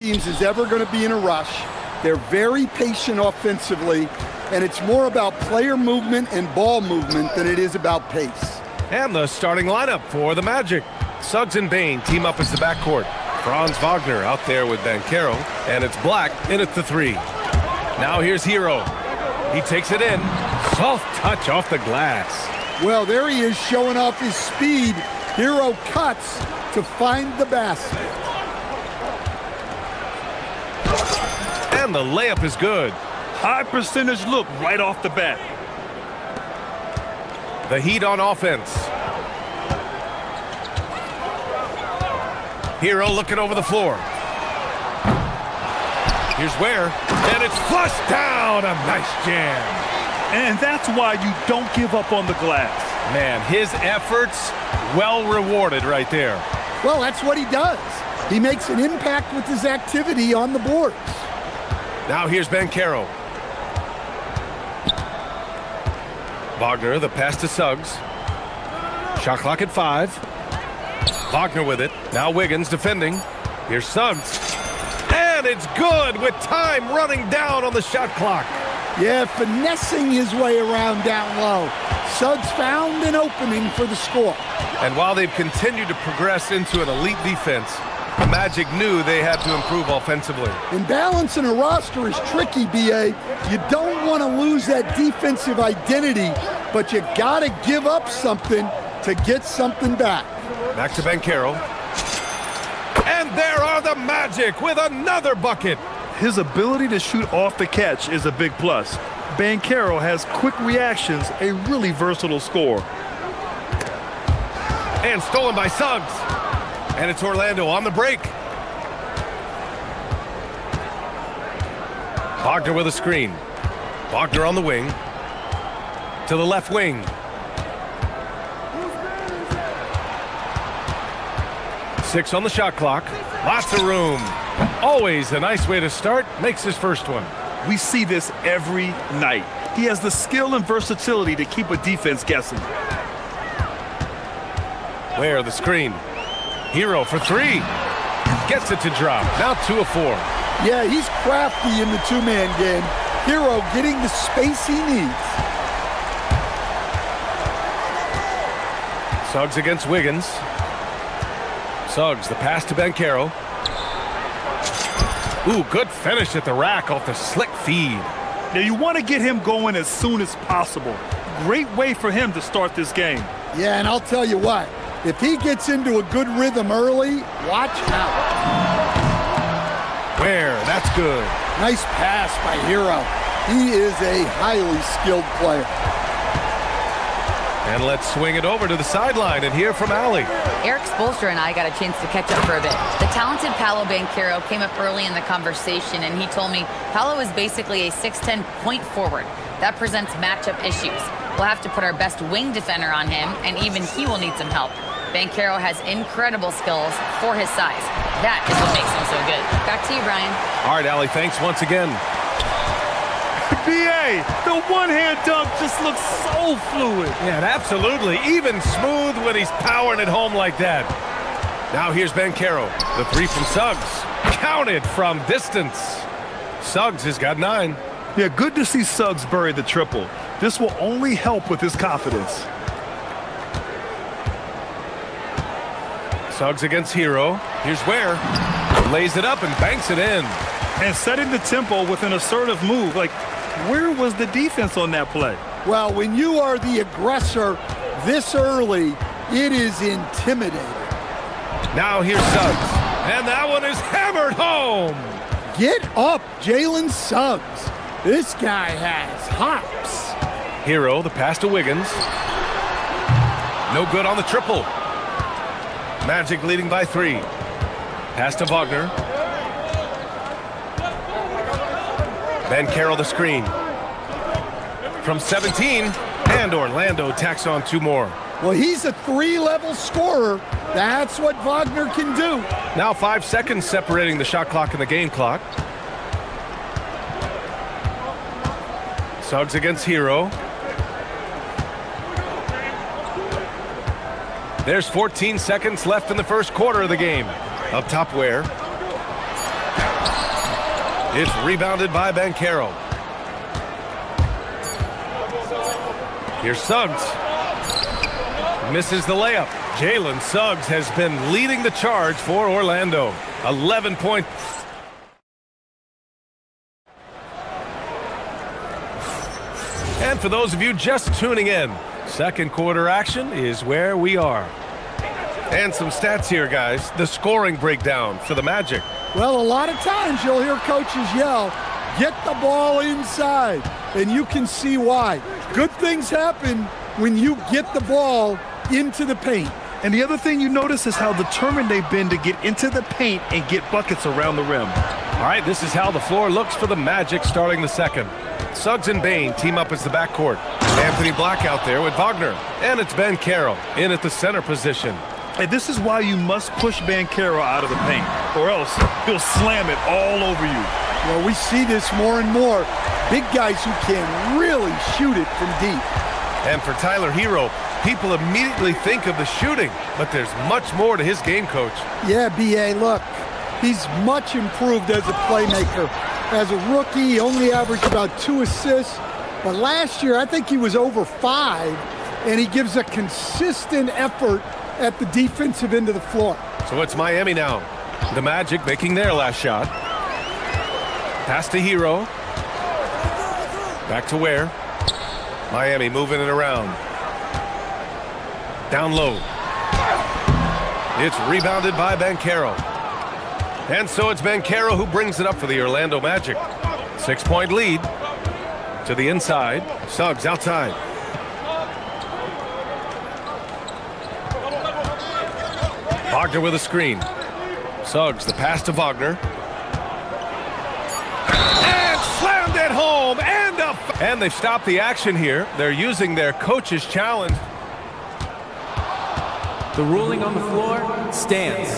teams is ever going to be in a rush. They're very patient offensively, and it's more about player movement and ball movement than it is about pace. And the starting lineup for the Magic. Suggs and Bain team up as the backcourt. Franz Wagner out there with Banchero, and it's Black in at the 3. Now here's Hero. He takes it in. Soft touch off the glass. Well, there he is showing off his speed. Hero cuts to find the basket. And the layup is good. High percentage look right off the bat. The Heat on offense. Hero looking over the floor. Here's Ware, and it's flushed down. A nice jam. And that's why you don't give up on the glass. Man, his efforts well rewarded right there. Well, that's what he does. He makes an impact with his activity on the boards. Now here's Banchero. Wagner, the pass to Suggs. Shot clock at 5. Wagner with it. Now Wiggins defending. Here's Suggs. And it's good with time running down on the shot clock. Yeah, finessing his way around down low. Suggs found an opening for the score. And while they've continued to progress into an elite defense, the Magic knew they had to improve offensively. And balancing a roster is tricky, B.A. You don't want to lose that defensive identity, but you got to give up something to get something back. Back to Banchero. And there are the Magic with another bucket. His ability to shoot off the catch is a big plus. Banchero has quick reactions, a really versatile scorer. And stolen by Suggs. And it's Orlando on the break. Wagner with a screen. Wagner on the wing. To the left wing. Six on the shot clock. Lots of room. Always a nice way to start. Makes his first one. We see this every night. He has the skill and versatility to keep a defense guessing. Where the screen. Hero for 3. Gets it to drop. Now 2 of 4. Yeah, he's crafty in the two-man game. Hero getting the space he needs. Suggs against Wiggins. Suggs, the pass to Banchero. Ooh, good finish at the rack off the slick feed. Now you want to get him going as soon as possible. Great way for him to start this game. Yeah, and I'll tell you what. If he gets into a good rhythm early, watch out. Where? That's good. Nice pass by Hero. He is a highly skilled player. And let's swing it over to the sideline and hear from Allie. Eric Spoelstra and I got a chance to catch up for a bit. The talented Paolo Banchero came up early in the conversation, and he told me Paolo is basically a 6'10" point forward. That presents matchup issues. We'll have to put our best wing defender on him, and even he will need some help. Banchero has incredible skills for his size. That is what makes him so good. Back to you, Brian. All right, Allie, thanks once again. B.A., the one-hand dunk just looks so fluid. Yeah, absolutely. Even smooth when he's powering it home like that. Now here's Banchero. The 3 from Suggs. Counted from distance. Suggs has got 9. Yeah, good to see Suggs bury the triple. This will only help with his confidence. Suggs against Hero. Here's Ware. Lays it up and banks it in. And setting the tempo with an assertive move. Like, where was the defense on that play? Well, when you are the aggressor this early, it is intimidating. Now here's Suggs. And that one is hammered home. Get up, Jalen Suggs. This guy has hops. Hero, the pass to Wiggins. No good on the triple. Magic leading by 3. Pass to Wagner. Banchero the screen. From 17, and Orlando tacks on 2 more. Well, he's a 3-level scorer. That's what Wagner can do. Now 5 seconds separating the shot clock and the game clock. Suggs against Hero. There's 14 seconds left in the first quarter of the game. Up top, Ware. It's rebounded by Banchero. Here's Suggs. Misses the layup. Jalen Suggs has been leading the charge for Orlando. 11 points. And for those of you just tuning in, second quarter action is where we are. And some stats here, guys. The scoring breakdown for the Magic. Well, a lot of times you'll hear coaches yell, get the ball inside, and you can see why. Good things happen when you get the ball into the paint. And the other thing you notice is how determined they've been to get into the paint and get buckets around the rim. All right, this is how the floor looks for the Magic starting the second. Suggs and Bane team up as the backcourt. Anthony Black out there with Wagner. And it's Banchero in at the center position. And this is why you must push Banchero out of the paint, or else he'll slam it all over you. Well, we see this more and more. Big guys who can really shoot it from deep. And for Tyler Hero, people immediately think of the shooting, but there's much more to his game, Coach. Yeah, B.A., look, he's much improved as a playmaker. As a rookie, he only averaged about 2 assists, but last year I think he was over 5, and he gives a consistent effort at the defensive end of the floor. So it's Miami now. The Magic making their last shot. Pass to Hero. Back to Ware. Miami moving it around. Down low. It's rebounded by Banchero. And so it's Banchero who brings it up for the Orlando Magic. 6-point lead. To the inside. Suggs outside. Wagner with a screen. Suggs, the pass to Wagner. And slammed it home. And they've stopped the action here. They're using their coach's challenge. The ruling on the floor stands.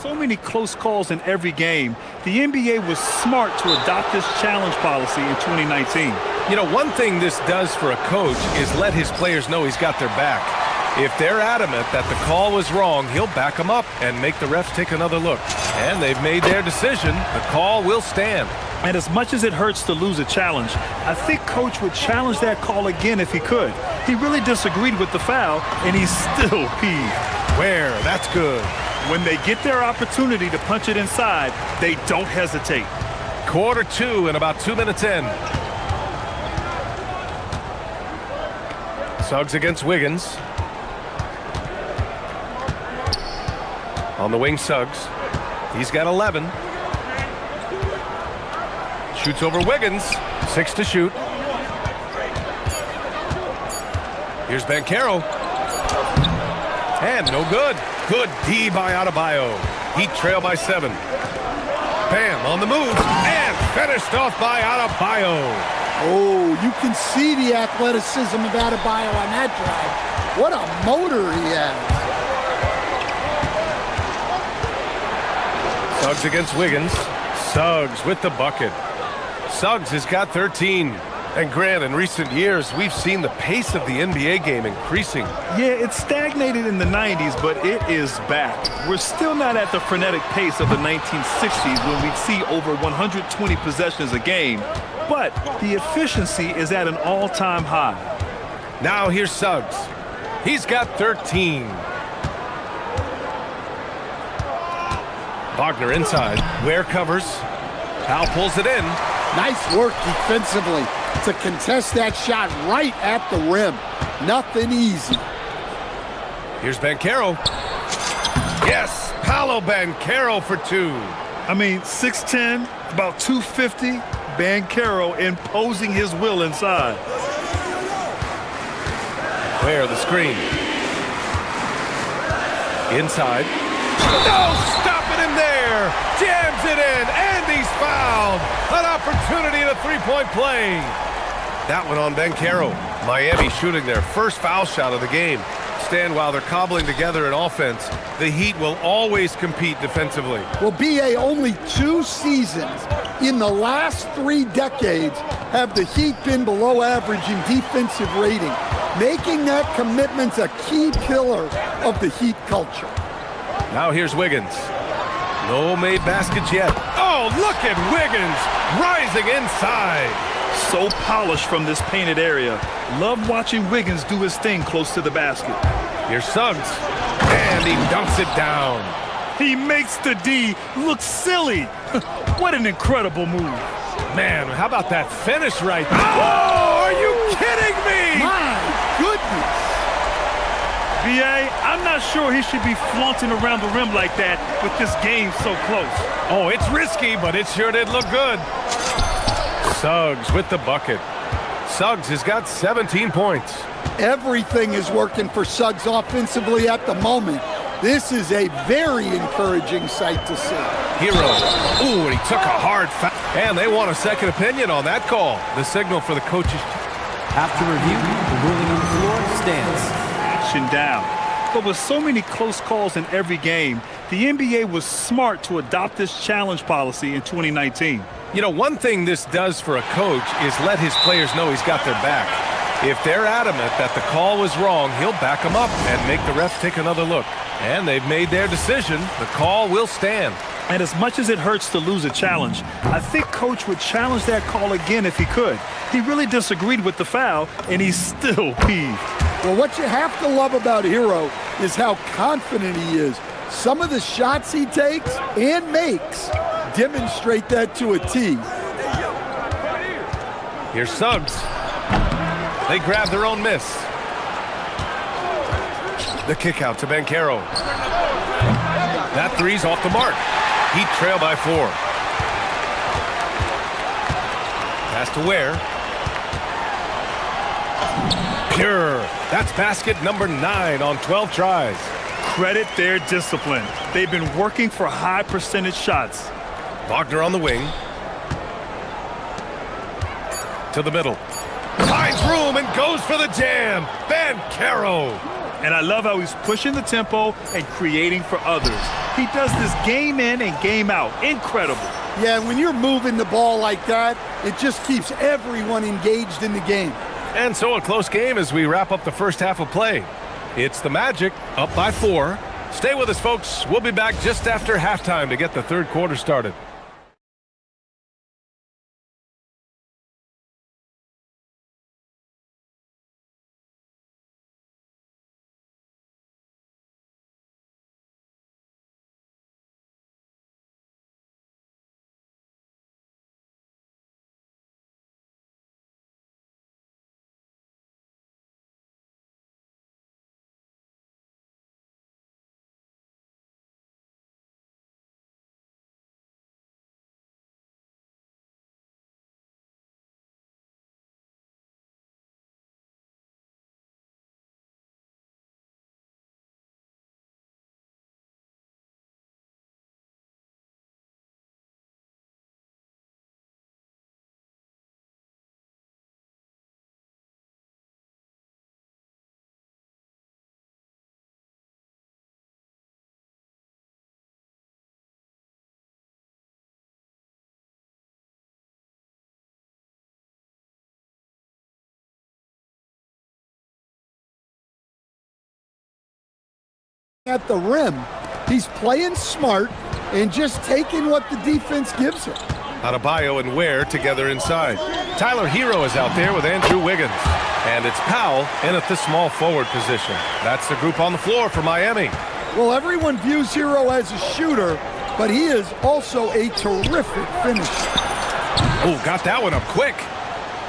So many close calls in every game. The NBA was smart to adopt this challenge policy in 2019. You know, one thing this does for a coach is let his players know he's got their back. If they're adamant that the call was wrong, he'll back them up and make the refs take another look. And they've made their decision. The call will stand. And as much as it hurts to lose a challenge, I think Coach would challenge that call again if he could. He really disagreed with the foul, and he's still peeved. Where? That's good. When they get their opportunity to punch it inside, they don't hesitate. Quarter 2 and about 2 minutes in. Suggs against Wiggins. On the wing, Suggs. He's got 11. Shoots over Wiggins. 6 to shoot. Here's Banchero. And no good. Good D by Adebayo. Heat trail by 7. Bam on the move. And finished off by Adebayo. Oh, you can see the athleticism of Adebayo on that drive. What a motor he has. Suggs against Wiggins. Suggs with the bucket. Suggs has got 13. And Grant, in recent years, we've seen the pace of the NBA game increasing. Yeah, it stagnated in the 90s, but it is back. We're still not at the frenetic pace of the 1960s when we'd see over 120 possessions a game, but the efficiency is at an all-time high. Now here's Suggs. He's got 13. Wagner inside. Ware covers. Powell pulls it in. Nice work defensively to contest that shot right at the rim. Nothing easy. Here's Banchero. Yes, Paolo Banchero for 2. I mean, 6'10", about 250, Banchero imposing his will inside. Ware the screen. Inside. No, stopping him there. Jams it in, and he's fouled. An opportunity in a three-point play. That one on Banchero. Miami shooting their first foul shot of the game. Stan, while they're cobbling together an offense, the Heat will always compete defensively. Well, B.A., only 2 seasons in the last 3 decades have the Heat been below average in defensive rating, making that commitment a key pillar of the Heat culture. Now here's Wiggins. No made baskets yet. Oh, look at Wiggins rising inside. So polished from this painted area. Love watching Wiggins do his thing close to the basket. Here's Suggs, and he dunks it down. He makes the D look silly. What an incredible move. Man, how about that finish right there? Oh, are you kidding me? My goodness. VA, I'm not sure he should be flaunting around the rim like that with this game so close. Oh, it's risky, but it sure did look good. Suggs with the bucket. Suggs has got 17 points. Everything is working for Suggs offensively at the moment. This is a very encouraging sight to see. Hero. Ooh, and he took a hard foul. And they want a second opinion on that call. The signal for the coaches. After review, the ruling on the floor stands. Action down. But with so many close calls in every game, the NBA was smart to adopt this challenge policy in 2019. You know, one thing this does for a coach is let his players know he's got their back. If they're adamant that the call was wrong, he'll back them up and make the refs take another look. And they've made their decision. The call will stand. And as much as it hurts to lose a challenge, I think Coach would challenge that call again if he could. He really disagreed with the foul, and he's still peeved. Well, what you have to love about Hero is how confident he is. Some of the shots he takes and makes demonstrate that to a T. Here's Suggs. They grab their own miss. The kick out to Banchero. That three's off the mark. Heat trail by 4. Pass to Ware. Pure. That's basket number 9 on 12 tries. Credit their discipline. They've been working for high percentage shots. Wagner on the wing. To the middle. Finds room and goes for the jam. Banchero. And I love how he's pushing the tempo and creating for others. He does this game in and game out. Incredible. Yeah, when you're moving the ball like that, it just keeps everyone engaged in the game. And so a close game as we wrap up the first half of play. It's the Magic up by 4. Stay with us, folks. We'll be back just after halftime to get the third quarter started. At the rim, he's playing smart and just taking what the defense gives him. Adebayo and Ware together inside. Tyler Hero is out there with Andrew Wiggins. And it's Powell in at the small forward position. That's the group on the floor for Miami. Well, everyone views Hero as a shooter, but he is also a terrific finisher. Oh, got that one up quick.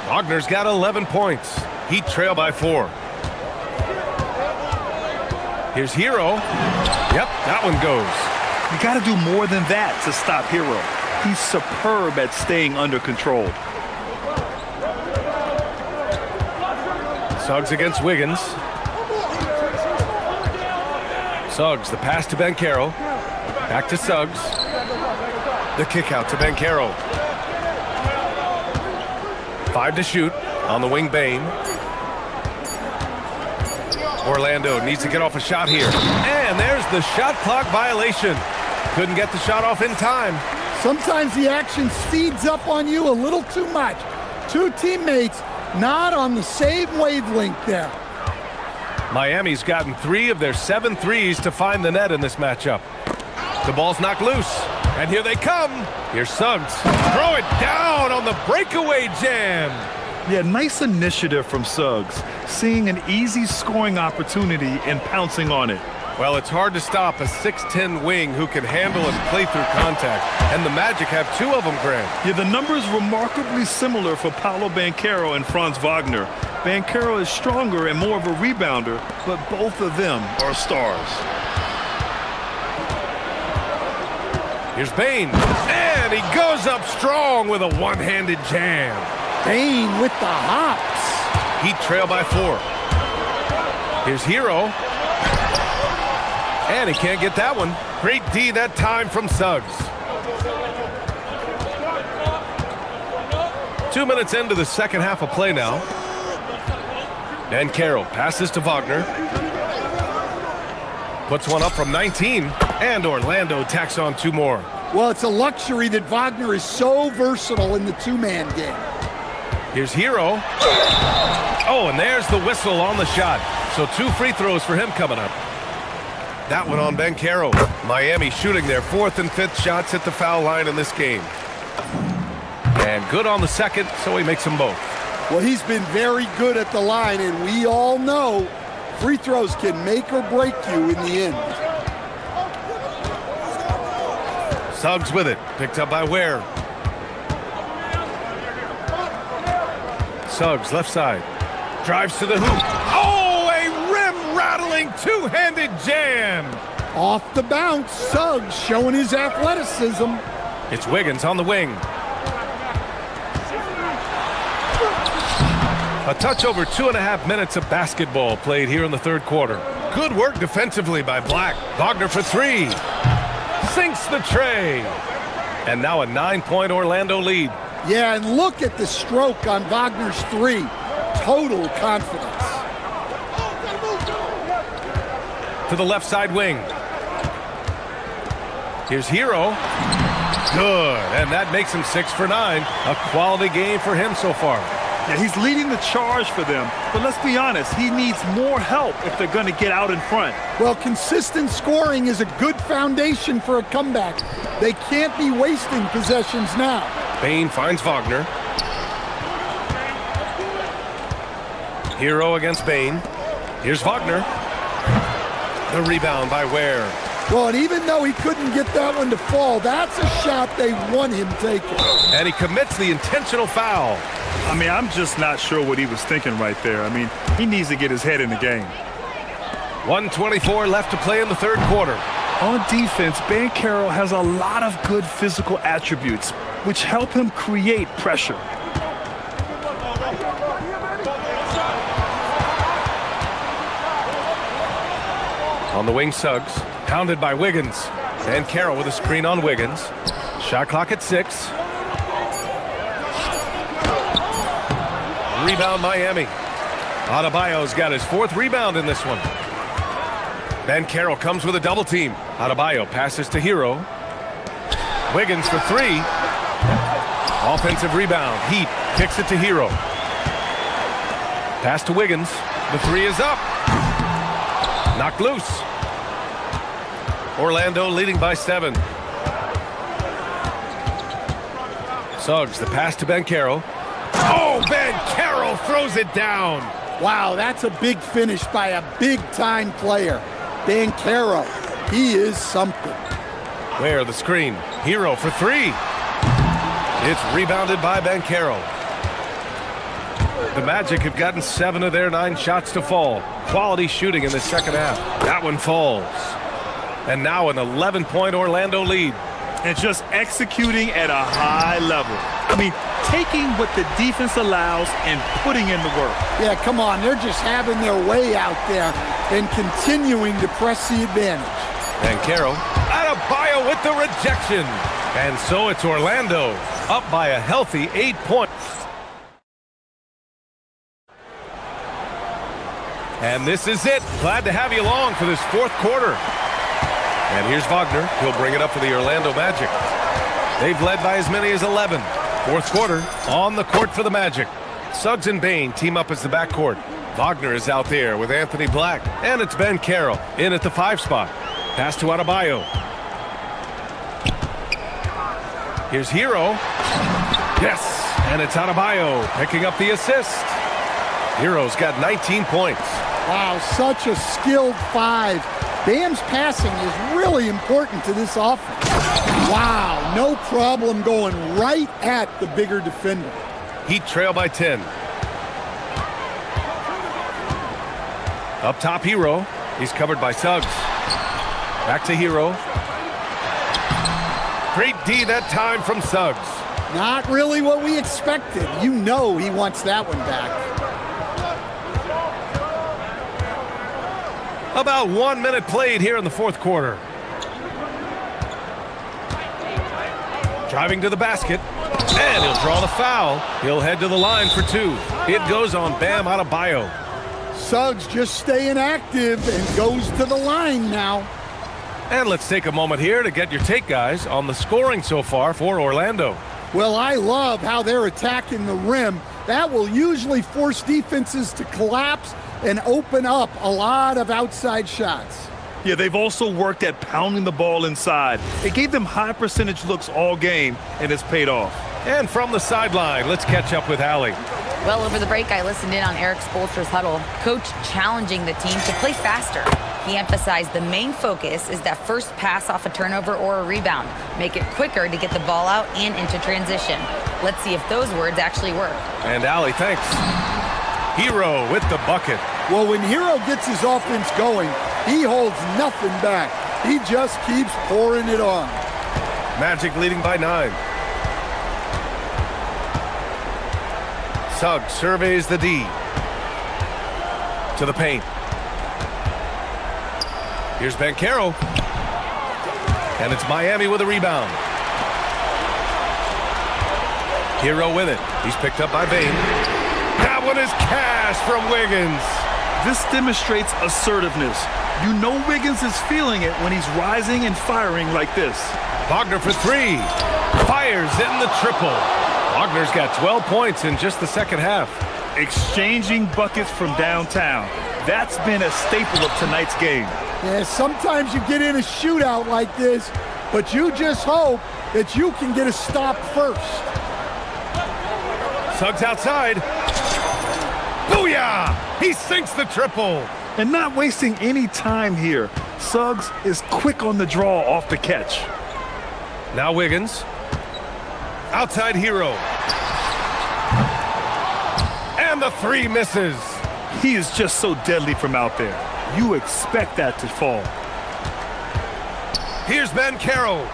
Wagner's got 11 points. Heat trail by 4. Here's Hero. Yep, that one goes. You got to do more than that to stop Hero. He's superb at staying under control. Suggs against Wiggins. Suggs, the pass to Banchero. Back to Suggs. The kick out to Banchero. 5 to shoot on the wing, Bain. Orlando needs to get off a shot here. And there's the shot clock violation. Couldn't get the shot off in time. Sometimes the action speeds up on you a little too much. Two teammates not on the same wavelength there. Miami's gotten 3 of their 7 threes to find the net in this matchup. The ball's knocked loose. And here they come. Here's Suggs. Throw it down on the breakaway jam. Yeah, nice initiative from Suggs, seeing an easy scoring opportunity and pouncing on it. Well, it's hard to stop a 6'10 wing who can handle and play through contact. And the Magic have two of them, Grant. Yeah, the numbers remarkably similar for Paolo Banchero and Franz Wagner. Banchero is stronger and more of a rebounder, but both of them are stars. Here's Bane, and he goes up strong with a one-handed jam. Bane with the hops. Heat trail by 4. Here's Hero. And he can't get that one. Great D that time from Suggs. 2 minutes into the second half of play now. Banchero passes to Wagner. Puts one up from 19. And Orlando tacks on 2 more. Well, it's a luxury that Wagner is so versatile in the two-man game. Here's Hero. Oh, and there's the whistle on the shot. So 2 free throws for him coming up. That one on Banchero. Miami shooting their 4th and 5th shots at the foul line in this game. And good on the second, so he makes them both. Well, he's been very good at the line, and we all know free throws can make or break you in the end. Suggs with it. Picked up by Ware. Suggs, left side. Drives to the hoop. Oh, a rim-rattling two-handed jam. Off the bounce, Suggs showing his athleticism. It's Wiggins on the wing. A touch over 2.5 minutes of basketball played here in the third quarter. Good work defensively by Black. Wagner for 3. Sinks the tray. And now a 9-point Orlando lead. Yeah, and look at the stroke on Wagner's 3. Total confidence. To the left side wing. Here's Hero. Good, and that makes him 6 for 9. A quality game for him so far. Yeah, he's leading the charge for them, but let's be honest, he needs more help if they're going to get out in front. Well, consistent scoring is a good foundation for a comeback. They can't be wasting possessions now. Bane finds Wagner. Hero against Bane. Here's Wagner. The rebound by Ware. Well, and even though he couldn't get that one to fall, that's a shot they want him taking. And he commits the intentional foul. I mean, I'm just not sure what he was thinking right there. I mean, he needs to get his head in the game. 1:24 left to play in the third quarter. On defense, Banchero has a lot of good physical attributes, which help him create pressure. On the wing, Suggs. Pounded by Wiggins. Banchero with a screen on Wiggins. Shot clock at 6. Rebound Miami. Adebayo's got his 4th rebound in this one. Banchero comes with a double team. Adebayo passes to Hero. Wiggins for 3. Offensive rebound. Heat kicks it to Hero. Pass to Wiggins. The 3 is up. Knocked loose. Orlando leading by 7. Suggs, the pass to Banchero. Oh, Banchero throws it down. Wow, that's a big finish by a big-time player. Banchero, he is something. Where the screen. Hero for 3. It's rebounded by Banchero. The Magic have gotten 7 of their 9 shots to fall. Quality shooting in the second half. That one falls. And now an 11-point Orlando lead. And just executing at a high level. I mean, taking what the defense allows and putting in the work. Yeah, come on, they're just having their way out there and continuing to press the advantage. Banchero, Adebayo with the rejection. And so it's Orlando, up by a healthy 8 points. And this is it. Glad to have you along for this fourth quarter. And here's Wagner. He'll bring it up for the Orlando Magic. They've led by as many as 11. Fourth quarter, on the court for the Magic. Suggs and Bane team up as the backcourt. Wagner is out there with Anthony Black. And it's Banchero in at the 5 spot. Pass to Adebayo. Here's Hero. Yes, and it's Adebayo picking up the assist. Hero's got 19 points. Wow, such a skilled five. Bam's passing is really important to this offense. Wow, no problem going right at the bigger defender. Heat trail by 10. Up top, Hero. He's covered by Suggs. Back to Hero. Great D that time from Suggs. Not really what we expected. You know he wants that one back. About 1 minute played here in the fourth quarter. Driving to the basket, and he'll draw the foul. He'll head to the line for two. It goes on Bam Adebayo. Suggs just staying active and goes to the line now. And let's take a moment here to get your take, guys, on the scoring so far for Orlando. Well, I love how they're attacking the rim. That will usually force defenses to collapse and open up a lot of outside shots. Yeah, they've also worked at pounding the ball inside. It gave them high percentage looks all game, and it's paid off. And from the sideline, let's catch up with Allie. Well, over the break, I listened in on Eric Spoelstra's huddle, coach challenging the team to play faster. He emphasized the main focus is that first pass off a turnover or a rebound. Make it quicker to get the ball out and into transition. Let's see if those words actually work. And Allie, thanks. Hero with the bucket. Well, when Hero gets his offense going, he holds nothing back. He just keeps pouring it on. Magic leading by 9. Suggs surveys the D. To the paint. Here's Banchero. And it's Miami with a rebound. Hero with it. He's picked up by Bane. That one is cash from Wiggins. This demonstrates assertiveness. You know Wiggins is feeling it when he's rising and firing like this. Wagner for 3. Fires in the triple. Wagner's got 12 points in just the second half. Exchanging buckets from downtown. That's been a staple of tonight's game. Yeah, sometimes you get in a shootout like this, but you just hope that you can get a stop first. Suggs outside. Booyah! He sinks the triple. And not wasting any time here. Suggs is quick on the draw off the catch. Now Wiggins. Outside Hero. And the 3 misses. He is just so deadly from out there. You expect that to fall. Here's Banchero.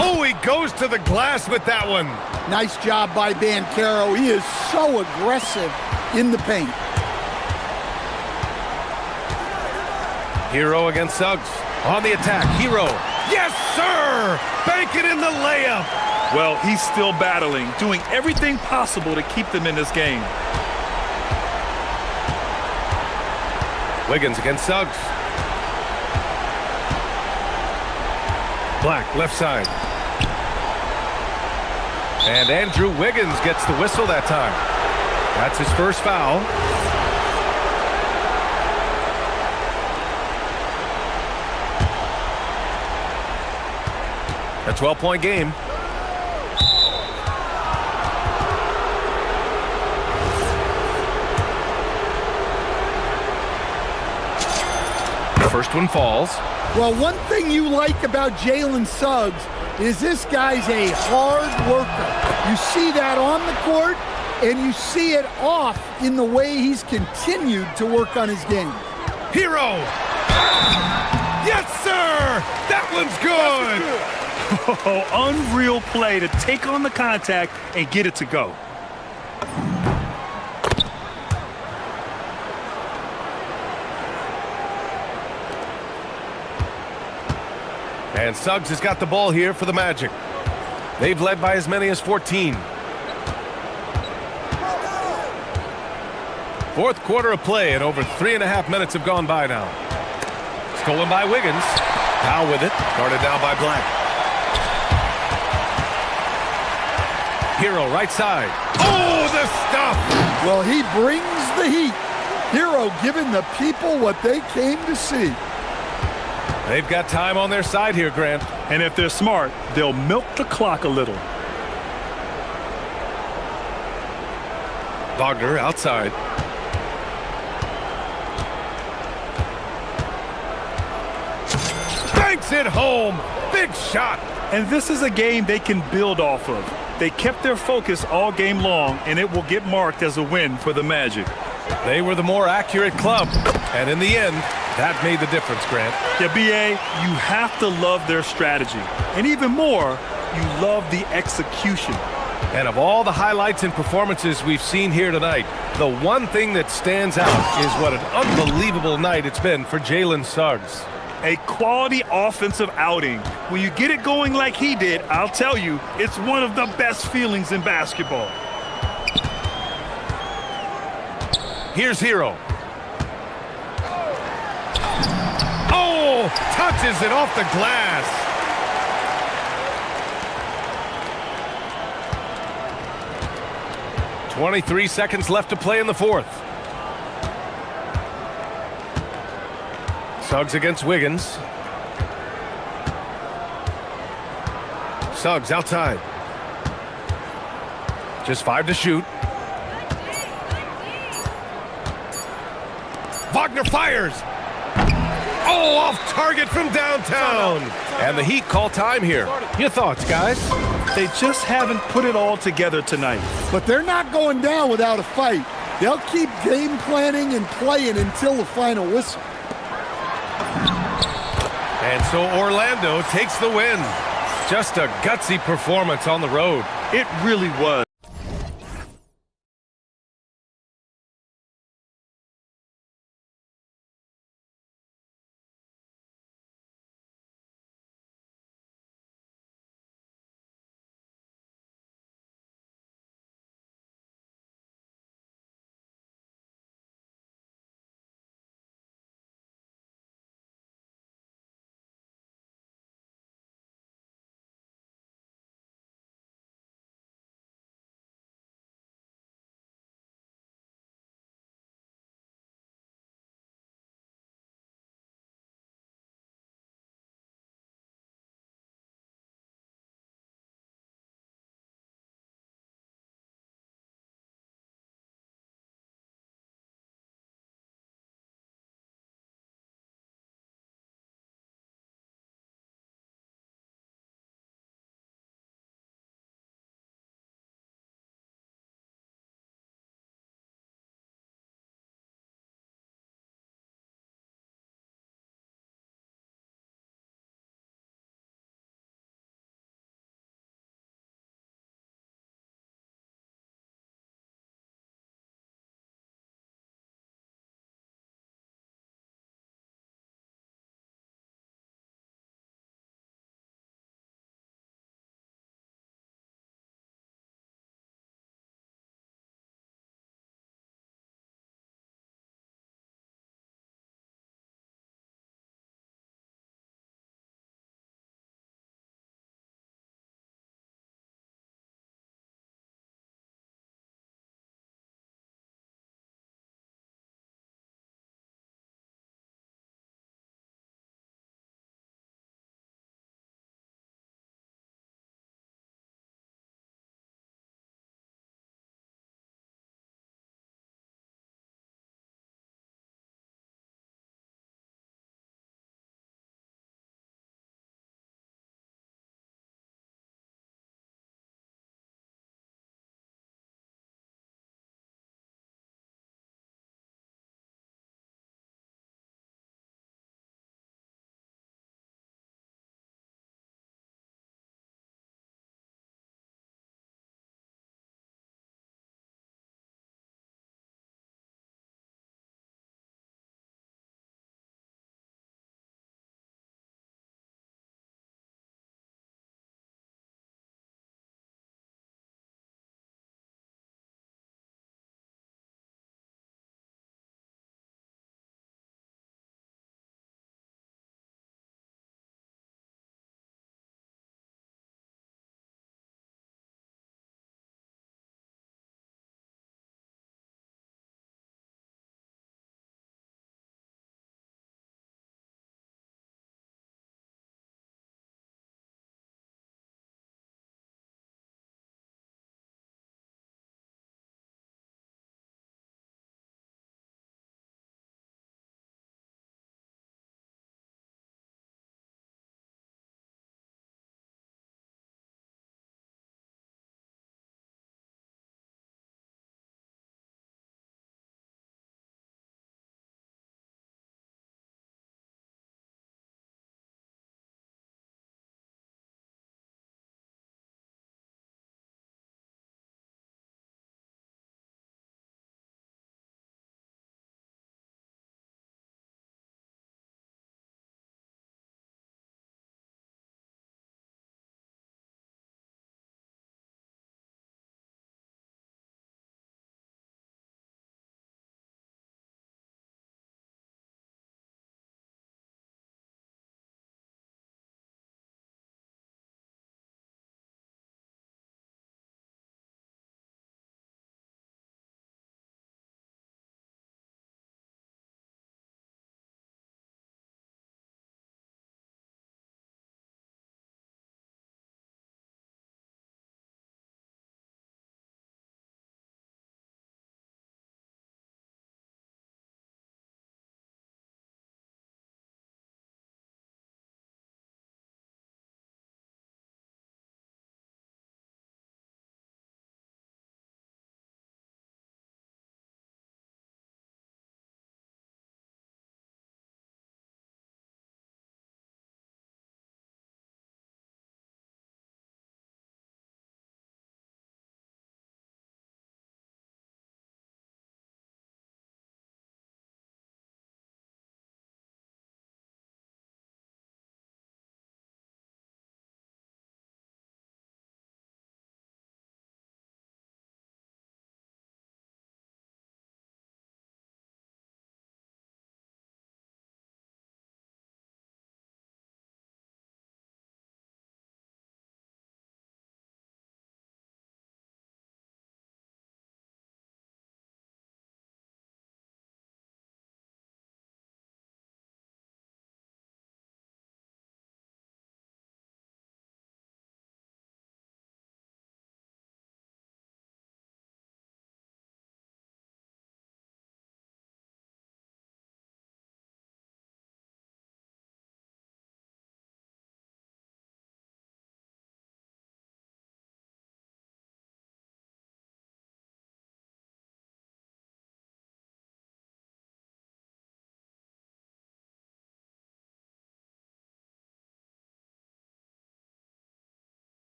Oh, he goes to the glass with that one. Nice job by Banchero. He is so aggressive in the paint. Hero against Suggs. On the attack, Hero. Yes, sir! Bank it in the layup. Well, he's still battling, doing everything possible to keep them in this game. Wiggins against Suggs. Black, left side. And Andrew Wiggins gets the whistle that time. That's his first foul. A 12-point game. The first one falls. Well, one thing you like about Jalen Suggs is this guy's a hard worker. You see that on the court, and you see it off in the way he's continued to work on his game. Hero! Yes, sir! That one's good! Oh, unreal play to take on the contact and get it to go. And Suggs has got the ball here for the Magic. They've led by as many as 14. Fourth quarter of play, and over 3.5 minutes have gone by now. Stolen by Wiggins. Now with it, guarded down by Black. Hero right side. Oh, the stuff! Well, he brings the heat. Hero giving the people what they came to see. They've got time on their side here, Grant. And if they're smart, they'll milk the clock a little. Wagner outside. Banks it home. Big shot. And this is a game they can build off of. They kept their focus all game long, and it will get marked as a win for the Magic. They were the more accurate club. And in the end, that made the difference, Grant. Yeah, B.A., you have to love their strategy. And even more, you love the execution. And of all the highlights and performances we've seen here tonight, the one thing that stands out is what an unbelievable night it's been for Jalen Suggs. A quality offensive outing. When you get it going like he did, I'll tell you, it's one of the best feelings in basketball. Here's Hero. Oh, touches it off the glass. "23 seconds left to play in the fourth. Suggs against Wiggins. Suggs outside. Just 5 to shoot. Wagner fires. Oh, off target from downtown. And the Heat call time here. Your thoughts, guys? They just haven't put it all together tonight. But they're not going down without a fight. They'll keep game planning and playing until the final whistle. And so Orlando takes the win. Just a gutsy performance on the road. It really was.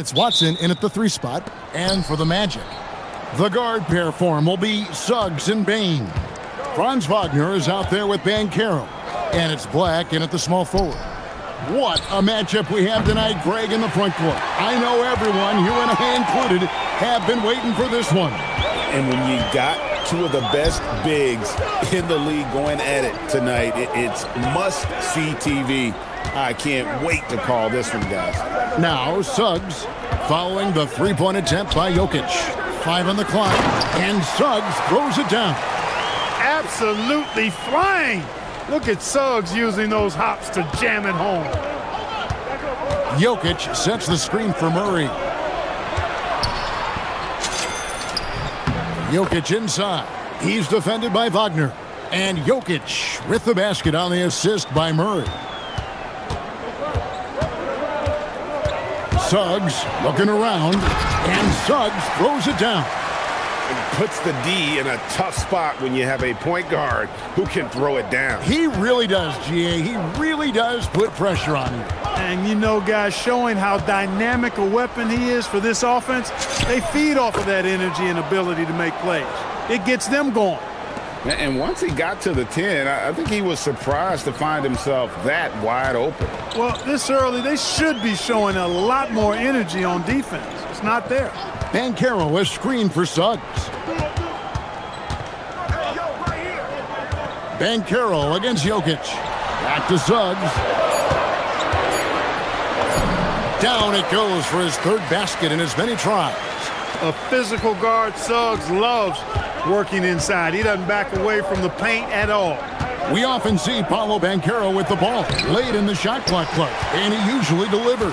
It's Watson in at the 3 spot. And for the Magic, the guard pair form will be Suggs and Bain. Franz Wagner is out there with Banchero. And it's Black in at the small forward. What a matchup we have tonight, Greg, in the front court. I know everyone, you and I included, have been waiting for this one. And when you got 2 of the best bigs in the league going at it tonight, it's must-see TV. I can't wait to call this one, guys. Now, Suggs following the 3-point attempt by Jokic. 5 on the clock, and Suggs throws it down. Absolutely flying. Look at Suggs using those hops to jam it home. Jokic sets the screen for Murray. Jokic inside. He's defended by Wagner. And Jokic with the basket on the assist by Murray. Suggs looking around, and Suggs throws it down. Puts the D in a tough spot when you have a point guard who can throw it down. He really does, GA. He really does put pressure on you. And you know, guys, showing how dynamic a weapon he is for this offense, they feed off of that energy and ability to make plays. It gets them going. And once he got to the 10, I think he was surprised to find himself that wide open. Well, this early, they should be showing a lot more energy on defense. It's not there. Banchero is screened for Suggs. Banchero against Jokic. Back to Suggs. Down it goes for his 3rd basket in as many tries. A physical guard, Suggs loves working inside. He doesn't back away from the paint at all. We often see Paolo Banchero with the ball late in the shot clock, and he usually delivers.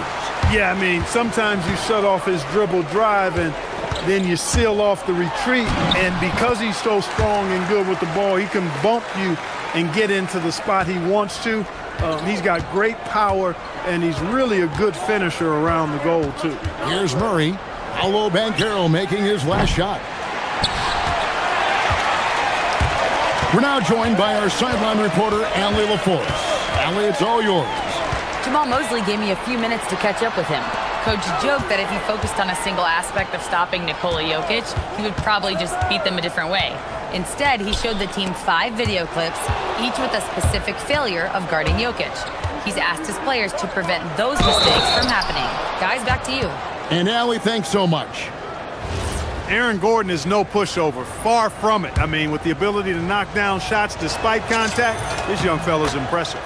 Yeah, I mean, sometimes you shut off his dribble drive and then you seal off the retreat. And because he's so strong and good with the ball, he can bump you and get into the spot he wants to. He's got great power, and he's really a good finisher around the goal, too. Here's Murray. Paolo Banchero making his last shot. We're now joined by our sideline reporter, Allie LaForce. Allie, it's all yours. Jamal Mosley gave me a few minutes to catch up with him. Coach joked that if he focused on a single aspect of stopping Nikola Jokic, he would probably just beat them a different way. Instead, he showed the team 5 video clips, each with a specific failure of guarding Jokic. He's asked his players to prevent those mistakes from happening. Guys, back to you. And Allie, thanks so much. Aaron Gordon is no pushover. Far from it. I mean, with the ability to knock down shots despite contact, this young fella's impressive.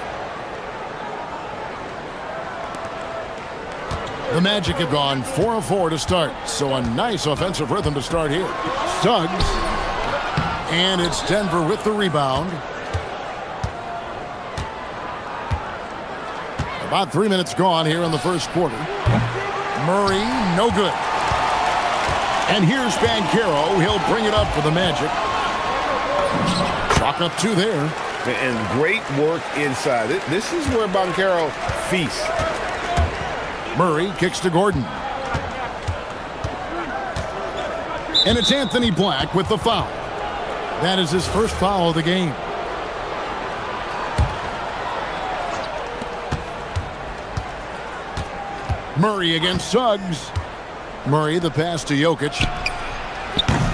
The Magic have gone 4 of 4 to start, so a nice offensive rhythm to start here. Suggs, and it's Denver with the rebound. About 3 minutes gone here in the first quarter. Murray, no good. And here's Banchero. He'll bring it up for the Magic. Chalk up 2 there. And great work inside. This is where Banchero feasts. Murray kicks to Gordon. And it's Anthony Black with the foul. That is his first foul of the game. Murray against Suggs. Murray, the pass to Jokic.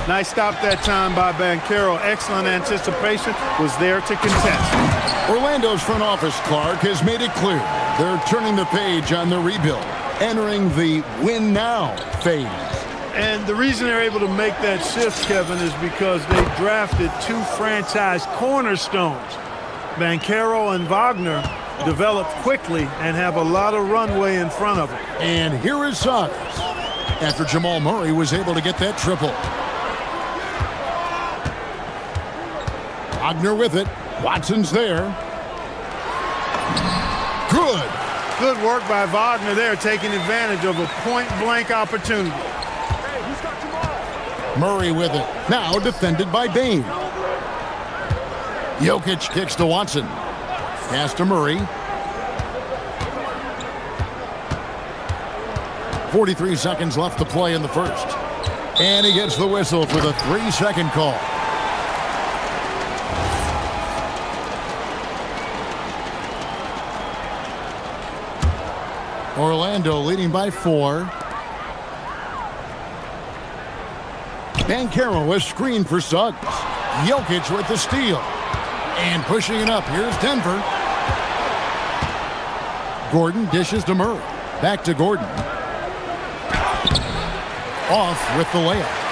Nice stop that time by Banchero. Excellent anticipation. Was there to contest. Orlando's front office, Clark, has made it clear they're turning the page on the rebuild, entering the win now phase. And the reason they're able to make that shift, Kevin, is because they drafted 2 franchise cornerstones. Banchero and Wagner developed quickly and have a lot of runway in front of them. And here is Suggs after Jamal Murray was able to get that triple. Wagner with it. Watson's there. Good. Good work by Wagner there, taking advantage of a point-blank opportunity. Murray with it. Now defended by Bain. Jokic kicks to Watson. Pass to Murray. 43 seconds left to play in the first. And he gets the whistle for the 3-second call. Orlando leading by 4. Banchero is screened for Suggs. Jokic with the steal. And pushing it up, here's Denver. Gordon dishes to Murray. Back to Gordon. Off with the layup.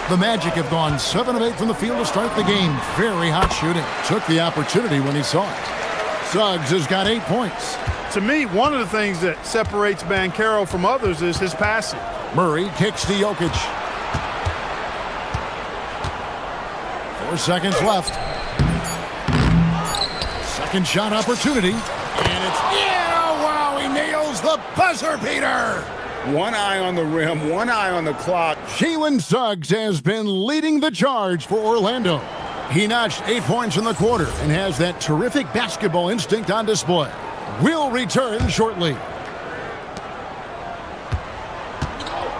The Magic have gone 7 of 8 from the field to start the game. Very hot shooting. Took the opportunity when he saw it. Suggs has got 8 points. To me, one of the things that separates Banchero from others is his passing. Murray kicks to Jokic. 4 seconds left. Second shot opportunity. And it's, yeah, wow, he nails the buzzer beater. One eye on the rim, one eye on the clock. Jalen Suggs has been leading the charge for Orlando. He notched 8 points in the quarter and has that terrific basketball instinct on display. We'll return shortly.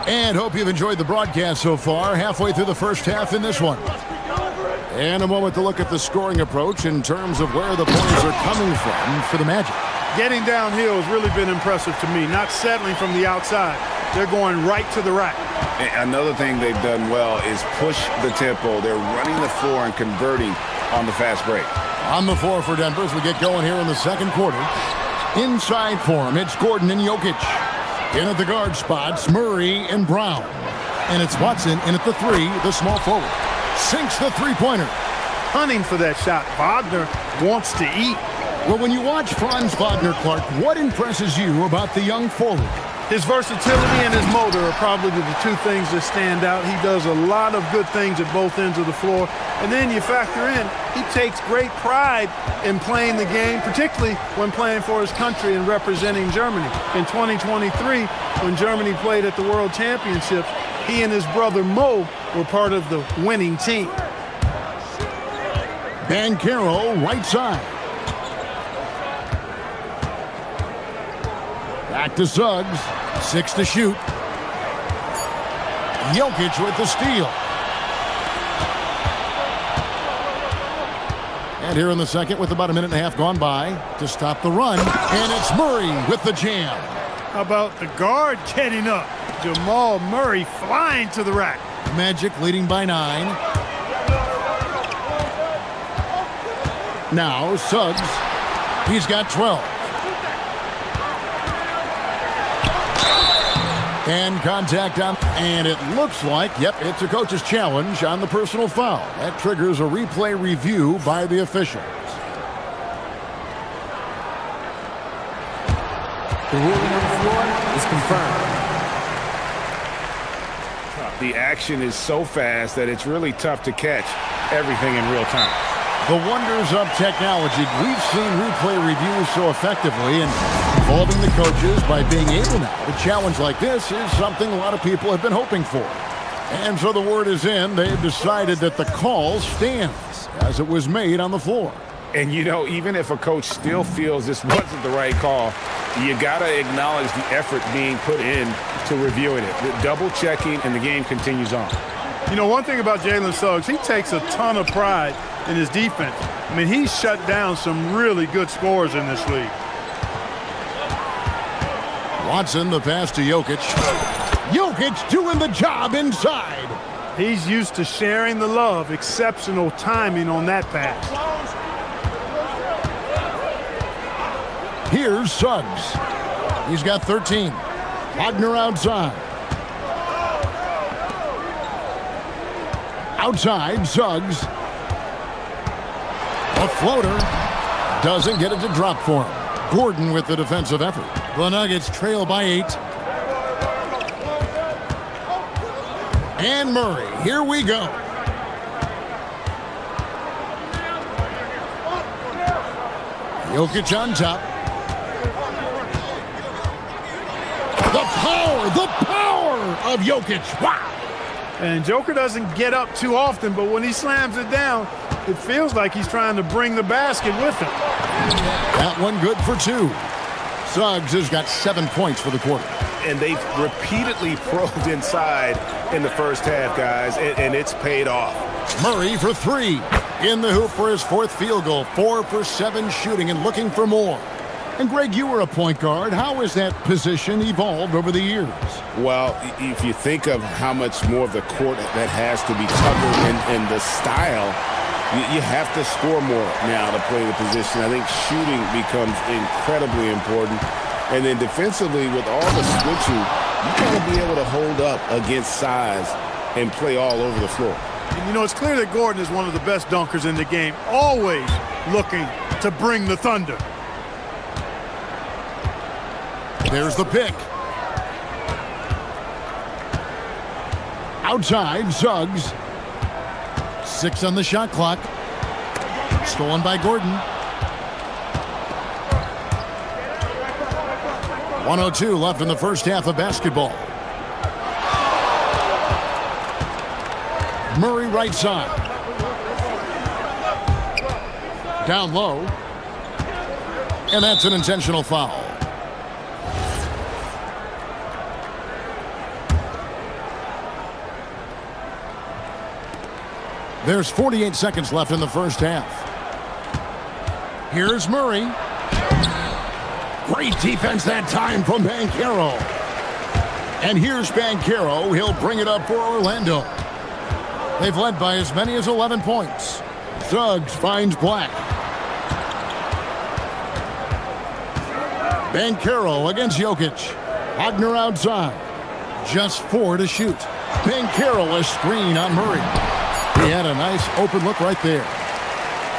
And hope you've enjoyed the broadcast so far. Halfway through the first half in this one. And a moment to look at the scoring approach in terms of where the points are coming from for the Magic. Getting downhill has really been impressive to me, not settling from the outside. They're going right to the rack. Another thing they've done well is push the tempo. They're running the floor and converting on the fast break. On the floor for Denver as we get going here in the second quarter. Inside for him, it's Gordon and Jokic. In at the guard spots, Murray and Brown. And it's Watson in at the 3, the small forward. Sinks the three-pointer. Hunting for that shot. Wagner wants to eat. Well, when you watch Franz Wagner, Clark, what impresses you about the young forward? His versatility and his motor are probably the two things that stand out. He does a lot of good things at both ends of the floor. And then you factor in, he takes great pride in playing the game, particularly when playing for his country and representing Germany. In 2023, when Germany played at the World Championships, he and his brother Mo were part of the winning team. Banchero, right side. Back to Suggs. 6 to shoot. Jokic with the steal. And here in the second with about a minute and a half gone by to stop the run. And it's Murray with the jam. How about the guard getting up? Jamal Murray flying to the rack. Magic leading by 9. Now Suggs. He's got 12. And contact on, and it looks like, yep, it's a coach's challenge on the personal foul. That triggers a replay review by the officials. The ruling on the floor is confirmed. The action is so fast that it's really tough to catch everything in real time. The wonders of technology. We've seen replay reviews so effectively, and involving the coaches by being able now to challenge like this is something a lot of people have been hoping for. And so the word is in. They've decided that the call stands as it was made on the floor. And, you know, even if a coach still feels this wasn't the right call, you got to acknowledge the effort being put in to reviewing it. The double checking, and the game continues on. You know, one thing about Jalen Suggs, he takes a ton of pride in his defense. I mean, he's shut down some really good scorers in this league. Watson, the pass to Jokic. Jokic doing the job inside. He's used to sharing the love. Exceptional timing on that pass. Here's Suggs. He's got 13. Wagner outside. Outside, Suggs. A floater. Doesn't get it to drop for him. Gordon with the defensive effort. The Nuggets trail by 8. And Murray, here we go. Jokic on top. The power of Jokic. Wow. And Joker doesn't get up too often, but when he slams it down, it feels like he's trying to bring the basket with him. That one good for 2. Suggs has got 7 points for the quarter. And they've repeatedly probed inside in the first half, guys, and it's paid off. Murray for 3. In the hoop for his 4th field goal. 4 for 7 shooting and looking for more. And Greg, you were a point guard. How has that position evolved over the years? Well, if you think of how much more of the court that has to be covered and the style, you have to score more now to play the position. I think shooting becomes incredibly important. And then defensively, with all the switching, you got to be able to hold up against size and play all over the floor. And you know, it's clear that Gordon is one of the best dunkers in the game, always looking to bring the thunder. There's the pick. Outside, Suggs. 6 on the shot clock. Stolen by Gordon. 1:02 left in the first half of basketball. Murray right side. Down low. And that's an intentional foul. There's 48 seconds left in the first half. Here's Murray. Great defense that time from Banchero. And here's Banchero. He'll bring it up for Orlando. They've led by as many as 11 points. Suggs finds Black. Banchero against Jokic. Wagner outside. Just 4 to shoot. Banchero a screen on Murray. He had a nice open look right there.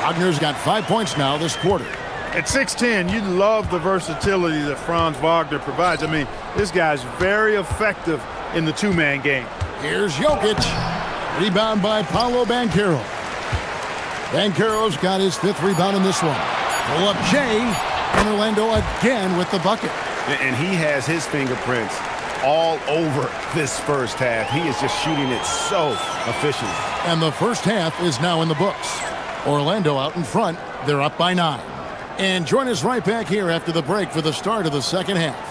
Wagner's got 5 points now this quarter. At 6'10", you love the versatility that Franz Wagner provides. I mean, this guy's very effective in the two-man game. Here's Jokic. Rebound by Paolo Banchero. Banchero's got his 5th rebound in this one. Pull up Jay. And Orlando again with the bucket. And he has his fingerprints all over this first half. He is just shooting it so efficiently. And the first half is now in the books. Orlando out in front. They're up by 9. And join us right back here after the break for the start of the second half.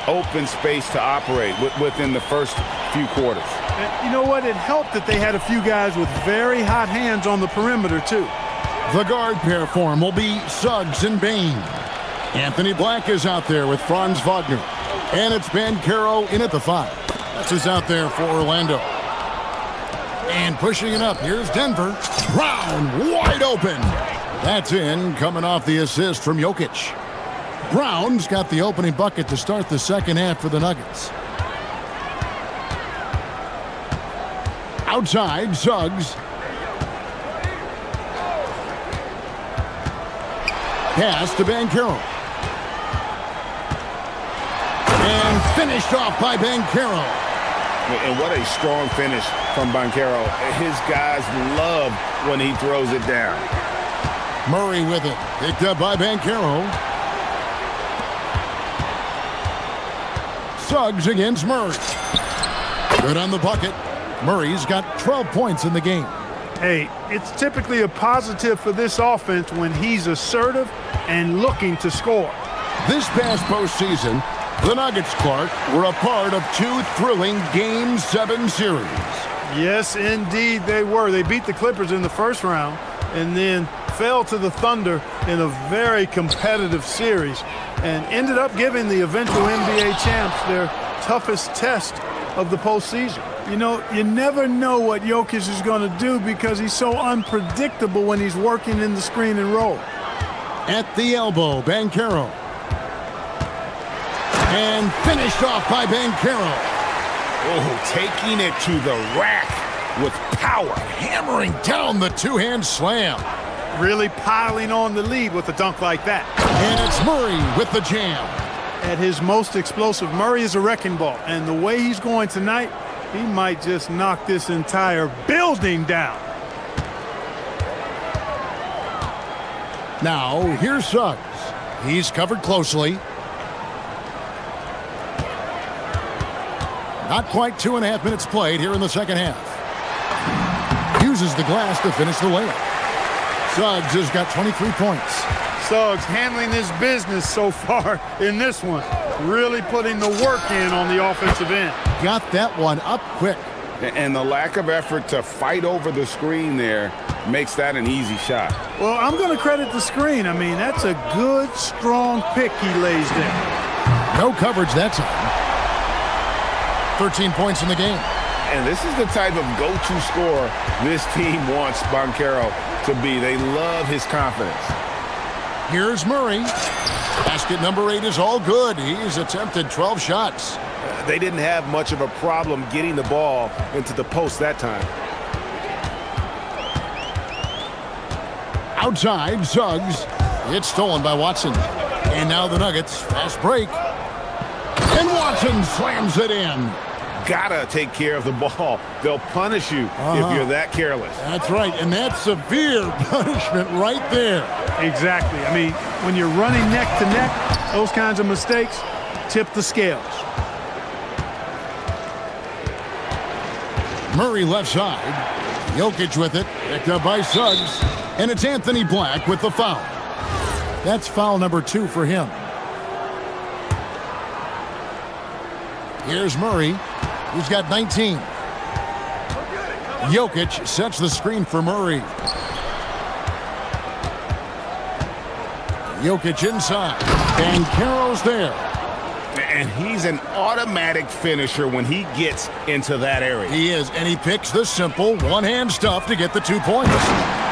Open space to operate within the first few quarters. And you know what? It helped that they had a few guys with very hot hands on the perimeter, too. The guard pair form will be Suggs and Bain. Anthony Black is out there with Franz Wagner. And it's Banchero in at the 5. That's who's out there for Orlando. And pushing it up, here's Denver. Brown wide open. That's in, coming off the assist from Jokic. Brown's got the opening bucket to start the second half for the Nuggets. Outside, Suggs. Pass to Banchero. And finished off by Banchero. And what a strong finish from Banchero. His guys love when he throws it down. Murray with it. Picked up by Banchero. Suggs against Murray. Good on the bucket. Murray's got 12 points in the game. Hey, it's typically a positive for this offense when he's assertive and looking to score. This past postseason, the Nuggets, Clark, were a part of 2 thrilling Game 7 series. Yes, indeed they were. They beat the Clippers in the first round and then fell to the Thunder in a very competitive series and ended up giving the eventual NBA champs their toughest test of the postseason. You know, you never know what Jokic is going to do because he's so unpredictable when he's working in the screen and roll. At the elbow, Banchero. And finished off by Banchero. Oh, taking it to the rack with power. Hammering down the two-hand slam. Really piling on the lead with a dunk like that. And it's Murray with the jam. At his most explosive, Murray is a wrecking ball. And the way he's going tonight, he might just knock this entire building down. Now, here's Suggs. He's covered closely. Not quite 2.5 minutes played here in the second half. Uses the glass to finish the layup. Suggs has got 23 points. Suggs handling his business so far in this one. Really putting the work in on the offensive end. Got that one up quick. And the lack of effort to fight over the screen there makes that an easy shot. Well, I'm going to credit the screen. I mean, that's a good, strong pick he lays there. No coverage that time. 13 points in the game. And this is the type of go-to scorer this team wants Banchero to be. They love his confidence. Here's Murray. Basket number 8 is all good. He's attempted 12 shots. They didn't have much of a problem getting the ball into the post that time. Outside, Suggs. It's stolen by Watson. And now the Nuggets. Fast break. And Watson slams it in. Gotta take care of the ball. They'll punish you if you're that careless. That's right, and that's severe punishment right there. Exactly. I mean, when you're running neck to neck, those kinds of mistakes tip the scales. Murray left side. Jokic with it. Picked up by Suggs. And it's Anthony Black with the foul. That's foul number 2 for him. Here's Murray. He's got 19. Jokic sets the screen for Murray. Jokic inside. And Banchero's there. And he's an automatic finisher when he gets into that area. He is, and he picks the simple one-hand stuff to get the 2 points.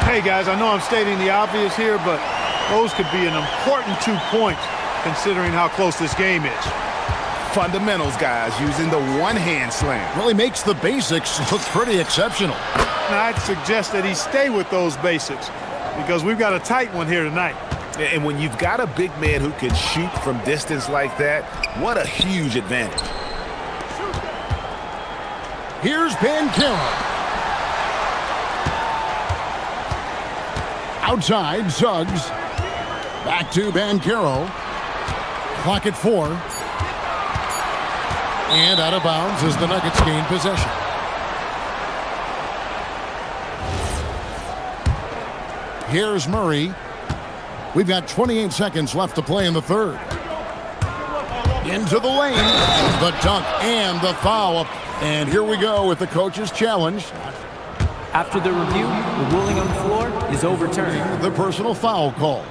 Hey, guys, I know I'm stating the obvious here, but those could be an important 2 points considering how close this game is. Fundamentals, guys, using the one-hand slam. Really makes the basics look pretty exceptional. And I'd suggest that he stay with those basics because we've got a tight one here tonight. And when you've got a big man who can shoot from distance like that, what a huge advantage. Here's Banchero. Outside, Suggs. Back to Banchero. Clock at 4. And out of bounds as the Nuggets gain possession. Here's Murray. We've got 28 seconds left to play in the third. Into the lane. The dunk and the foul. And here we go with the coach's challenge. After the review, the ruling on the floor is overturned. The personal foul call.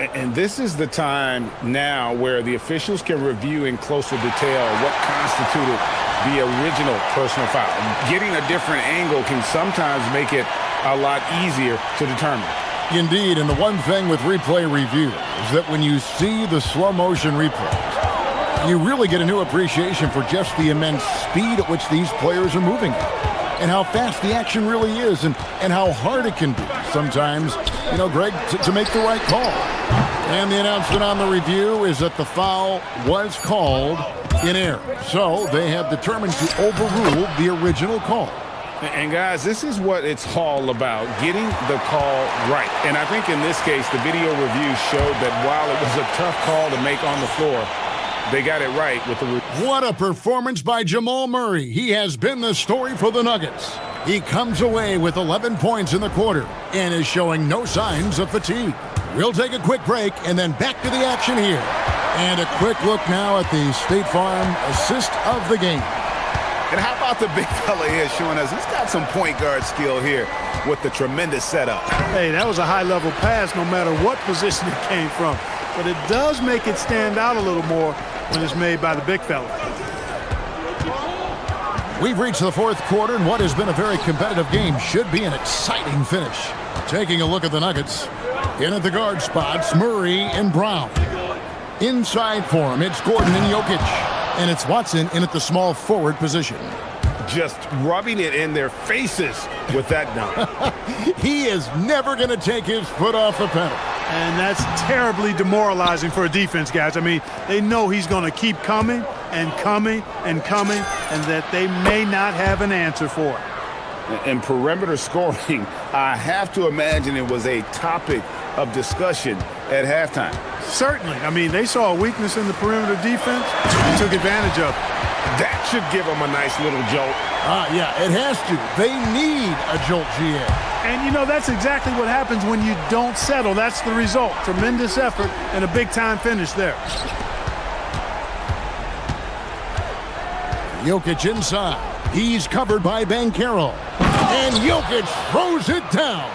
And this is the time now where the officials can review in closer detail what constituted the original personal foul. Getting a different angle can sometimes make it a lot easier to determine. Indeed, and the one thing with replay review is that when you see the slow motion replays, you really get a new appreciation for just the immense speed at which these players are moving and how fast the action really is and how hard it can be sometimes, you know, Greg, to make the right call. And the announcement on the review is that the foul was called in error. So they have determined to overrule the original call. And guys, this is what it's all about, getting the call right. And I think in this case, the video review showed that while it was a tough call to make on the floor, They got it right with the... What a performance by Jamal Murray. He has been the story for the Nuggets. He comes away with 11 points in the quarter and is showing no signs of fatigue. We'll take a quick break and then back to the action here. And a quick look now at the State Farm assist of the game. And how about the big fella here showing us he's got some point guard skill here with the tremendous setup. Hey, that was a high-level pass no matter what position it came from. But it does make it stand out a little more when it's made by the big fella. We've reached the fourth quarter, and what has been a very competitive game should be an exciting finish. Taking a look at the Nuggets. In at the guard spots, Murray and Brown. Inside for him, it's Gordon and Jokic. And it's Watson in at the small forward position. Just rubbing it in their faces with that dunk. He is never going to take his foot off the pedal. And that's terribly demoralizing for a defense, guys. I mean, they know he's going to keep coming and coming and coming, and that they may not have an answer for it. And perimeter scoring, I have to imagine it was a topic of discussion at halftime. Certainly. I mean, they saw a weakness in the perimeter defense and took advantage of it. That should give them a nice little jolt. Yeah, it has to. They need a jolt, GA. And, you know, that's exactly what happens when you don't settle. That's the result. Tremendous effort and a big-time finish there. Jokic inside. He's covered by Banchero. And Jokic throws it down.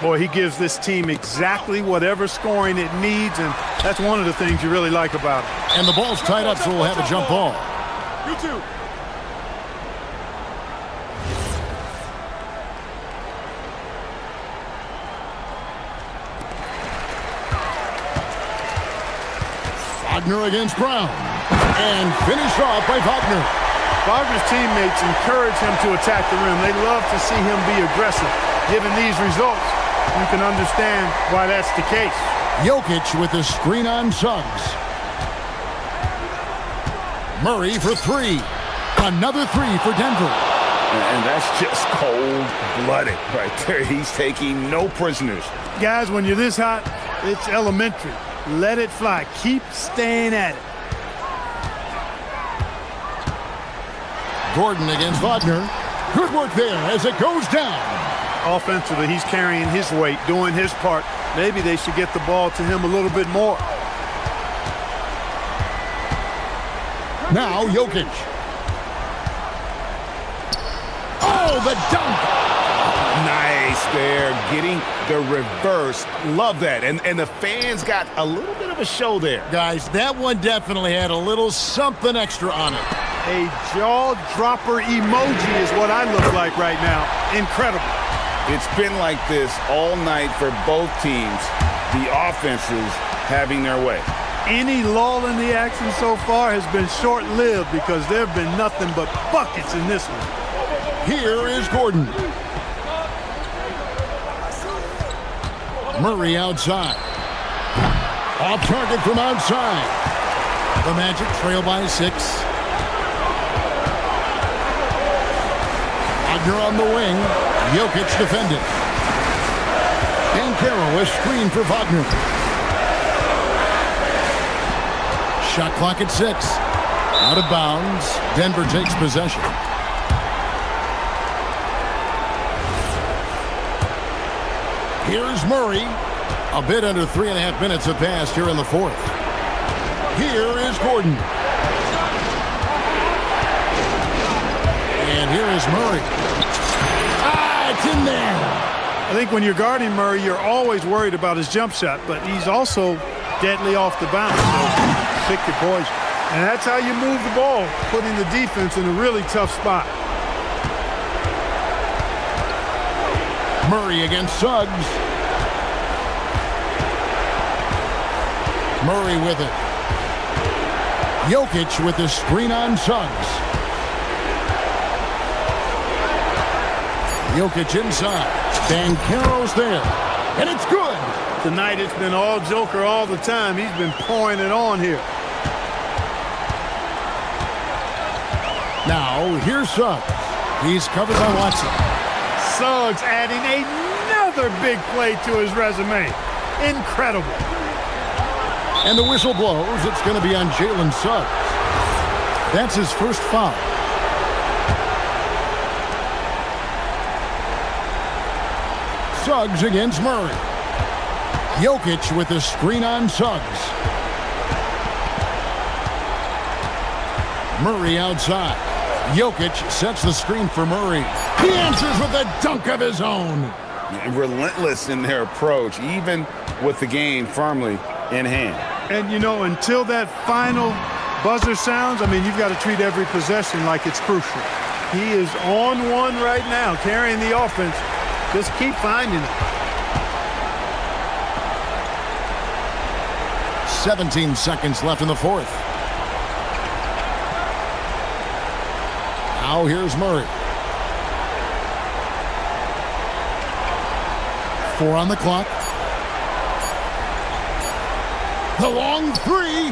Boy, he gives this team exactly whatever scoring it needs, and that's one of the things you really like about it. And the ball's tied up, so we'll have a jump ball. You too. Wagner against Brown. And finished off by Wagner. Wagner's teammates encourage him to attack the rim. They love to see him be aggressive. Given these results, you can understand why that's the case. Jokic with the screen on Suggs. Murray for three. Another three for Denver. And that's just cold-blooded right there. He's taking no prisoners. Guys, when you're this hot, it's elementary. Let it fly. Keep staying at it. Gordon against Wagner. Good work there as it goes down. Offensively, he's carrying his weight, doing his part. Maybe they should get the ball to him a little bit more. Now Jokic. Oh, the dunk! Nice there, getting the reverse. Love that. And the fans got a little bit of a show there. Guys, that one definitely had a little something extra on it. A jaw-dropper emoji is what I look like right now. Incredible. It's been like this all night for both teams. The offenses having their way. Any lull in the action so far has been short-lived because there have been nothing but buckets in this one. Here is Gordon. Murray outside. Off target from outside. The Magic trail by 6. Wagner on the wing. Jokic defended. Banchero a screen for Wagner. Shot clock at 6. Out of bounds. Denver takes possession. Here's Murray. A bit under 3.5 minutes have passed here in the fourth. Here is Gordon. And here is Murray. It's in there. I think when you're guarding Murray, you're always worried about his jump shot, but he's also deadly off the bounce, so pick your poison. And that's how you move the ball, putting the defense in a really tough spot. Murray against Suggs. Murray with it. Jokic with the screen on Suggs. Jokic inside. Banchero's there. And it's good. Tonight it's been all Joker all the time. He's been pouring it on here. Now, here's Suggs. He's covered by Watson. Suggs adding another big play to his resume. Incredible. And the whistle blows. It's going to be on Jalen Suggs. That's his first foul. Suggs against Murray. Jokic with a screen on Suggs. Murray outside. Jokic sets the screen for Murray. He answers with a dunk of his own. Relentless in their approach, even with the game firmly in hand. And, you know, until that final buzzer sounds, I mean, you've got to treat every possession like it's crucial. He is on one right now, carrying the offense. Just keep finding it. 17 seconds left in the fourth. Now here's Murray. 4 on the clock. The long three.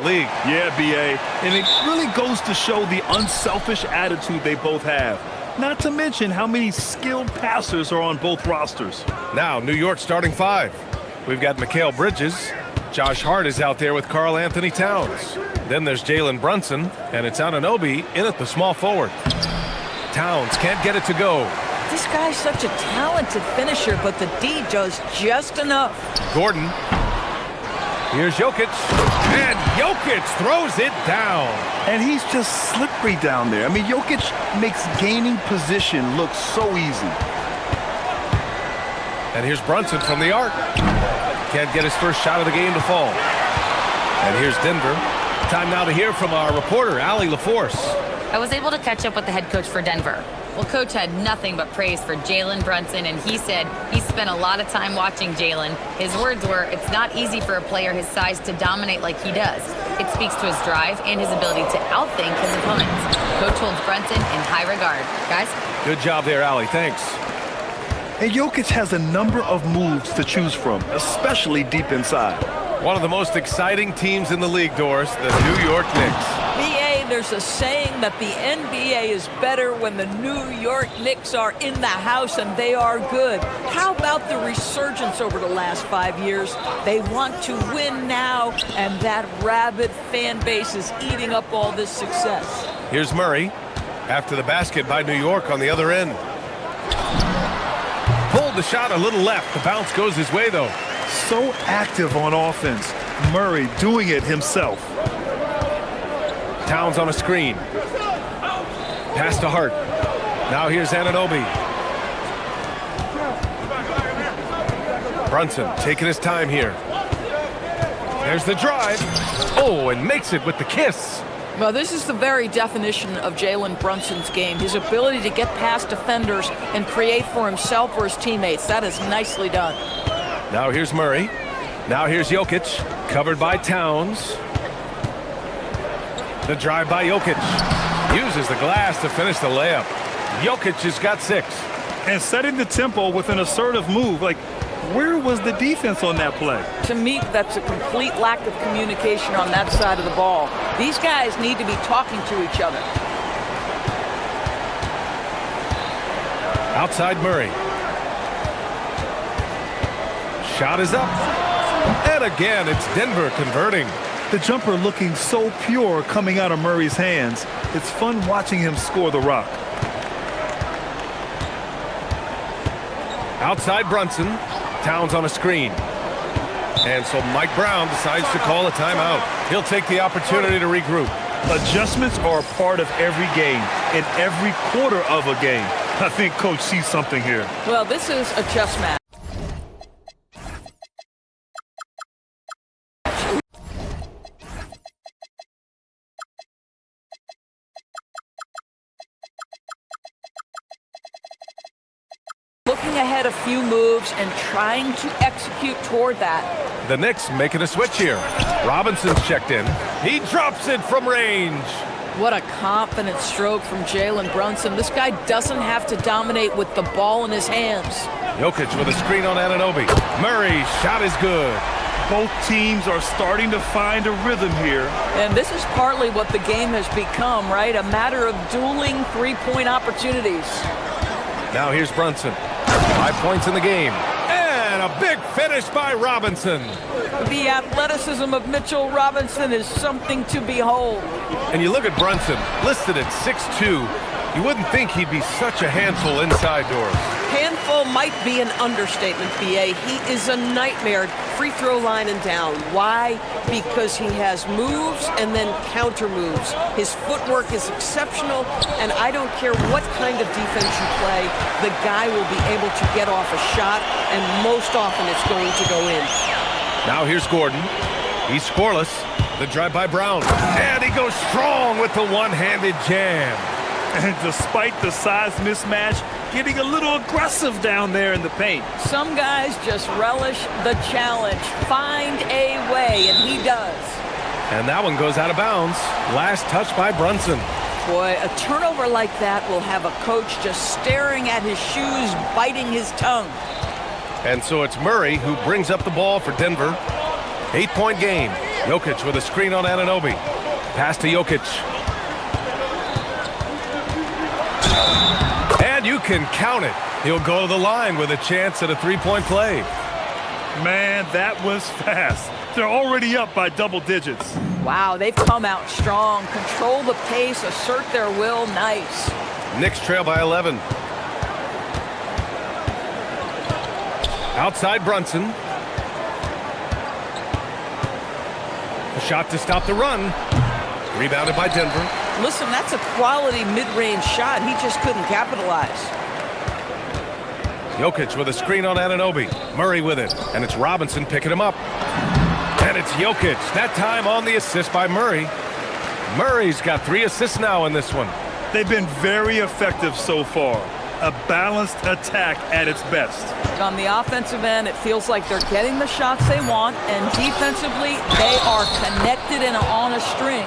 league. Yeah, B.A. And it really goes to show the unselfish attitude they both have. Not to mention how many skilled passers are on both rosters. Now, New York starting five. We've got Mikal Bridges. Josh Hart is out there with Karl Anthony Towns. Then there's Jalen Brunson, and it's Anunoby in at the small forward. Towns can't get it to go. This guy's such a talented finisher, but the D does just enough. Gordon. Here's Jokic. And Jokic throws it down. And he's just slippery down there. I mean, Jokic makes gaining position look so easy. And here's Brunson from the arc. Can't get his first shot of the game to fall. And here's Denver. Time now to hear from our reporter, Allie LaForce. I was able to catch up with the head coach for Denver. Well, coach had nothing but praise for Jalen Brunson, and he said he spent a lot of time watching Jalen. His words were, it's not easy for a player his size to dominate like he does. It speaks to his drive and his ability to outthink his opponents. Coach holds Brunson in high regard. Guys? Good job there, Allie. Thanks. And Jokic has a number of moves to choose from, especially deep inside. One of the most exciting teams in the league, Doris, the New York Knicks. BA, there's a saying that the NBA is better when the New York Knicks are in the house and they are good. How about the resurgence over the last 5 years? They want to win now, and that rabid fan base is eating up all this success. Here's Murray. After the basket by New York on the other end. Pulled the shot a little left. The bounce goes his way, though. So active on offense. Murray doing it himself. Towns on a screen. Pass to Hart. Now here's Anunoby. Brunson taking his time here. There's the drive. Oh, and makes it with the kiss. Well, this is the very definition of Jalen Brunson's game. His ability to get past defenders and create for himself or his teammates. That is nicely done. Now here's Murray. Now here's Jokic. Covered by Towns. The drive by Jokic. Uses the glass to finish the layup. Jokic has got 6. And setting the tempo with an assertive move. Like, where was the defense on that play? To me, that's a complete lack of communication on that side of the ball. These guys need to be talking to each other. Outside Murray. Shot is up. And again, it's Denver converting. The jumper looking so pure coming out of Murray's hands. It's fun watching him score the rock. Outside Brunson. Towns on a screen. And so Mike Brown decides to call a timeout. He'll take the opportunity to regroup. Adjustments are a part of every game, in every quarter of a game. I think Coach sees something here. Well, this is a chess match. Looking ahead a few moves and trying to execute toward that. The Knicks making a switch here. Robinson's checked in. He drops it from range. What a confident stroke from Jalen Brunson. This guy doesn't have to dominate with the ball in his hands. Jokic with a screen on Anunoby. Murray's shot is good. Both teams are starting to find a rhythm here. And this is partly what the game has become, right? A matter of dueling three-point opportunities. Now here's Brunson. 5 points in the game. And a big finish by Robinson. The athleticism of Mitchell Robinson is something to behold. And you look at Brunson, listed at 6'2". You wouldn't think he'd be such a handful inside doors. Handful might be an understatement, B.A. He is a nightmare, free throw line and down. Why? Because he has moves and then counter moves. His footwork is exceptional, and I don't care what kind of defense you play, the guy will be able to get off a shot, and most often it's going to go in. Now here's Gordon. He's scoreless. The drive by Brown. And he goes strong with the one-handed jam. And despite the size mismatch, getting a little aggressive down there in the paint. Some guys just relish the challenge. Find a way, and he does. And that one goes out of bounds. Last touch by Brunson. Boy, a turnover like that will have a coach just staring at his shoes, biting his tongue. And so it's Murray who brings up the ball for Denver. 8-point game. Jokic with a screen on Anunoby. Pass to Jokic. And you can count it. He'll go to the line with a chance at a three-point play. Man, that was fast. They're already up by double digits. Wow, they've come out strong. Control the pace, assert their will. Nice. Knicks trail by 11. Outside Brunson. A shot to stop the run. Rebounded by Denver. Listen, that's a quality mid-range shot. He just couldn't capitalize. Jokic with a screen on Anunoby. Murray with it. And it's Robinson picking him up. And it's Jokic. That time on the assist by Murray. Murray's got 3 assists now in this one. They've been very effective so far. A balanced attack at its best. On the offensive end, it feels like they're getting the shots they want, and defensively, they are connected and on a string.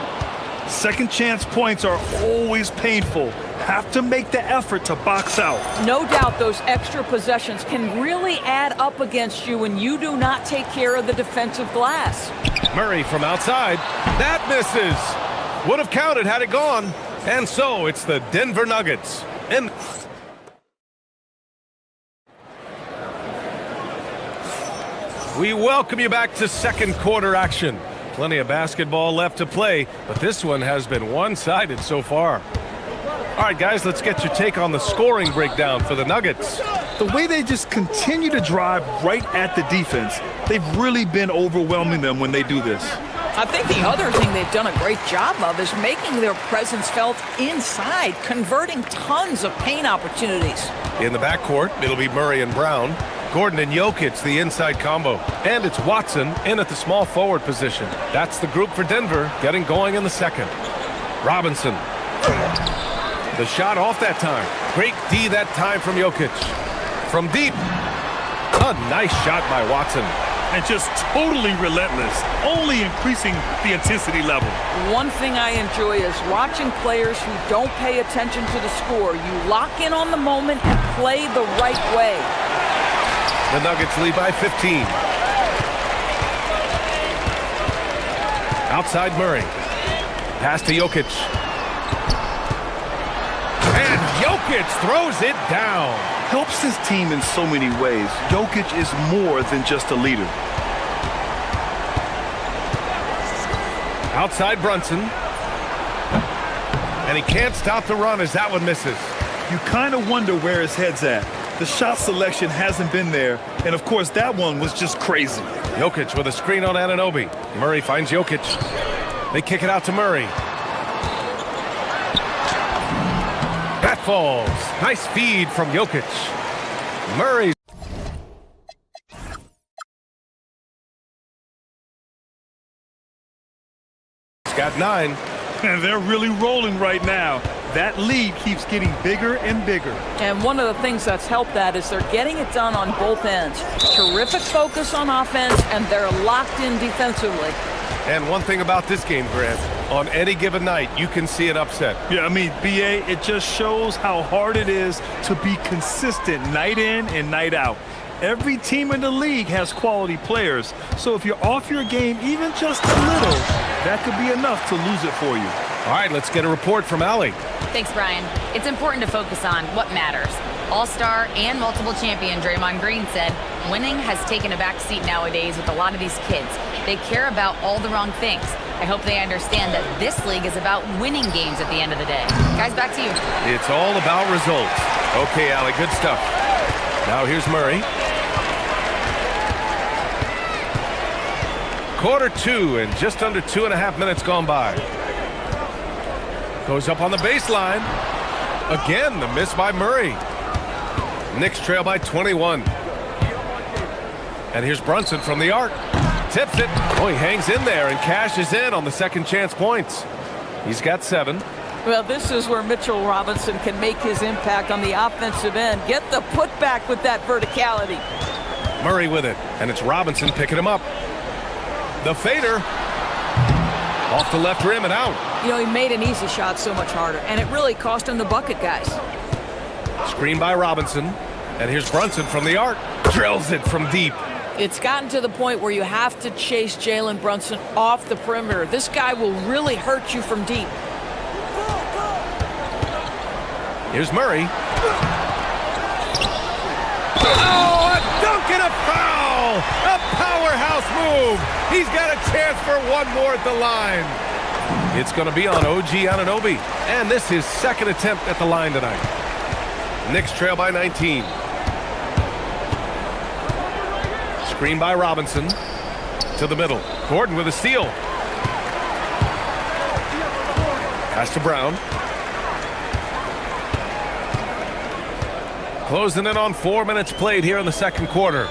Second chance points are always painful. Have to make the effort to box out. No doubt those extra possessions can really add up against you when you do not take care of the defensive glass. Murray from outside. That misses. Would have counted had it gone. And so it's the Denver Nuggets. And we welcome you back to second quarter action. Plenty of basketball left to play, but this one has been one-sided so far. All right, guys, let's get your take on the scoring breakdown for the Nuggets. The way they just continue to drive right at the defense, they've really been overwhelming them when they do this. I think the other thing they've done a great job of is making their presence felt inside, converting tons of paint opportunities. In the backcourt, it'll be Murray and Brown. Gordon and Jokic, the inside combo. And it's Watson in at the small forward position. That's the group for Denver, getting going in the second. Robinson. The shot off that time. Great D that time from Jokic. From deep. A nice shot by Watson. And just totally relentless, only increasing the intensity level. One thing I enjoy is watching players who don't pay attention to the score. You lock in on the moment and play the right way. The Nuggets lead by 15. Outside Murray. Pass to Jokic. And Jokic throws it down. Helps his team in so many ways. Jokic is more than just a leader. Outside Brunson. And he can't stop the run as that one misses. You kind of wonder where his head's at. The shot selection hasn't been there, and of course that one was just crazy. Jokic with a screen on Anunoby. Murray finds Jokic. They kick it out to Murray. That falls. Nice feed from Jokic. Murray. He's got 9. And they're really rolling right now. That lead keeps getting bigger and bigger. And one of the things that's helped that is they're getting it done on both ends. Terrific focus on offense, and they're locked in defensively. And one thing about this game, Grant, on any given night, you can see an upset. Yeah, I mean, BA, it just shows how hard it is to be consistent night in and night out. Every team in the league has quality players, so if you're off your game even just a little, that could be enough to lose it for you. All right, let's get a report from Allie. Thanks, Brian. It's important to focus on what matters. All-star and multiple champion Draymond Green said winning has taken a back seat nowadays with a lot of these kids. They care about all the wrong things. I hope they understand that this league is about winning games at the end of the day. Guys, back to you. It's all about results. Okay, Allie, good stuff. Now here's Murray. Quarter 2 and just under 2.5 minutes gone by. Goes up on the baseline. Again, the miss by Murray. Knicks trail by 21. And here's Brunson from the arc. Tips it. Oh, he hangs in there and cashes in on the second chance points. He's got 7. Well, this is where Mitchell Robinson can make his impact on the offensive end. Get the putback with that verticality. Murray with it, and it's Robinson picking him up. The fader. Off the left rim and out. You know, he made an easy shot so much harder, and it really cost him the bucket, guys. Screen by Robinson. And here's Brunson from the arc. Drills it from deep. It's gotten to the point where you have to chase Jalen Brunson off the perimeter. This guy will really hurt you from deep. Here's Murray. Oh, a dunk and a foul! A powerhouse move! He's got a chance for one more at the line. It's going to be on OG Anunoby, and this is his second attempt at the line tonight. Knicks trail by 19. Screen by Robinson. To the middle. Gordon with a steal. Pass to Brown. Closing in on 4 minutes played here in the second quarter.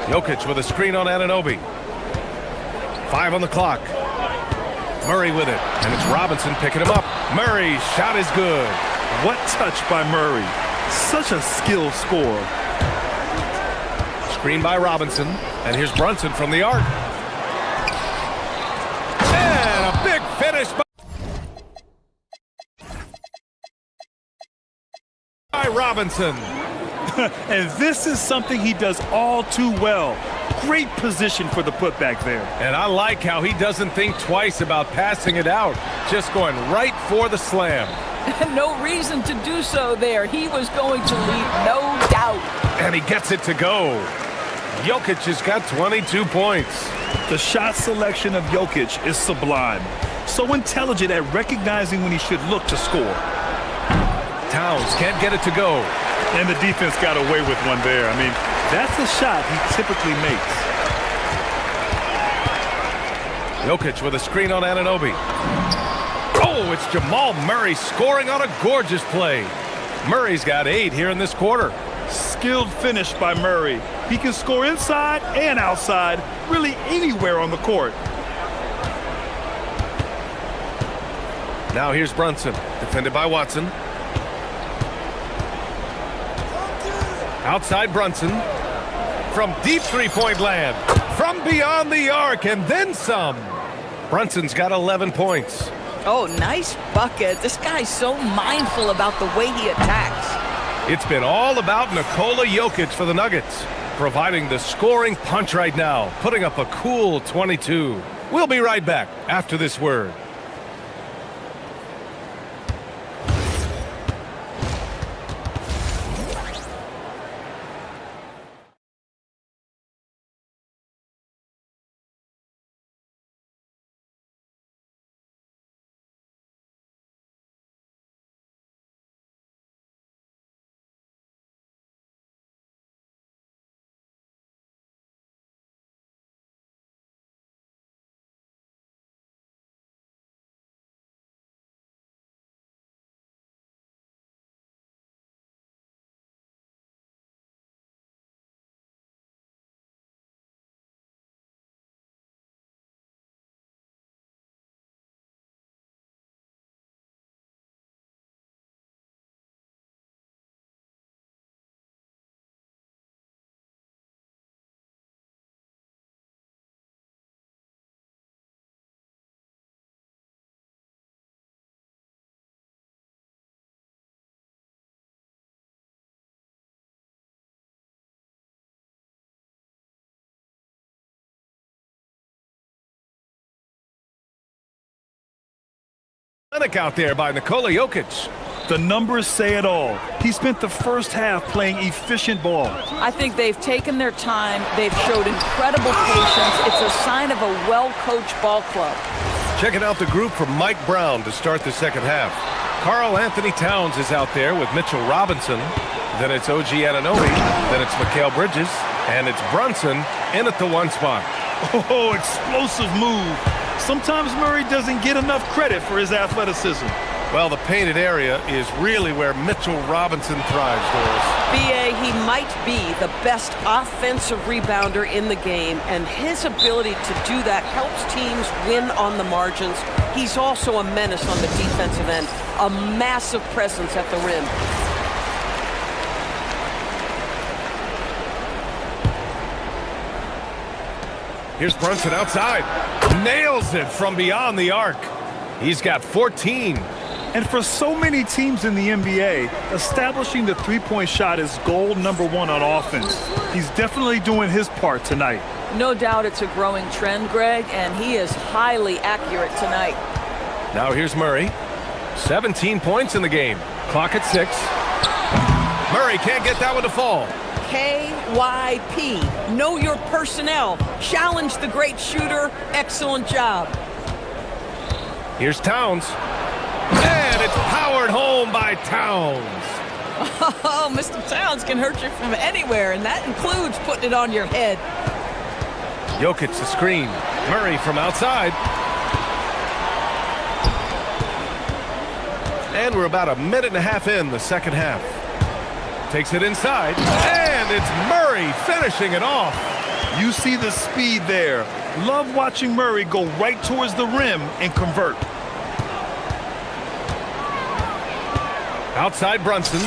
Jokic with a screen on Anunoby. 5 on the clock. Murray with it, and it's Robinson picking him up. Murray's shot is good. What touch by Murray. Such a skilled scorer. Screen by Robinson, and here's Brunson from the arc. And a big finish by Robinson. And this is something he does all too well. Great position for the putback there. And I like how he doesn't think twice about passing it out, just going right for the slam. No reason to do so there. He was going to leave, no doubt. And he gets it to go. Jokic has got 22 points. The shot selection of Jokic is sublime. So intelligent at recognizing when he should look to score. Towns can't get it to go. And the defense got away with one there. I mean, that's a shot he typically makes. Jokic with a screen on Anunoby. Oh, it's Jamal Murray scoring on a gorgeous play. Murray's got 8 here in this quarter. Skilled finish by Murray. He can score inside and outside, really anywhere on the court. Now here's Brunson, defended by Watson. Outside Brunson. From deep three-point land. From beyond the arc, and then some. Brunson's got 11 points. Oh, nice bucket. This guy's so mindful about the way he attacks. It's been all about Nikola Jokic for the Nuggets, providing the scoring punch right now, putting up a cool 22. We'll be right back after this word. Out there by Nikola Jokic. The numbers say it all. He spent the first half playing efficient ball. I think they've taken their time. They've showed incredible patience. It's a sign of a well-coached ball club. Checking out the group from Mike Brown to start the second half. Karl Anthony Towns is out there with Mitchell Robinson. Then it's OG Anunoby. Then it's Mikal Bridges. And it's Brunson in at the 1 spot. Oh, explosive move. Sometimes Murray doesn't get enough credit for his athleticism. Well, the painted area is really where Mitchell Robinson thrives, Doris. B.A., he might be the best offensive rebounder in the game, and his ability to do that helps teams win on the margins. He's also a menace on the defensive end, a massive presence at the rim. Here's Brunson outside. Nails it from beyond the arc. He's got 14. And for so many teams in the NBA, establishing the three-point shot is goal number one on offense. He's definitely doing his part tonight. No doubt it's a growing trend, Greg, and he is highly accurate tonight. Now here's Murray. 17 points in the game. Clock at 6. Murray can't get that one to fall. KYP. Know your personnel. Challenge the great shooter. Excellent job. Here's Towns. And it's powered home by Towns. Oh, Mr. Towns can hurt you from anywhere, and that includes putting it on your head. Jokic the screen. Murray from outside. And we're about a minute and a half in the second half. Takes it inside. And it's Murray finishing it off. You see the speed there. Love watching Murray go right towards the rim and convert. Outside Brunson.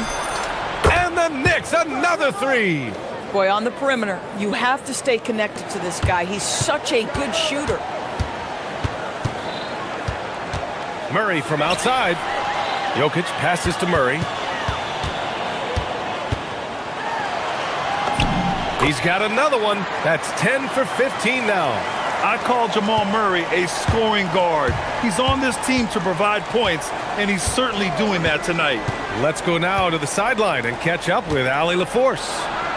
And the Knicks, another three. Boy, on the perimeter, you have to stay connected to this guy. He's such a good shooter. Murray from outside. Jokic passes to Murray. He's got another one. That's 10 for 15 now. I call Jamal Murray a scoring guard. He's on this team to provide points, and he's certainly doing that tonight. Let's go now to the sideline and catch up with Allie LaForce.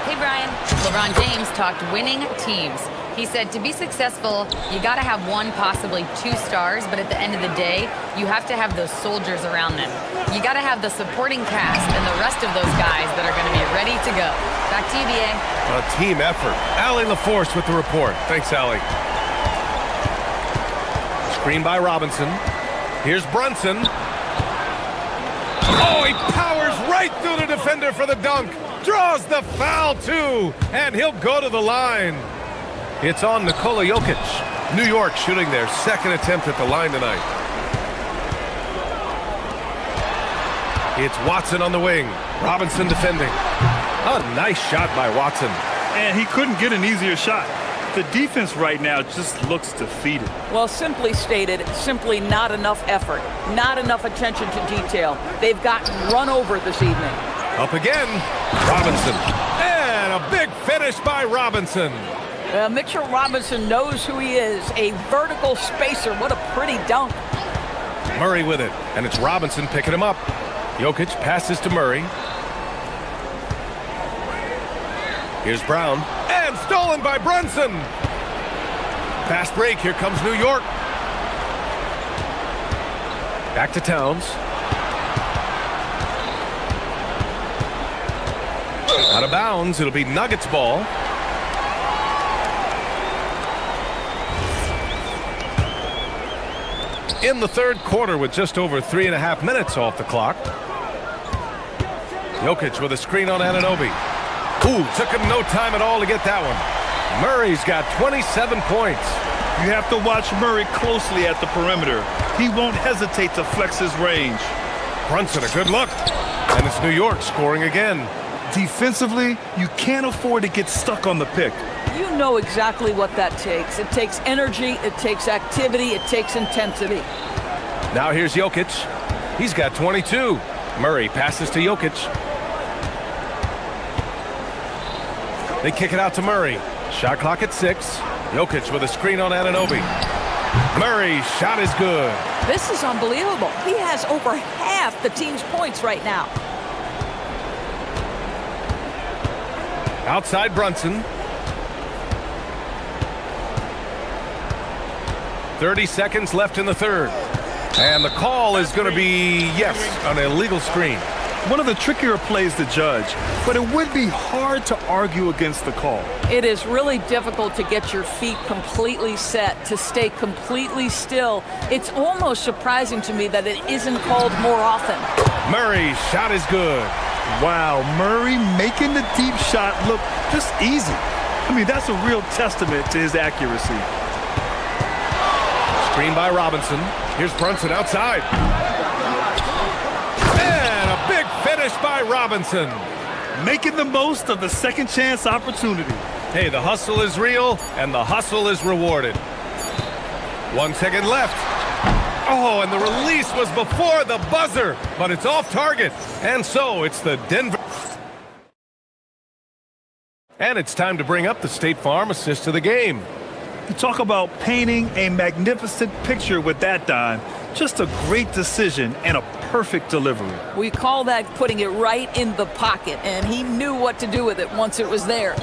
Hey, Brian. LeBron James talked winning teams. He said to be successful, you got to have one, possibly two stars, but at the end of the day, you have to have those soldiers around them. You got to have the supporting cast and the rest of those guys that are going to be ready to go. Back to you, BA. A team effort. Allie LaForce with the report. Thanks, Allie. Screen by Robinson. Here's Brunson. Oh, he powers right through the defender for the dunk. Draws the foul, too. And he'll go to the line. It's on Nikola Jokic. New York shooting their second attempt at the line tonight. It's Watson on the wing. Robinson defending. A nice shot by Watson. And he couldn't get an easier shot. The defense right now just looks defeated. Well, simply stated, simply not enough effort, not enough attention to detail. They've gotten run over this evening. Up again. Robinson. And a big finish by Robinson. Mitchell Robinson knows who he is, a vertical spacer. What a pretty dunk. Murray with it, and it's Robinson picking him up. Jokic passes to Murray. Here's Brown, and stolen by Brunson. Fast break, here comes New York. Back to Towns. Out of bounds, it'll be Nuggets ball. In the third quarter with just over 3.5 minutes off the clock. Jokic with a screen on Anunoby. Ooh, took him no time at all to get that one. Murray's got 27 points. You have to watch Murray closely at the perimeter. He won't hesitate to flex his range. Brunson, a good look. And it's New York scoring again. Defensively, you can't afford to get stuck on the pick. You know exactly what that takes. It takes energy, it takes activity, it takes intensity. Now here's Jokic. He's got 22. Murray passes to Jokic. They kick it out to Murray. Shot clock at 6. Jokic with a screen on Anunoby. Murray's shot is good. This is unbelievable. He has over half the team's points right now. Outside Brunson. 30 seconds left in the third. And the call is going to be, yes, an illegal screen. One of the trickier plays to judge, but it would be hard to argue against the call. It is really difficult to get your feet completely set, to stay completely still. It's almost surprising to me that it isn't called more often. Murray's shot is good. Wow, Murray making the deep shot look just easy. I mean, that's a real testament to his accuracy. Screen by Robinson. Here's Brunson outside. And a big finish by Robinson. Making the most of the second chance opportunity. Hey, the hustle is real, and the hustle is rewarded. 1 second left. Oh, and the release was before the buzzer, but it's off target. And so it's the Denver. And it's time to bring up the State Farm assist of the game. You talk about painting a magnificent picture with that dime. Just a great decision and a perfect delivery. We call that putting it right in the pocket, and he knew what to do with it once it was there.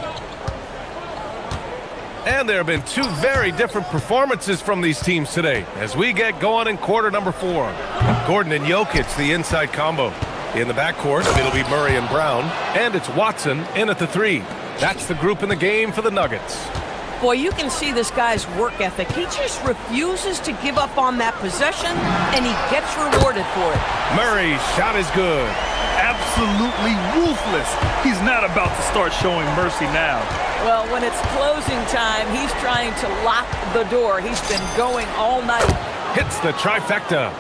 And there have been two very different performances from these teams today as we get going in quarter number 4. Gordon and Jokic, the inside combo. In the backcourt, it'll be Murray and Brown, and it's Watson in at the 3. That's the group in the game for the Nuggets. Boy, you can see this guy's work ethic. He just refuses to give up on that possession, and he gets rewarded for it. Murray's shot is good. Absolutely ruthless. He's not about to start showing mercy now. Well, when it's closing time, he's trying to lock the door. He's been going all night. Hits the trifecta.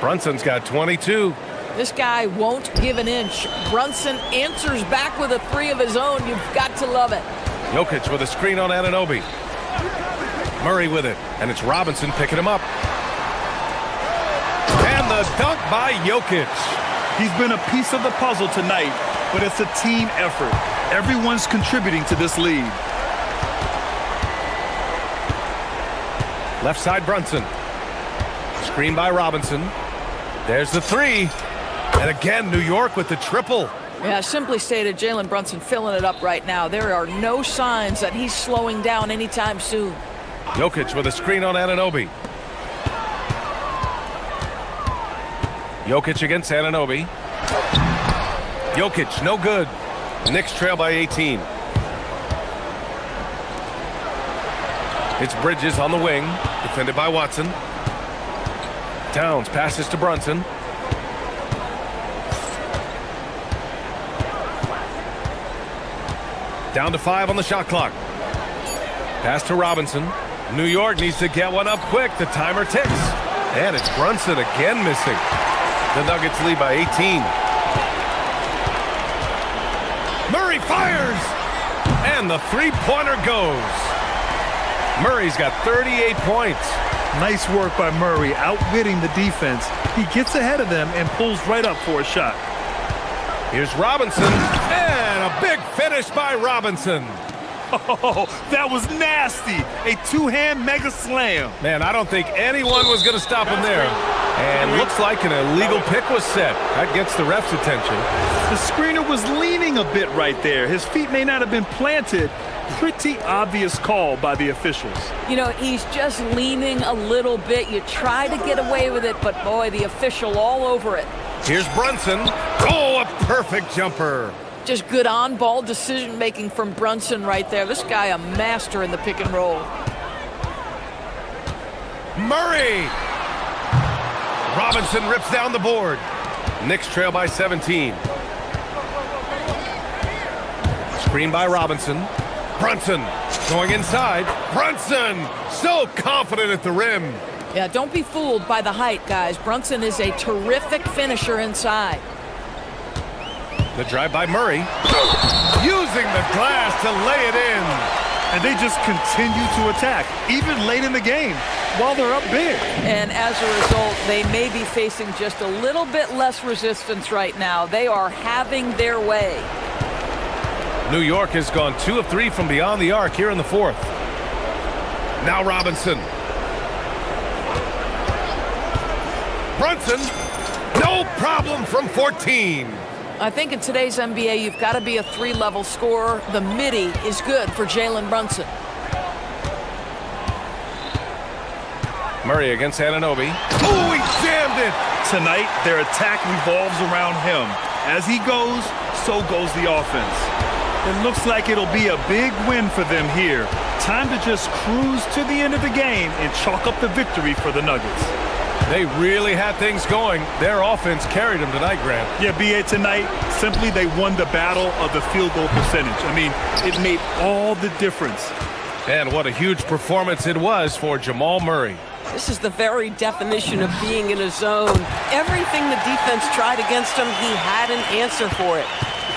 Brunson's got 22. This guy won't give an inch. Brunson answers back with a 3 of his own. You've got to love it. Jokic with a screen on Anunoby. Murray with it, and it's Robinson picking him up. And the dunk by Jokic. He's been a piece of the puzzle tonight, but it's a team effort. Everyone's contributing to this lead. Left side Brunson. Screen by Robinson. There's the 3. And again, New York with the triple. Yeah, simply stated, Jalen Brunson filling it up right now. There are no signs that he's slowing down anytime soon. Jokic with a screen on Anunoby. Jokic against Anunoby. Jokic, no good. Knicks trail by 18. It's Bridges on the wing, defended by Watson. Towns passes to Brunson. Down to 5 on the shot clock. Pass to Robinson. New York needs to get one up quick. The timer ticks. And it's Brunson again missing. The Nuggets lead by 18. Murray fires! And the three-pointer goes. Murray's got 38 points. Nice work by Murray, outwitting the defense. He gets ahead of them and pulls right up for a shot. Here's Robinson, and a big finish by Robinson. Oh, that was nasty. A two-hand mega slam. Man, I don't think anyone was going to stop him there. And looks like an illegal pick was set. That gets the ref's attention. The screener was leaning a bit right there. His feet may not have been planted. Pretty obvious call by the officials. You know, he's just leaning a little bit. You try to get away with it, but boy, the official all over it. Here's Brunson. Oh, a perfect jumper. Just good on-ball decision-making from Brunson right there. This guy a master in the pick and roll. Murray! Robinson rips down the board. Knicks trail by 17. Screen by Robinson. Brunson going inside. Brunson so confident at the rim. Yeah, don't be fooled by the height, guys. Brunson is a terrific finisher inside. The drive by Murray. Using the glass to lay it in. And they just continue to attack, even late in the game, while they're up big. And as a result, they may be facing just a little bit less resistance right now. They are having their way. New York has gone 2 of 3 from beyond the arc here in the fourth. Now Robinson. Brunson, no problem from 14. I think in today's NBA, you've got to be a 3-level scorer. The midi is good for Jalen Brunson. Murray against Anunoby. Oh, he jammed it! Tonight, their attack revolves around him. As he goes, so goes the offense. It looks like it'll be a big win for them here. Time to just cruise to the end of the game and chalk up the victory for the Nuggets. They really had things going. Their offense carried them tonight, Grant. Yeah, B.A., tonight, simply they won the battle of the field goal percentage. I mean, it made all the difference. And what a huge performance it was for Jamal Murray. This is the very definition of being in a zone. Everything the defense tried against him, he had an answer for it.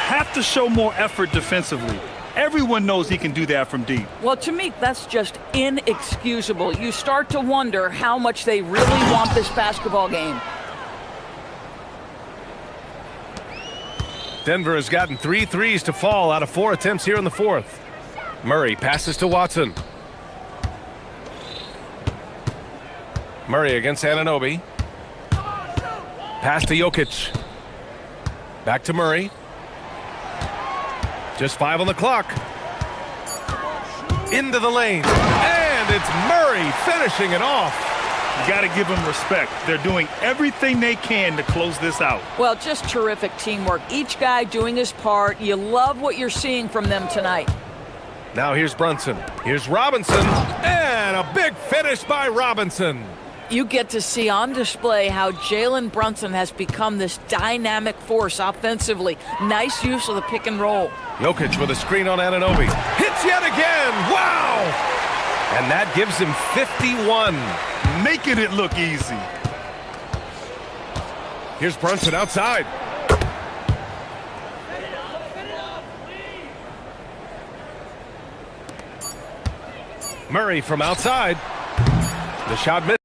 Have to show more effort defensively. Everyone knows he can do that from deep. Well, to me, that's just inexcusable. You start to wonder how much they really want this basketball game. Denver has gotten 3 threes to fall out of 4 attempts here in the fourth. Murray passes to Watson. Murray against Anunoby. Pass to Jokic. Back to Murray. Just 5 on the clock. Into the lane. And it's Murray finishing it off. You got to give them respect. They're doing everything they can to close this out. Well, just terrific teamwork. Each guy doing his part. You love what you're seeing from them tonight. Now here's Brunson. Here's Robinson. And a big finish by Robinson. You get to see on display how Jalen Brunson has become this dynamic force offensively. Nice use of the pick and roll. Jokic with a screen on Anunoby. Hits yet again. Wow! And that gives him 51. Making it look easy. Here's Brunson outside. Murray from outside. The shot missed.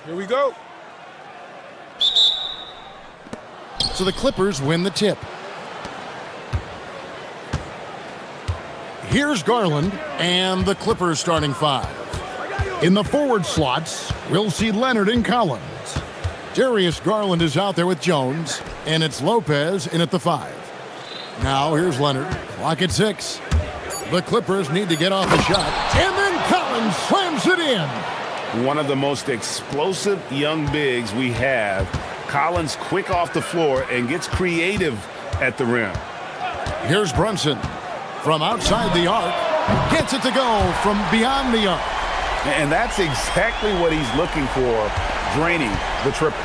Here we go. So the Clippers win the tip. Here's Garland and the Clippers starting five. In the forward slots, we'll see Leonard and Collins. Darius Garland is out there with Jones, and it's Lopez in at the five. Now here's Leonard, clock at 6. The Clippers need to get off the shot, and then Collins slams it in. One of the most explosive young bigs we have. Collins quick off the floor and gets creative at the rim. Here's Brunson from outside the arc. Gets it to go from beyond the arc. And that's exactly what he's looking for, draining the triple.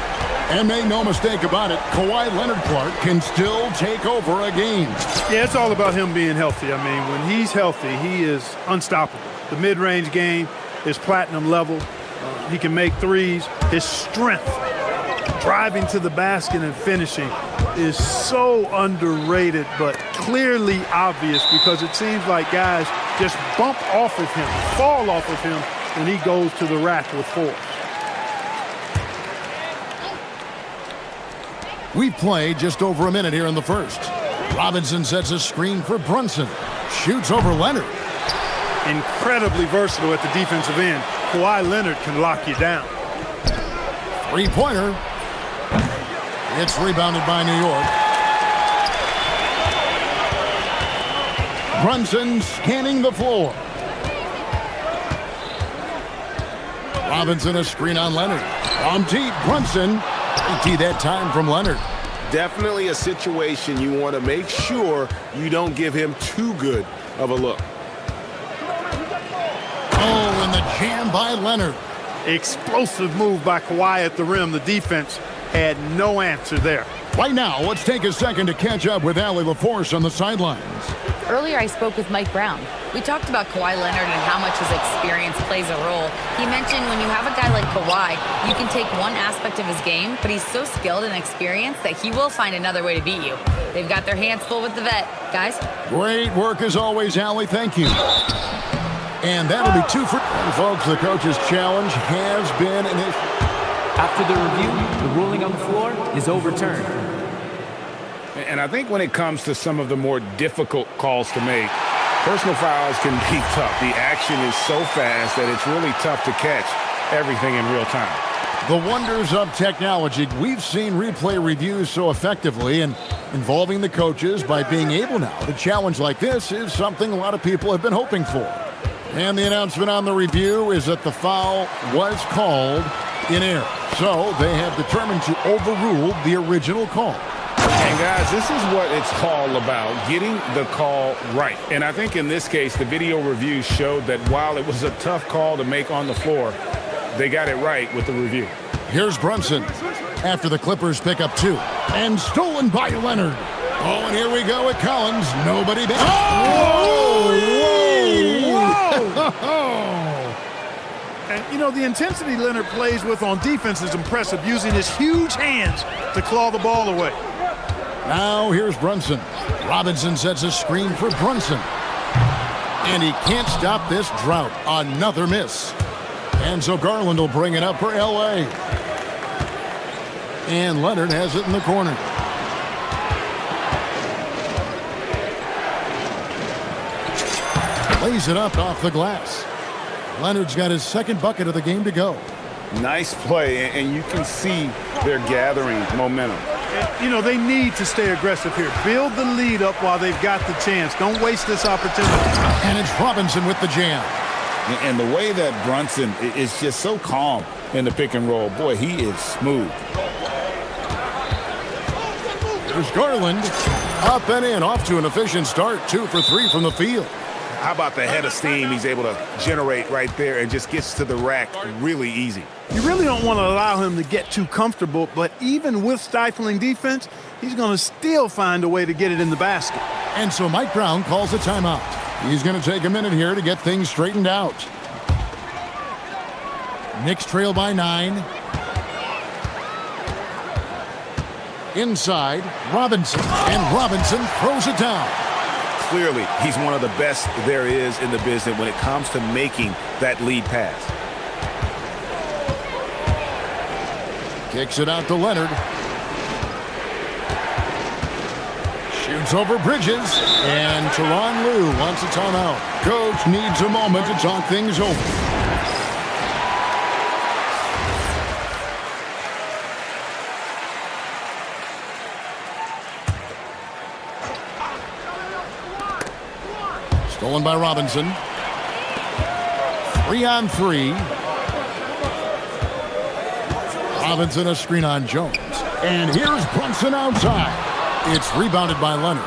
And make no mistake about it, Kawhi Leonard-Clark can still take over a game. Yeah, it's all about him being healthy. I mean, when he's healthy, he is unstoppable. The mid-range game is platinum level. He can make threes. His strength, driving to the basket and finishing, is so underrated, but clearly obvious because it seems like guys just bump off of him, fall off of him when he goes to the rack with force. We've played just over a minute here in the first. Robinson sets a screen for Brunson. Shoots over Leonard. Incredibly versatile at the defensive end. Kawhi Leonard can lock you down. Three-pointer. It's rebounded by New York. Brunson scanning the floor. Robinson a screen on Leonard. From deep, Brunson. Empty that time from Leonard. Definitely a situation you want to make sure you don't give him too good of a look. Oh, and the jam by Leonard. Explosive move by Kawhi at the rim. The defense had no answer there. Right now, let's take a second to catch up with Allie LaForce on the sidelines. Earlier, I spoke with Mike Brown. We talked about Kawhi Leonard and how much his experience plays a role. He mentioned when you have a guy like Kawhi, you can take one aspect of his game, but he's so skilled and experienced that he will find another way to beat you. They've got their hands full with the vet. Guys? Great work as always, Allie. Thank you. And that'll be 2 for... And folks, the coach's challenge has been an issue. After the review, the ruling on the floor is overturned. And I think when it comes to some of the more difficult calls to make, personal fouls can be tough. The action is so fast that it's really tough to catch everything in real time. The wonders of technology. We've seen replay reviews so effectively, and involving the coaches by being able now to challenge like this is something a lot of people have been hoping for. And the announcement on the review is that the foul was called in error. So they have determined to overrule the original call. And guys, this is what it's all about, getting the call right. And I think in this case, the video review showed that while it was a tough call to make on the floor, they got it right with the review. Here's Brunson after the Clippers pick up 2. And stolen by Leonard. Oh, and here we go with Collins. Nobody there. And, you know, the intensity Leonard plays with on defense is impressive, using his huge hands to claw the ball away. Now here's Brunson. Robinson sets a screen for Brunson. And he can't stop this drought. Another miss. And so Garland will bring it up for L.A. And Leonard has it in the corner. Lays it up off the glass. Leonard's got his second bucket of the game to go. Nice play, and you can see they're gathering momentum. You know, they need to stay aggressive here. Build the lead up while they've got the chance. Don't waste this opportunity. And it's Robinson with the jam. And the way that Brunson is just so calm in the pick and roll. Boy, he is smooth. There's Garland. Up and in, off to an efficient start. 2 for 3 from the field. How about the head of steam he's able to generate right there and just gets to the rack really easy. You really don't want to allow him to get too comfortable, but even with stifling defense, he's going to still find a way to get it in the basket. And so Mike Brown calls a timeout. He's going to take a minute here to get things straightened out. Knicks trail by 9. Inside, Robinson. And Robinson throws it down. Clearly, he's one of the best there is in the business when it comes to making that lead pass. Kicks it out to Leonard. Shoots over Bridges. And Tyronn Lue wants a timeout. Coach needs a moment to talk things over. Stolen by Robinson. 3-on-3. Robinson a screen on Jones. And here's Brunson outside. It's rebounded by Leonard.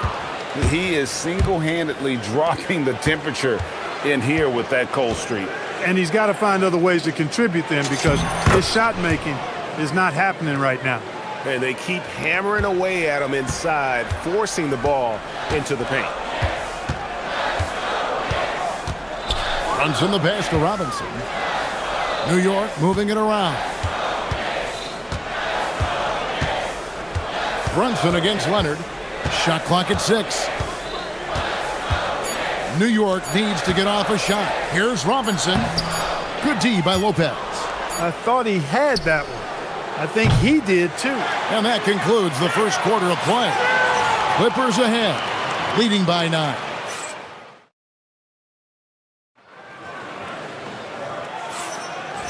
He is single-handedly dropping the temperature in here with that cold streak. And he's got to find other ways to contribute then, because his shot making is not happening right now. And they keep hammering away at him inside, forcing the ball into the paint. Brunson the pass to Robinson. New York moving it around. Brunson against Leonard. Shot clock at 6. New York needs to get off a shot. Here's Robinson. Good D by Lopez. I thought he had that one. I think he did too. And that concludes the first quarter of play. Clippers ahead, leading by 9.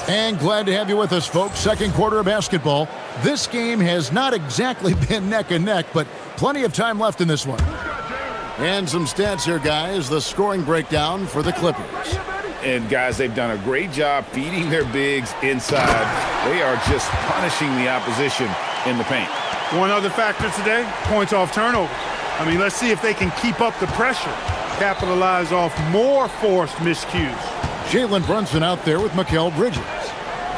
And glad to have you with us, folks. Second quarter of basketball. This game has not exactly been neck and neck, but plenty of time left in this one. And some stats here, guys. The scoring breakdown for the Clippers. And, guys, they've done a great job feeding their bigs inside. They are just punishing the opposition in the paint. One other factor today, points off turnover. I mean, let's see if they can keep up the pressure, capitalize off more forced miscues. Jalen Brunson out there with Mikal Bridges.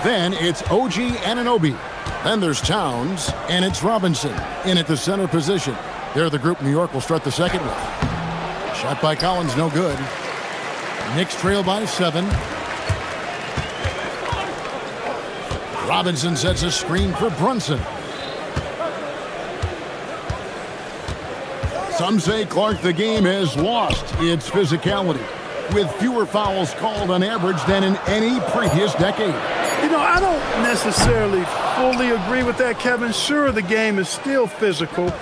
Then it's OG Anunoby. Then there's Towns, and it's Robinson in at the center position. They're the group New York will start the second with. Shot by Collins, no good. Knicks trail by 7. Robinson sets a screen for Brunson. Some say, Clark, the game has lost its physicality, with fewer fouls called on average than in any previous decade. You know, I don't necessarily fully agree with that, Kevin. Sure, the game is still physical.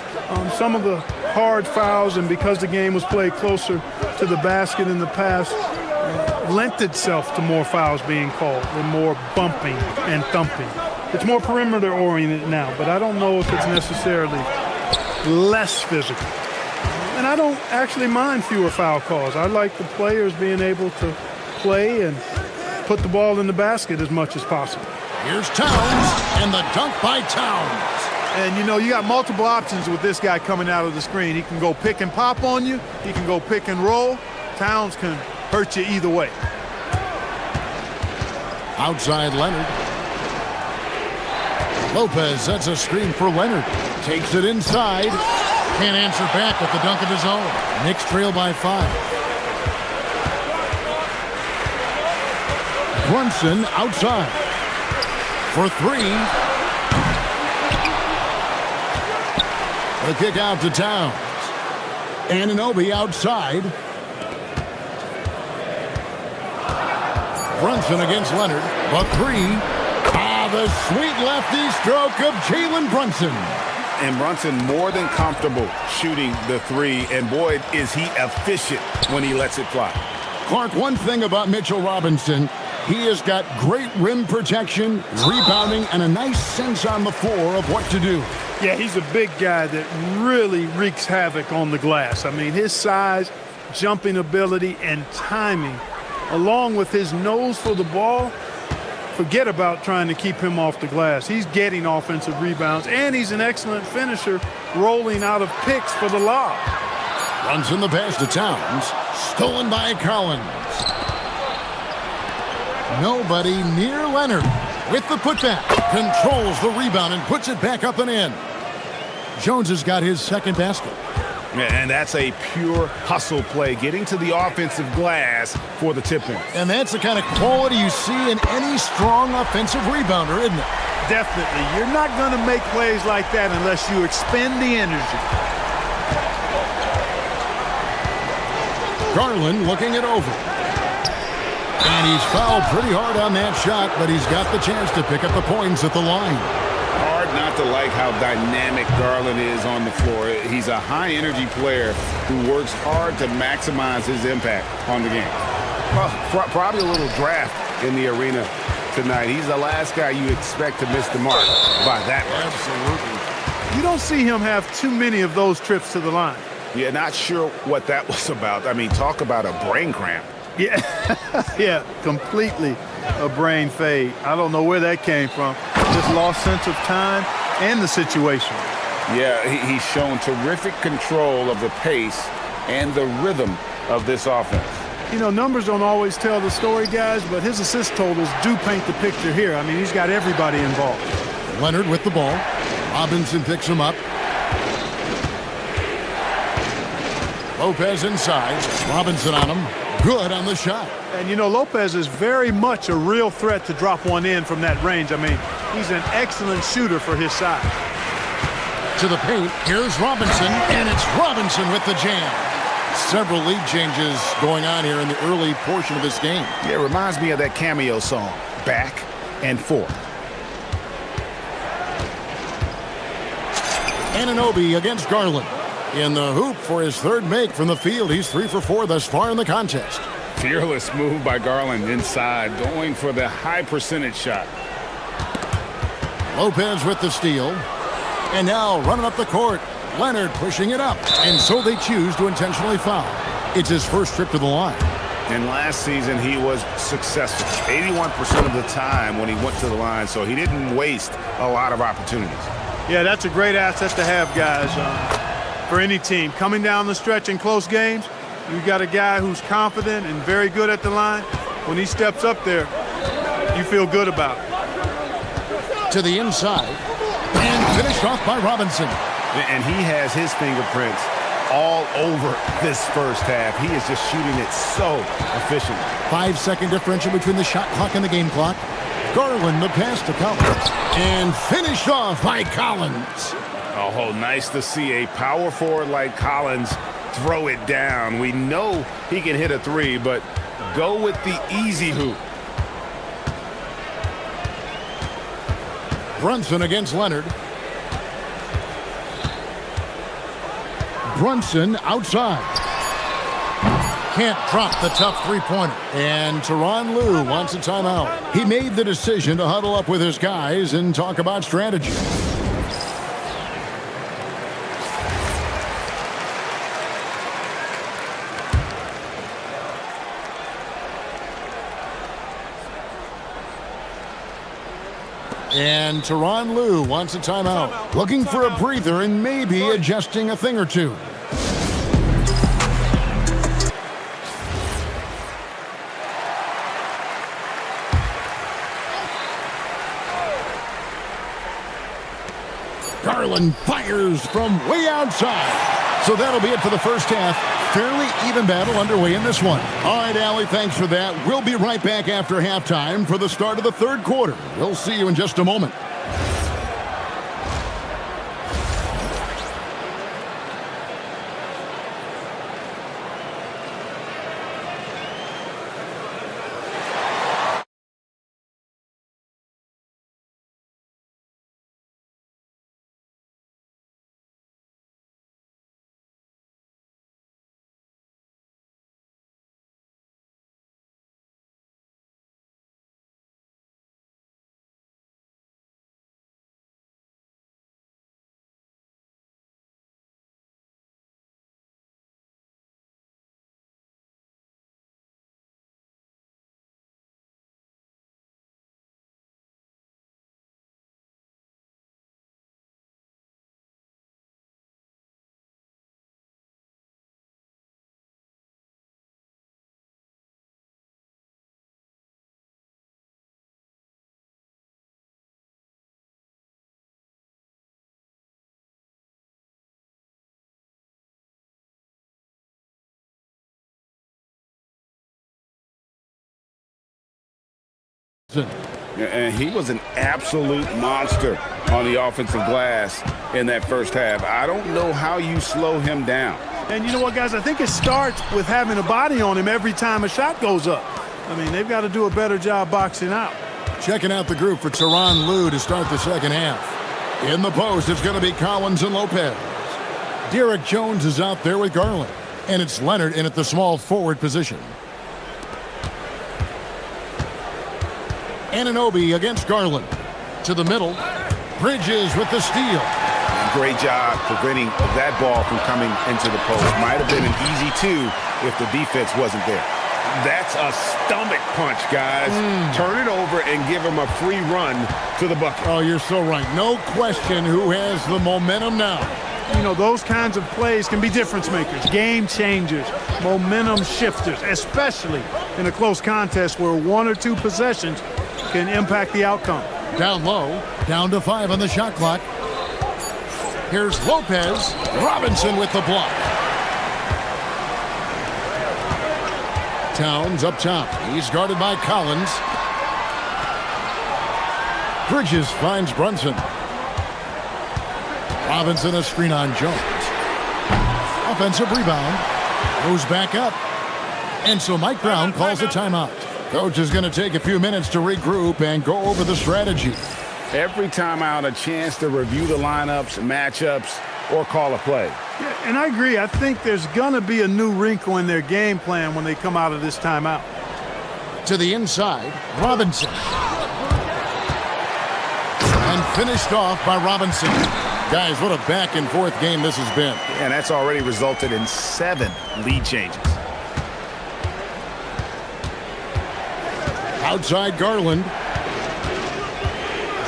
Some of the hard fouls, and because the game was played closer to the basket in the past, lent itself to more fouls being called and more bumping and thumping. It's more perimeter-oriented now, but I don't know if it's necessarily less physical. And I don't actually mind fewer foul calls. I like the players being able to play and put the ball in the basket as much as possible. Here's Towns, and the dunk by Towns. And, you know, you got multiple options with this guy coming out of the screen. He can go pick and pop on you. He can go pick and roll. Towns can hurt you either way. Outside Leonard. Lopez sets a screen for Leonard. Takes it inside. Can't answer back with the dunk of his own. Knicks trail by 5. Brunson outside for 3. The kick out to Towns. Anunoby outside. Brunson against Leonard. A 3. The sweet lefty stroke of Jalen Brunson. And Brunson more than comfortable shooting the 3. And, boy, is he efficient when he lets it fly. Clark, one thing about Mitchell Robinson, he has got great rim protection, rebounding, and a nice sense on the floor of what to do. Yeah, he's a big guy that really wreaks havoc on the glass. I mean, his size, jumping ability, and timing, along with his nose for the ball, forget about trying to keep him off the glass. He's getting offensive rebounds, and he's an excellent finisher, rolling out of picks for the lob. Runs in the pass to Towns. Stolen by Collins. Nobody near Leonard. With the putback. Controls the rebound and puts it back up and in. Jones has got his second basket. And that's a pure hustle play, getting to the offensive glass for the tip-in. And that's the kind of quality you see in any strong offensive rebounder, isn't it? Definitely. You're not going to make plays like that unless you expend the energy. Garland looking it over. And he's fouled pretty hard on that shot, but he's got the chance to pick up the points at the line. have to like how dynamic Garland is on the floor. He's a high-energy player who works hard to maximize his impact on the game. Well, probably a little draft in the arena tonight. He's the last guy you expect to miss the mark by that much. Absolutely. You don't see him have too many of those trips to the line. Yeah, not sure what that was about. I mean, talk about a brain cramp. Yeah, yeah, completely a brain fade. I don't know where that came from. Just lost sense of time and the situation. Yeah, he's shown terrific control of the pace and the rhythm of this offense. You know, numbers don't always tell the story, guys, but his assist totals do paint the picture here. I mean, he's got everybody involved. Leonard with the ball. Robinson picks him up. Lopez inside. Robinson on him. Good on the shot. And, you know, Lopez is very much a real threat to drop one in from that range. I mean, he's an excellent shooter for his size. To the paint. Here's Robinson, and it's Robinson with the jam. Several lead changes going on here in the early portion of this game. Yeah, it reminds me of that Cameo song, Back and Forth. Anunoby against Garland. In the hoop for his third make from the field. He's 3 for 4 thus far in the contest. Fearless move by Garland inside, going for the high percentage shot. Lopez with the steal. And now running up the court. Leonard pushing it up. And so they choose to intentionally foul. It's his first trip to the line. And last season he was successful 81% of the time when he went to the line, so he didn't waste a lot of opportunities. Yeah, that's a great asset to have, guys. For any team coming down the stretch in close games, you've got a guy who's confident and very good at the line. When he steps up there, you feel good about it. To the inside and finished off by Robinson. And he has his fingerprints all over this first half. He is just shooting it so efficiently. 5-second differential between the shot clock and the game clock. Garland the pass to Collins and finished off by Collins. Oh, nice to see a power forward like Collins throw it down. We know he can hit a three, but go with the easy hoop. Brunson against Leonard. Brunson outside. Can't drop the tough three-pointer. And Tyronn Lue wants a timeout. He made the decision to huddle up with his guys and talk about strategy. And Tyronn Lue wants a timeout. Looking for a breather and maybe adjusting a thing or two. Garland fires from way outside. So that'll be it for the first half. Fairly even battle underway in this one. All right, Allie, thanks for that. We'll be right back after halftime for the start of the third quarter. We'll see you in just a moment. And he was an absolute monster on the offensive glass in that first half. I don't know how you slow him down. And you know what, guys? I think it starts with having a body on him every time a shot goes up. I mean, they've got to do a better job boxing out. Checking out the group for Tyronn Lue to start the second half. In the post, it's going to be Collins and Lopez. Derek Jones is out there with Garland. And it's Leonard in at the small forward position. Anunoby against Garland. To the middle. Bridges with the steal. Great job preventing that ball from coming into the post. Might have been an easy two if the defense wasn't there. That's a stomach punch, guys. Turn it over and give him a free run to the bucket. Oh, you're so right. No question who has the momentum now. You know, those kinds of plays can be difference makers, game changers, momentum shifters, especially in a close contest where 1 or 2 possessions can impact the outcome. Down low, down to 5 on the shot clock. Here's Lopez. Robinson with the block. Towns up top. He's guarded by Collins. Bridges finds Brunson. Robinson a screen on Jones. Offensive rebound. Goes back up. And so Mike Brown calls a timeout. Coach is going to take a few minutes to regroup and go over the strategy. Every timeout, a chance to review the lineups, matchups, or call a play. Yeah, and I agree. I think there's going to be a new wrinkle in their game plan when they come out of this timeout. To the inside, Robinson. And finished off by Robinson. Guys, what a back-and-forth game this has been. And that's already resulted in 7 lead changes. Outside Garland.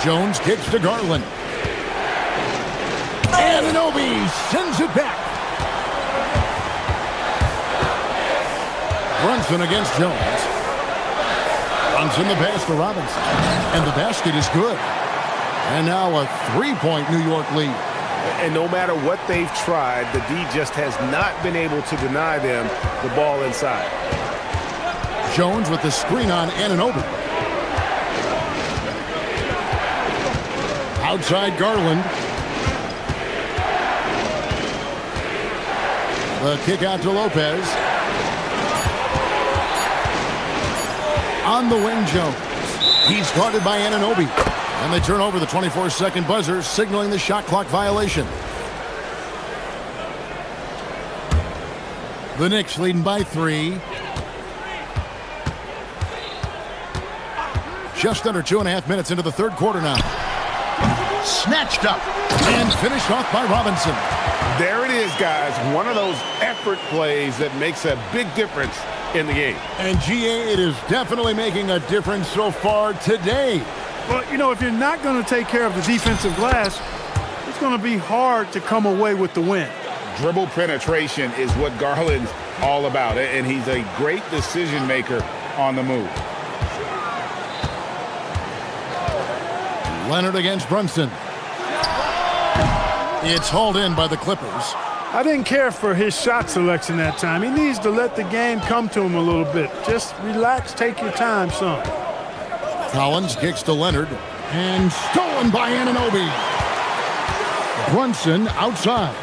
Jones kicks to Garland. Anunoby sends it back. Brunson against Jones. Brunson the pass to Robinson. And the basket is good. And now a 3-point New York lead. And no matter what they've tried, the D just has not been able to deny them the ball inside. Jones with the screen on Anunoby. Outside Garland. The kick out to Lopez. On the wing, Jones. He's guarded by Anunoby. And they turn over the 24-second buzzer, signaling the shot clock violation. The Knicks leading by 3. Just under 2.5 minutes into the third quarter now. Snatched up and finished off by Robinson. There it is, guys. One of those effort plays that makes a big difference in the game. And GA, it is definitely making a difference so far today. Well, you know, if you're not going to take care of the defensive glass, it's going to be hard to come away with the win. Dribble penetration is what Garland's all about, and he's a great decision maker on the move. Leonard against Brunson. It's hauled in by the Clippers. I didn't care for his shot selection that time. He needs to let the game come to him a little bit. Just relax, take your time, son. Collins kicks to Leonard. And stolen by Anunoby. Brunson outside.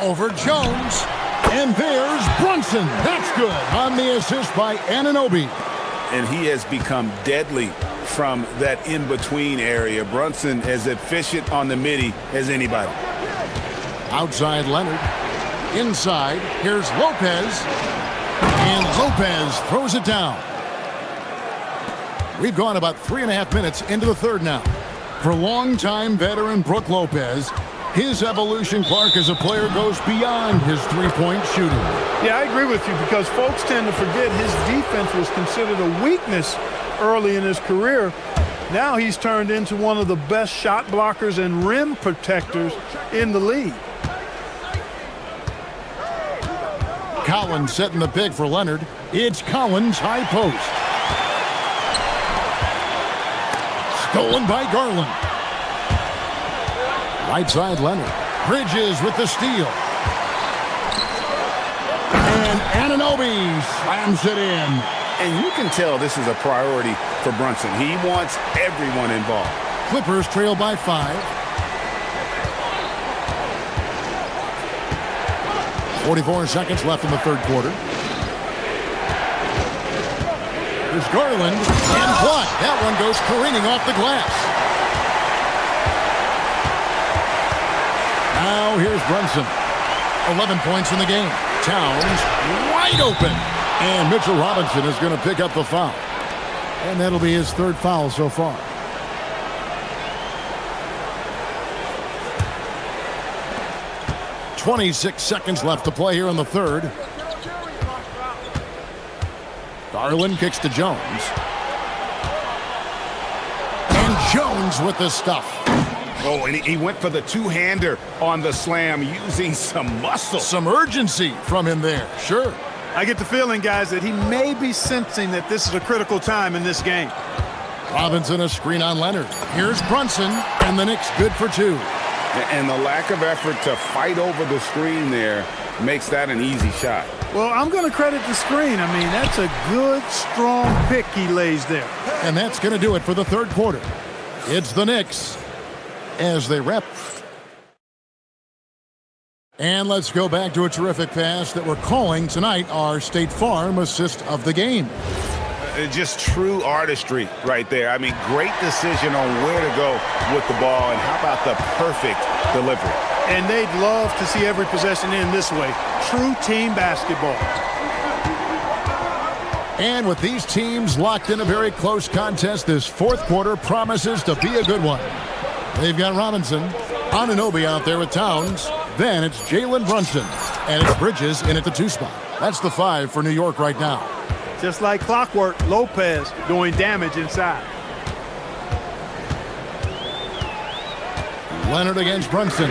Over Jones. And there's Brunson. That's good on the assist by Anunoby. And he has become deadly from that in-between area. Brunson as efficient on the midi as anybody. Outside Leonard. Inside, here's Lopez. And Lopez throws it down. We've gone about 3.5 minutes into the third now. For longtime veteran Brook Lopez, his evolution, Clark, as a player goes beyond his three-point shooting. Yeah, I agree with you because folks tend to forget his defense was considered a weakness early in his career. Now he's turned into one of the best shot blockers and rim protectors in the league. Collins setting the pick for Leonard. It's Collins' high post. Stolen by Garland. Right side Leonard. Bridges with the steal. And Anunoby slams it in. And you can tell this is a priority for Brunson. He wants everyone involved. Clippers trail by 5. 44 seconds left in the third quarter. There's Garland, and blocked. That one goes careening off the glass. Now here's Brunson. 11 points in the game. Towns wide open. And Mitchell Robinson is going to pick up the foul. And that'll be his third foul so far. .26 seconds left to play here in the third. Garland kicks to Jones. And Jones with the stuff. Oh, and he went for the two-hander on the slam using some muscle. Some urgency from him there, sure. I get the feeling, guys, that he may be sensing that this is a critical time in this game. Robinson a screen on Leonard. Here's Brunson, and the Knicks good for two. And the lack of effort to fight over the screen there makes that an easy shot. Well, I'm going to credit the screen. I mean, that's a good, strong pick he lays there. And that's going to do it for the third quarter. It's the Knicks as they rep. And let's go back to a terrific pass that we're calling tonight our State Farm assist of the game. Just true artistry right there. I mean, great decision on where to go with the ball, and how about the perfect delivery? And they'd love to see every possession in this way. True team basketball. And with these teams locked in a very close contest, this fourth quarter promises to be a good one. They've got Robinson, Anunoby out there with Towns. Then it's Jalen Brunson, and it's Bridges in at the 2 spot. That's the 5 for New York right now. Just like clockwork, Lopez doing damage inside. Leonard against Brunson.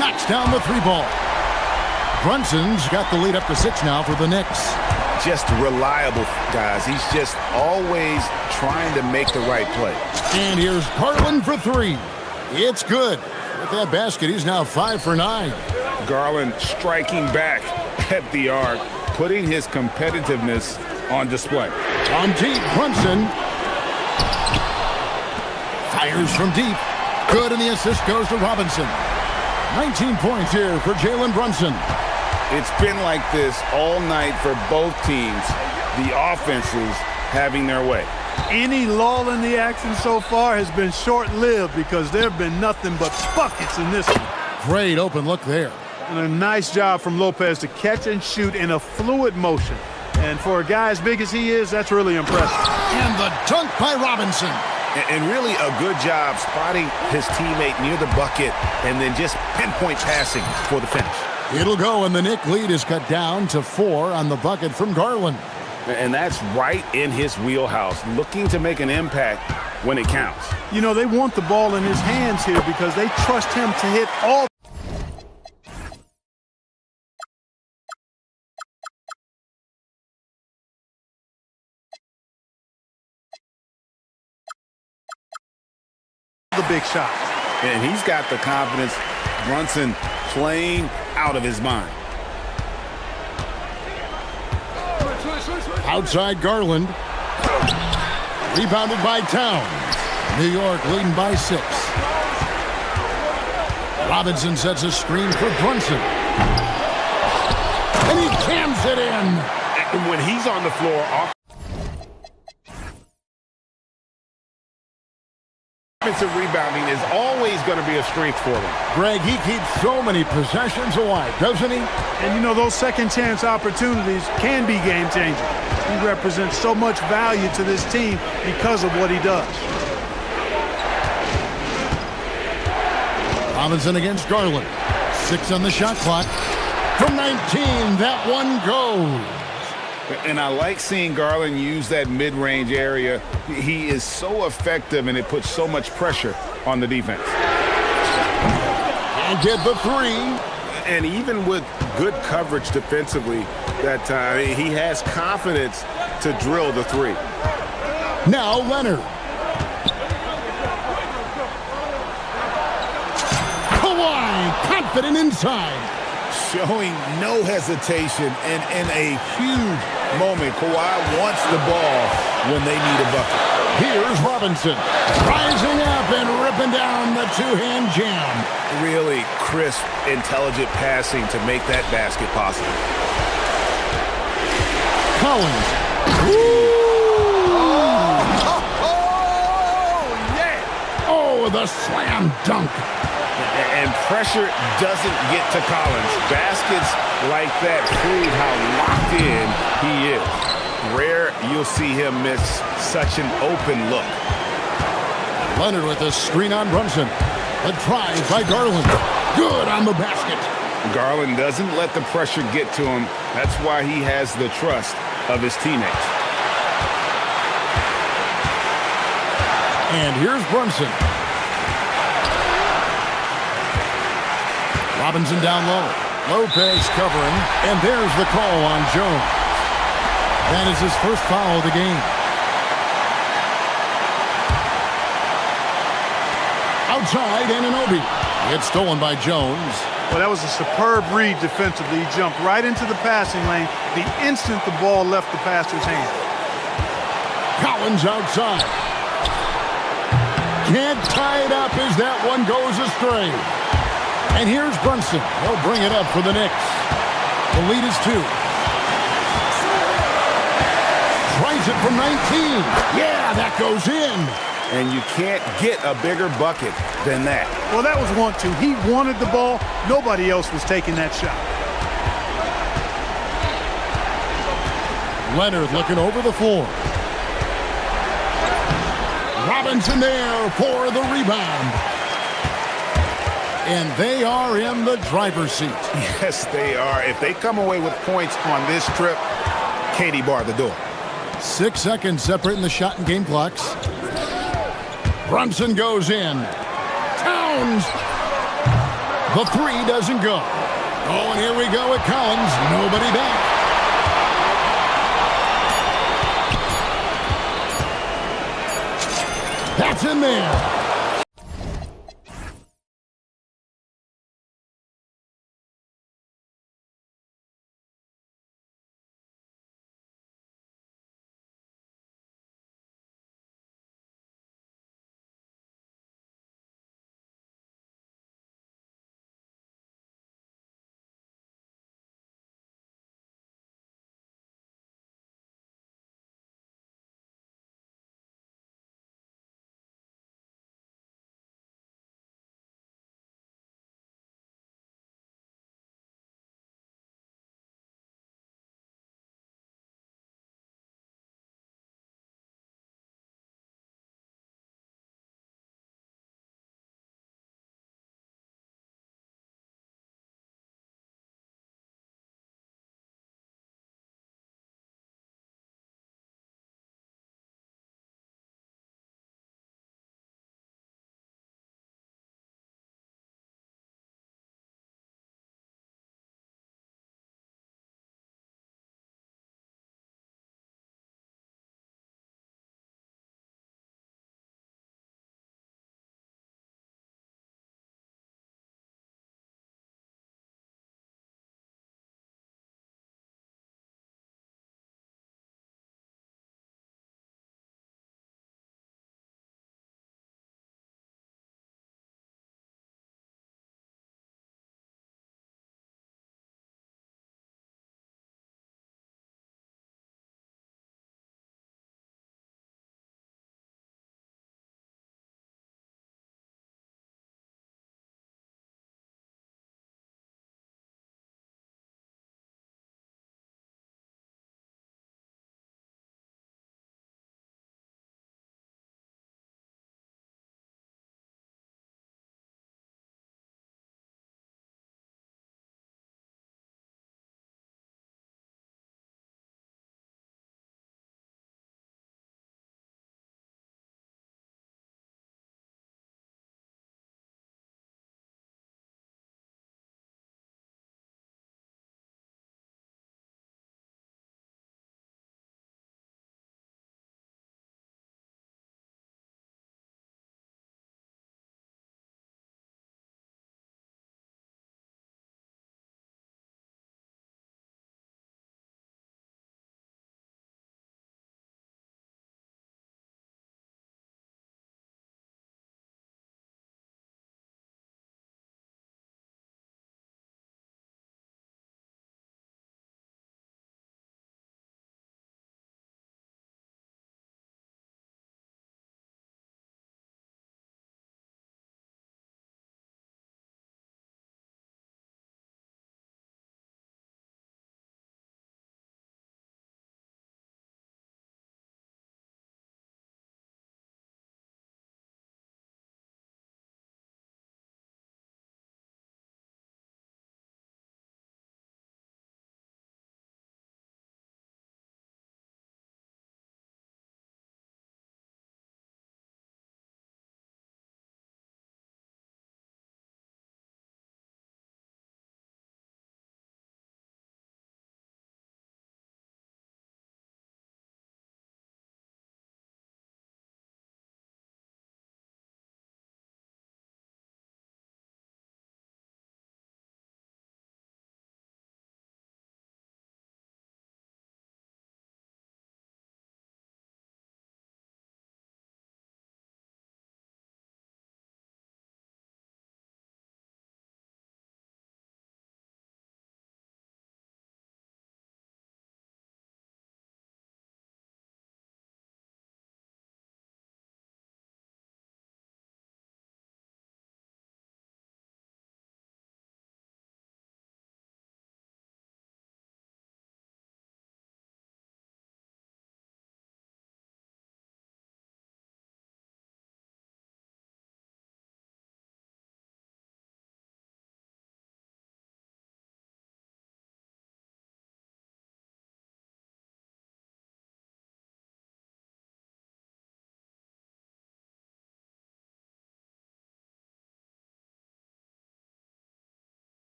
Knocks down the 3 ball. Brunson's got the lead up to 6 now for the Knicks. Just reliable, guys. He's just always trying to make the right play. And here's Garland for 3. It's good. With that basket, he's now 5 for 9. Garland striking back at the arc, putting his competitiveness on display. On deep, Brunson fires from deep. Good, and the assist goes to Robinson. 19 points here for Jalen Brunson. It's been like this all night for both teams. The offenses having their way. Any lull in the action so far has been short-lived because there have been nothing but buckets in this one. Great open look there. And a nice job from Lopez to catch and shoot in a fluid motion. And for a guy as big as he is, that's really impressive. And the dunk by Robinson. And really a good job spotting his teammate near the bucket and then just pinpoint passing for the finish. It'll go, and the Knick lead is cut down to 4 on the bucket from Garland. And that's right in his wheelhouse, looking to make an impact when it counts. You know, they want the ball in his hands here because they trust him to hit all. The big shots. And he's got the confidence. Brunson playing out of his mind. Outside Garland. Rebounded by Towns. New York leading by 6. Robinson sets a screen for Brunson. And he cams it in. And when he's on the floor, offensive rebounding is always going to be a strength for them. Greg, he keeps so many possessions alive, doesn't he? And you know, those second chance opportunities can be game changing. He represents so much value to this team because of what he does. Robinson against Garland. 6 on the shot clock. From 19, that one goes. And I like seeing Garland use that mid-range area. He is so effective, and it puts so much pressure on the defense. And get the 3. And even with good coverage defensively that time, he has confidence to drill the 3. Now Leonard. Kawhi, confident inside. Showing no hesitation, and in a huge moment, Kawhi wants the ball when they need a bucket. Here's Robinson, rising up and ripping down the 2-hand jam. Really crisp, intelligent passing to make that basket possible. Collins. Yeah! Oh, the slam dunk. And pressure doesn't get to Collins. Baskets like that prove how locked in he is. Rare you'll see him miss such an open look. Leonard with the screen on Brunson. A drive by Garland. Good on the basket. Garland doesn't let the pressure get to him. That's why he has the trust of his teammates. And here's Brunson. Robinson down low. Lopez covering, and there's the call on Jones. That is his first foul of the game. Outside, Anunoby. It's stolen by Jones. Well, that was a superb read defensively. He jumped right into the passing lane the instant the ball left the passer's hand. Collins outside. Can't tie it up as that one goes astray. And here's Brunson. He'll bring it up for the Knicks. The lead is 2. Tries it from 19. Yeah, that goes in. And you can't get a bigger bucket than that. Well, that was 1-2. He wanted the ball. Nobody else was taking that shot. Leonard looking over the floor. Robinson there for the rebound. And they are in the driver's seat. Yes, they are. If they come away with points on this trip, Katie barred the door. 6 seconds separating the shot and game clocks. Brunson goes in. Towns. The 3 doesn't go. Oh, and here we go with Collins. Nobody back. That's in there.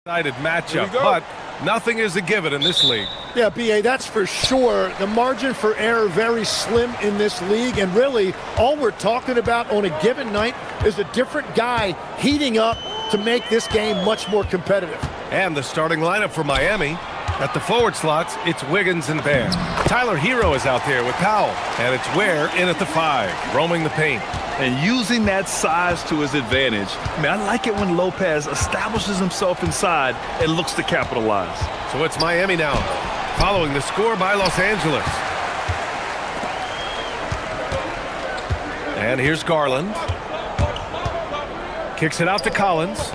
Matchup, but nothing is a given in this league. Yeah, B.A., that's for sure. The margin for error very slim in this league, and really all we're talking about on a given night is a different guy heating up to make this game much more competitive. And the starting lineup for Miami. At the forward slots, it's Wiggins and Bam. Tyler Hero is out there with Powell, and it's Ware in at the 5, roaming the paint. And using that size to his advantage. I mean, I like it when Lopez establishes himself inside and looks to capitalize. So it's Miami now, following the score by Los Angeles. And here's Garland. Kicks it out to Collins.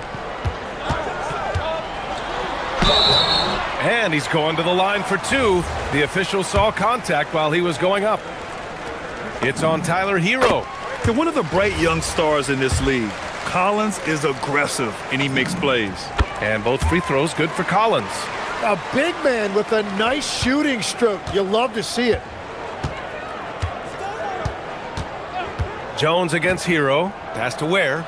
And he's going to the line for 2. The official saw contact while he was going up. It's on Tyler Hero. They're one of the bright young stars in this league. Collins is aggressive, and he makes plays. And both free throws good for Collins. A big man with a nice shooting stroke. You love to see it. Jones against Hero. Pass to Ware.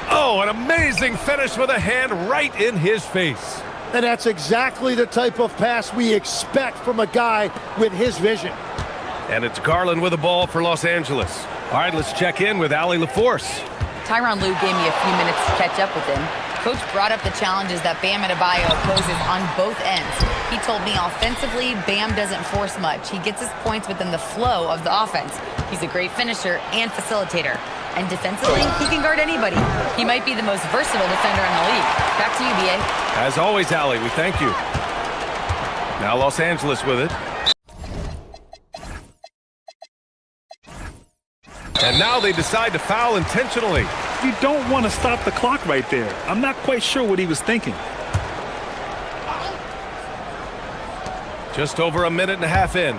Oh, an amazing finish with a hand right in his face. And that's exactly the type of pass we expect from a guy with his vision. And it's Garland with the ball for Los Angeles. All right, let's check in with Allie LaForce. Tyronn Lue gave me a few minutes to catch up with him. Coach brought up the challenges that Bam Adebayo poses on both ends. He told me offensively, Bam doesn't force much. He gets his points within the flow of the offense. He's a great finisher and facilitator. And defensively, he can guard anybody. He might be the most versatile defender in the league. Back to you, B.A. As always, Allie, we thank you. Now Los Angeles with it. And now they decide to foul intentionally. You don't want to stop the clock right there. I'm not quite sure what he was thinking. Just over a minute and a half in.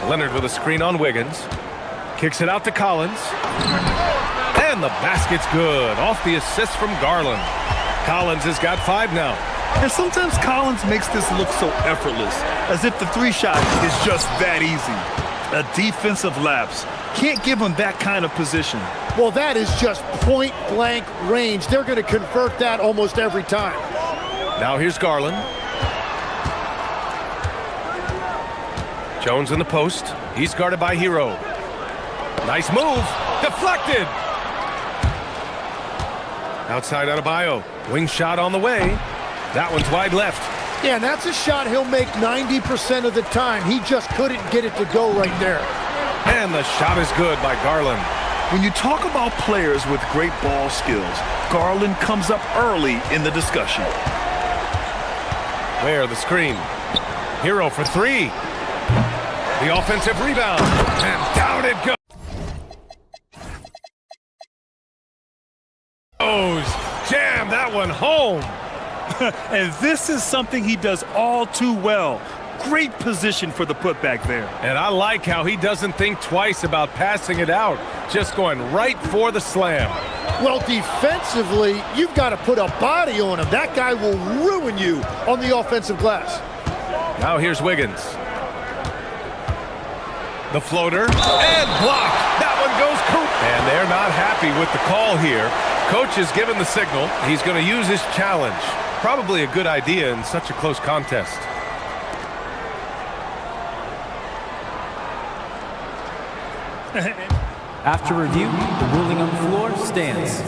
Leonard with a screen on Wiggins. Kicks it out to Collins. And the basket's good. Off the assist from Garland. Collins has got 5 now. And sometimes Collins makes this look so effortless, as if the 3-shot is just that easy. A defensive lapse. Can't give him that kind of position. Well, that is just point-blank range. They're going to convert that almost every time. Now here's Garland. Jones in the post. He's guarded by Hero. Nice move. Deflected. Outside Adebayo. Wing shot on the way. That one's wide left. Yeah, and that's a shot he'll make 90% of the time. He just couldn't get it to go right there. And the shot is good by Garland. When you talk about players with great ball skills, Garland comes up early in the discussion. Ware the screen. Hero for 3. The offensive rebound. And down it goes. Jam that one home. And this is something he does all too well. Great position for the putback there. And I like how he doesn't think twice about passing it out. Just going right for the slam. Well, defensively, you've got to put a body on him. That guy will ruin you on the offensive glass. Now here's Wiggins. The floater. And blocked. That one goes coop. And they're not happy with the call here. Coach has given the signal. He's going to use his challenge. Probably a good idea in such a close contest. After review, the ruling on the floor stands.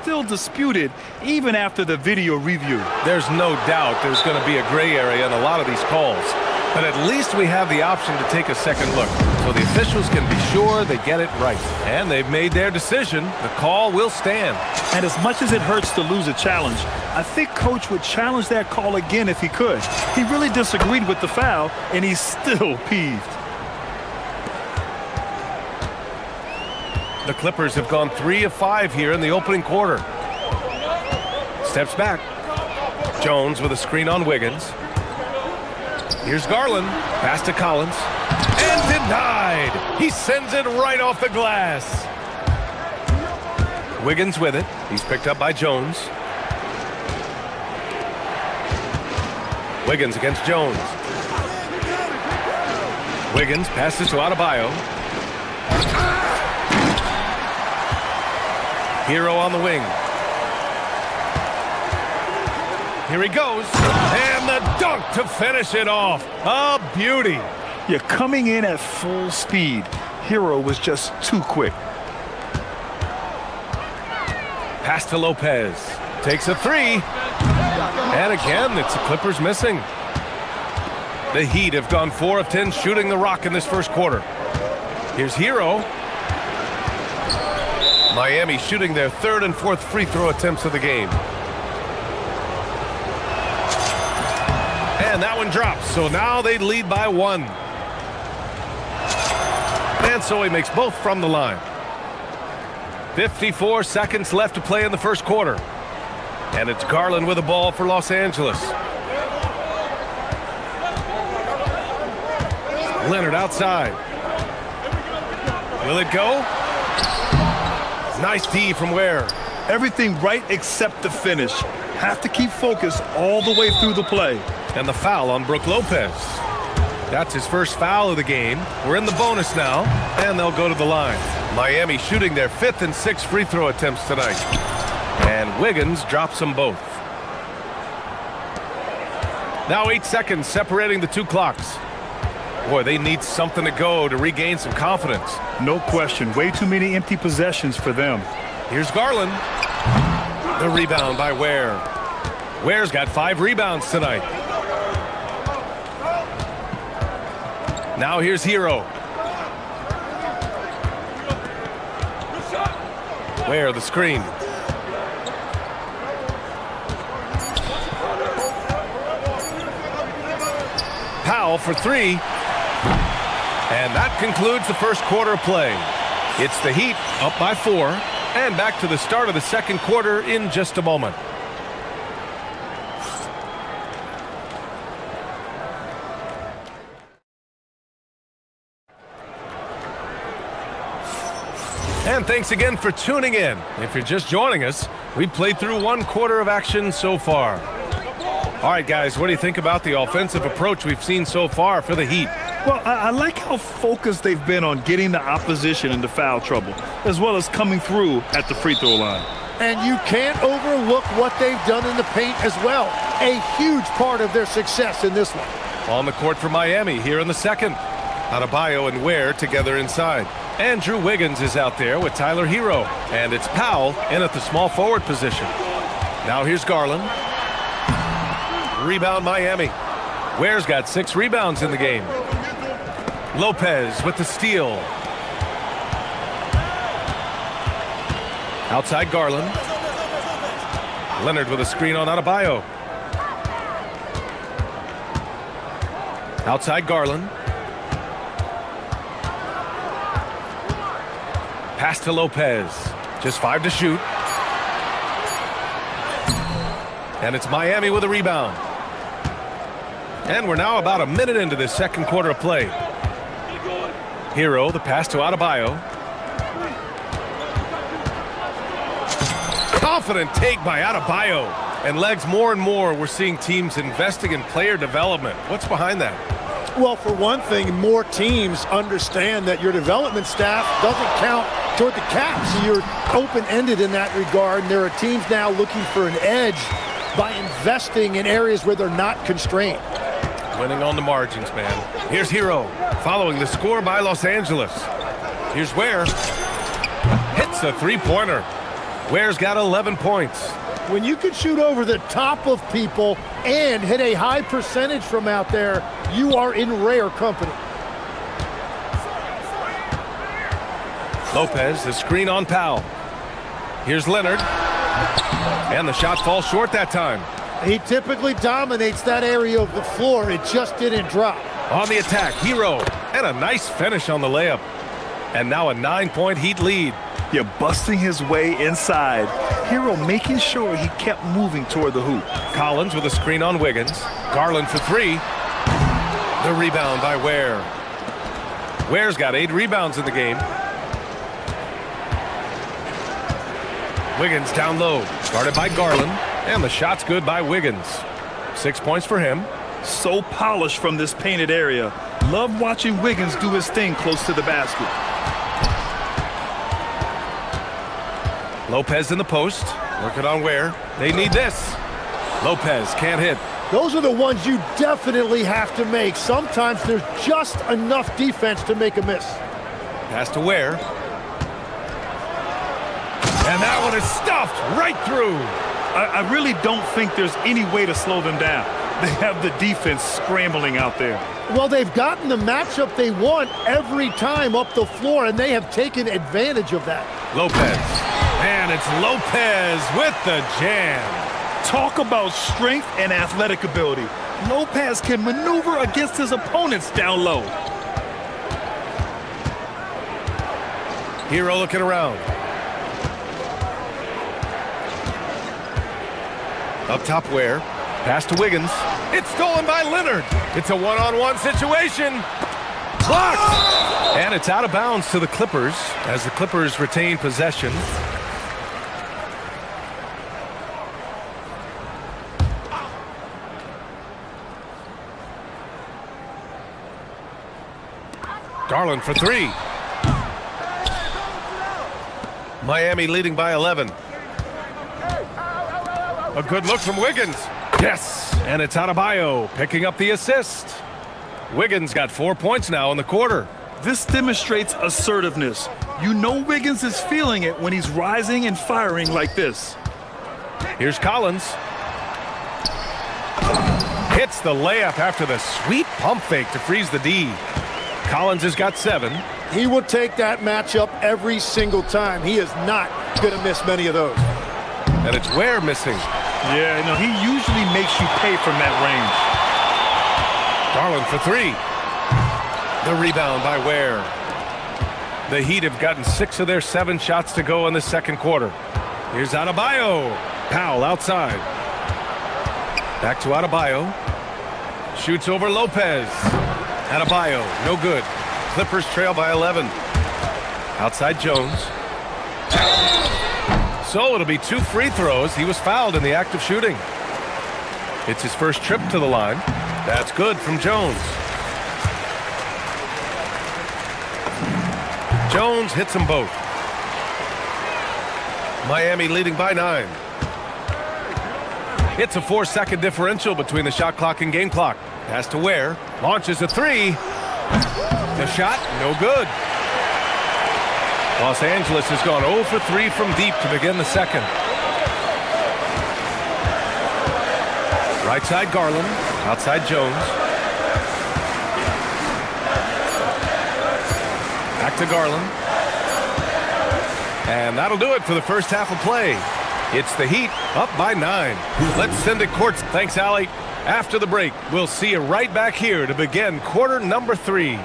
Still disputed even after the video review. There's no doubt there's going to be a gray area in a lot of these calls. But at least we have the option to take a second look, so the officials can be sure they get it right. And they've made their decision. The call will stand. And as much as it hurts to lose a challenge, I think Coach would challenge that call again if he could. He really disagreed with the foul, and he's still peeved. The Clippers have gone 3 of 5 here in the opening quarter. Steps back. Jones with a screen on Wiggins. Here's Garland. Pass to Collins. And denied. He sends it right off the glass. Wiggins with it. He's picked up by Jones. Wiggins against Jones. Wiggins passes to Adebayo. Hero on the wing. Here he goes. And the dunk to finish it off. A beauty. You're coming in at full speed. Hero was just too quick. Pass to Lopez. Takes a three. And again, it's the Clippers missing. The Heat have gone 4 of 10 shooting the rock in this first quarter. Here's Hero. Miami shooting their 3rd and 4th free throw attempts of the game. And that one drops, so now they lead by 1. And so he makes both from the line. 54 seconds left to play in the first quarter. And it's Garland with the ball for Los Angeles. Leonard outside. Will it go? Nice D from Ware. Everything right except the finish. Have to keep focused all the way through the play. And the foul on Brook Lopez. That's his first foul of the game. We're in the bonus now, and they'll go to the line. Miami shooting their 5th and 6th free throw attempts tonight. And Wiggins drops them both. Now 8 seconds separating the two clocks. Boy, they need something to go to regain some confidence. No question. Way too many empty possessions for them. Here's Garland. The rebound by Ware. Ware's got 5 rebounds tonight. Now here's Hero. Ware the screen. Powell for 3. And that concludes the first quarter of play. It's the Heat up by 4. And back to the start of the second quarter in just a moment. And thanks again for tuning in. If you're just joining us, we've played through 1 quarter of action so far. All right, guys, what do you think about the offensive approach we've seen so far for the Heat? Well, I like how focused they've been on getting the opposition into foul trouble, as well as coming through at the free throw line. And you can't overlook what they've done in the paint as well. A huge part of their success in this one. On the court for Miami here in the second. Adebayo and Ware together inside. Andrew Wiggins is out there with Tyler Hero. And it's Powell in at the small forward position. Now here's Garland. Rebound Miami. Ware's got 6 rebounds in the game. Lopez with the steal. Outside Garland. Leonard with a screen on Adebayo. Outside Garland. Pass to Lopez. Just 5 to shoot. And it's Miami with a rebound. And we're now about a minute into this second quarter of play. Hero, the pass to Adebayo. Confident take by Adebayo. And legs more and more, we're seeing teams investing in player development. What's behind that? Well, for one thing, more teams understand that your development staff doesn't count toward the cap. So you're open-ended in that regard. And there are teams now looking for an edge by investing in areas where they're not constrained. Winning on the margins, man. Here's Hero, following the score by Los Angeles. Here's Ware. Hits a three-pointer. Ware's got 11 points. When you can shoot over the top of people and hit a high percentage from out there, you are in rare company. Lopez, the screen on Powell. Here's Leonard. And the shot falls short that time. He typically dominates that area of the floor. It just didn't drop. On the attack, Hero. And a nice finish on the layup. And now a 9-point Heat lead. You're busting his way inside. Hero making sure he kept moving toward the hoop. Collins with a screen on Wiggins. Garland for 3. The rebound by Ware. Ware's got 8 rebounds in the game. Wiggins down low. Guarded by Garland. And the shot's good by Wiggins. 6 points for him. So polished from this painted area. Love watching Wiggins do his thing close to the basket. Lopez in the post. Working on Ware. They need this. Lopez can't hit. Those are the ones you definitely have to make. Sometimes there's just enough defense to make a miss. Pass to Ware. And that one is stuffed right through. I really don't think there's any way to slow them down. They have the defense scrambling out there. Well, they've gotten the matchup they want every time up the floor, and they have taken advantage of that. Lopez. And it's Lopez with the jam. Talk about strength and athletic ability. Lopez can maneuver against his opponents down low. Hero looking around. Up top Ware. Pass to Wiggins. It's stolen by Leonard. It's a one-on-one situation. Blocked! And it's out of bounds to the Clippers as the Clippers retain possession. Garland for three. Miami leading by 11. A good look from Wiggins. Yes, and it's Adebayo picking up the assist. Wiggins got 4 points now in the quarter. This demonstrates assertiveness. You know Wiggins is feeling it when he's rising and firing like this. Here's Collins. Hits the layup after the sweet pump fake to freeze the D. Collins has got 7. He will take that matchup every single time. He is not going to miss many of those. And it's Ware missing. Yeah, no, he usually makes you pay from that range. Garland for 3. The rebound by Ware. The Heat have gotten 6 of their 7 shots to go in the second quarter. Here's Adebayo. Powell outside. Back to Adebayo. Shoots over Lopez. Adebayo, no good. Clippers trail by 11. Outside Jones. So it'll be 2 free throws. He was fouled in the act of shooting. It's his first trip to the line. That's good from Jones. Jones hits them both. Miami leading by 9. It's a 4-second differential between the shot clock and game clock. Pass to Ware. Launches a 3. The shot, no good. Los Angeles has gone 0 for 3 from deep to begin the second. Right side Garland. Outside Jones. Back to Garland. And that'll do it for the first half of play. It's the Heat up by 9. Let's send it courts. Thanks, Allie. After the break, we'll see you right back here to begin quarter number 3.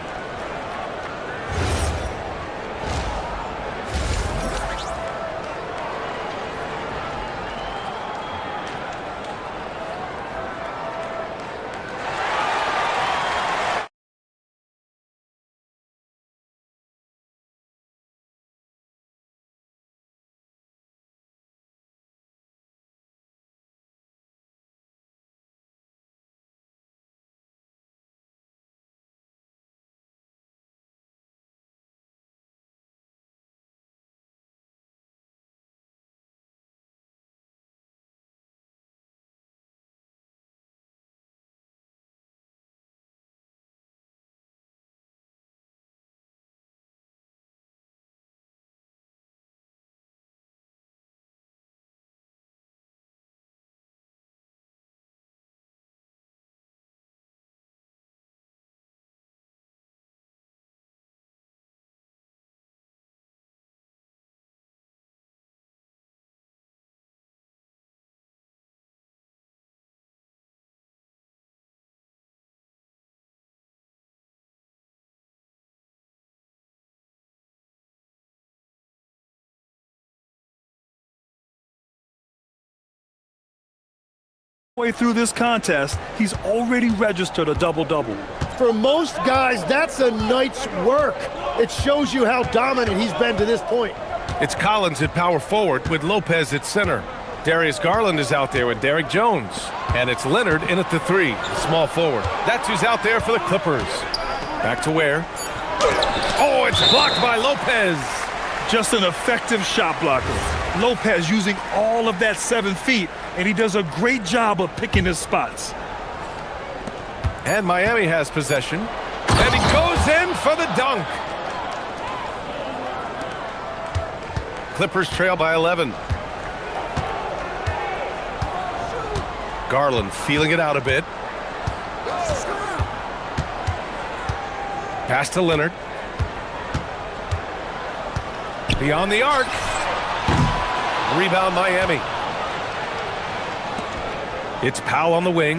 Way through this contest, he's already registered a double-double. For most guys, that's a night's work. It shows you how dominant he's been to this point. It's Collins at power forward with Lopez at center. Darius Garland is out there with Derrick Jones. And it's Leonard in at the 3, small forward. That's who's out there for the Clippers. Back to Ware. Oh, it's blocked by Lopez. Just an effective shot blocker. Lopez using all of that 7 feet, and he does a great job of picking his spots. And Miami has possession. And he goes in for the dunk. Clippers trail by 11. Garland feeling it out a bit. Pass to Leonard. Beyond the arc. Rebound Miami. It's Powell on the wing.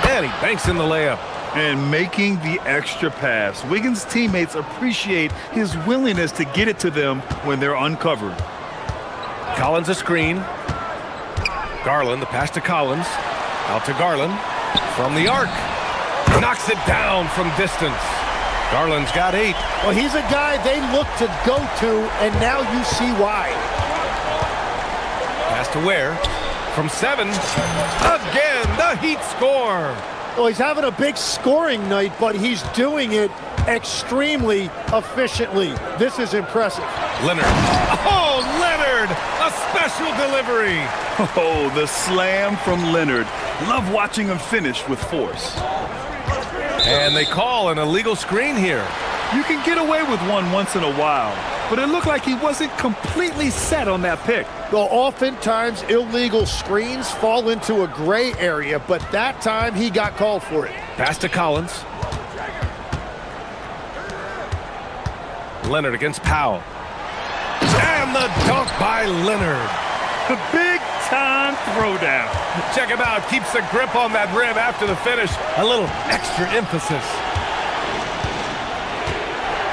And he banks in the layup. And making the extra pass. Wiggins' teammates appreciate his willingness to get it to them when they're uncovered. Collins a screen. Garland, the pass to Collins. Out to Garland. From the arc. Knocks it down from distance. Garland's got 8. Well, he's a guy they look to go to, and now you see why. Pass to Ware. From 7. Again, the Heat score. Well, he's having a big scoring night, but he's doing it extremely efficiently. This is impressive. Leonard. Oh, Leonard! A special delivery. Oh, the slam from Leonard. Love watching him finish with force. And they call an illegal screen here. You can get away with one once in a while, but it looked like he wasn't completely set on that pick. Well, oftentimes illegal screens fall into a gray area, but that time he got called for it. Pass to Collins. Leonard against Powell. And the dunk by Leonard. The big-time throwdown. Check him out. Keeps the grip on that rim after the finish. A little extra emphasis.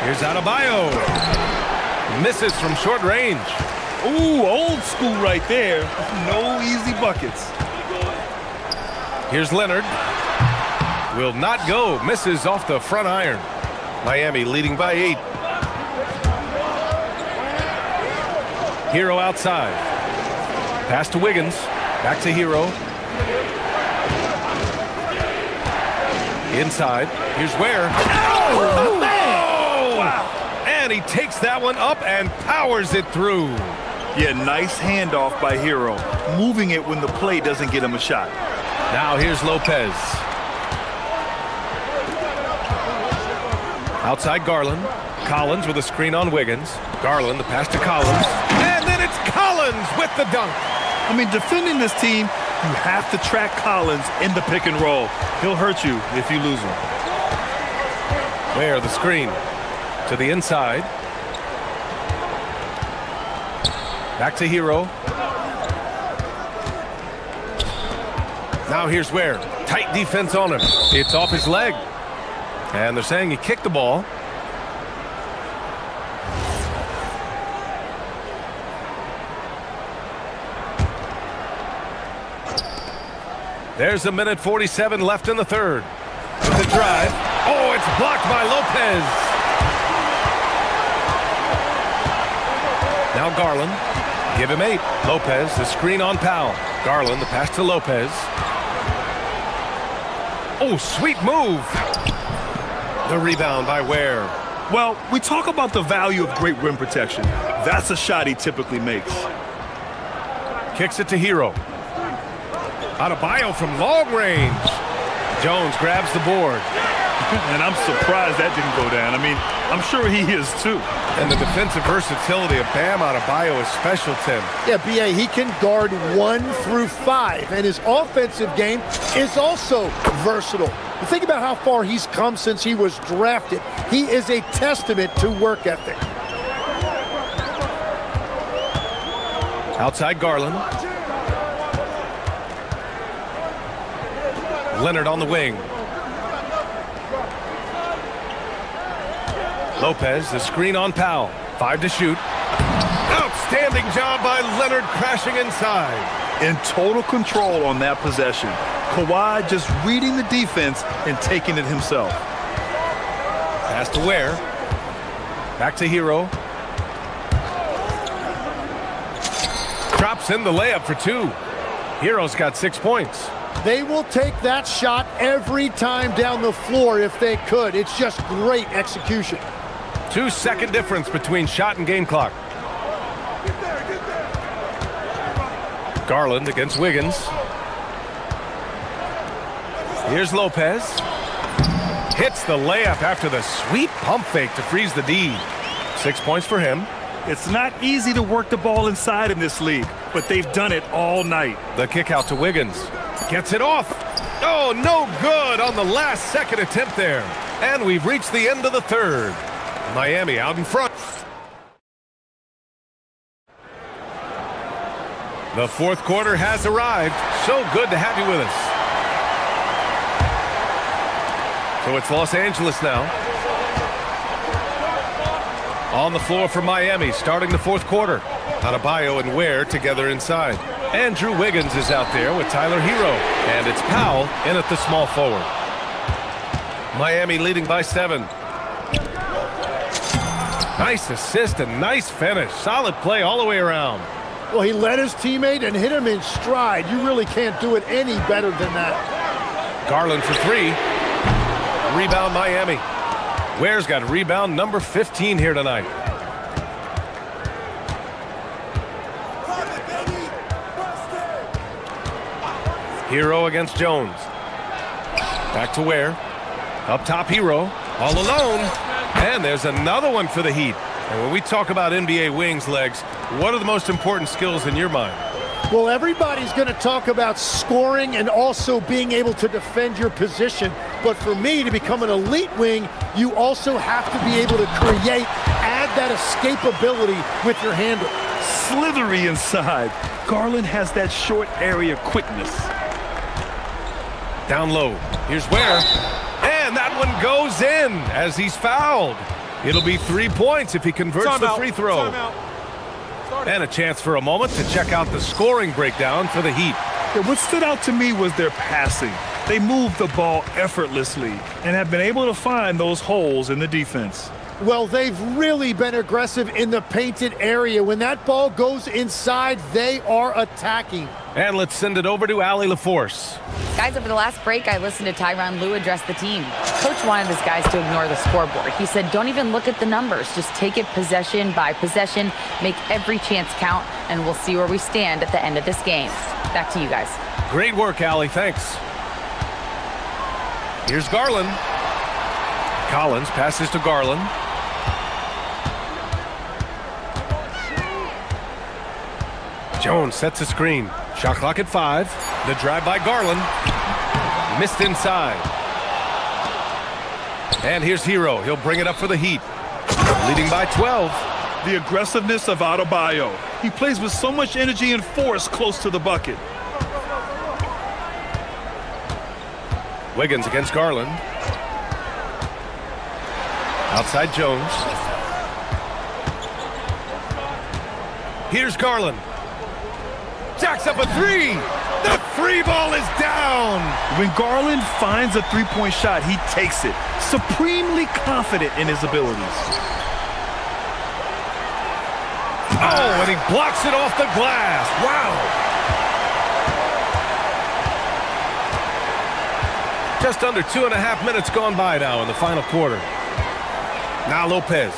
Here's Adebayo. Misses from short range. Ooh, old school right there. No easy buckets. Here's Leonard. Will not go. Misses off the front iron. Miami leading by 8. Hero outside. Pass to Wiggins. Back to Hero. Inside. Here's Ware. Oh, man! Wow. And he takes that one up and powers it through. Yeah, nice handoff by Hero. Moving it when the play doesn't get him a shot. Now here's Lopez. Outside Garland. Collins with a screen on Wiggins. Garland, the pass to Collins. And then it's Collins with the dunk. I mean, defending this team, you have to track Collins in the pick and roll. He'll hurt you if you lose him. Where the screen to the inside. Back to Hero. Now here's Ware. Tight defense on him. It's off his leg. And they're saying he kicked the ball. There's a minute 47 left in the third. With the drive. Oh, it's blocked by Lopez. Now Garland. Give him 8. Lopez, the screen on Powell. Garland, the pass to Lopez. Oh, sweet move. The rebound by Ware. Well, we talk about the value of great rim protection. That's a shot he typically makes. Kicks it to Hero. Adebayo from long range. Jones grabs the board. And I'm surprised that didn't go down. I mean, I'm sure he is too. And the defensive versatility of Bam Adebayo is special, Tim. Yeah, B.A., he can guard 1 through 5, and his offensive game is also versatile. Think about how far he's come since he was drafted. He is a testament to work ethic. Outside Garland. Leonard on the wing. Lopez, the screen on Powell. 5 to shoot. Outstanding job by Leonard crashing inside. In total control on that possession. Kawhi just reading the defense and taking it himself. Pass to Ware. Back to Hero. Drops in the layup for 2. Hero's got 6 points. They will take that shot every time down the floor if they could. It's just great execution. 2-second difference between shot and game clock. Garland against Wiggins. Here's Lopez. Hits the layup after the sweet pump fake to freeze the D. 6 points for him. It's not easy to work the ball inside in this league, but they've done it all night. The kick out to Wiggins. Gets it off. Oh, no good on the last second attempt there. And we've reached the end of the third. Miami out in front. The fourth quarter has arrived. So good to have you with us. So it's Los Angeles now. On the floor for Miami, starting the fourth quarter. Adebayo and Ware together inside. Andrew Wiggins is out there with Tyler Hero. And it's Powell in at the small forward. Miami leading by 7. Nice assist and nice finish. Solid play all the way around. Well, he led his teammate and hit him in stride. You really can't do it any better than that. Garland for 3. Rebound Miami. Ware's got rebound number 15 here tonight. Hero against Jones. Back to Ware. Up top, Hero. All alone. And there's another one for the Heat. And when we talk about NBA wings, Legs, what are the most important skills in your mind? Well, everybody's going to talk about scoring and also being able to defend your position. But for me, to become an elite wing, you also have to be able to create, add that escapability with your handle. Slithery inside. Garland has that short area quickness. Down low. Here's Ware. And that one goes in as he's fouled. It'll be 3 points if he converts the free throw. And a chance for a moment to check out the scoring breakdown for the Heat. Yeah, what stood out to me was their passing. They moved the ball effortlessly and have been able to find those holes in the defense. Well, they've really been aggressive in the painted area. When that ball goes inside, they are attacking. And let's send it over to Allie LaForce. Guys, over the last break, I listened to Tyronn Lue address the team. Coach wanted his guys to ignore the scoreboard. He said, don't even look at the numbers. Just take it possession by possession, make every chance count, and we'll see where we stand at the end of this game. Back to you guys. Great work, Allie. Thanks. Here's Garland. Collins passes to Garland. Jones sets a screen. Shot clock at 5. The drive by Garland. Missed inside. And here's Hero. He'll bring it up for the Heat. Leading by 12. The aggressiveness of Adebayo. He plays with so much energy and force close to the bucket. Wiggins against Garland. Outside Jones. Here's Garland. Jacks up a 3. The free ball is down. When Garland finds a three-point shot, he takes it. Supremely confident in his abilities. Oh, and he blocks it off the glass. Wow. Just under 2.5 minutes gone by now in the final quarter. Now Lopez.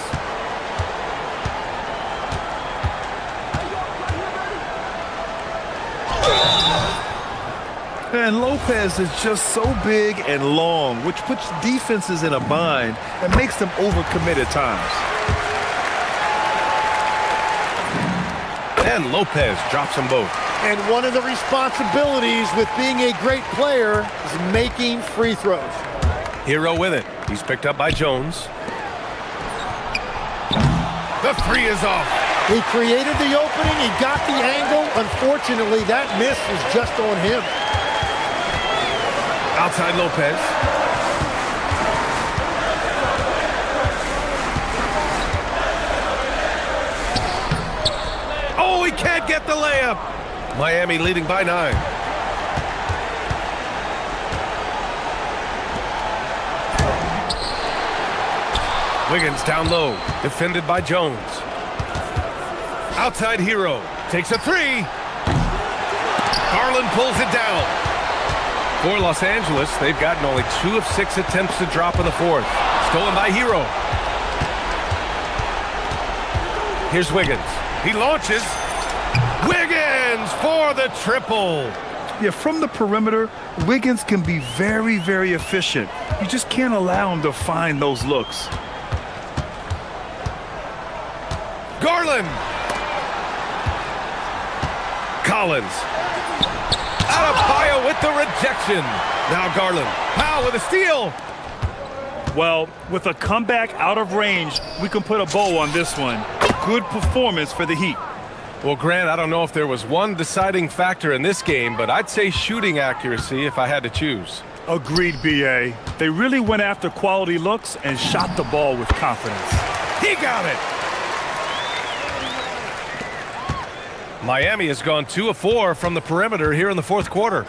And Lopez is just so big and long, which puts defenses in a bind and makes them overcommit at times. And Lopez drops them both. And one of the responsibilities with being a great player is making free throws. Hero with it. He's picked up by Jones. The 3 is off. He created the opening. He got the angle. Unfortunately, that miss was just on him. Outside Lopez. Oh, he can't get the layup. Miami leading by 9. Wiggins down low, defended by Jones. Outside Hero, takes a 3. Garland pulls it down. For Los Angeles, they've gotten only 2 of 6 attempts to drop in the fourth. Stolen by Hero. Here's Wiggins. He launches. Wiggins for the triple. Yeah, from the perimeter, Wiggins can be very, very efficient. You just can't allow him to find those looks. Garland. Collins. Adebayo with the rejection. Now Garland. Powell with a steal. Well, with a comeback out of range, we can put a bow on this one. Good performance for the Heat. Well, Grant, I don't know if there was one deciding factor in this game, but I'd say shooting accuracy if I had to choose. Agreed, B.A. They really went after quality looks and shot the ball with confidence. He got it! Miami has gone 2 of 4 from the perimeter here in the fourth quarter.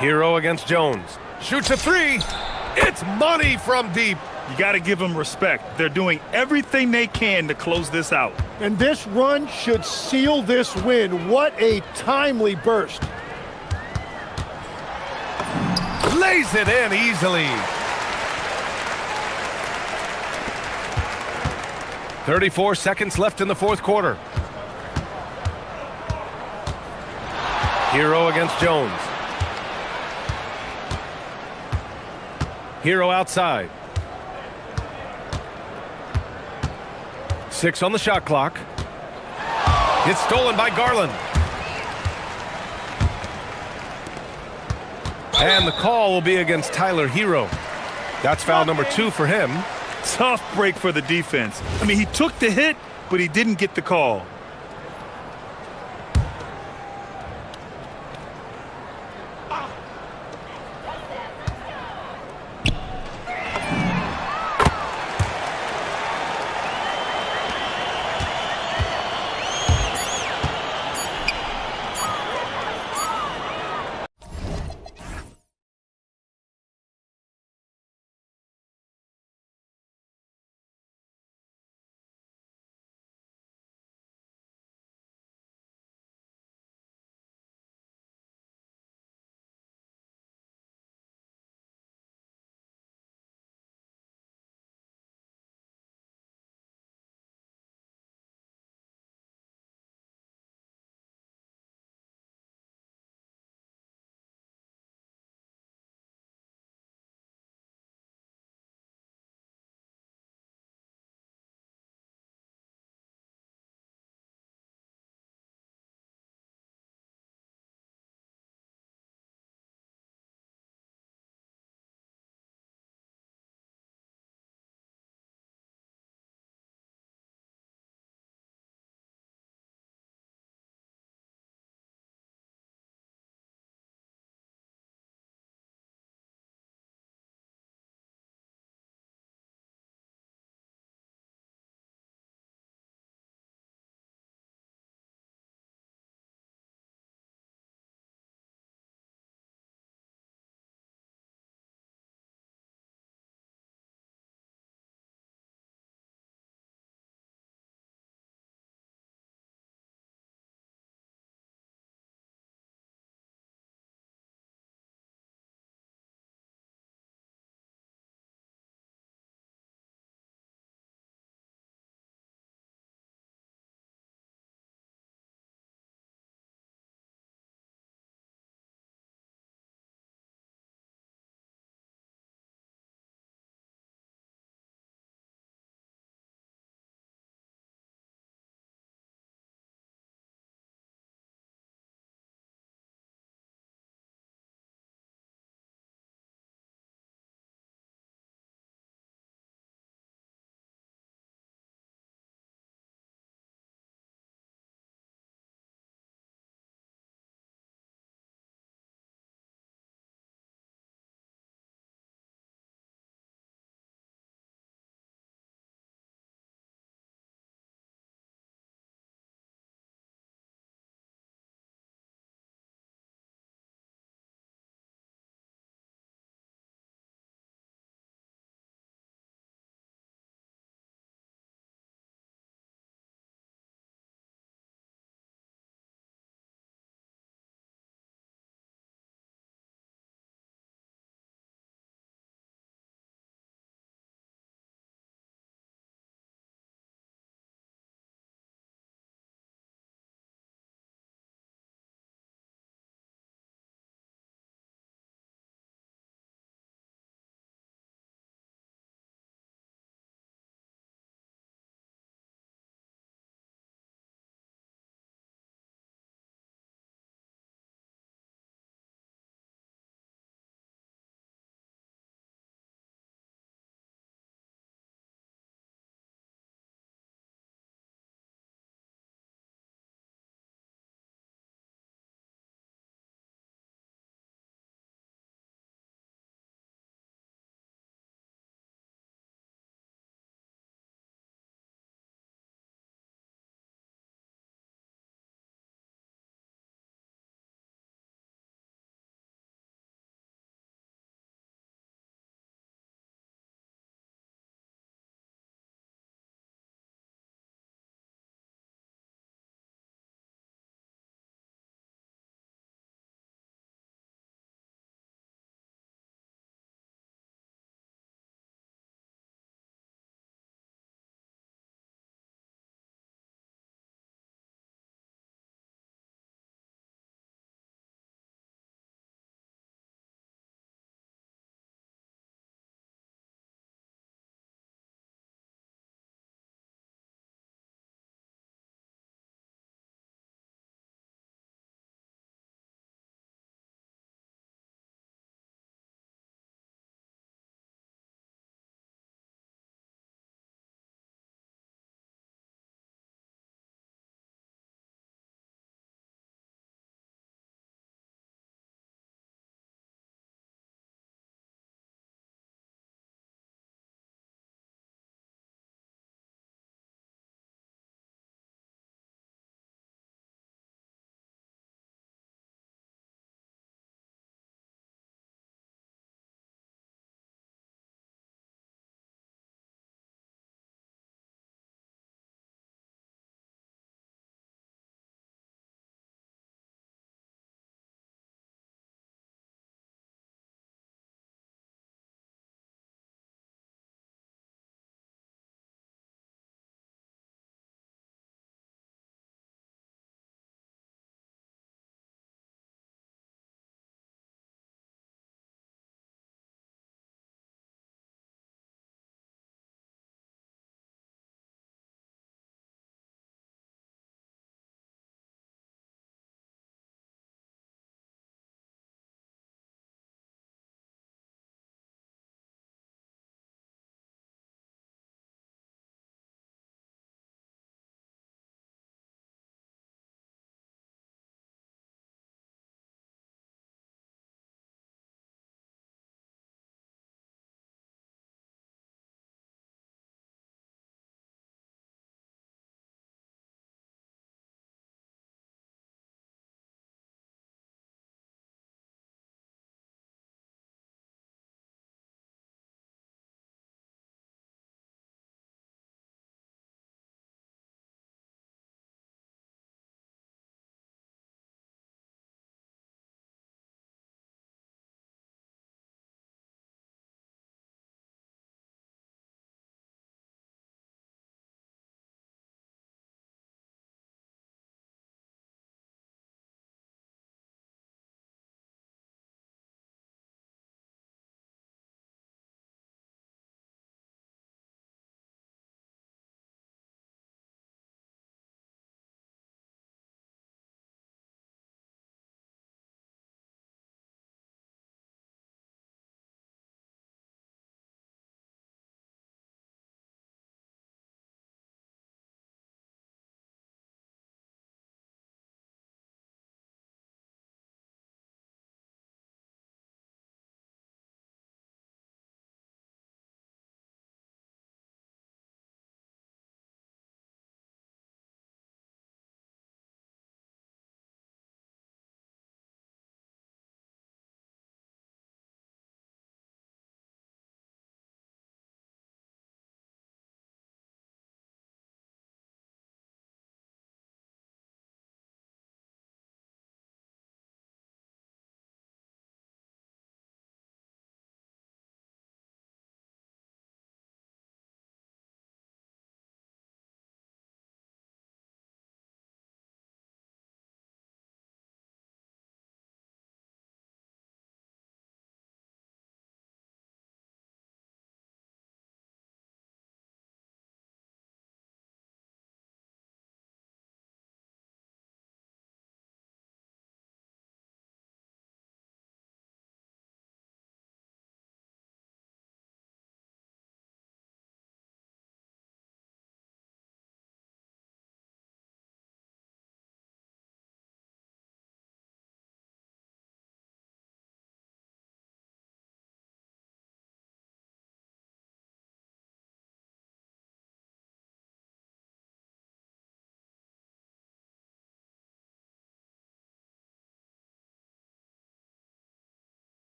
Hero against Jones. Shoots a 3. It's money from deep. You got to give them respect. They're doing everything they can to close this out. And this run should seal this win. What a timely burst. Lays it in easily. 34 seconds left in the fourth quarter. Hero against Jones. Hero outside. 6 on the shot clock. It's stolen by Garland. And the call will be against Tyler Hero. That's foul number 2 for him. Tough break for the defense. I mean, he took the hit, but he didn't get the call.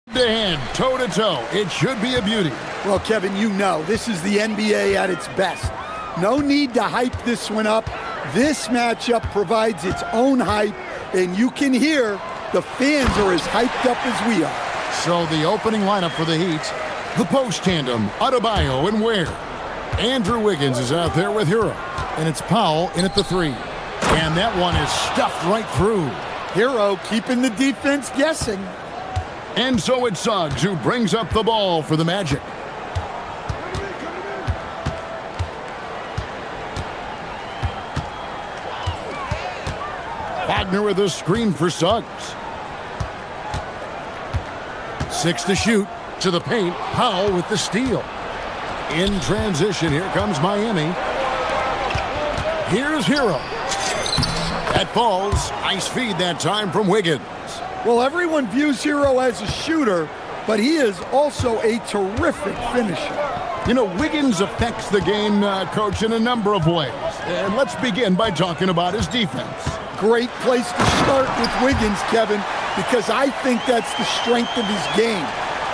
To hand, toe-to-toe. It should be a beauty. Well, Kevin, you know, this is the NBA at its best. No need to hype this one up. This matchup provides its own hype, and you can hear the fans are as hyped up as we are. So the opening lineup for the Heat, the post tandem, Adebayo and Ware. Andrew Wiggins is out there with Hero, and it's Powell in at the 3. And that one is stuffed right through. Hero keeping the defense guessing. And so it's Suggs who brings up the ball for the Magic. Wagner with a screen for Suggs. 6 to shoot. To the paint. Powell with the steal. In transition, here comes Miami. Here's Hero. That falls. Nice feed that time from Wiggins. Well, everyone views Hero as a shooter, but he is also a terrific finisher. You know, Wiggins affects the game, Coach, in a number of ways. And let's begin by talking about his defense. Great place to start with Wiggins, Kevin, because I think that's the strength of his game.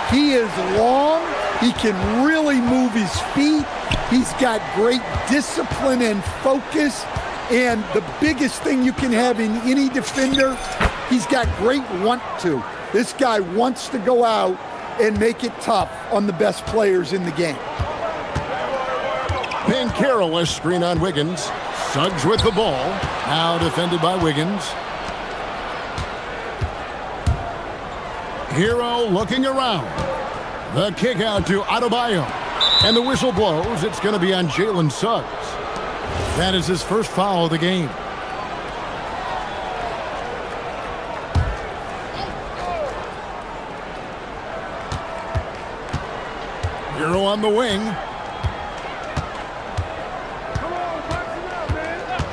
He is long. He can really move his feet. He's got great discipline and focus. And the biggest thing you can have in any defender, he's got great want to. This guy wants to go out and make it tough on the best players in the game. Banchero, a screen on Wiggins. Suggs with the ball. Now defended by Wiggins. Hero looking around. The kick out to Adebayo. And the whistle blows. It's going to be on Jalen Suggs. That is his first foul of the game. Hero on the wing.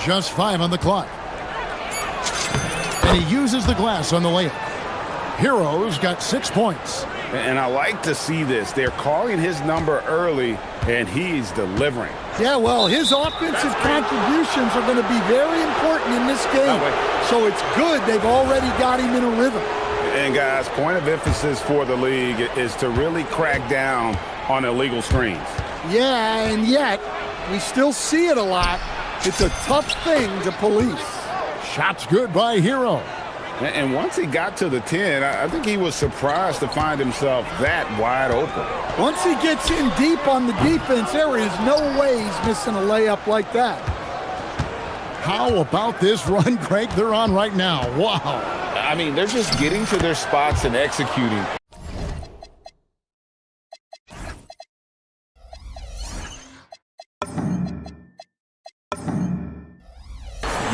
Just 5 on the clock. And he uses the glass on the layup. Hero's got 6 points. And I like to see this. They're calling his number early, and he's delivering. Yeah, well, his offensive contributions are going to be very important in this game. So it's good they've already got him in a rhythm. And, guys, point of emphasis for the league is to really crack down on illegal screens. Yeah, and yet we still see it a lot. It's a tough thing to police. Shots good by Hero. And once he got to the 10, I think he was surprised to find himself that wide open. Once he gets in deep on the defense, there is no way he's missing a layup like that. How about this run, Craig, they're on right now? Wow. I mean, they're just getting to their spots and executing.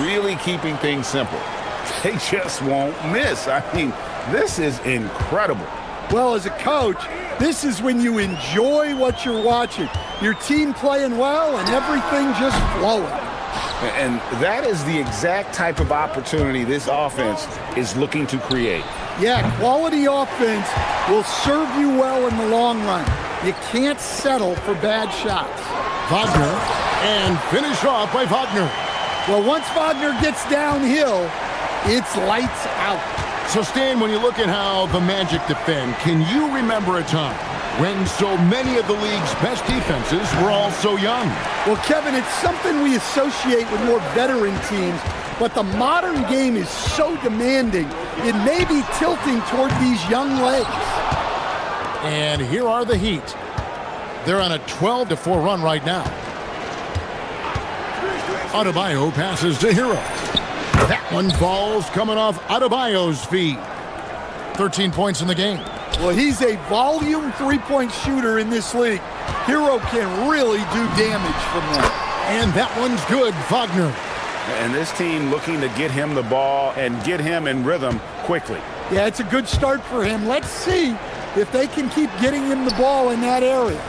Really keeping things simple. They just won't miss. I mean, this is incredible. Well, as a coach, this is when you enjoy what you're watching. Your team playing well and everything just flowing. And that is the exact type of opportunity this offense is looking to create. Yeah, quality offense will serve you well in the long run. You can't settle for bad shots. Wagner, and finish off by Wagner. Well, once Wagner gets downhill, it's lights out. So, Stan, when you look at how the Magic defend, can you remember a time when so many of the league's best defenses were all so young? Well, Kevin, it's something we associate with more veteran teams, but the modern game is so demanding, it may be tilting toward these young legs. And here are the Heat. They're on a 12-4 run right now. Adebayo passes to Hero. That one falls coming off Adebayo's feet. 13 points in the game. Well, he's a volume three-point shooter in this league. Hero can really do damage from that. And that one's good, Wagner. And this team looking to get him the ball and get him in rhythm quickly. Yeah, it's a good start for him. Let's see if they can keep getting him the ball in that area.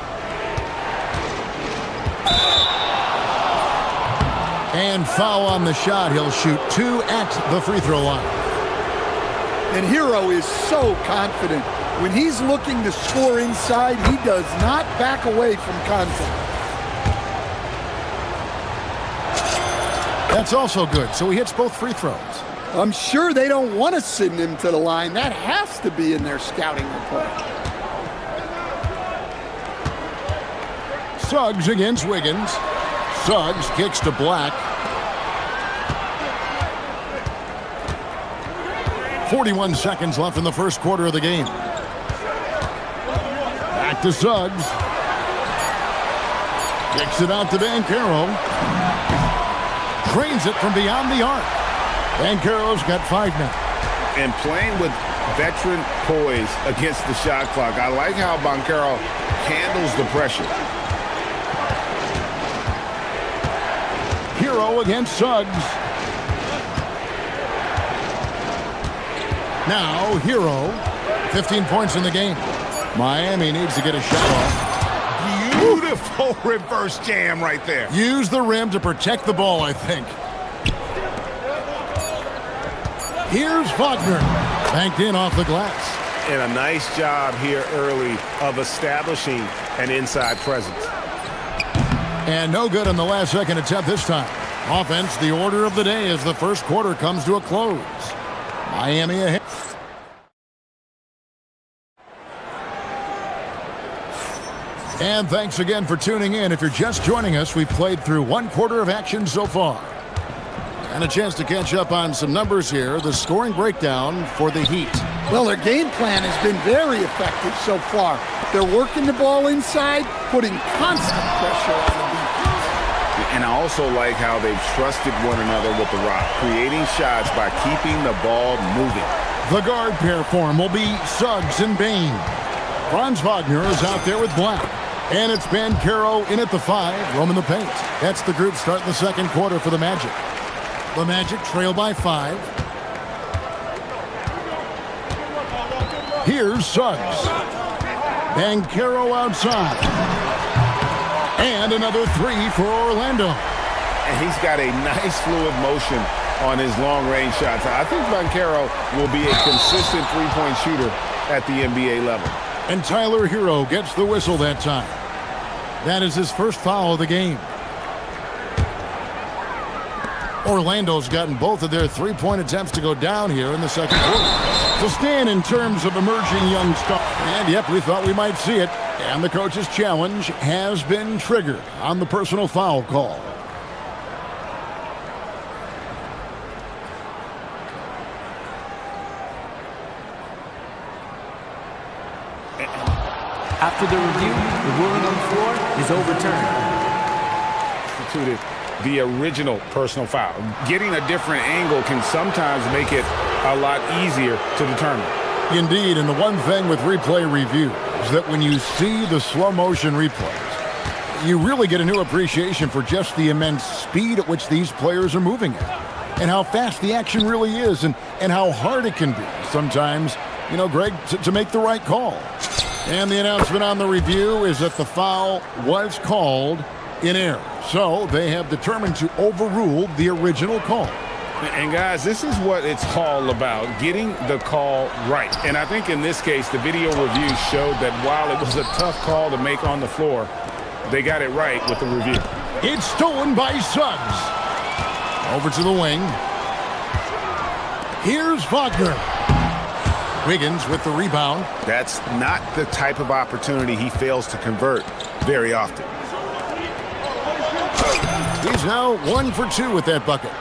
And foul on the shot. He'll shoot 2 at the free throw line. And Hero is so confident. When he's looking to score inside, he does not back away from contact. That's also good. So he hits both free throws. I'm sure they don't want to send him to the line. That has to be in their scouting report. Suggs against Wiggins. Suggs kicks to Black. 41 seconds left in the first quarter of the game. Back to Suggs. Kicks it out to Banchero. Trains it from beyond the arc. Banchero's got 5 now. And playing with veteran poise against the shot clock. I like how Banchero handles the pressure. Hero against Suggs. Now Hero. 15 points in the game. Miami needs to get a shot off. Beautiful reverse jam right there. Use the rim to protect the ball, I think. Here's Wagner. Banked in off the glass. And a nice job here early of establishing an inside presence. And no good on the last second attempt this time. Offense, the order of the day as the first quarter comes to a close. Miami ahead. And thanks again for tuning in. If you're just joining us, we've played through one quarter of action so far. And a chance to catch up on some numbers here. The scoring breakdown for the Heat. Well, their game plan has been very effective so far. They're working the ball inside, putting constant pressure on the defense. And I also like how they've trusted one another with the rock, creating shots by keeping the ball moving. The guard pair form will be Suggs and Bain. Franz Wagner is out there with Black. And it's Banchero in at the 5, roaming the paint. That's the group starting the second quarter for the Magic. The Magic trail by 5. Here's Suggs. Banchero outside. And another 3 for Orlando. And he's got a nice fluid motion on his long-range shots. I think Banchero will be a consistent three-point shooter at the NBA level. And Tyler Hero gets the whistle that time. That is his first foul of the game. Orlando's gotten both of their three-point attempts to go down here in the second quarter. So stand in terms of emerging young star. And yep, we thought we might see it. And the coach's challenge has been triggered on the personal foul call. After the review, the ruling on the floor is overturned. Instituted the original personal foul. Getting a different angle can sometimes make it a lot easier to determine. Indeed, and the one thing with replay review is that when you see the slow motion replays, you really get a new appreciation for just the immense speed at which these players are moving at, and how fast the action really is, and how hard it can be sometimes, you know, Greg, to make the right call. And the announcement on the review is that the foul was called in error. So they have determined to overrule the original call. And guys, this is what it's all about, getting the call right. And I think in this case, the video review showed that while it was a tough call to make on the floor, they got it right with the review. It's stolen by Suggs. Over to the wing. Here's Wagner. Wiggins with the rebound. That's not the type of opportunity he fails to convert very often. He's now 1 for 2 with that bucket.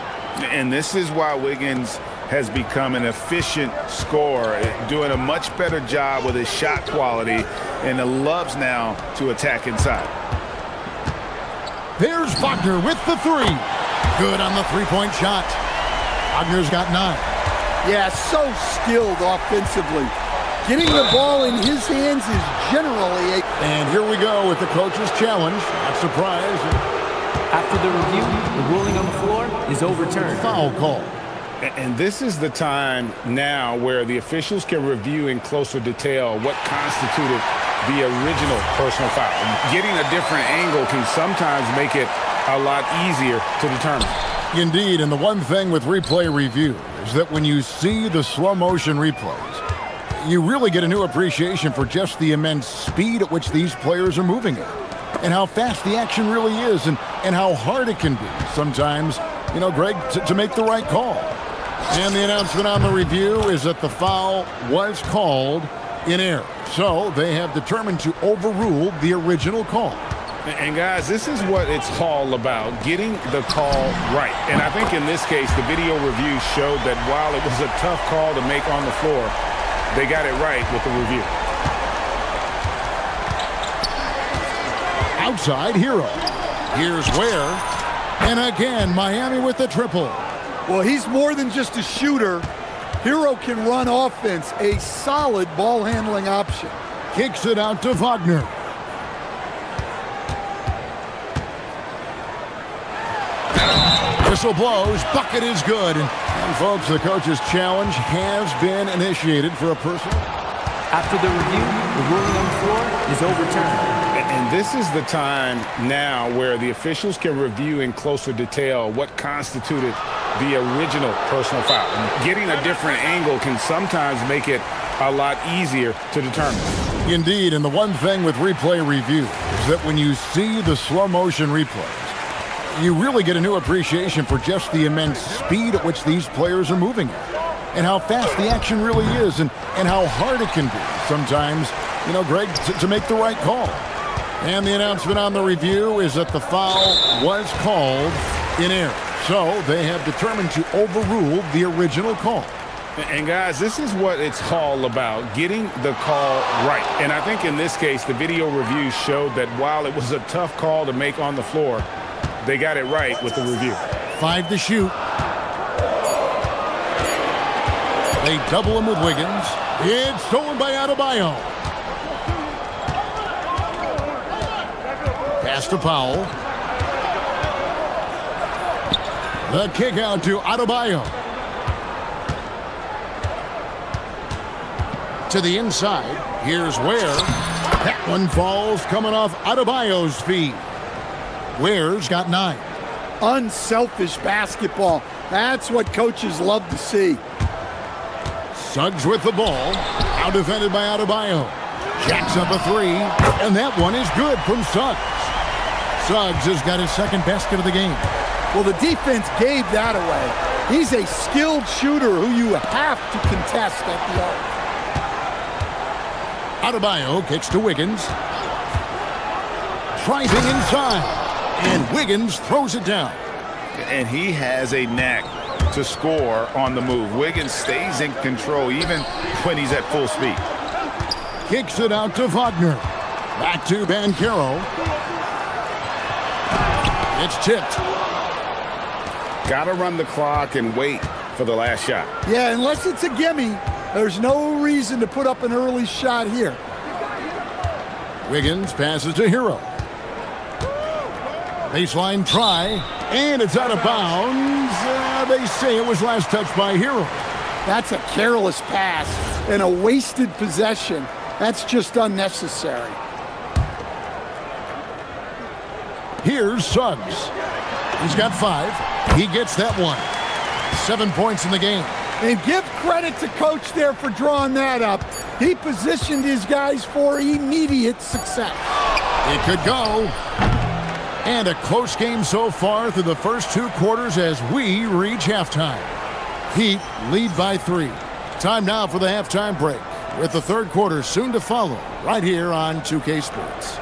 And this is why Wiggins has become an efficient scorer, doing a much better job with his shot quality, and loves now to attack inside. There's Wagner with the 3. Good on the three-point shot. Wagner's got 9. Yeah, so skilled offensively. Getting the ball in his hands is generally a... And here we go with the coach's challenge. Not surprised. After the review, the ruling on the floor is overturned. Foul call. And this is the time now where the officials can review in closer detail what constituted the original personal foul. Getting a different angle can sometimes make it a lot easier to determine. Indeed, and the one thing with replay review is that when you see the slow motion replays, you really get a new appreciation for just the immense speed at which these players are moving at, and how fast the action really is, and how hard it can be sometimes, you know, Greg, to make the right call. And the announcement on the review is that the foul was called in error. So they have determined to overrule the original call. And guys, this is what it's all about, getting the call right. And I think in this case, the video review showed that while it was a tough call to make on the floor, they got it right with the review. Outside Hero. Here's Ware. And again, Miami with the triple. Well, he's more than just a shooter. Hero can run offense, a solid ball handling option. Kicks it out to Wagner. Whistle blows, bucket is good. And folks, the coach's challenge has been initiated for a personal. After the review, the ruling on the floor is overturned. And this is the time now where the officials can review in closer detail what constituted the original personal foul. And getting a different angle can sometimes make it a lot easier to determine. Indeed, and the one thing with replay review is that when you see the slow motion replays, you really get a new appreciation for just the immense speed at which these players are moving at, and how fast the action really is, and how hard it can be sometimes, you know, Greg, to make the right call. And the announcement on the review is that the foul was called in error. So they have determined to overrule the original call. And guys, this is what it's all about, getting the call right. And I think in this case, the video review showed that while it was a tough call to make on the floor, they got it right with the review. 5 to shoot. They double him with Wiggins. It's stolen by Adebayo. Pass to Powell. The kick out to Adebayo. To the inside. Here's Ware. That one falls coming off Adebayo's feet. Ware's got 9. Unselfish basketball. That's what coaches love to see. Suggs with the ball. Out defended by Adebayo. Jacks up a 3. And that one is good from Suggs. Suggs has got his second basket of the game. Well, the defense gave that away. He's a skilled shooter who you have to contest at the arc. Adebayo kicks to Wiggins. Driving inside. And Wiggins throws it down. And he has a knack to score on the move. Wiggins stays in control even when he's at full speed. Kicks it out to Wagner. Back to Banchero. It's tipped. Got to run the clock and wait for the last shot. Yeah, unless it's a gimme, there's no reason to put up an early shot here. Wiggins passes to Hero. Baseline try, and it's out of bounds. They say it was last touched by Hero. That's a careless pass and a wasted possession. That's just unnecessary. Here's Suggs. He's got 5. He gets that one. 7 points in the game. And give credit to coach there for drawing that up. He positioned his guys for immediate success. It could go. And a close game so far through the first 2 quarters as we reach halftime. Heat lead by 3. Time now for the halftime break, with the third quarter soon to follow right here on 2K Sports.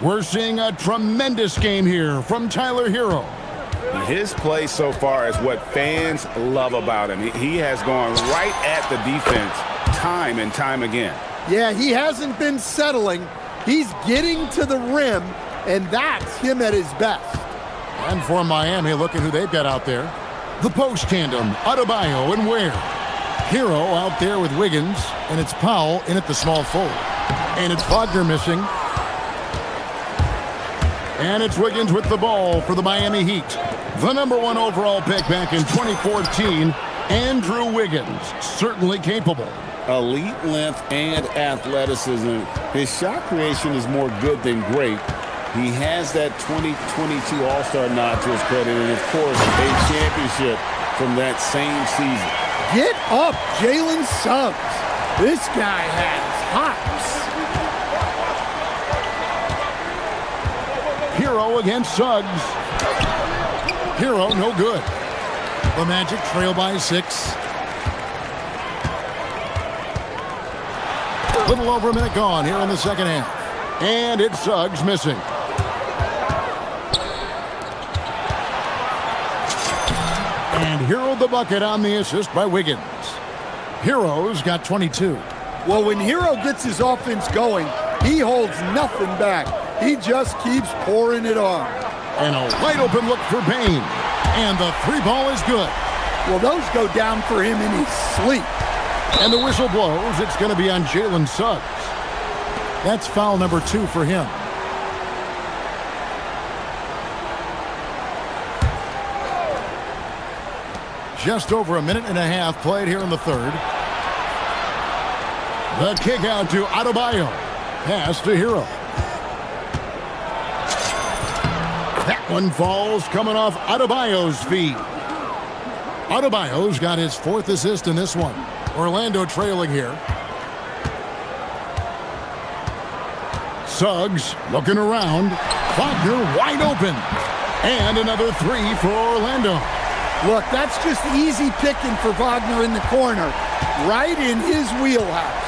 We're seeing a tremendous game here from Tyler Hero. His play so far is what fans love about him. He has gone right at the defense time and time again. Yeah, he hasn't been settling. He's getting to the rim, and that's him at his best. And for Miami, look at who they've got out there. The post tandem, Adebayo and Ware. Hero out there with Wiggins, and it's Powell in at the small forward. And it's Wagner missing. And it's Wiggins with the ball for the Miami Heat. The #1 overall pick back in 2014, Andrew Wiggins, certainly capable. Elite length and athleticism. His shot creation is more good than great. He has that 2022 All-Star nod to his credit, and of course, a championship from that same season. Get up, Jalen Suggs. This guy has hops. Hero against Suggs. Hero, no good. The Magic trail by 6. Little over a minute gone here in the second half. And it's Suggs missing. And Hero the bucket on the assist by Wiggins. Hero's got 22. Well, when Hero gets his offense going, he holds nothing back. He just keeps pouring it on. And a wide open look for Bain. And the 3 ball is good. Well, those go down for him in his sleep. And the whistle blows. It's going to be on Jalen Suggs. That's foul number 2 for him. Just over a minute and a half played here in the third. The kick out to Adebayo. Pass to Hero. That one falls coming off Adebayo's feet. Adebayo's got his 4th assist in this one. Orlando trailing here. Suggs looking around. Wagner wide open. And another 3 for Orlando. Look, that's just easy picking for Wagner in the corner. Right in his wheelhouse.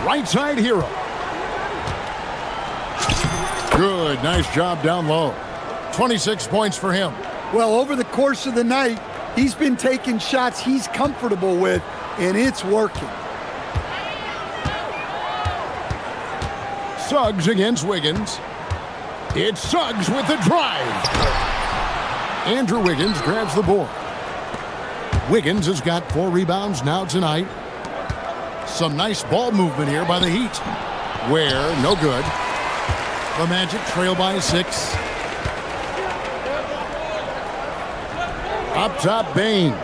Right side Hero. Good, nice job down low. 26 points for him. Well, over the course of the night, he's been taking shots he's comfortable with, and it's working. Suggs against Wiggins. It's Suggs with the drive. Andrew Wiggins grabs the board. Wiggins has got 4 rebounds now tonight. Some nice ball movement here by the Heat. Ware, no good. The Magic trail by 6. Up top, Bain.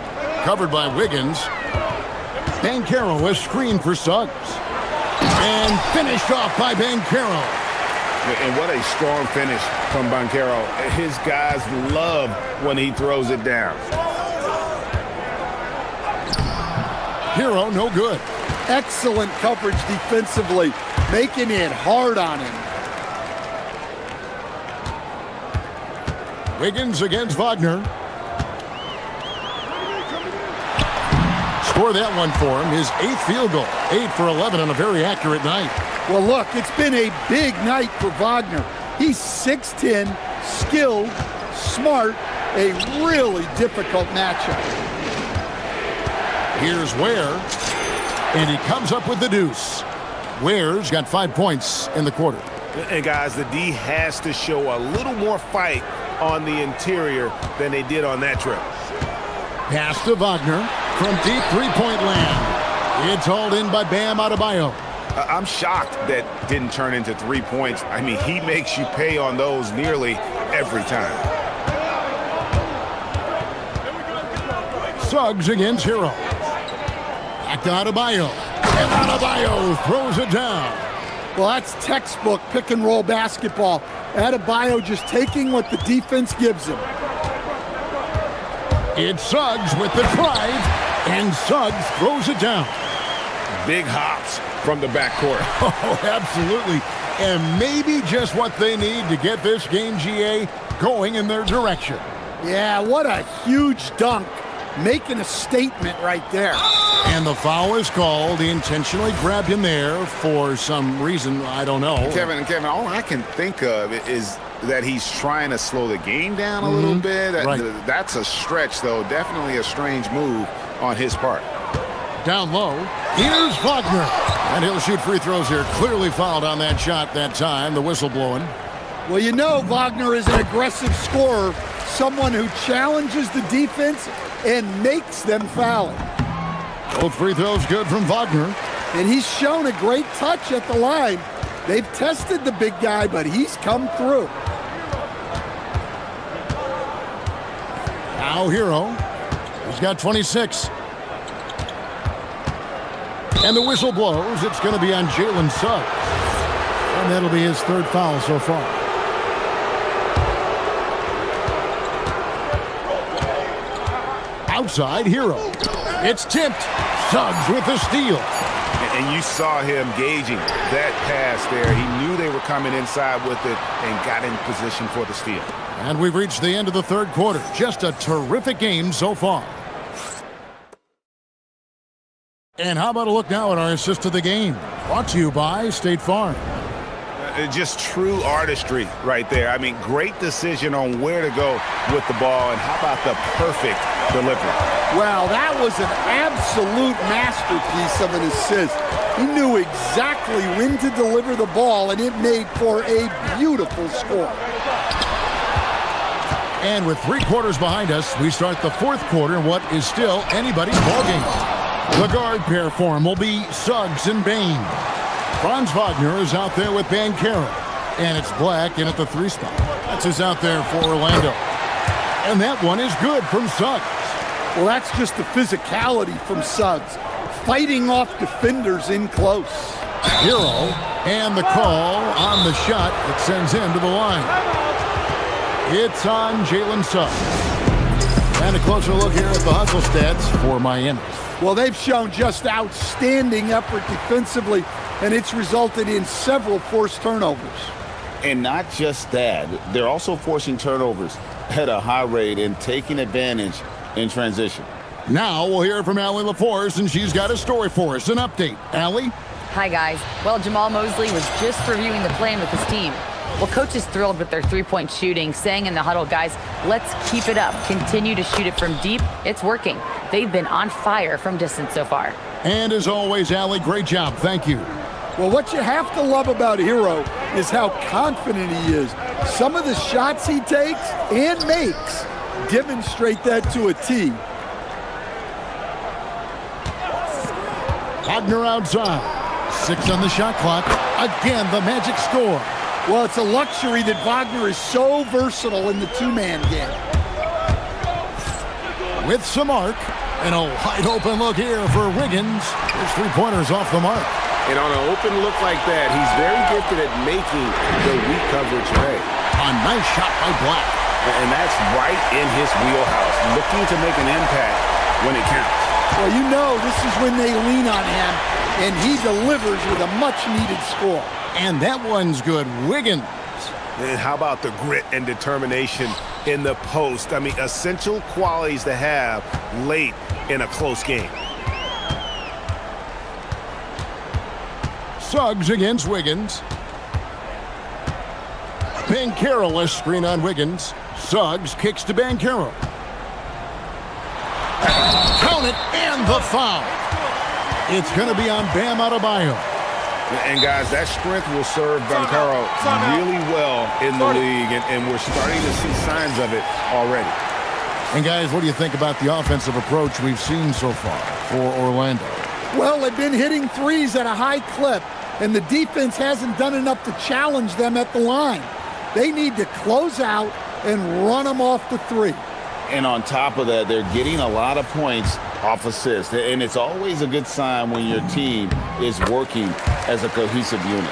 Covered by Wiggins. Banchero is screened for Suggs. And finished off by Banchero. And what a strong finish from Banchero. His guys love when he throws it down. Hero, no good. Excellent coverage defensively, making it hard on him. Wiggins against Wagner. Score that one for him. His 8th field goal. 8 for 11 on a very accurate night. Well, look, it's been a big night for Wagner. He's 6'10", skilled, smart, a really difficult matchup. Here's Ware, and he comes up with the deuce. Ware's got 5 points in the quarter. And guys, the D has to show a little more fight on the interior than they did on that trip. Pass to Wagner from deep 3-point land. It's hauled in by Bam Adebayo. I'm shocked that didn't turn into 3 points. I mean, he makes you pay on those nearly every time. Suggs against Hero. Back to Adebayo. And Adebayo throws it down. Well, that's textbook pick and roll basketball. Adebayo just taking what the defense gives him. It's Suggs with the drive, and Suggs throws it down. Big hops from the backcourt. Oh, absolutely. And maybe just what they need to get this game, GA, going in their direction. Yeah, what a huge dunk making a statement right there. And the foul is called. He intentionally grabbed him there for some reason. I don't know. Kevin, all I can think of is that he's trying to slow the game down a little bit. Right. That's a stretch, though. Definitely a strange move on his part. Down low. Here's Wagner. And he'll shoot free throws here. Clearly fouled on that shot that time. The whistle blowing. Well, you know Wagner is an aggressive scorer, someone who challenges the defense and makes them foul. Both free throws good from Wagner. And he's shown a great touch at the line. They've tested the big guy, but he's come through. Now Hero. He's got 26. And the whistle blows. It's going to be on Jalen Suggs. And that'll be his third foul so far. Outside Hero. It's tipped. Suggs with the steal. And you saw him gauging that pass there. He knew they were coming inside with it and got in position for the steal. And we've reached the end of the third quarter. Just a terrific game so far. And how about a look now at our assist of the game? Brought to you by State Farm. Just true artistry right there. I mean, great decision on where to go with the ball. And how about the perfect delivery? Wow, that was an absolute masterpiece of an assist. He knew exactly when to deliver the ball, and it made for a beautiful score. And with 3 quarters behind us, we start the fourth quarter in what is still anybody's ballgame. The guard pair for him will be Suggs and Bain. Franz Wagner is out there with Bankero. And it's Black in at the 3 spot. That's who's out there for Orlando. And that one is good from Suggs. Well, that's just the physicality from Suggs, fighting off defenders in close. Hero, and the call on the shot that sends him to the line. It's on Jalen Suggs. And a closer look here at the hustle stats for Miami. Well, they've shown just outstanding effort defensively, and it's resulted in several forced turnovers. And not just that, they're also forcing turnovers at a high rate and taking advantage in transition. Now we'll hear from Allie LaForce, and she's got a story for us. An update. Allie? Hi, guys. Well, Jamal Mosley was just reviewing the plan with his team. Well, coach is thrilled with their three-point shooting, saying in the huddle, guys, let's keep it up. Continue to shoot it from deep. It's working. They've been on fire from distance so far. And as always, Allie, great job. Thank you. Well, what you have to love about Hero is how confident he is. Some of the shots he takes and makes demonstrate that to a T. Wagner outside. 6 on the shot clock. Again, the Magic score. Well, it's a luxury that Wagner is so versatile in the two-man game. With some arc, and a wide open look here for Wiggins. His 3-pointers off the mark. And on an open look like that, he's very gifted at making the weak coverage pay. A nice shot by Black. And that's right in his wheelhouse, looking to make an impact when it counts. Well, you know this is when they lean on him, and he delivers with a much-needed score. And that one's good. Wiggins. And how about the grit and determination in the post? I mean, essential qualities to have late in a close game. Suggs against Wiggins. Bankero, a screen on Wiggins. Suggs kicks to Bankero. Count it, and the foul. It's going to be on Bam Adebayo. And guys, that strength will serve Bankero really well in the league, and we're starting to see signs of it already. And guys, what do you think about the offensive approach we've seen so far for Orlando? Well, they've been hitting threes at a high clip, and the defense hasn't done enough to challenge them at the line. They need to close out and run them off the three. And on top of that, they're getting a lot of points off assists. And it's always a good sign when your team is working as a cohesive unit.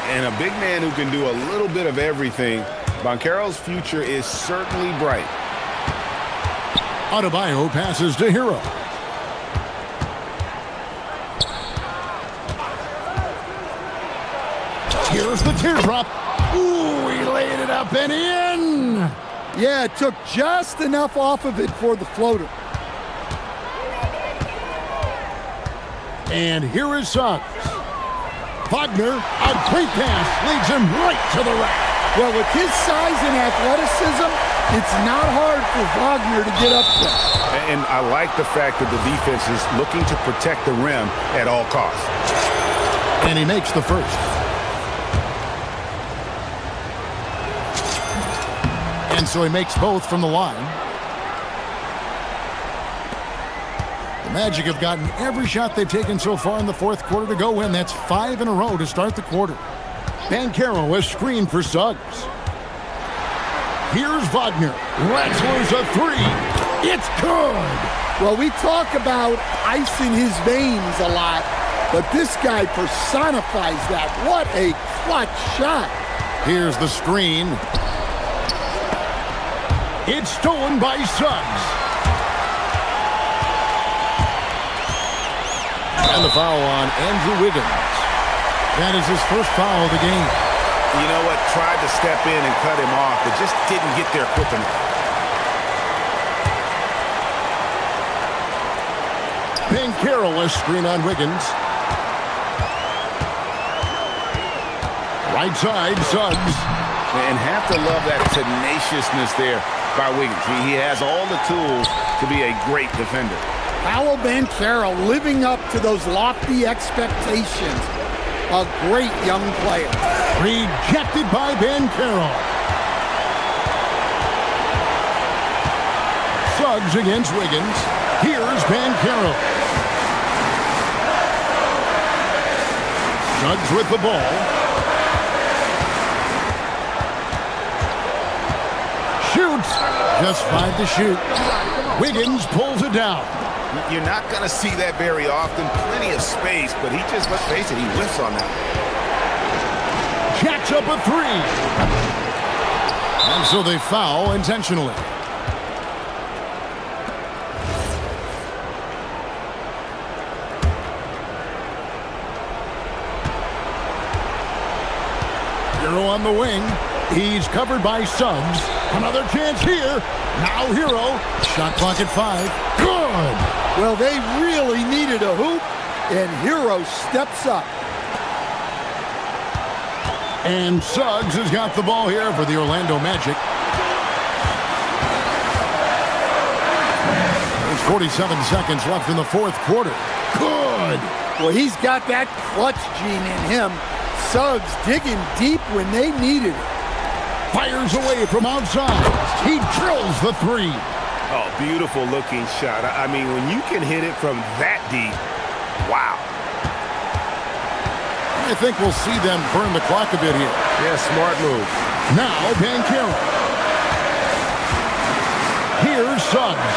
And a big man who can do a little bit of everything. Bankero's future is certainly bright. Adebayo passes to Hero. Here's the teardrop. Ooh, he laid it up and in. Yeah, it took just enough off of it for the floater. And here is Suggs. Wagner, a great pass, leads him right to the rack. Well, with his size and athleticism, it's not hard for Wagner to get up there. And I like the fact that the defense is looking to protect the rim at all costs. And he makes the first. And so he makes both from the line. The Magic have gotten every shot they've taken so far in the fourth quarter to go in. That's 5 in a row to start the quarter. Bankero has screened for Suggs. Here's Wagner. Wrestler's a three. It's good. Well, we talk about ice in his veins a lot, but this guy personifies that. What a clutch shot. Here's the screen. It's stolen by Suggs. And the foul on Andrew Wiggins. That is his first foul of the game. You know what? Tried to step in and cut him off, but just didn't get there quick enough. Bankero has screen on Wiggins. Right side, Suggs. And have to love that tenaciousness there by Wiggins. He has all the tools to be a great defender. Paolo Banchero living up to those lofty expectations. A great young player. Rejected by Bankero. Suggs against Wiggins. Here's Bankero. Suggs with the ball. Shoots. Just 5 to shoot. Wiggins pulls it down. You're not going to see that very often. Plenty of space, but he just, let's face it, he whiffs on that. Jacks up a three. And so they foul intentionally. Hero on the wing. He's covered by Suggs. Another chance here. Now Hero. Shot clock at 5. Good. Well, they really needed a hoop, and Hero steps up. And Suggs has got the ball here for the Orlando Magic. There's 47 seconds left in the fourth quarter. Good. Well, he's got that clutch gene in him. Suggs digging deep when they needed it. Fires away from outside. He drills the three. Oh, beautiful looking shot. I mean, when you can hit it from that deep, wow. I think we'll see them burn the clock a bit here. Yeah, smart move. Now Bankero. Here's Suggs.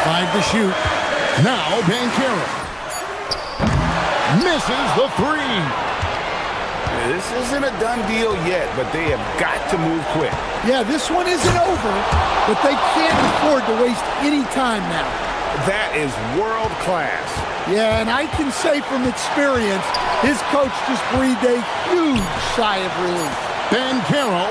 Five to shoot. Now Bankero. Misses the three. This isn't a done deal yet, but they have got to move quick. Yeah, this one isn't over, but they can't afford to waste any time now. That is world class. Yeah, and I can say from experience, his coach just breathed a huge sigh of relief. Bankero.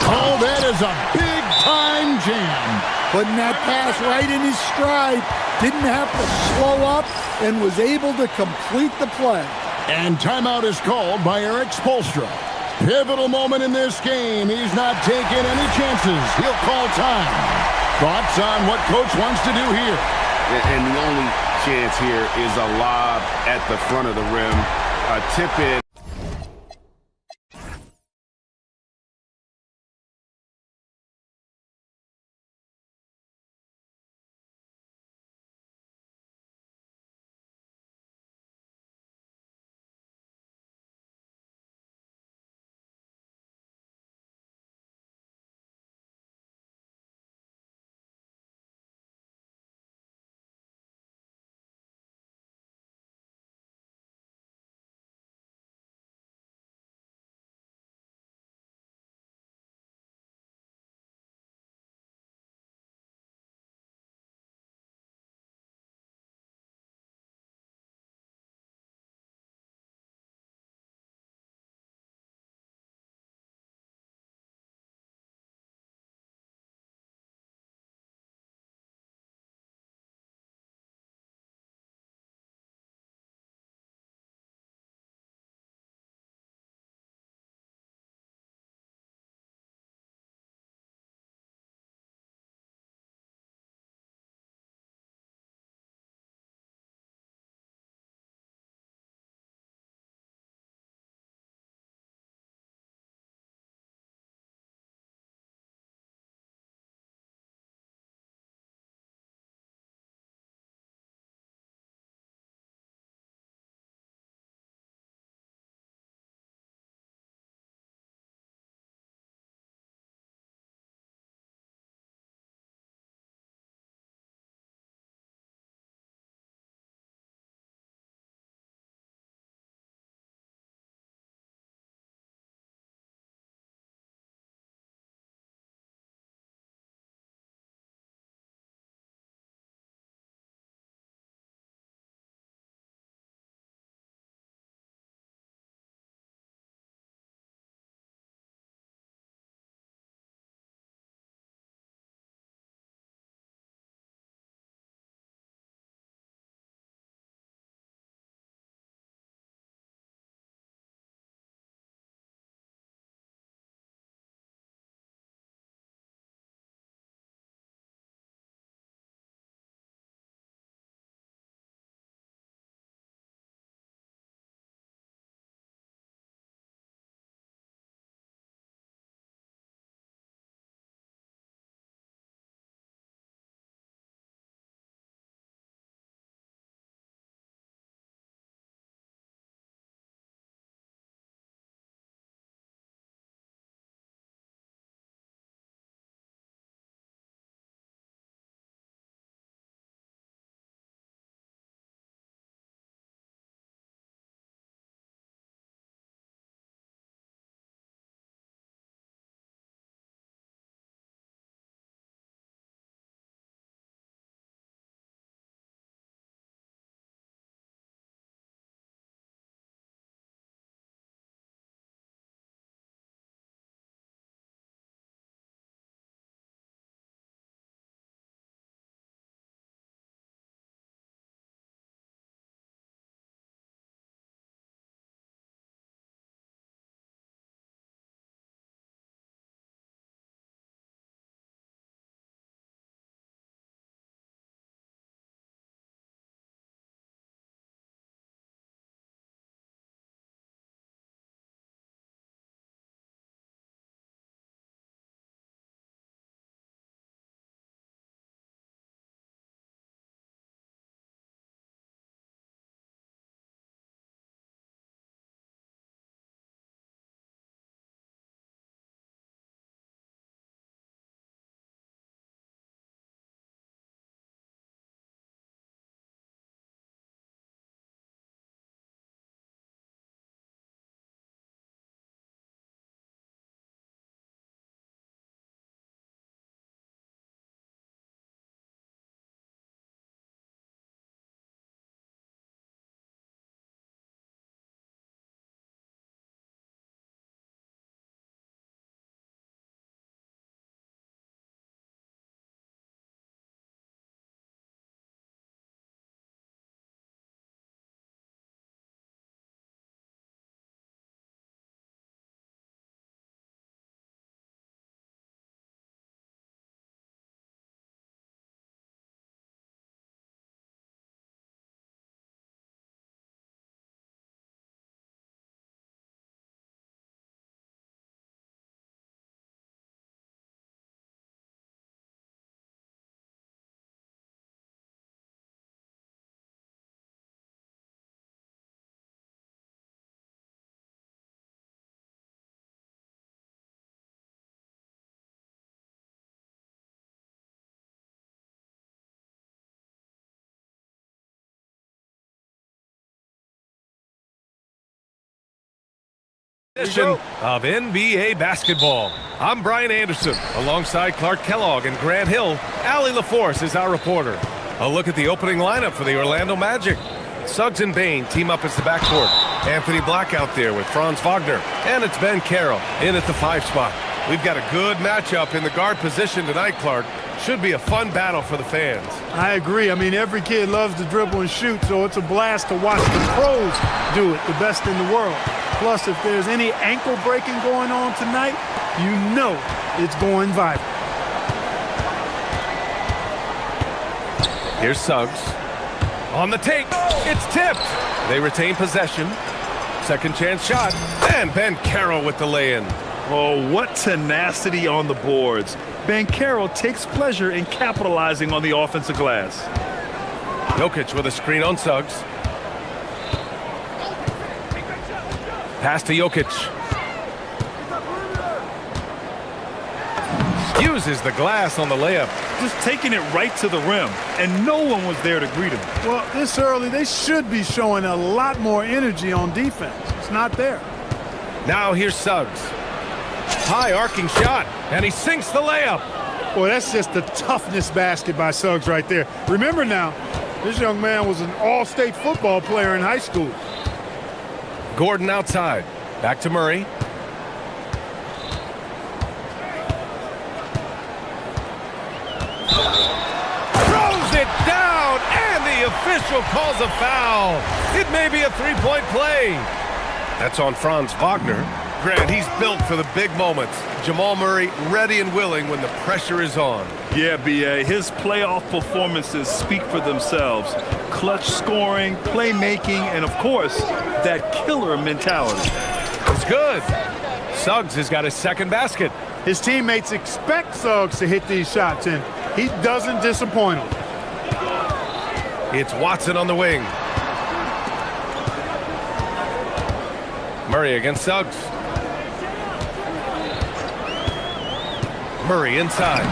Oh, that is a big-time jam. Putting that pass right in his stride. Didn't have to slow up and was able to complete the play. And timeout is called by Eric Spoelstra. Pivotal moment in this game. He's not taking any chances. He'll call time. Thoughts on what coach wants to do here? And the only chance here is a lob at the front of the rim. A tip in. Edition of NBA basketball. I'm Brian Anderson, alongside Clark Kellogg and Grant Hill. Allie LaForce is our reporter. A look at the opening lineup for the Orlando Magic. Suggs and Bain team up as the backcourt. Anthony Black out there with Franz Wagner. And it's Ben Carroll in at the 5 spot. We've got a good matchup in the guard position tonight, Clark. Should be a fun battle for the fans. I agree. I mean, every kid loves to dribble and shoot, so it's a blast to watch the pros do it, the best in the world. Plus, if there's any ankle breaking going on tonight, you know it's going viral. Here's Suggs. On the take. It's tipped. They retain possession. Second chance shot. And Ben Carroll with the lay-in. Oh, what tenacity on the boards. Ben Carroll takes pleasure in capitalizing on the offensive glass. Jokic with a screen on Suggs. Pass to Jokic. Uses the glass on the layup. Just taking it right to the rim, and no one was there to greet him. Well, this early, they should be showing a lot more energy on defense. It's not there. Now here's Suggs. High arcing shot, and he sinks the layup. Boy, that's just the toughness basket by Suggs right there. Remember now, this young man was an all-state football player in high school. Gordon outside. Back to Murray. Throws it down, and the official calls a foul. It may be a three-point play. That's on Franz Wagner. Grant, he's built for the big moments. Jamal Murray ready and willing when the pressure is on. Yeah, B.A., his playoff performances speak for themselves. Clutch scoring, playmaking, and of course, that killer mentality. It's good. Suggs has got his second basket. His teammates expect Suggs to hit these shots, and he doesn't disappoint them. It's Watson on the wing. Murray against Suggs. Murray inside.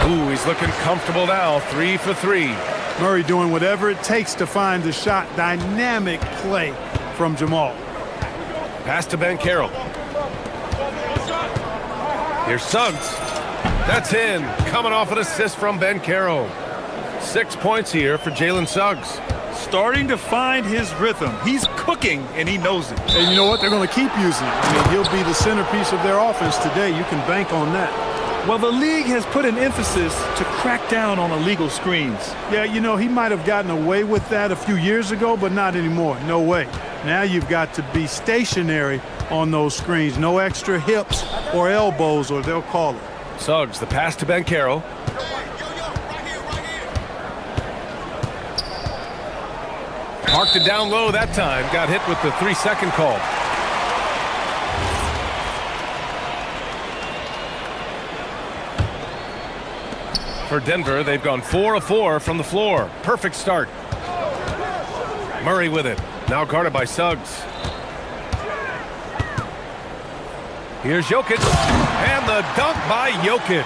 Ooh, he's looking comfortable now. 3 for 3. Murray doing whatever it takes to find the shot. Dynamic play from Jamal. Pass to Ben Carroll. Here's Suggs. That's in. Coming off an assist from Ben Carroll. 6 points here for Jalen Suggs. Starting to find his rhythm. He's cooking, and he knows it. And you know what? They're going to keep using him. I mean, he'll be the centerpiece of their offense today. You can bank on that. Well, the league has put an emphasis to crack down on illegal screens. Yeah, you know, he might have gotten away with that a few years ago, but not anymore. No way. Now you've got to be stationary on those screens. No extra hips or elbows, or they'll call it. Suggs, the pass to Ben Carroll. Marked it down low that time. Got hit with the 3-second call. For Denver, they've gone 4 of 4 from the floor. Perfect start. Murray with it. Now guarded by Suggs. Here's Jokic. And the dunk by Jokic.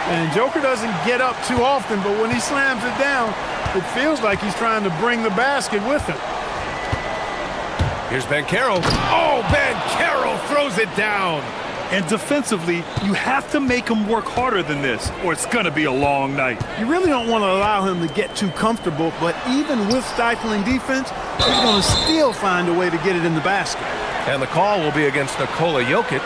And Joker doesn't get up too often, but when he slams it down, it feels like he's trying to bring the basket with him. Here's Ben Carroll. Oh, Ben Carroll throws it down. And defensively, you have to make him work harder than this, or it's going to be a long night. You really don't want to allow him to get too comfortable, but even with stifling defense, he's going to still find a way to get it in the basket. And the call will be against Nikola Jokic.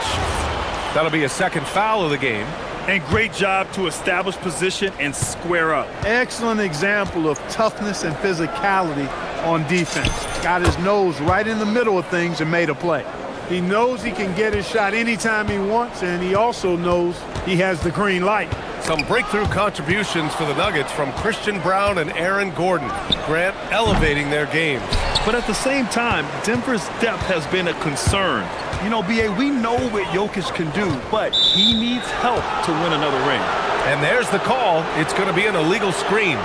That'll be a second foul of the game. And great job to establish position and square up. Excellent example of toughness and physicality on defense. Got his nose right in the middle of things and made a play. He knows he can get his shot anytime he wants, and he also knows he has the green light. Some breakthrough contributions for the Nuggets from Christian Brown and Aaron Gordon. Grant elevating their games. But at the same time, Denver's depth has been a concern. You know, B.A., we know what Jokic can do, but he needs help to win another ring. And there's the call. It's going to be an illegal screen.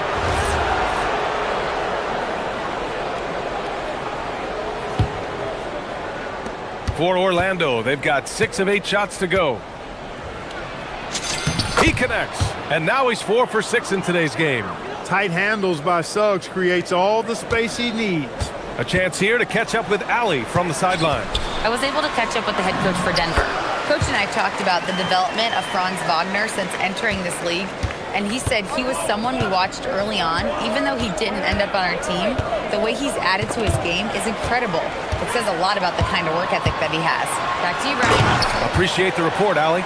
For Orlando, they've got 6 of 8 shots to go. He connects, and now he's 4 for 6 in today's game. Tight handles by Suggs creates all the space he needs. A chance here to catch up with Allie from the sideline. I was able to catch up with the head coach for Denver. Coach and I talked about the development of Franz Wagner since entering this league, and he said he was someone we watched early on. Even though he didn't end up on our team, the way he's added to his game is incredible. It says a lot about the kind of work ethic that he has. Back to you, Brian. Appreciate the report, Allie.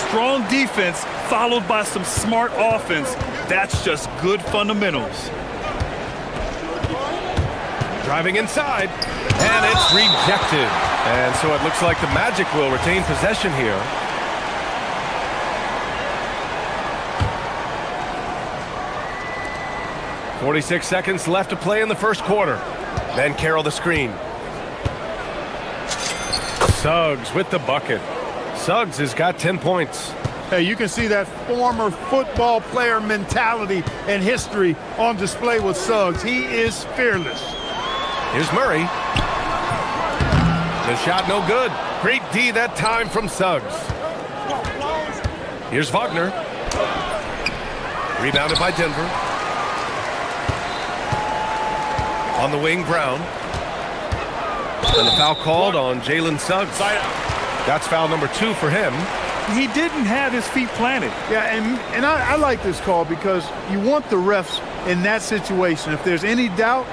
Strong defense followed by some smart offense. That's just good fundamentals. Driving inside, and it's rejected. And so it looks like the Magic will retain possession here. .46 seconds left to play in the first quarter. Then Carroll the screen. Suggs with the bucket. Suggs has got 10 points. Hey, you can see that former football player mentality and history on display with Suggs. He is fearless. Here's Murray. The shot no good. Great D that time from Suggs. Here's Wagner. Rebounded by Denver. On the wing, Brown. And the foul called on Jalen Suggs. That's foul number 2 for him. He didn't have his feet planted. Yeah, and I like this call because you want the refs in that situation. If there's any doubt,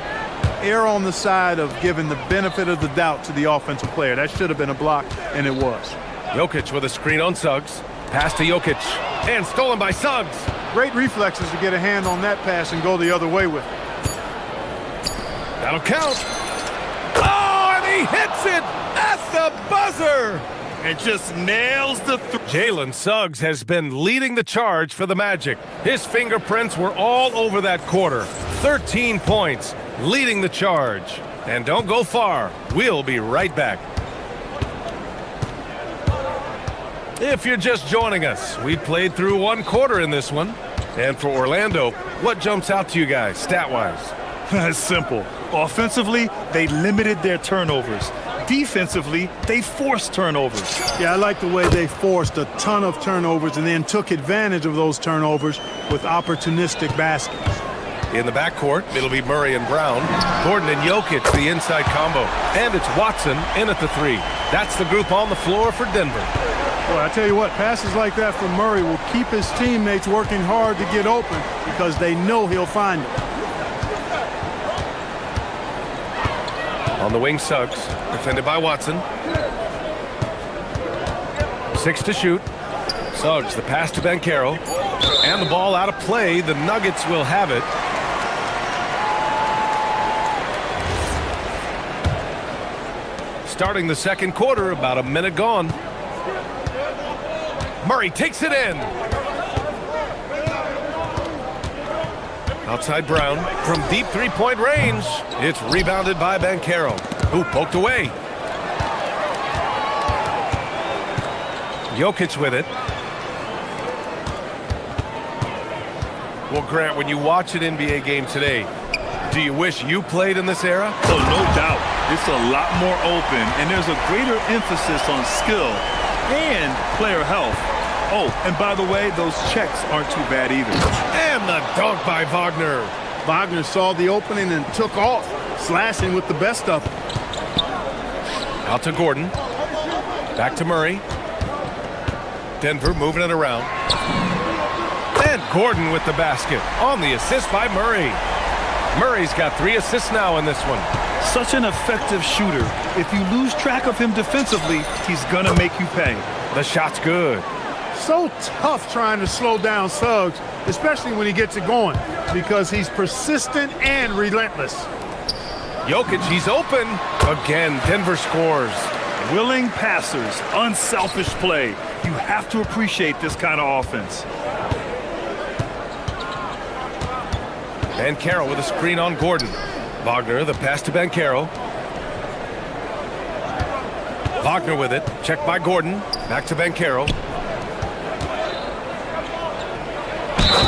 err on the side of giving the benefit of the doubt to the offensive player. That should have been a block, and it was. Jokic with a screen on Suggs. Pass to Jokic. And stolen by Suggs. Great reflexes to get a hand on that pass and go the other way with it. That'll count. Oh, and he hits it at the buzzer. And just nails the Jalen Suggs has been leading the charge for the Magic. His fingerprints were all over that quarter. 13 points, leading the charge. And don't go far. We'll be right back. If you're just joining us, we played through one quarter in this one. And for Orlando, what jumps out to you guys, stat-wise? It's simple. Offensively, they limited their turnovers. Defensively, they forced turnovers. Yeah, I like the way they forced a ton of turnovers and then took advantage of those turnovers with opportunistic baskets. In the backcourt, it'll be Murray and Brown. Gordon and Jokic, the inside combo. And it's Watson in at the 3. That's the group on the floor for Denver. Well, I tell you what, passes like that from Murray will keep his teammates working hard to get open because they know he'll find them. On the wing, Suggs, defended by Watson. 6 to shoot. Suggs, the pass to Banchero. And the ball out of play. The Nuggets will have it. Starting the second quarter, about a minute gone. Murray takes it in. Outside Brown from deep three-point range. It's rebounded by Banchero, who poked away. Jokic with it. Well, Grant, when you watch an NBA game today, do you wish you played in this era? Oh, no doubt. It's a lot more open, and there's a greater emphasis on skill and player health. Oh, and by the way, those checks aren't too bad either. And the dunk by Wagner. Wagner saw the opening and took off, slashing with the best of them. Out to Gordon. Back to Murray. Denver moving it around. And Gordon with the basket on the assist by Murray. Murray's got 3 assists now in this one. Such an effective shooter. If you lose track of him defensively, he's gonna make you pay. The shot's good. So tough trying to slow down Suggs, especially when he gets it going, because he's persistent and relentless. Jokic, he's open. Again, Denver scores. Willing passers, unselfish play. You have to appreciate this kind of offense. Banchero with a screen on Gordon. Wagner, the pass to Banchero. Wagner with it. Checked by Gordon. Back to Banchero.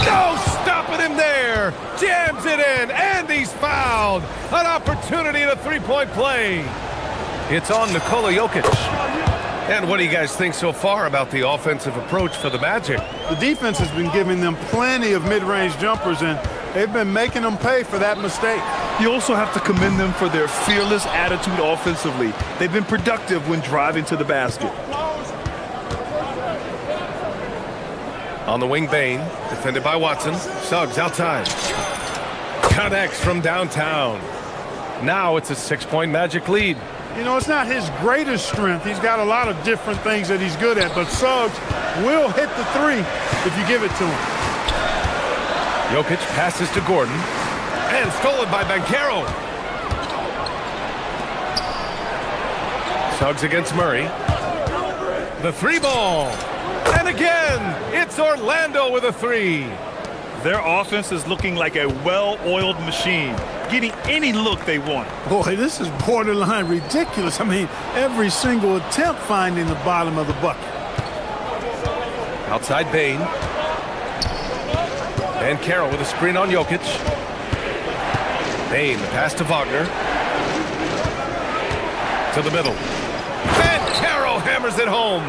No stopping him there. Jams it in, and he's fouled. An opportunity in a three-point play. It's on Nikola Jokic. And what do you guys think so far about the offensive approach for the Magic? The defense has been giving them plenty of mid-range jumpers, and they've been making them pay for that mistake. You also have to commend them for their fearless attitude offensively. They've been productive when driving to the basket. On the wing, Bain, defended by Watson. Suggs outside. Connects from downtown. Now it's a 6-point Magic lead. You know, it's not his greatest strength. He's got a lot of different things that he's good at, but Suggs will hit the three if you give it to him. Jokic passes to Gordon. And stolen by Banchero. Suggs against Murray. The three ball. And again, it's Orlando with a three. Their offense is looking like a well-oiled machine, getting any look they want. Boy, this is borderline ridiculous. I mean, every single attempt finding the bottom of the bucket. Outside Bain. And Carroll with a screen on Jokic. Bain, the pass to Wagner. To the middle. And Carroll hammers it home.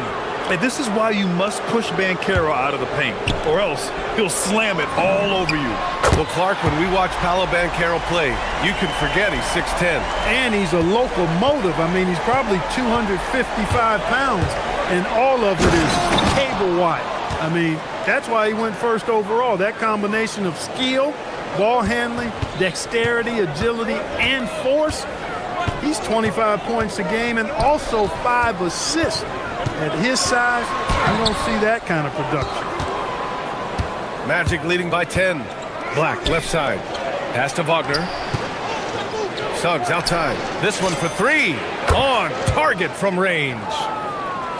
And this is why you must push Banchero out of the paint, or else he'll slam it all over you. Well, Clark, when we watch Paolo Banchero play, you can forget he's 6'10". And he's a locomotive. I mean, he's probably 255 pounds, and all of it is cable wire. I mean, that's why he went first overall. That combination of skill, ball handling, dexterity, agility, and force. He's 25 points a game and also 5 assists. At his size, you don't see that kind of production. Magic leading by 10. Black, left side. Pass to Wagner. Suggs outside. This one for three. On target from range.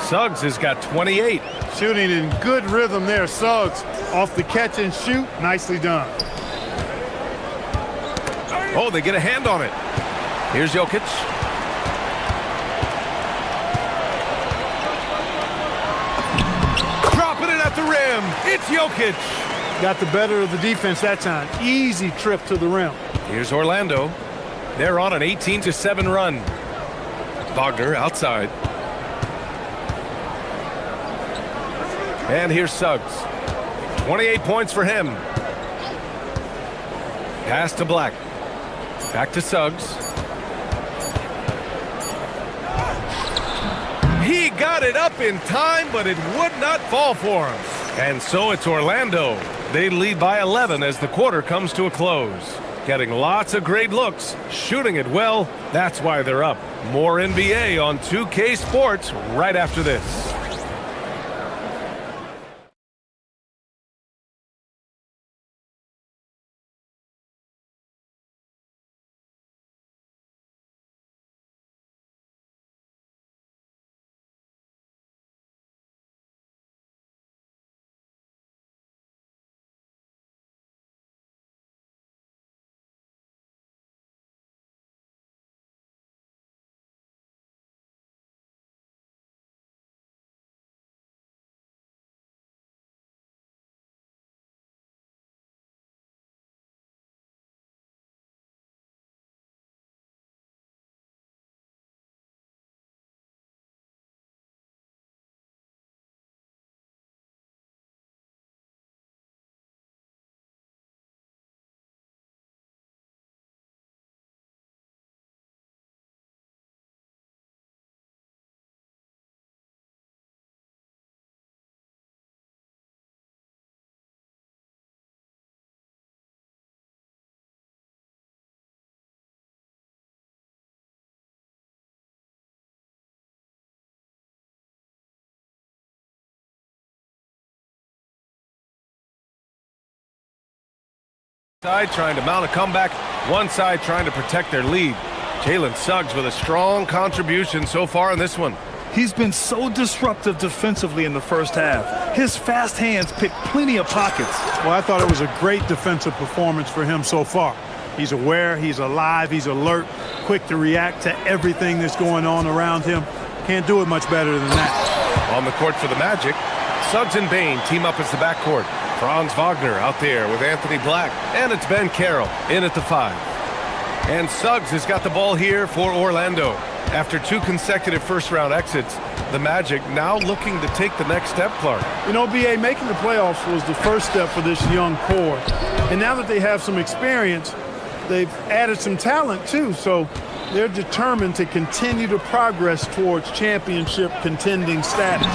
Suggs has got 28. Shooting in good rhythm there, Suggs. Off the catch and shoot, nicely done. Oh, they get a hand on it. Here's Jokic. Dropping it at the rim. It's Jokic. Got the better of the defense that time. Easy trip to the rim. Here's Orlando. They're on an 18-7 run. Wagner outside. And here's Suggs. 28 points for him. Pass to Black. Back to Suggs. He got it up in time, but it would not fall for him. And so it's Orlando. They lead by 11 as the quarter comes to a close. Getting lots of great looks, shooting it well. That's why they're up. More NBA on 2K Sports right after this. Side trying to mount a comeback, one side trying to protect their lead. Jalen Suggs with a strong contribution so far in this one. He's been so disruptive defensively in the first half. His fast hands pick plenty of pockets. Well, I thought it was a great defensive performance for him so far. He's aware, he's alive, he's alert, quick to react to everything that's going on around him. Can't do it much better than that. On the court for the Magic, Suggs and Bain team up as the backcourt. Franz Wagner out there with Anthony Black. And it's Ben Carroll in at the 5. And Suggs has got the ball here for Orlando. After 2 consecutive first-round exits, the Magic now looking to take the next step, Clark. You know, B.A., making the playoffs was the first step for this young core. And now that they have some experience, they've added some talent too, so they're determined to continue to progress towards championship contending status.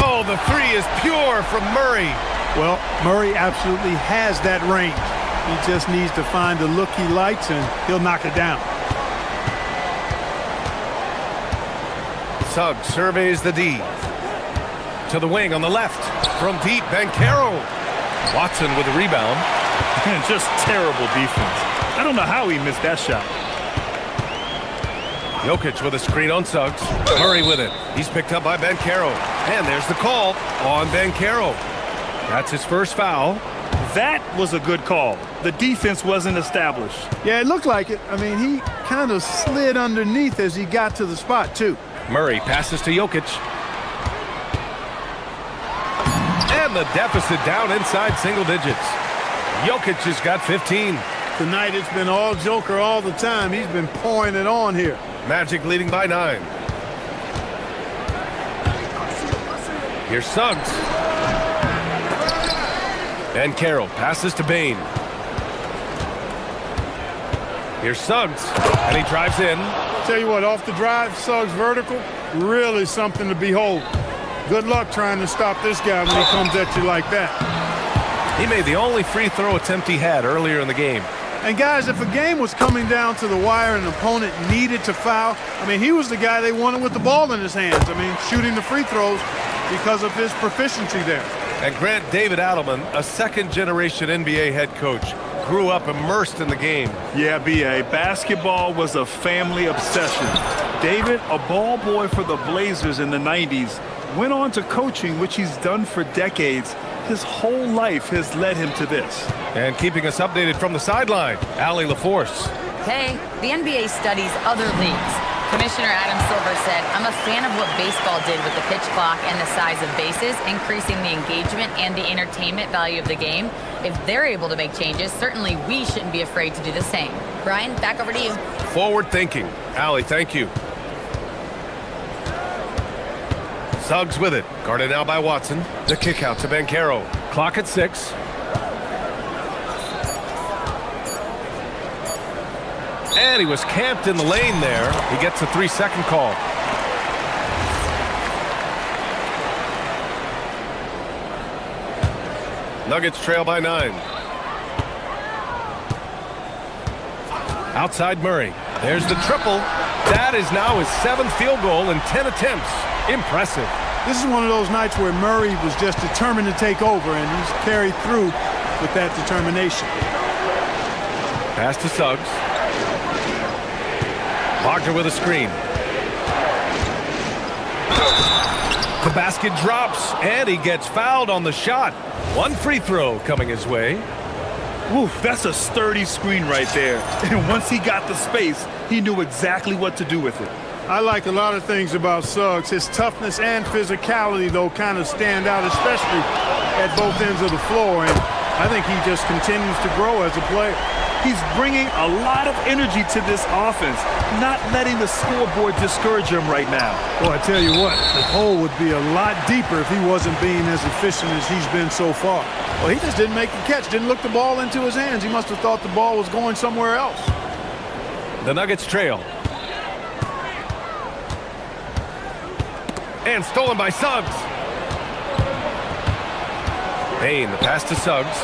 Oh, the three is pure from Murray. Well, Murray absolutely has that range. He just needs to find the look he likes, and he'll knock it down. Suggs surveys the D. To the wing on the left. From deep, Banchero. Watson with a rebound. Just terrible defense. I don't know how he missed that shot. Jokic with a screen on Suggs. Murray with it. He's picked up by Banchero. And there's the call on Banchero. That's his first foul. That was a good call. The defense wasn't established. Yeah, it looked like it. I mean, he kind of slid underneath as he got to the spot, too. Murray passes to Jokic. And the deficit down inside single digits. Jokic has got 15. Tonight it's been all Joker all the time. He's been pouring it on here. Magic leading by 9. Here's Suggs. And Carroll passes to Bain. Here's Suggs. And he drives in. Tell you what, off the drive, Suggs vertical, really something to behold. Good luck trying to stop this guy when he comes at you like that. He made the only free throw attempt he had earlier in the game. And guys, if a game was coming down to the wire and an opponent needed to foul, I mean, he was the guy they wanted with the ball in his hands. I mean, shooting the free throws because of his proficiency there. And Grant David Adelman, a second-generation NBA head coach, grew up immersed in the game. Yeah, B.A., basketball was a family obsession. David, a ball boy for the Blazers in the 90s, went on to coaching, which he's done for decades. His whole life has led him to this. And keeping us updated from the sideline, Allie LaForce. Hey, the NBA studies other leagues. Commissioner Adam Silver said, I'm a fan of what baseball did with the pitch clock and the size of bases, increasing the engagement and the entertainment value of the game. If they're able to make changes, certainly we shouldn't be afraid to do the same. Brian, back over to you. Forward thinking. Allie, thank you. Suggs with it. Guarded now by Watson. The kick out to Banchero. Clock at 6. And he was camped in the lane there. He gets a 3-second call. Nuggets trail by 9. Outside Murray. There's the triple. That is now his 7th field goal in 10 attempts. Impressive. This is one of those nights where Murray was just determined to take over, and he's carried through with that determination. Pass to Suggs. Wagner with a screen. The basket drops, and he gets fouled on the shot. One free throw coming his way. Woo, that's a sturdy screen right there. And once he got the space, he knew exactly what to do with it. I like a lot of things about Suggs. His toughness and physicality, though, kind of stand out, especially at both ends of the floor. And I think he just continues to grow as a player. He's bringing a lot of energy to this offense, not letting the scoreboard discourage him right now. Well, I tell you what, the hole would be a lot deeper if he wasn't being as efficient as he's been so far. Well, he just didn't make the catch, didn't look the ball into his hands. He must have thought the ball was going somewhere else. The Nuggets trail. And stolen by Suggs. Bain, the pass to Suggs.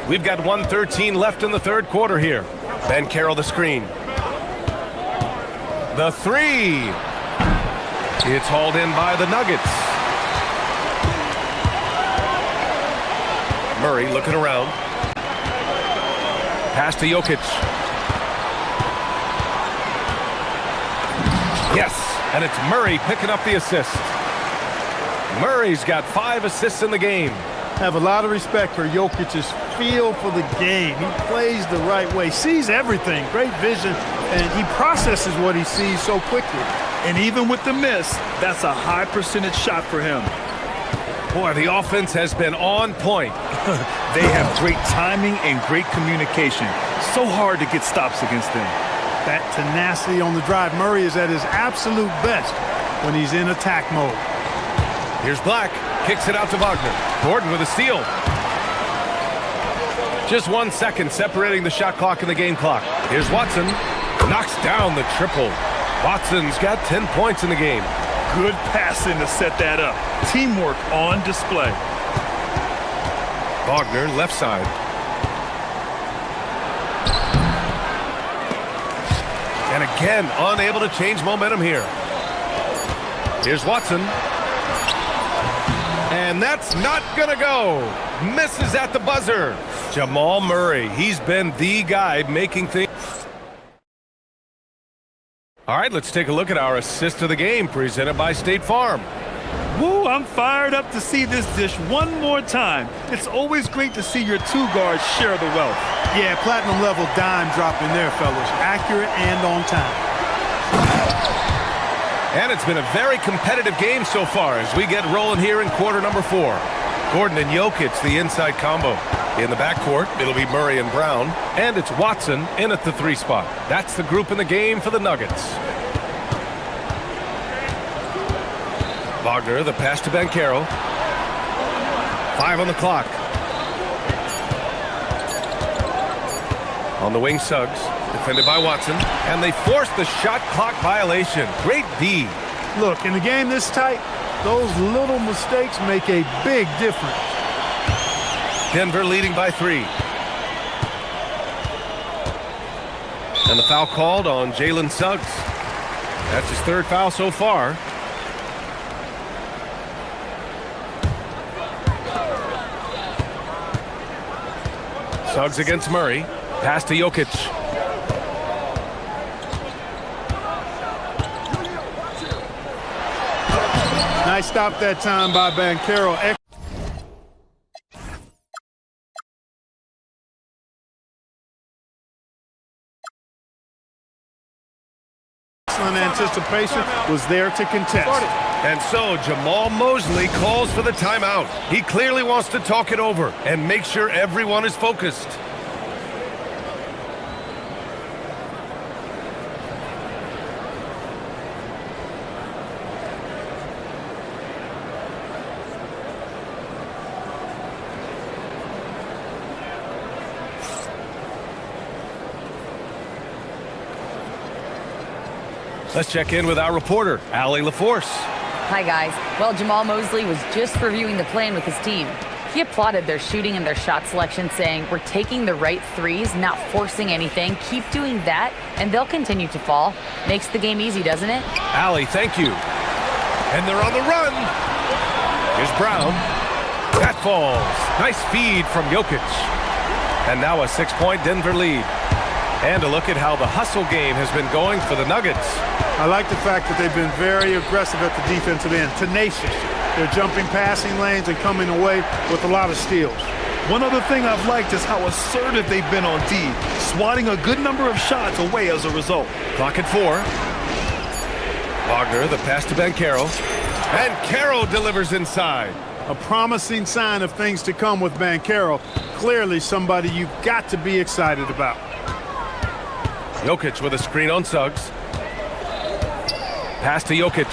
We've got 1:13 left in the third quarter here. Banchero the screen. The three. It's hauled in by the Nuggets. Murray looking around. Pass to Jokic. Yes, and it's Murray picking up the assist. Murray's got 5 assists in the game. Have a lot of respect for Jokic's feel for the game. He plays the right way, sees everything, great vision, and he processes what he sees so quickly. And even with the miss, that's a high percentage shot for him. Boy, the offense has been on point. They have great timing and great communication. So hard to get stops against them. That tenacity on the drive. Murray is at his absolute best when he's in attack mode. Here's Black. Kicks it out to Wagner. Gordon with a steal. Just 1 second separating the shot clock and the game clock. Here's Watson. Knocks down the triple. Watson's got 10 points in the game. Good passing to set that up. Teamwork on display. Wagner, left side. And again, unable to change momentum here. Here's Watson. And that's not gonna go. Misses at the buzzer. Jamal Murray, he's been the guy making things. All right, let's take a look at our assist of the game presented by State Farm. Woo, I'm fired up to see this dish one more time. It's always great to see your two guards share the wealth. Yeah, platinum level dime dropping there, fellas. Accurate and on time. And it's been a very competitive game so far as we get rolling here in quarter number 4. Gordon and Jokic, the inside combo. In the backcourt, it'll be Murray and Brown. And it's Watson in at the 3 spot. That's the group in the game for the Nuggets. Wagner, the pass to Banchero. 5 on the clock. On the wing, Suggs. Defended by Watson. And they force the shot clock violation. Great D. Look, in a game this tight, those little mistakes make a big difference. Denver leading by 3. And the foul called on Jalen Suggs. That's his 3rd foul so far. Suggs against Murray. Pass to Jokic. Nice stop that time by Banchero. Excellent anticipation, was there to contest. And so Jamal Mosley calls for the timeout. He clearly wants to talk it over and make sure everyone is focused. Let's check in with our reporter, Allie LaForce. Hi, guys. Well, Jamal Mosley was just reviewing the plan with his team. He applauded their shooting and their shot selection, saying, "We're taking the right threes, not forcing anything. Keep doing that, and they'll continue to fall." Makes the game easy, doesn't it? Allie, thank you. And they're on the run. Here's Brown. That falls. Nice feed from Jokic. And now a 6-point Denver lead. And a look at how the hustle game has been going for the Nuggets. I like the fact that they've been very aggressive at the defensive end, tenacious. They're jumping passing lanes and coming away with a lot of steals. One other thing I've liked is how assertive they've been on D, swatting a good number of shots away as a result. Clock at 4. Wagner, the pass to Banchero. And Caro delivers inside. A promising sign of things to come with Banchero. Clearly somebody you've got to be excited about. Jokic with a screen on Suggs. Pass to Jokic.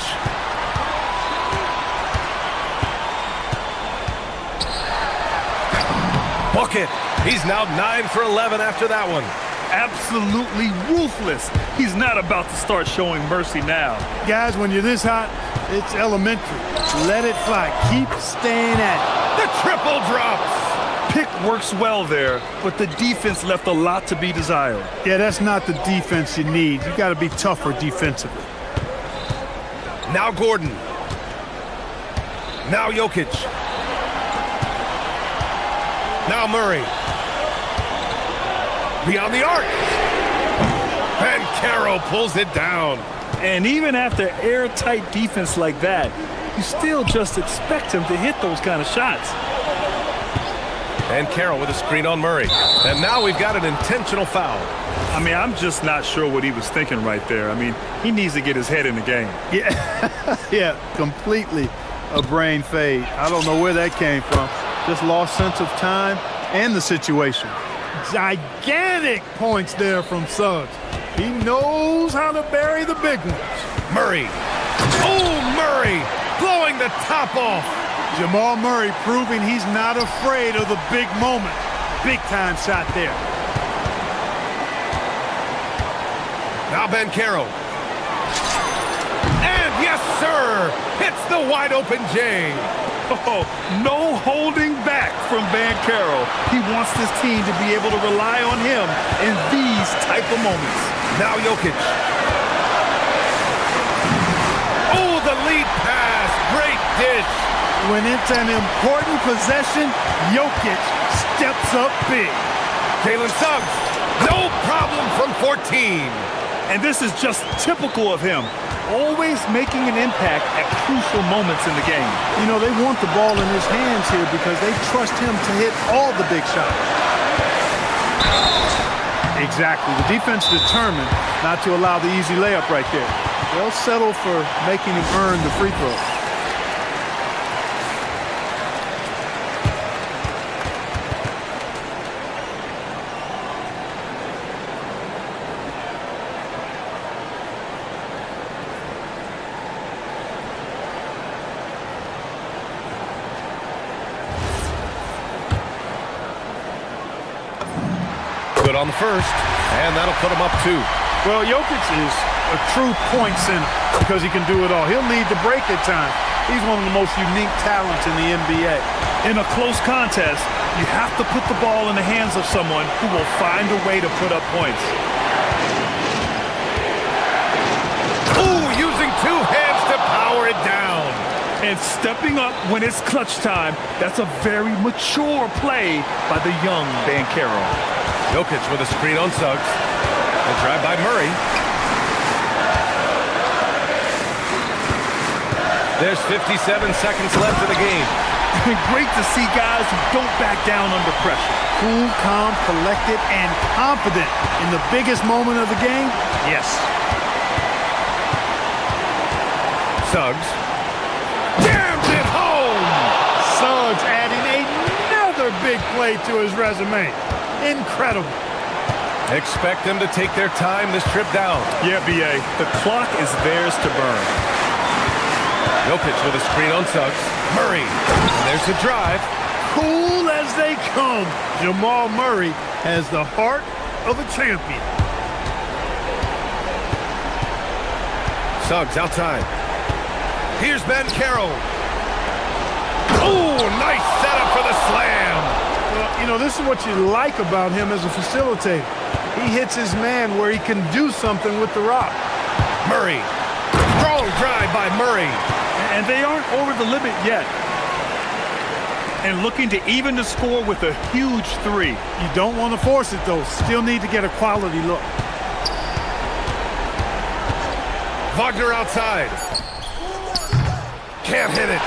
Bucket. He's now 9 for 11 after that one. Absolutely ruthless. He's not about to start showing mercy now. Guys, when you're this hot, it's elementary. Let it fly. Keep staying at it. The triple drops. Pick works well there, but the defense left a lot to be desired. Yeah, that's not the defense you need. You got to be tougher defensively. Now Gordon. Now Jokic. Now Murray. Beyond the arc. And Caro pulls it down. And even after airtight defense like that, you still just expect him to hit those kind of shots. And Caro with a screen on Murray. And now we've got an intentional foul. I mean, I'm just not sure what he was thinking right there. I mean, he needs to get his head in the game. Yeah, yeah, completely a brain fade. I don't know where that came from. Just lost sense of time and the situation. Gigantic points there from Suggs. He knows how to bury the big ones. Murray. Oh, Murray blowing the top off. Jamal Murray proving he's not afraid of the big moment. Big-time shot there. Now Bancaro. And yes, sir! Hits the wide-open J. Oh, no holding back from Bancaro. He wants this team to be able to rely on him in these type of moments. Now Jokic. Oh, the lead pass. Great dish. When it's an important possession, Jokic steps up big. Jalen Suggs. No problem from 14. And this is just typical of him. Always making an impact at crucial moments in the game. You know, they want the ball in his hands here because they trust him to hit all the big shots. Exactly. The defense determined not to allow the easy layup right there. They'll settle for making him earn the free throw. Good on the first, and that'll put him up 2. Well, Jokic is a true point center because he can do it all. He'll lead the break at times. He's one of the most unique talents in the NBA. In a close contest, you have to put the ball in the hands of someone who will find a way to put up points. Ooh, using 2 hands to power it down. And stepping up when it's clutch time, that's a very mature play by the young Bancaro. Jokic with a screen on Suggs. A drive by Murray. There's 57 seconds left in the game. Great to see guys who don't back down under pressure. Cool, calm, collected, and confident in the biggest moment of the game. Yes. Suggs. Jams it home! Suggs adding another big play to his resume. Incredible. Expect them to take their time this trip down. Yeah, B.A. The clock is theirs to burn. Jokic with a screen on Suggs. Murray. And there's the drive. Cool as they come. Jamal Murray has the heart of a champion. Suggs outside. Here's Bancaro. Oh, nice setup for the slam. Well, you know, this is what you like about him as a facilitator. He hits his man where he can do something with the rock. Murray. Strong drive by Murray. And they aren't over the limit yet. And looking to even the score with a huge 3. You don't want to force it, though. Still need to get a quality look. Wagner outside. Can't hit it.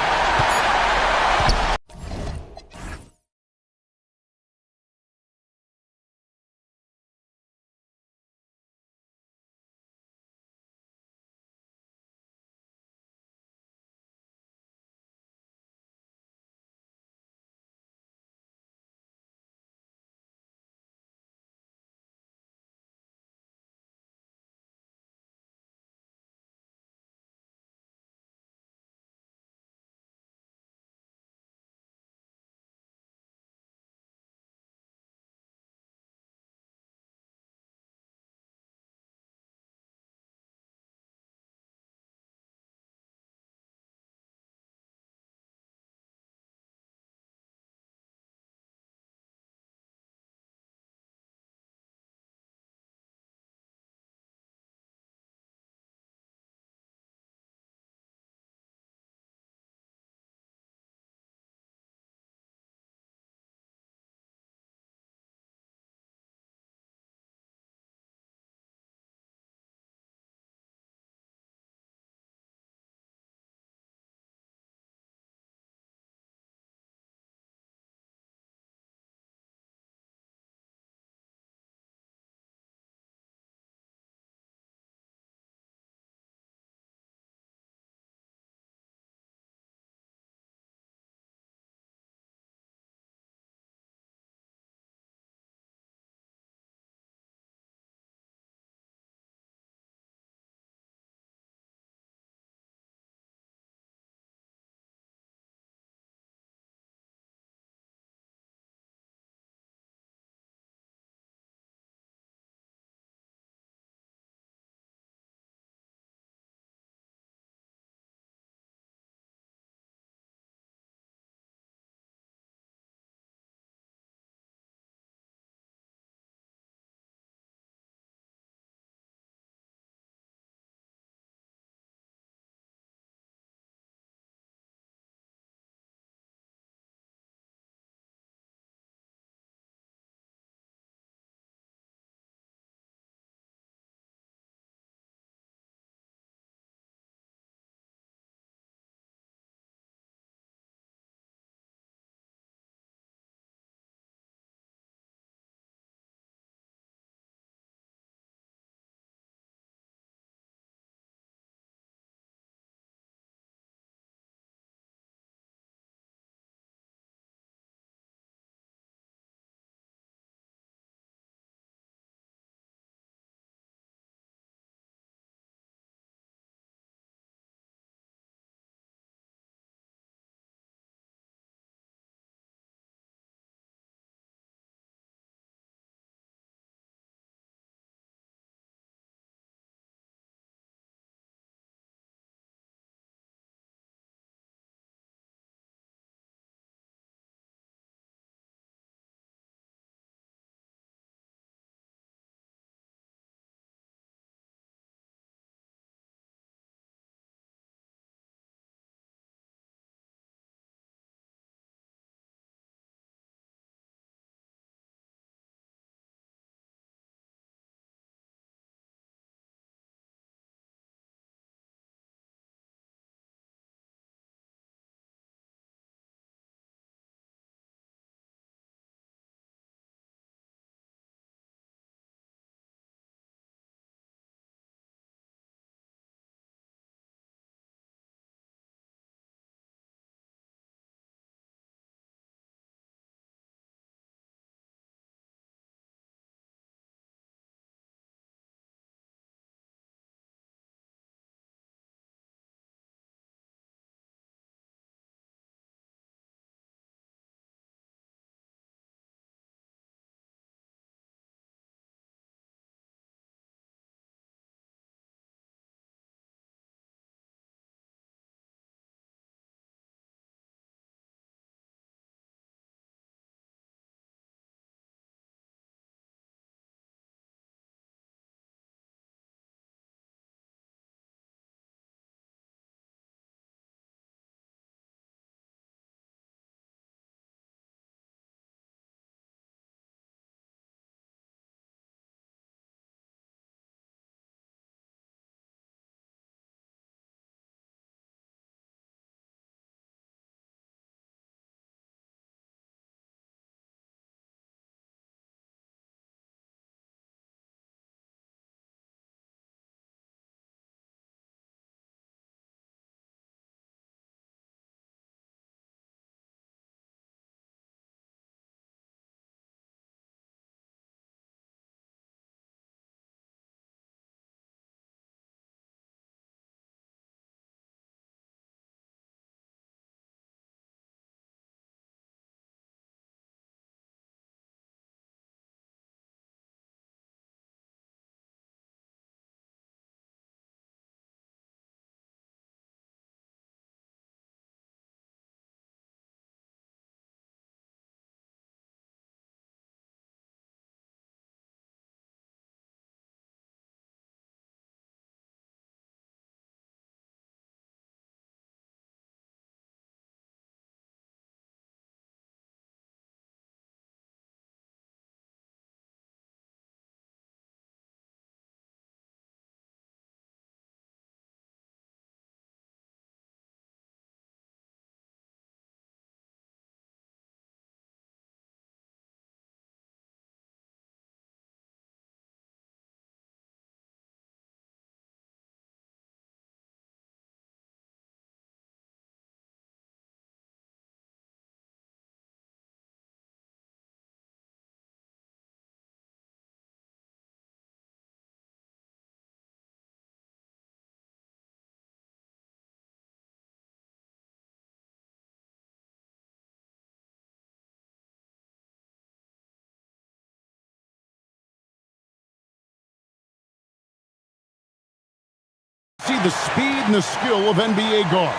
the speed and the skill of NBA guards.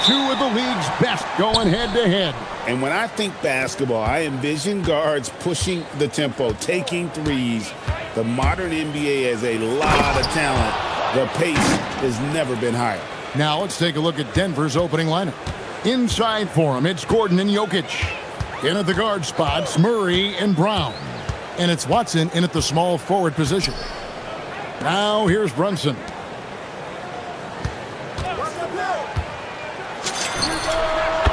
Two of the league's best going head-to-head. And when I think basketball, I envision guards pushing the tempo, taking threes. The modern NBA has a lot of talent. The pace has never been higher. Now let's take a look at Denver's opening lineup. Inside for him, it's Gordon and Jokic. In at the guard spots, Murray and Brown. And it's Watson in at the small forward position. Now here's Brunson.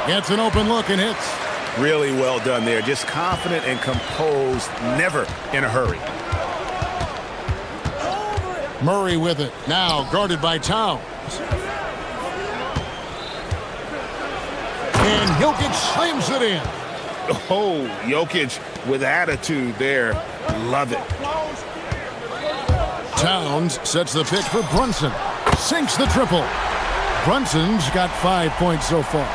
Gets an open look and hits. Really well done there. Just confident and composed, never in a hurry. Murray with it. Now guarded by Towns. And Jokic slams it in. Oh, Jokic with attitude there. Love it. Towns sets the pick for Brunson. Sinks the triple. Brunson's got 5 points so far.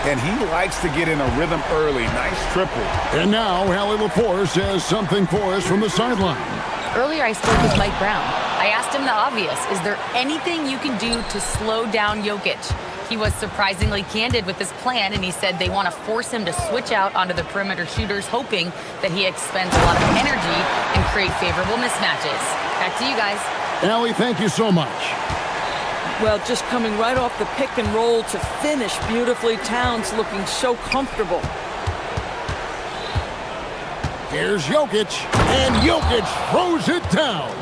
And he likes to get in a rhythm early. Nice triple. And now Hallie Laporte says something for us from the sideline. Earlier I spoke with Mike Brown. I asked him the obvious. Is there anything you can do to slow down Jokic? He was surprisingly candid with his plan, and he said they want to force him to switch out onto the perimeter shooters, hoping that he expends a lot of energy and create favorable mismatches. Back to you guys. Allie, thank you so much. Well, just coming right off the pick and roll to finish beautifully. Towns looking so comfortable. Here's Jokic, and Jokic throws it down.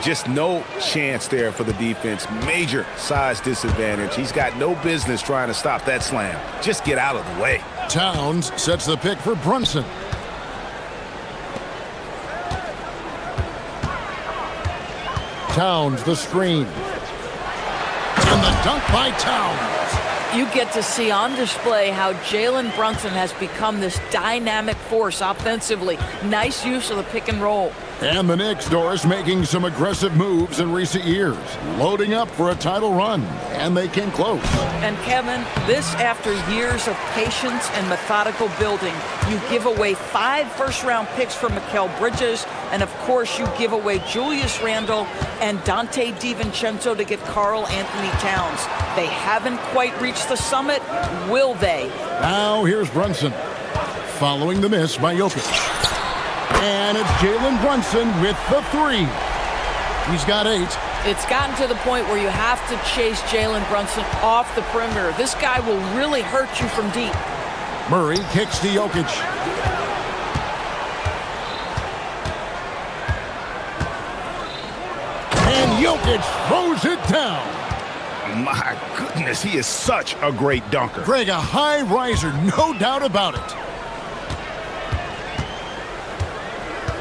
Just no chance there for the defense. Major size disadvantage. He's got no business trying to stop that slam. Just get out of the way. Towns sets the pick for Brunson. Towns the screen. And the dunk by Towns. You get to see on display how Jalen Brunson has become this dynamic force offensively. Nice use of the pick and roll. And the Knicks, Doris, making some aggressive moves in recent years, loading up for a title run, and they came close. And Kevin, this after years of patience and methodical building. You give away 5 first-round picks for Mikal Bridges, and of course you give away Julius Randle and Dante DiVincenzo to get Karl Anthony Towns. They haven't quite reached the summit, will they? Now here's Brunson, following the miss by Jokic. And it's Jalen Brunson with the 3. He's got 8. It's gotten to the point where you have to chase Jalen Brunson off the perimeter. This guy will really hurt you from deep. Murray kicks to Jokic. And Jokic throws it down. My goodness, he is such a great dunker. Greg, a high riser, no doubt about it.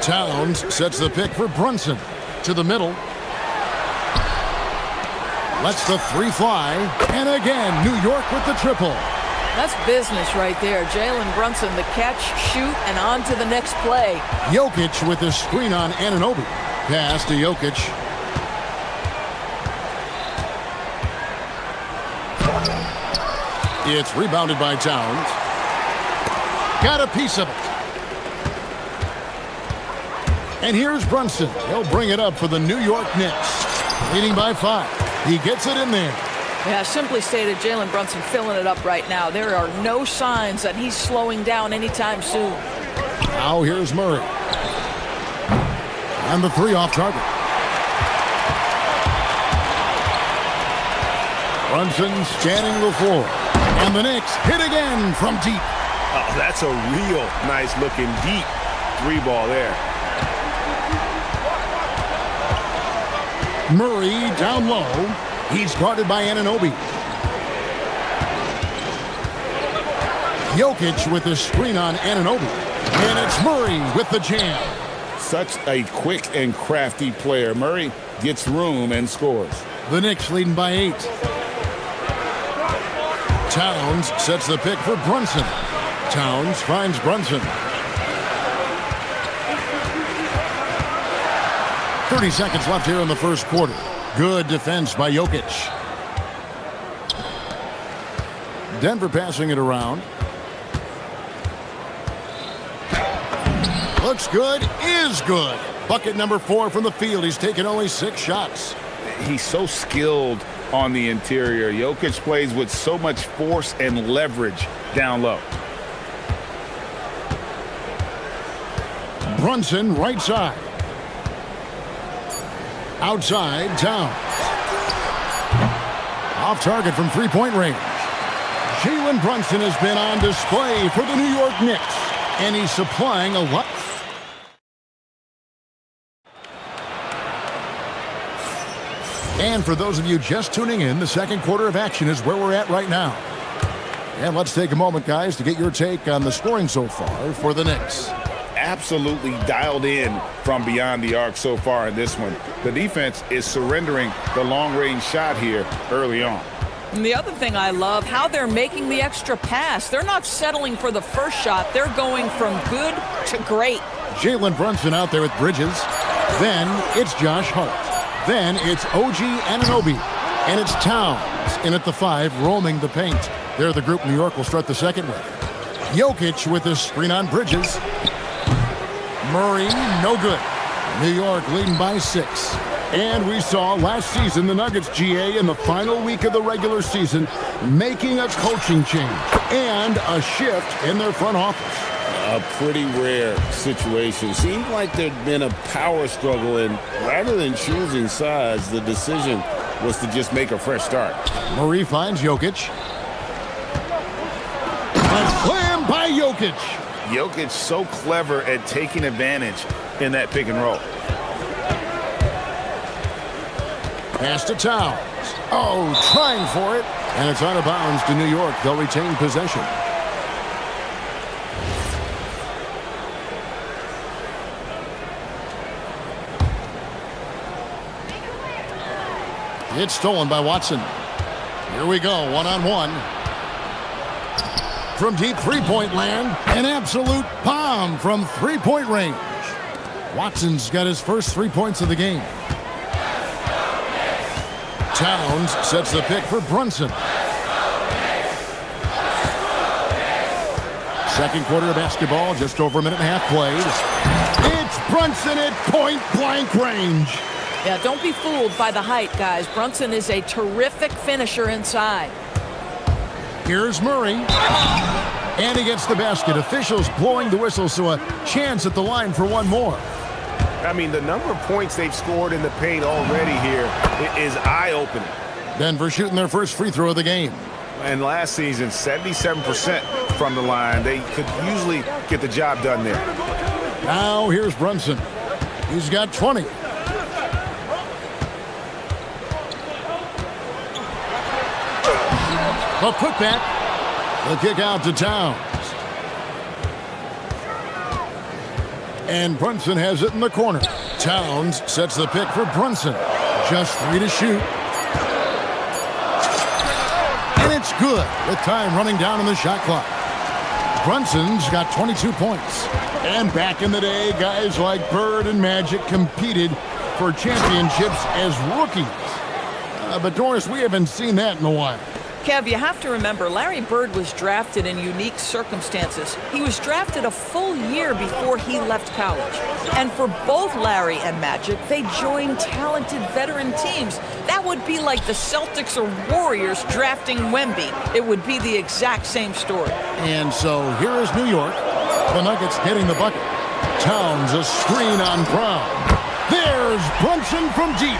Towns sets the pick for Brunson. To the middle. Lets the 3 fly. And again, New York with the triple. That's business right there. Jalen Brunson, the catch, shoot, and on to the next play. Jokic with the screen on Anunoby. Pass to Jokic. It's rebounded by Towns. Got a piece of it. And here's Brunson. He'll bring it up for the New York Knicks. Leading by 5. He gets it in there. Yeah, simply stated, Jalen Brunson filling it up right now. There are no signs that he's slowing down anytime soon. Now here's Murray. And the 3 off target. Brunson scanning the floor. And the Knicks hit again from deep. Oh, that's a real nice looking deep 3 ball there. Murray down low. He's guarded by Anunoby. Jokic with the screen on Anunoby. And it's Murray with the jam. Such a quick and crafty player. Murray gets room and scores. The Knicks leading by 8. Towns sets the pick for Brunson. Towns finds Brunson. 30 seconds left here in the first quarter. Good defense by Jokic. Denver passing it around. Looks good, is good. Bucket number 4 from the field. He's taken only 6 shots. He's so skilled on the interior. Jokic plays with so much force and leverage down low. Brunson, right side. Outside, Towns. Off target from three-point range. Jalen Brunson has been on display for the New York Knicks, and he's supplying a lot. And for those of you just tuning in, the second quarter of action is where we're at right now. And let's take a moment, guys, to get your take on the scoring so far for the Knicks. Absolutely dialed in from beyond the arc so far in this one. The defense is surrendering the long-range shot here early on. And the other thing I love, how they're making the extra pass. They're not settling for the first shot. They're going from good to great. Jalen Brunson out there with Bridges. Then it's Josh Hart. Then it's OG Anunoby. And it's Towns in at the 5, roaming the paint. They're the group New York will start the second with. Jokic with his screen on Bridges. Murray, no good. New York leading by 6. And we saw last season the Nuggets, GA, in the final week of the regular season, making a coaching change and a shift in their front office. A pretty rare situation. Seemed like there'd been a power struggle, and rather than choosing sides, the decision was to just make a fresh start. Murray finds Jokic. A slam by Jokic. Jokic so clever at taking advantage in that pick and roll. Pass to Towns. Oh, trying for it. And it's out of bounds to New York. They'll retain possession. It's stolen by Watson. Here we go, one-on-one. From deep three-point land, an absolute bomb from three-point range. Watson's got his first 3 points of the game. Towns sets the pick for Brunson. Second quarter of basketball, just over a minute and a half played. It's Brunson at point-blank range. Yeah, don't be fooled by the height, guys. Brunson is a terrific finisher inside. Here's Murray. And he gets the basket. Officials blowing the whistle, so a chance at the line for one more. I mean, the number of points they've scored in the paint already here is eye-opening. Denver shooting their first free throw of the game. And last season, 77% from the line. They could usually get the job done there. Now here's Brunson. He's got 20. A putback. The kick out to Towns. And Brunson has it in the corner. Towns sets the pick for Brunson. Just 3 to shoot. And it's good with time running down on the shot clock. Brunson's got 22 points. And back in the day, guys like Bird and Magic competed for championships as rookies. But Doris, we haven't seen that in a while. Kev, you have to remember, Larry Bird was drafted in unique circumstances. He was drafted a full year before he left college. And for both Larry and Magic, they joined talented veteran teams. That would be like the Celtics or Warriors drafting Wemby. It would be the exact same story. And so here is New York. The Nuggets getting the bucket. Towns a screen on Brown. There's Brunson from deep.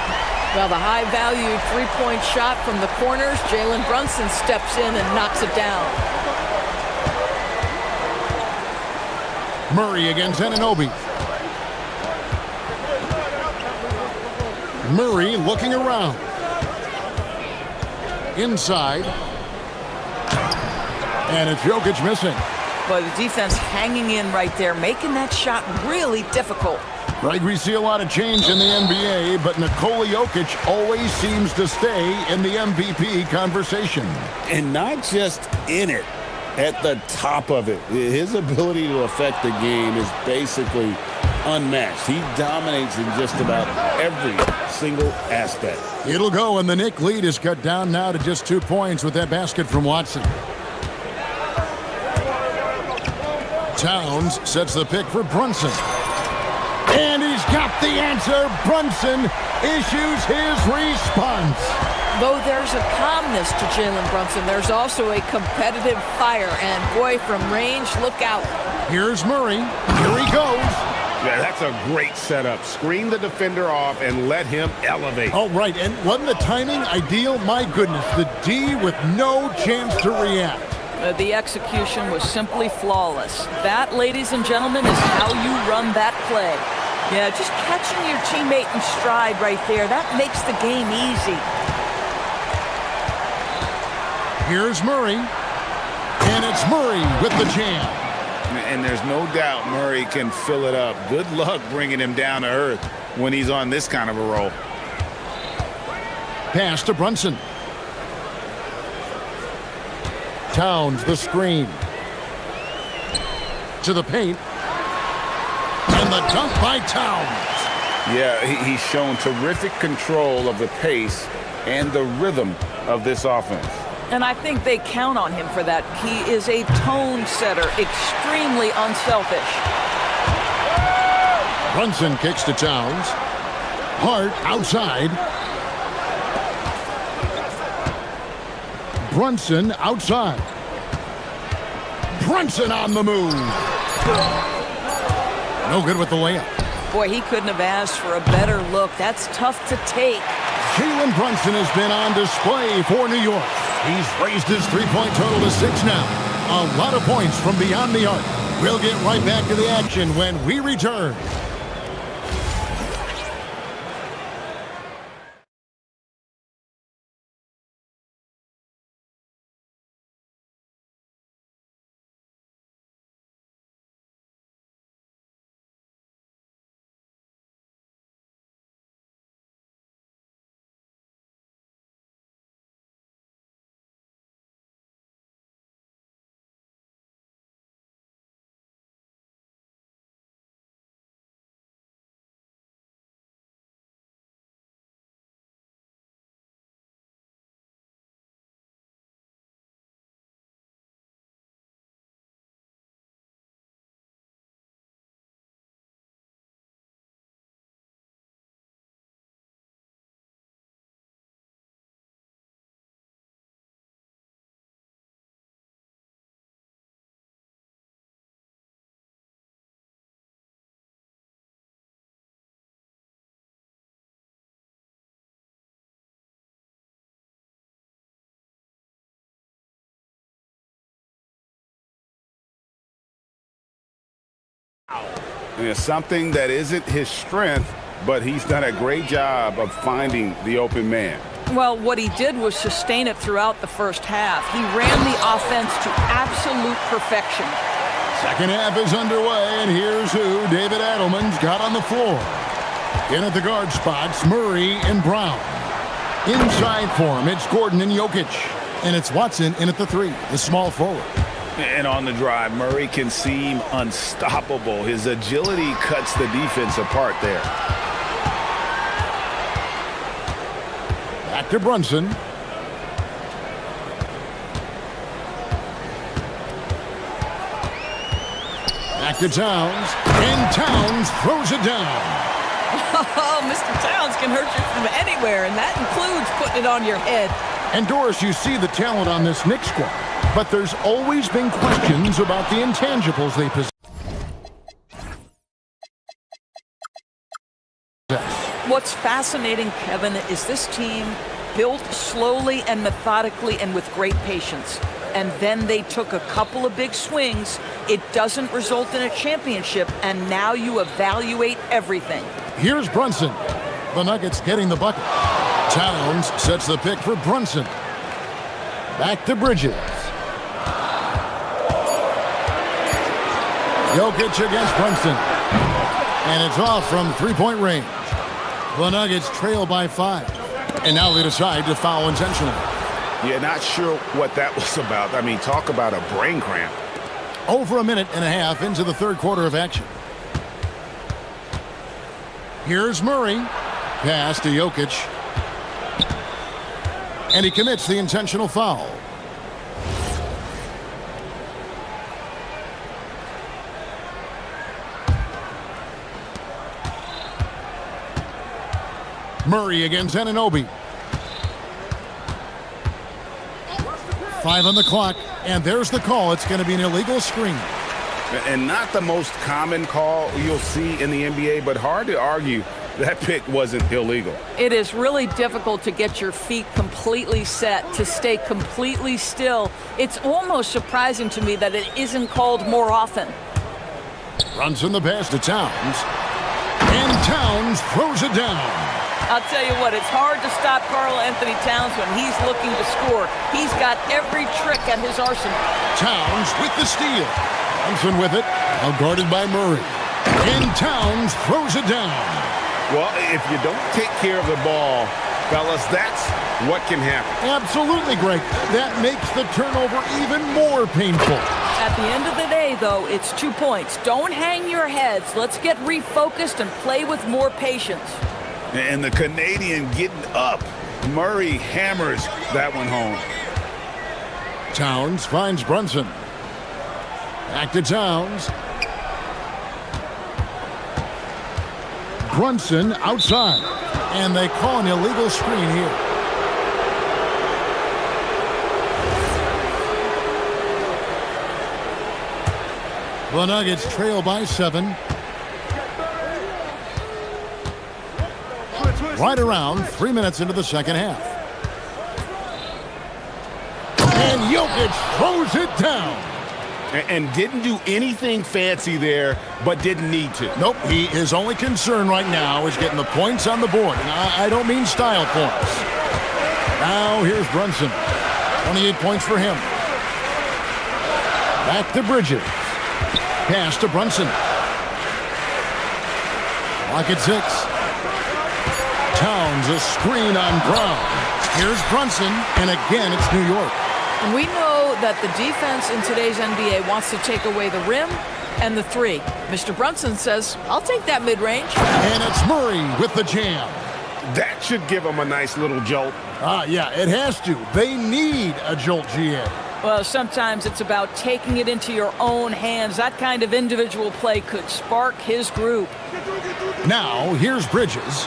Well, the high-value three-point shot from the corners, Jalen Brunson steps in and knocks it down. Murray against Anunoby. Murray looking around. Inside. And it's Jokic missing. But the defense hanging in right there, making that shot really difficult. Right, we see a lot of change in the NBA, but Nikola Jokic always seems to stay in the MVP conversation. And not just in it, at the top of it. His ability to affect the game is basically unmatched. He dominates in just about every single aspect. It'll go, and the Knick lead is cut down now to just 2 points with that basket from Watson. Towns sets the pick for Brunson. And he's got the answer. Brunson issues his response. Though there's a calmness to Jalen Brunson, there's also a competitive fire. And boy, from range, look out. Here's Murray. Here he goes. Yeah, that's a great setup. Screen the defender off and let him elevate. Oh, right. And wasn't the timing ideal? My goodness, the D with no chance to react. The execution was simply flawless. That, ladies and gentlemen, is how you run that play. Yeah, just catching your teammate in stride right there, that makes the game easy. Here's Murray. And it's Murray with the jam. And there's no doubt Murray can fill it up. Good luck bringing him down to earth when he's on this kind of a roll. Pass to Brunson. Towns the screen. To the paint. And the dunk by Towns. Yeah, he's shown terrific control of the pace and the rhythm of this offense. And I think they count on him for that. He is a tone setter, extremely unselfish. Brunson kicks to Towns. Hart outside. Brunson outside. Brunson on the move. No good with the layup. Boy, he couldn't have asked for a better look. That's tough to take. Jalen Brunson has been on display for New York. He's raised his three-point total to 6 now. A lot of points from beyond the arc. We'll get right back to the action when we return. It's something that isn't his strength, but he's done a great job of finding the open man. Well, what he did was sustain it throughout the first half. He ran the offense to absolute perfection. Second half is underway, and here's who David Adelman's got on the floor. In at the guard spots, Murray and Brown. Inside for him, it's Gordon and Jokic. And it's Watson in at the 3, the small forward. And on the drive, Murray can seem unstoppable. His agility cuts the defense apart there. Back to Brunson. Back to Towns. And Towns throws it down. Oh, Mr. Towns can hurt you from anywhere, and that includes putting it on your head. And Doris, you see the talent on this Knicks squad. But there's always been questions about the intangibles they possess. What's fascinating, Kevin, is this team built slowly and methodically and with great patience. And then they took a couple of big swings. It doesn't result in a championship, and now you evaluate everything. Here's Brunson. The Nuggets getting the bucket. Towns sets the pick for Brunson. Back to Bridges. Jokic against Brunson. And it's off from three-point range. The Nuggets trail by 5. And now they decide to foul intentionally. Yeah, not sure what that was about. I mean, talk about a brain cramp. Over a minute and a half into the third quarter of action. Here's Murray. Pass to Jokic. And he commits the intentional foul. Murray against Anunoby. 5 on the clock, and there's the call. It's going to be an illegal screen. And not the most common call you'll see in the NBA, but hard to argue that pick wasn't illegal. It is really difficult to get your feet completely set, to stay completely still. It's almost surprising to me that it isn't called more often. Runs in the pass to Towns. And Towns throws it down. I'll tell you what, it's hard to stop Karl Anthony Towns when he's looking to score. He's got every trick at his arsenal. Towns with the steal. Thompson with it, now guarded by Murray. And Towns throws it down. Well, if you don't take care of the ball, fellas, that's what can happen. Absolutely, Greg. That makes the turnover even more painful. At the end of the day, though, it's 2 points. Don't hang your heads. Let's get refocused and play with more patience. And the Canadian getting up. Murray hammers that one home. Towns finds Brunson. Back to Towns. Brunson outside. And they call an illegal screen here. The Nuggets trail by 7. Right around 3 minutes into the second half. And Jokic throws it down. And didn't do anything fancy there, but didn't need to. Nope, his only concern right now is getting the points on the board. And I don't mean style points. Now here's Brunson. 28 points for him. Back to Bridges. Pass to Brunson. Clock at 6. Towns a screen on Brown. Here's Brunson, and again it's New York. And we know that the defense in today's NBA wants to take away the rim and the three. Mr. Brunson says, I'll take that mid-range. And it's Murray with the jam. That should give them a nice little jolt. Yeah, it has to. They need a jolt, GA. Well, sometimes it's about taking it into your own hands. That kind of individual play could spark his group. Now, here's Bridges.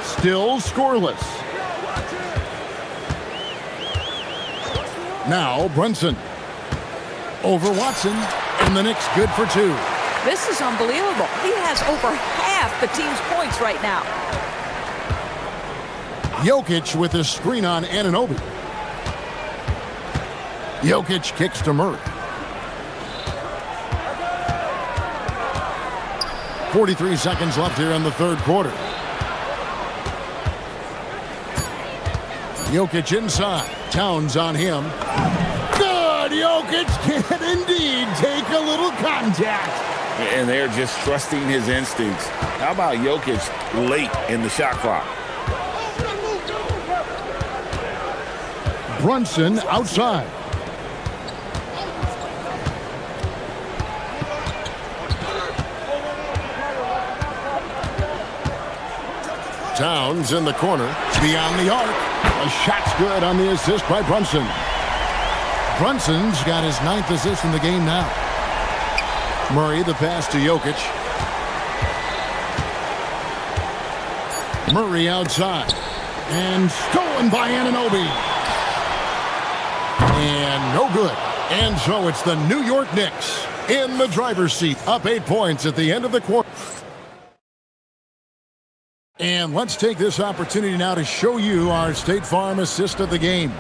Still scoreless. Now, Brunson. Over Watson, and the Knicks good for 2. This is unbelievable. He has over half the team's points right now. Jokic with a screen on Anunoby. Jokic kicks to Murray. 43 seconds left here in the third quarter. Jokic inside. Towns on him. Good! Jokic can indeed take a little contact. And they're just trusting his instincts. How about Jokic late in the shot clock? Brunson outside. Towns in the corner, beyond the arc. A shot's good on the assist by Brunson. Brunson's got his 9th assist in the game now. Murray, the pass to Jokic. Murray outside. And stolen by Anunoby. And no good. And so it's the New York Knicks in the driver's seat, up 8 points at the end of the quarter. And let's take this opportunity now to show you our State Farm assist of the game.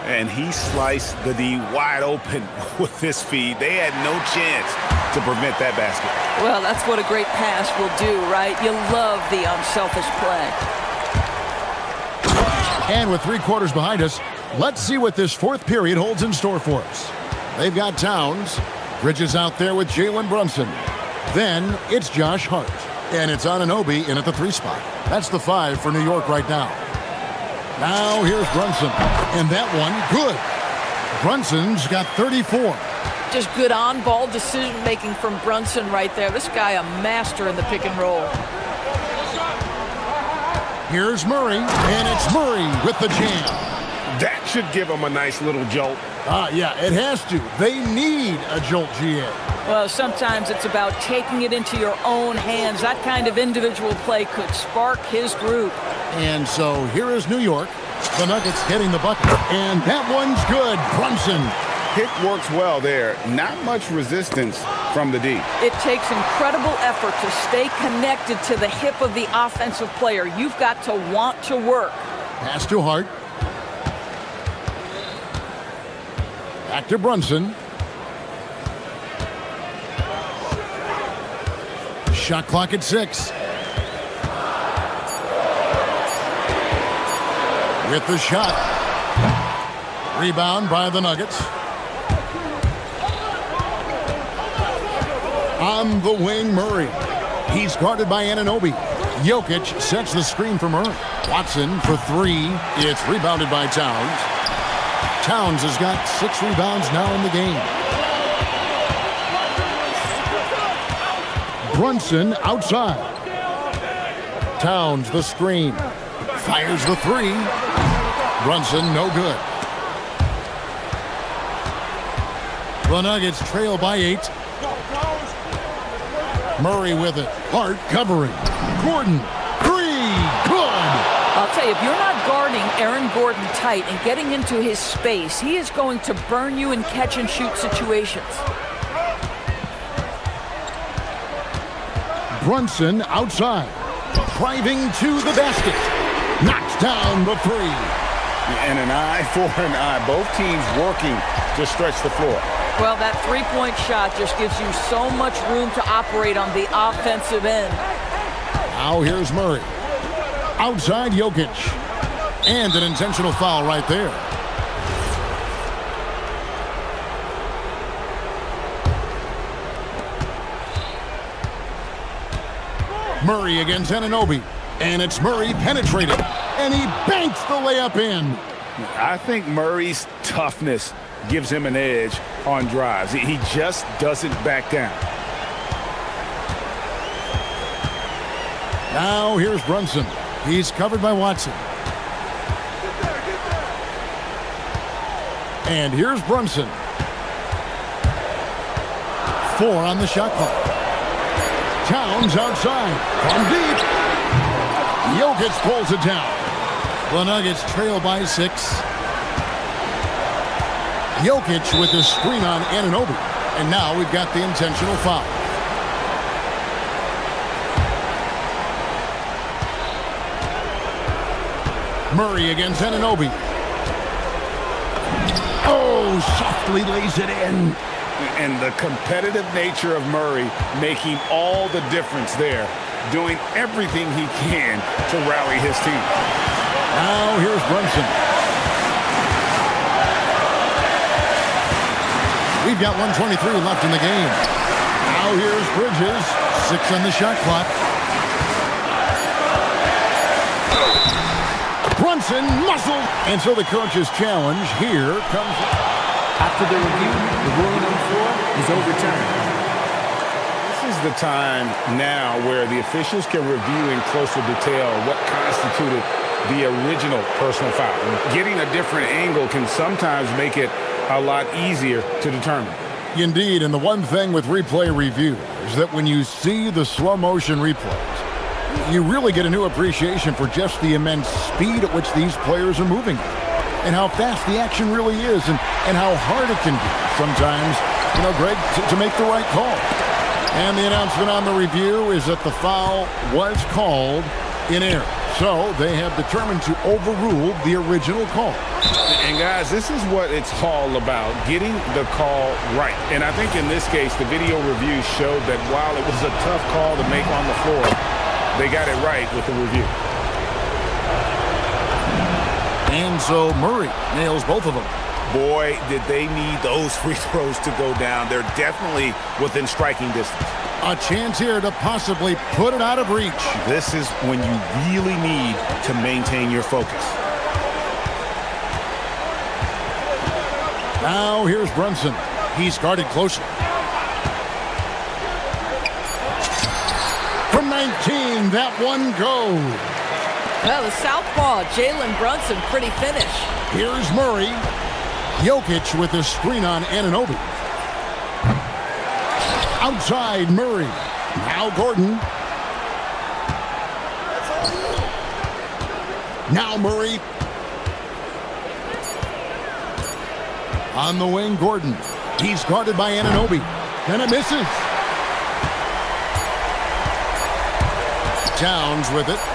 And he sliced the D wide open with his feed. They had no chance to prevent that basket. Well, that's what a great pass will do, right? You love the unselfish play. And with 3 quarters behind us, let's see what this fourth period holds in store for us. They've got Towns. Bridges out there with Jalen Brunson. Then it's Josh Hart. And it's Anunoby in at the 3 spot. That's the 5 for New York right now. Now here's Brunson. And that one, good. Brunson's got 34. Just good on-ball decision-making from Brunson right there. This guy a master in the pick and roll. Here's Murray. And it's Murray with the jam. That should give them a nice little jolt. Yeah, it has to. They need a jolt, GA. Well, sometimes it's about taking it into your own hands. That kind of individual play could spark his group. And so here is New York The Nuggets getting the bucket. And that one's good. Brunson. Pick works well there. Not much resistance from the D. It takes incredible effort to stay connected to the hip of the offensive player. You've got to want to work. Pass to Hart. Back to Brunson. Shot clock at 6. With the shot. Rebound by the Nuggets. On the wing, Murray. He's guarded by Anunoby. Jokic sets the screen for Murray. Watson for 3. It's rebounded by Towns. Towns has got 6 rebounds now in the game. Brunson outside. Towns the screen. Fires the 3. Brunson no good. The Nuggets trail by 8. Murray with it. Hart covering. Gordon. 3. Good. I'll tell you, if you're not guarding Aaron Gordon tight and getting into his space, he is going to burn you in catch-and-shoot situations. Brunson outside. Driving to the basket. Knocks down the 3. And an eye for an eye. Both teams working to stretch the floor. Well, that three-point shot just gives you so much room to operate on the offensive end. Now here's Murray. Outside Jokic. And an intentional foul right there. Murray against Anunoby. And it's Murray penetrating. And he banks the layup in. I think Murray's toughness gives him an edge on drives. He just doesn't back down. Now here's Brunson. He's covered by Watson. And here's Brunson. 4 on the shot clock. Towns outside. From deep. Jokic pulls it down. The Nuggets trail by 6. Jokic with the screen on Anunoby. And now we've got the intentional foul. Murray against Anunoby. Oh, softly lays it in. And the competitive nature of Murray making all the difference there. Doing everything he can to rally his team. Now here's Brunson. We've got 1:23 left in the game. Now here's Bridges. 6 on the shot clock. Brunson muscled. And so the coach's challenge here comes. After the review, the ruling on the floor is overturned. This is the time now where the officials can review in closer detail what constituted the original personal foul. Getting a different angle can sometimes make it a lot easier to determine. Indeed, and the one thing with replay review is that when you see the slow motion replays, you really get a new appreciation for just the immense speed at which these players are moving and how fast the action really is and how hard it can be sometimes, Greg, to make the right call. And the announcement on the review is that the foul was called in error. So they have determined to overrule the original call. And guys, this is what it's all about, getting the call right. And I think in this case, the video review showed that while it was a tough call to make on the floor, they got it right with the review. And so Murray nails both of them. Boy, did they need those free throws to go down. They're definitely within striking distance. A chance here to possibly put it out of reach. This is when you really need to maintain your focus. Now here's Brunson. He's guarded closely. From 19, that one goes. Well, the southpaw, Jalen Brunson, pretty finish. Here's Murray. Jokic with the screen on Anunoby. Outside Murray. Now Gordon. Now Murray. On the wing, Gordon. He's guarded by Anunoby. And it misses. Towns with it.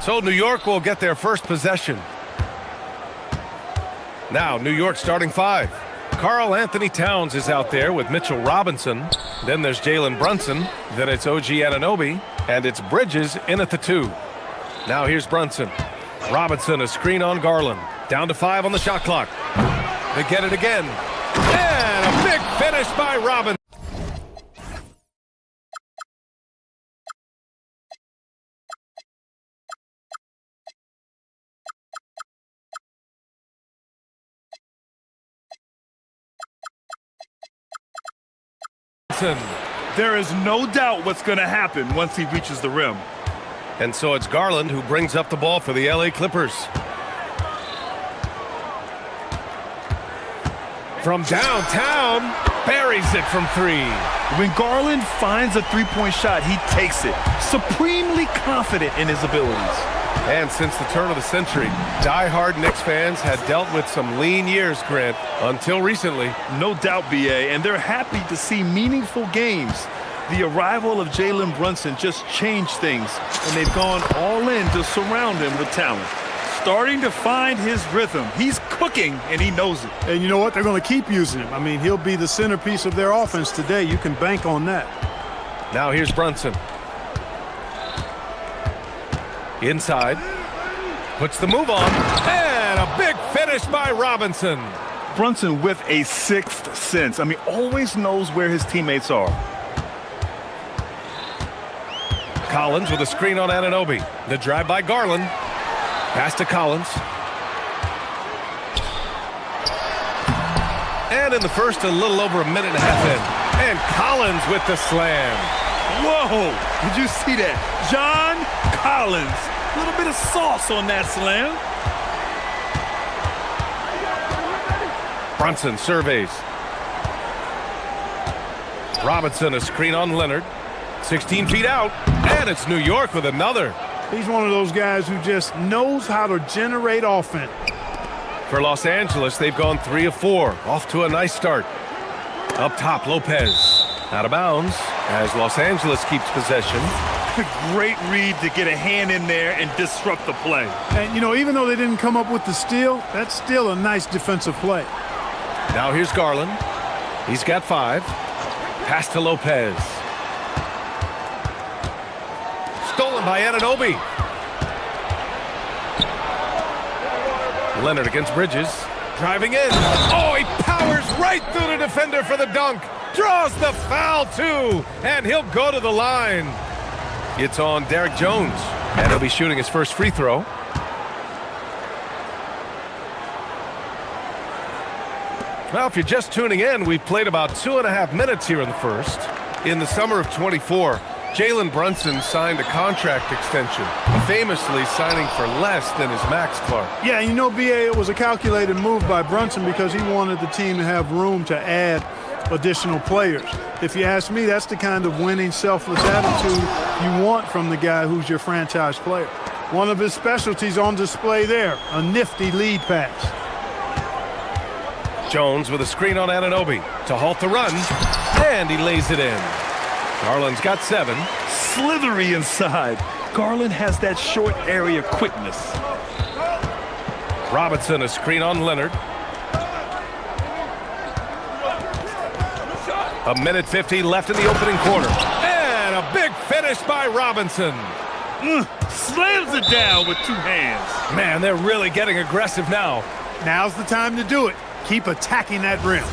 So New York will get their first possession. Now New York starting 5. Karl Anthony Towns is out there with Mitchell Robinson. Then there's Jalen Brunson. Then it's OG Anunoby. And it's Bridges in at the 2. Now here's Brunson. Robinson, a screen on Garland. Down to 5 on the shot clock. They get it again. And a big finish by Robinson. There is no doubt what's going to happen once he reaches the rim. And so it's Garland who brings up the ball for the LA Clippers. From downtown, buries it from 3. When Garland finds a three-point shot, he takes it, supremely confident in his abilities. And since the turn of the century, die-hard Knicks fans had dealt with some lean years, Grant, until recently. No doubt, BA, and they're happy to see meaningful games. The arrival of Jalen Brunson just changed things, and they've gone all in to surround him with talent. Starting to find his rhythm. He's cooking, and he knows it. And you know what? They're going to keep using him. I mean, he'll be the centerpiece of their offense today. You can bank on that. Now here's Brunson. Inside. Puts the move on. And a big finish by Robinson. Brunson with a sixth sense. I mean, always knows where his teammates are. Collins with a screen on Anunoby. The drive by Garland. Pass to Collins. And in the first, a little over a minute and a half in. And Collins with the slam. Whoa! Did you see that? John Collins. A little bit of sauce on that slam. Brunson surveys. Robinson, a screen on Leonard. 16 feet out. And it's New York with another. He's one of those guys who just knows how to generate offense. For Los Angeles, they've gone 3 of 4. Off to a nice start. Up top, Lopez. Out of bounds as Los Angeles keeps possession. Great read to get a hand in there and disrupt the play. And, you know, even though they didn't come up with the steal, that's still a nice defensive play. Now here's Garland. He's got 5. Pass to Lopez. Stolen by Anunoby. Leonard against Bridges. Driving in. Oh, he powers right through the defender for the dunk. Draws the foul, too. And he'll go to the line. It's on Derek Jones. And he'll be shooting his first free throw. Well, if you're just tuning in, we've played about 2.5 minutes here in the first. In the summer of 24, Jalen Brunson signed a contract extension, famously signing for less than his max, Clark. Yeah, you know, BA, it was a calculated move by Brunson because he wanted the team to have room to add additional players. If you ask me, that's the kind of winning, selfless attitude you want from the guy who's your franchise player. One of his specialties on display there, a nifty lead pass. Jones with a screen on Anunoby to halt the run, and he lays it in. Garland's got 7. Slithery inside. Garland has that short area quickness. Robinson, a screen on Leonard. A minute 50 left in the opening quarter. And a big finish by Robinson. Slams it down with 2 hands. Man, they're really getting aggressive now. Now's the time to do it. Keep attacking that rim.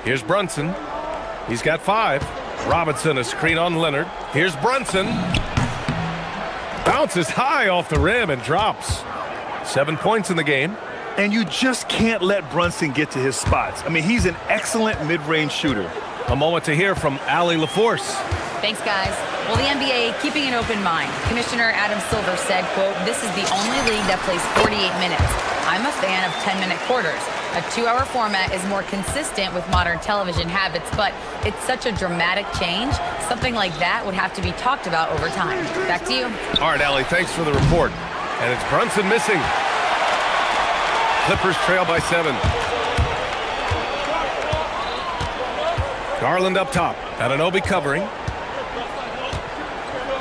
Here's Brunson. He's got 5. Robinson, a screen on Leonard. Here's Brunson. Bounces high off the rim and drops. 7 points in the game. And you just can't let Brunson get to his spots. I mean, he's an excellent mid-range shooter. A moment to hear from Allie LaForce. Thanks, guys. Well, the NBA keeping an open mind. Commissioner Adam Silver said, quote, "This is the only league that plays 48 minutes. I'm a fan of 10-minute quarters. A 2-hour format is more consistent with modern television habits, but it's such a dramatic change. Something like that would have to be talked about over time." Back to you. All right, Allie, thanks for the report. And it's Brunson missing. Clippers trail by 7. Garland up top. Anunoby covering.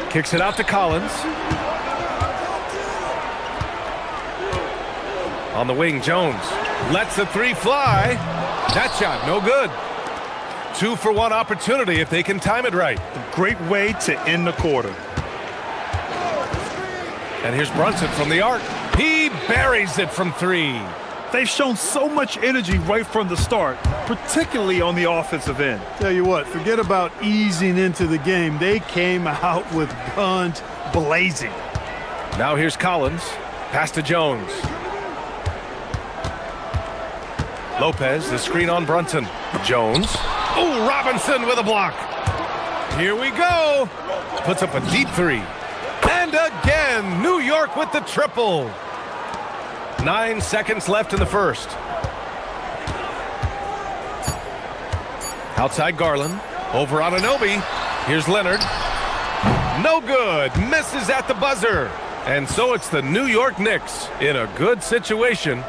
Kicks it out to Collins. On the wing, Jones lets the three fly. That shot, no good. 2-for-1 opportunity if they can time it right. Great way to end the quarter. And here's Brunson from the arc. He buries it from three. They've shown so much energy right from the start, particularly on the offensive end. Tell you what, forget about easing into the game. They came out with guns blazing. Now here's Collins. Pass to Jones. Lopez, the screen on Brunson. Jones. Oh, Robinson with a block. Here we go. Puts up a deep three. And again, New York with the triple. 9 seconds left in the first. Outside Garland. Over on Anunoby. Here's Leonard. No good. Misses at the buzzer. And so it's the New York Knicks in a good situation.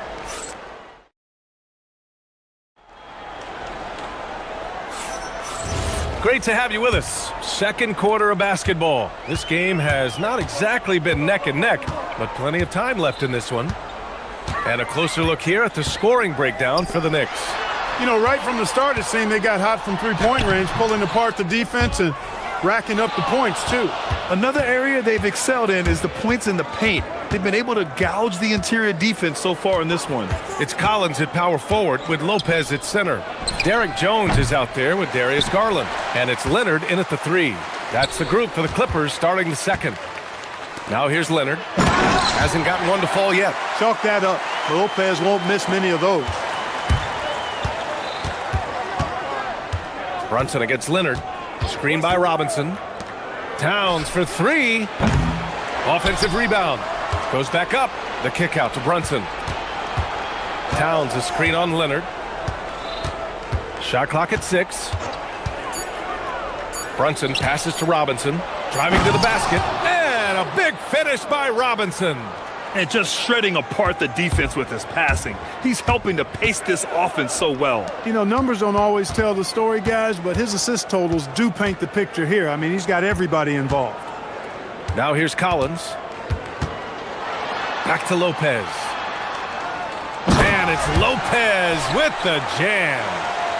Great to have you with us. Second quarter of basketball. This game has not exactly been neck and neck, but plenty of time left in this one. And a closer look here at the scoring breakdown for the Knicks. You know, right from the start, it seemed they got hot from three-point range, pulling apart the defense and racking up the points, too. Another area they've excelled in is the points in the paint. They've been able to gouge the interior defense so far in this one. It's Collins at power forward with Lopez at center. Derek Jones is out there with Darius Garland. And it's Leonard in at the three. That's the group for the Clippers starting the second. Now here's Leonard. Hasn't gotten one to fall yet. Chalk that up. Lopez won't miss many of those. Brunson against Leonard. Screen by Robinson. Towns for three. Offensive rebound. Goes back up. The kick out to Brunson. Towns a screen on Leonard. Shot clock at 6. Brunson passes to Robinson. Driving to the basket. And a big finish by Robinson. And just shredding apart the defense with his passing. He's helping to pace this offense so well. You know, numbers don't always tell the story, guys, but his assist totals do paint the picture here. I mean, he's got everybody involved. Now here's Collins. Back to Lopez. And it's Lopez with the jam.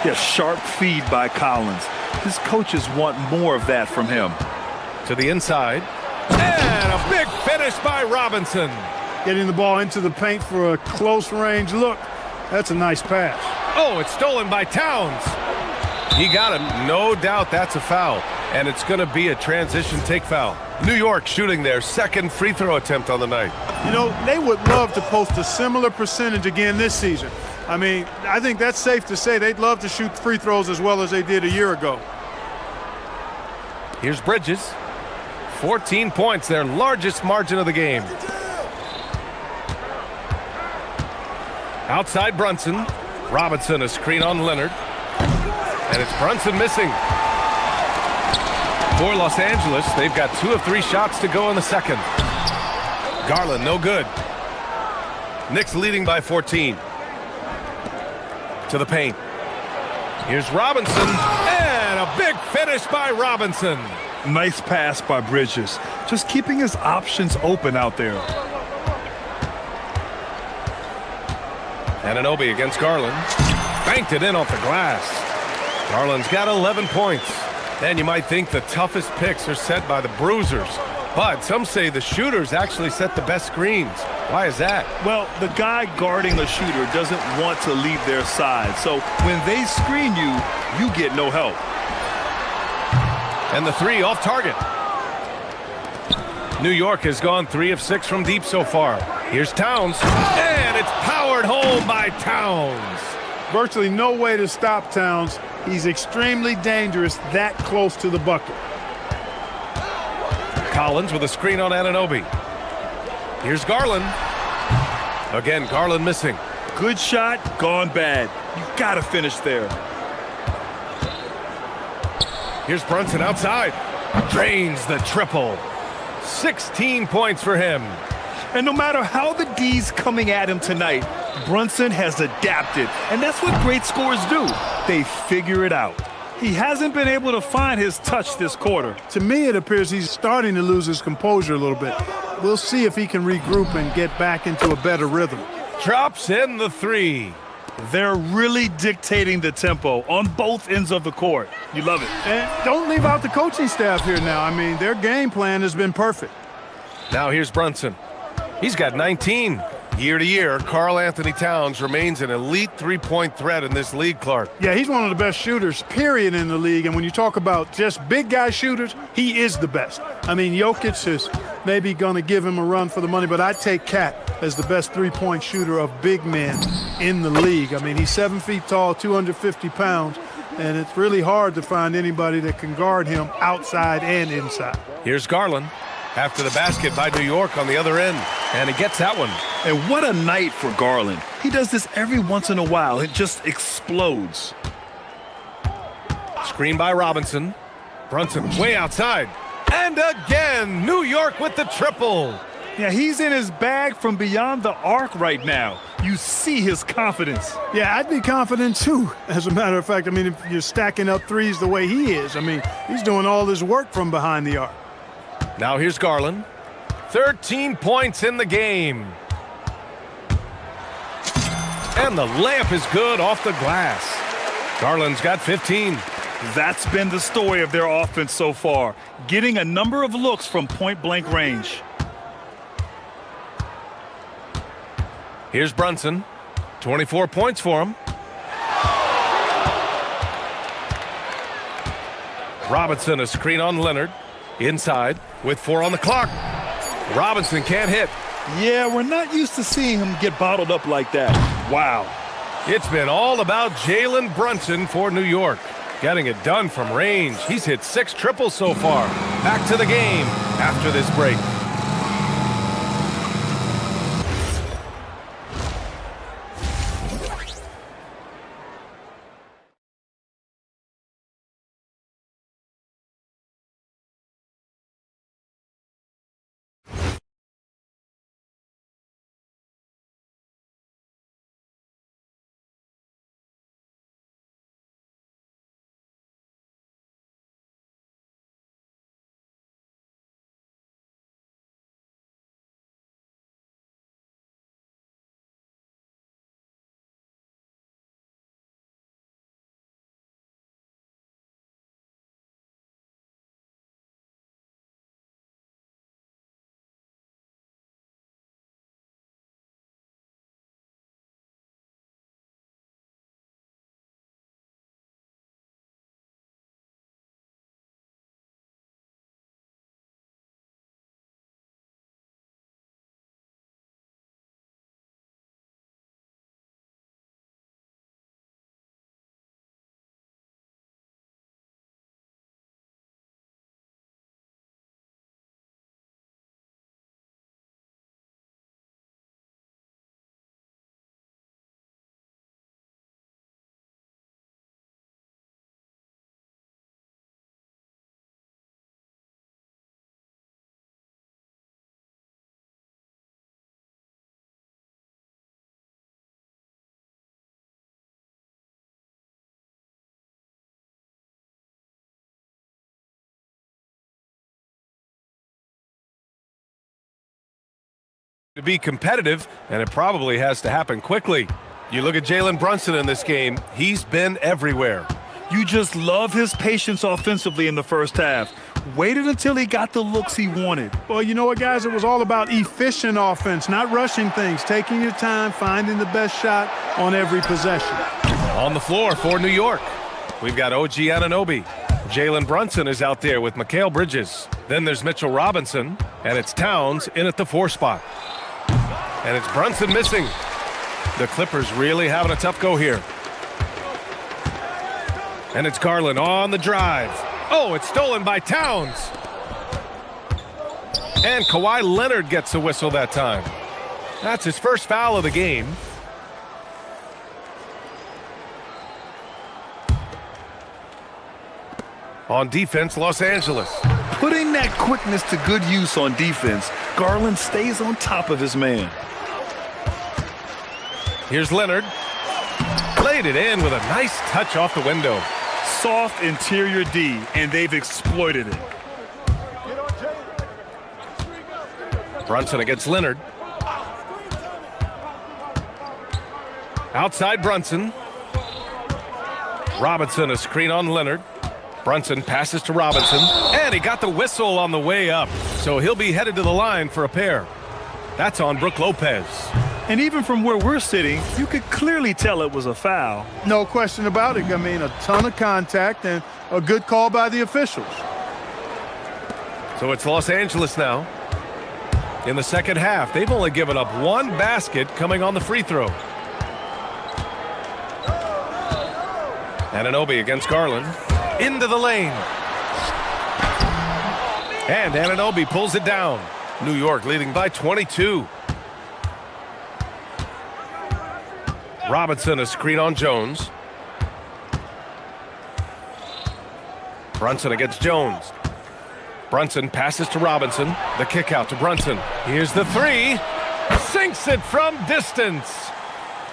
Yeah, sharp feed by Collins. His coaches want more of that from him. To the inside. And a big finish by Robinson. Getting the ball into the paint for a close range look. That's a nice pass. Oh, it's stolen by Towns. He got him. No doubt that's a foul. And it's going to be a transition take foul. New York shooting their second free throw attempt on the night. You know, they would love to post a similar percentage again this season. I mean, I think that's safe to say they'd love to shoot free throws as well as they did a year ago. Here's Bridges. 14 points, their largest margin of the game. Outside Brunson. Robinson a screen on Leonard. And it's Brunson missing. For Los Angeles, they've got 2 of 3 shots to go in the second. Garland, no good. Knicks leading by 14. To the paint. Here's Robinson. And a big finish by Robinson. Nice pass by Bridges. Just keeping his options open out there. Anunoby against Garland. Banked it in off the glass. Garland's got 11 points. And you might think the toughest picks are set by the bruisers. But some say the shooters actually set the best screens. Why is that? Well, the guy guarding a shooter doesn't want to leave their side. So when they screen you, you get no help. And the three off target. New York has gone 3 of 6 from deep so far. Here's Towns. And it's powered home by Towns. Virtually no way to stop Towns. He's extremely dangerous that close to the bucket. Collins with a screen on Anunoby. Here's Garland. Again, Garland missing. Good shot, gone bad. You gotta finish there. Here's Brunson outside. Drains the triple. 16 points for him. And no matter how the D's coming at him tonight, Brunson has adapted. And that's what great scorers do. They figure it out. He hasn't been able to find his touch this quarter. To me, it appears he's starting to lose his composure a little bit. We'll see if he can regroup and get back into a better rhythm. Drops in the three. They're really dictating the tempo on both ends of the court. You love it. And don't leave out the coaching staff here now. I mean, their game plan has been perfect. Now here's Brunson. He's got 19. Year to year, Karl Anthony Towns remains an elite three-point threat in this league, Clark. Yeah, he's one of the best shooters, period, in the league. And when you talk about just big guy shooters, he is the best. I mean, Jokic is maybe going to give him a run for the money, but I take Cat as the best three-point shooter of big men in the league. I mean, he's 7 feet tall, 250 pounds, and it's really hard to find anybody that can guard him outside and inside. Here's Garland. After the basket by New York on the other end, and he gets that one. And what a night for Garland. He does this every once in a while. It just explodes. Screen by Robinson. Brunson way outside. And again, New York with the triple. Yeah, he's in his bag from beyond the arc right now. You see his confidence. Yeah, I'd be confident too, as a matter of fact. I mean, if you're stacking up threes the way he is, I mean, he's doing all his work from behind the arc. Now here's Garland. 13 points in the game. And the layup is good off the glass. Garland's got 15. That's been the story of their offense so far, getting a number of looks from point-blank range. Here's Brunson. 24 points for him. Robinson, a screen on Leonard. Inside with 4 on the clock. Robinson can't hit. Yeah, we're not used to seeing him get bottled up like that. Wow. It's been all about Jalen Brunson for New York. Getting it done from range. He's hit 6 triples so far. Back to the game after this break. To be competitive, and it probably has to happen quickly. You look at Jalen Brunson in this game, he's been everywhere. You just love his patience offensively in the first half. Waited until he got the looks he wanted. Well, you know what, guys? It was all about efficient offense, not rushing things, taking your time, finding the best shot on every possession. On the floor for New York, we've got OG Anunoby. Jalen Brunson is out there with Mikal Bridges. Then there's Mitchell Robinson, and it's Towns in at the 4 spot. And it's Brunson missing. The Clippers really having a tough go here. And it's Garland on the drive. Oh, it's stolen by Towns. And Kawhi Leonard gets a whistle that time. That's his first foul of the game. On defense, Los Angeles. Putting that quickness to good use on defense, Garland stays on top of his man. Here's Leonard. Laid it in with a nice touch off the window. soft interior D, and they've exploited it. Brunson against Leonard. Outside Brunson. Robinson, a screen on Leonard. Brunson passes to Robinson, and he got the whistle on the way up. So he'll be headed to the line for a pair. That's on Brook Lopez. And even from where we're sitting, you could clearly tell it was a foul. No question about it. I mean, a ton of contact and a good call by the officials. So it's Los Angeles now. In the second half, they've only given up one basket coming on the free throw. Anunoby against Garland. Into the lane. And Anunoby pulls it down. New York leading by 22. Robinson, a screen on Jones. Brunson against Jones. Brunson passes to Robinson. The kick out to Brunson. Here's the three. Sinks it from distance.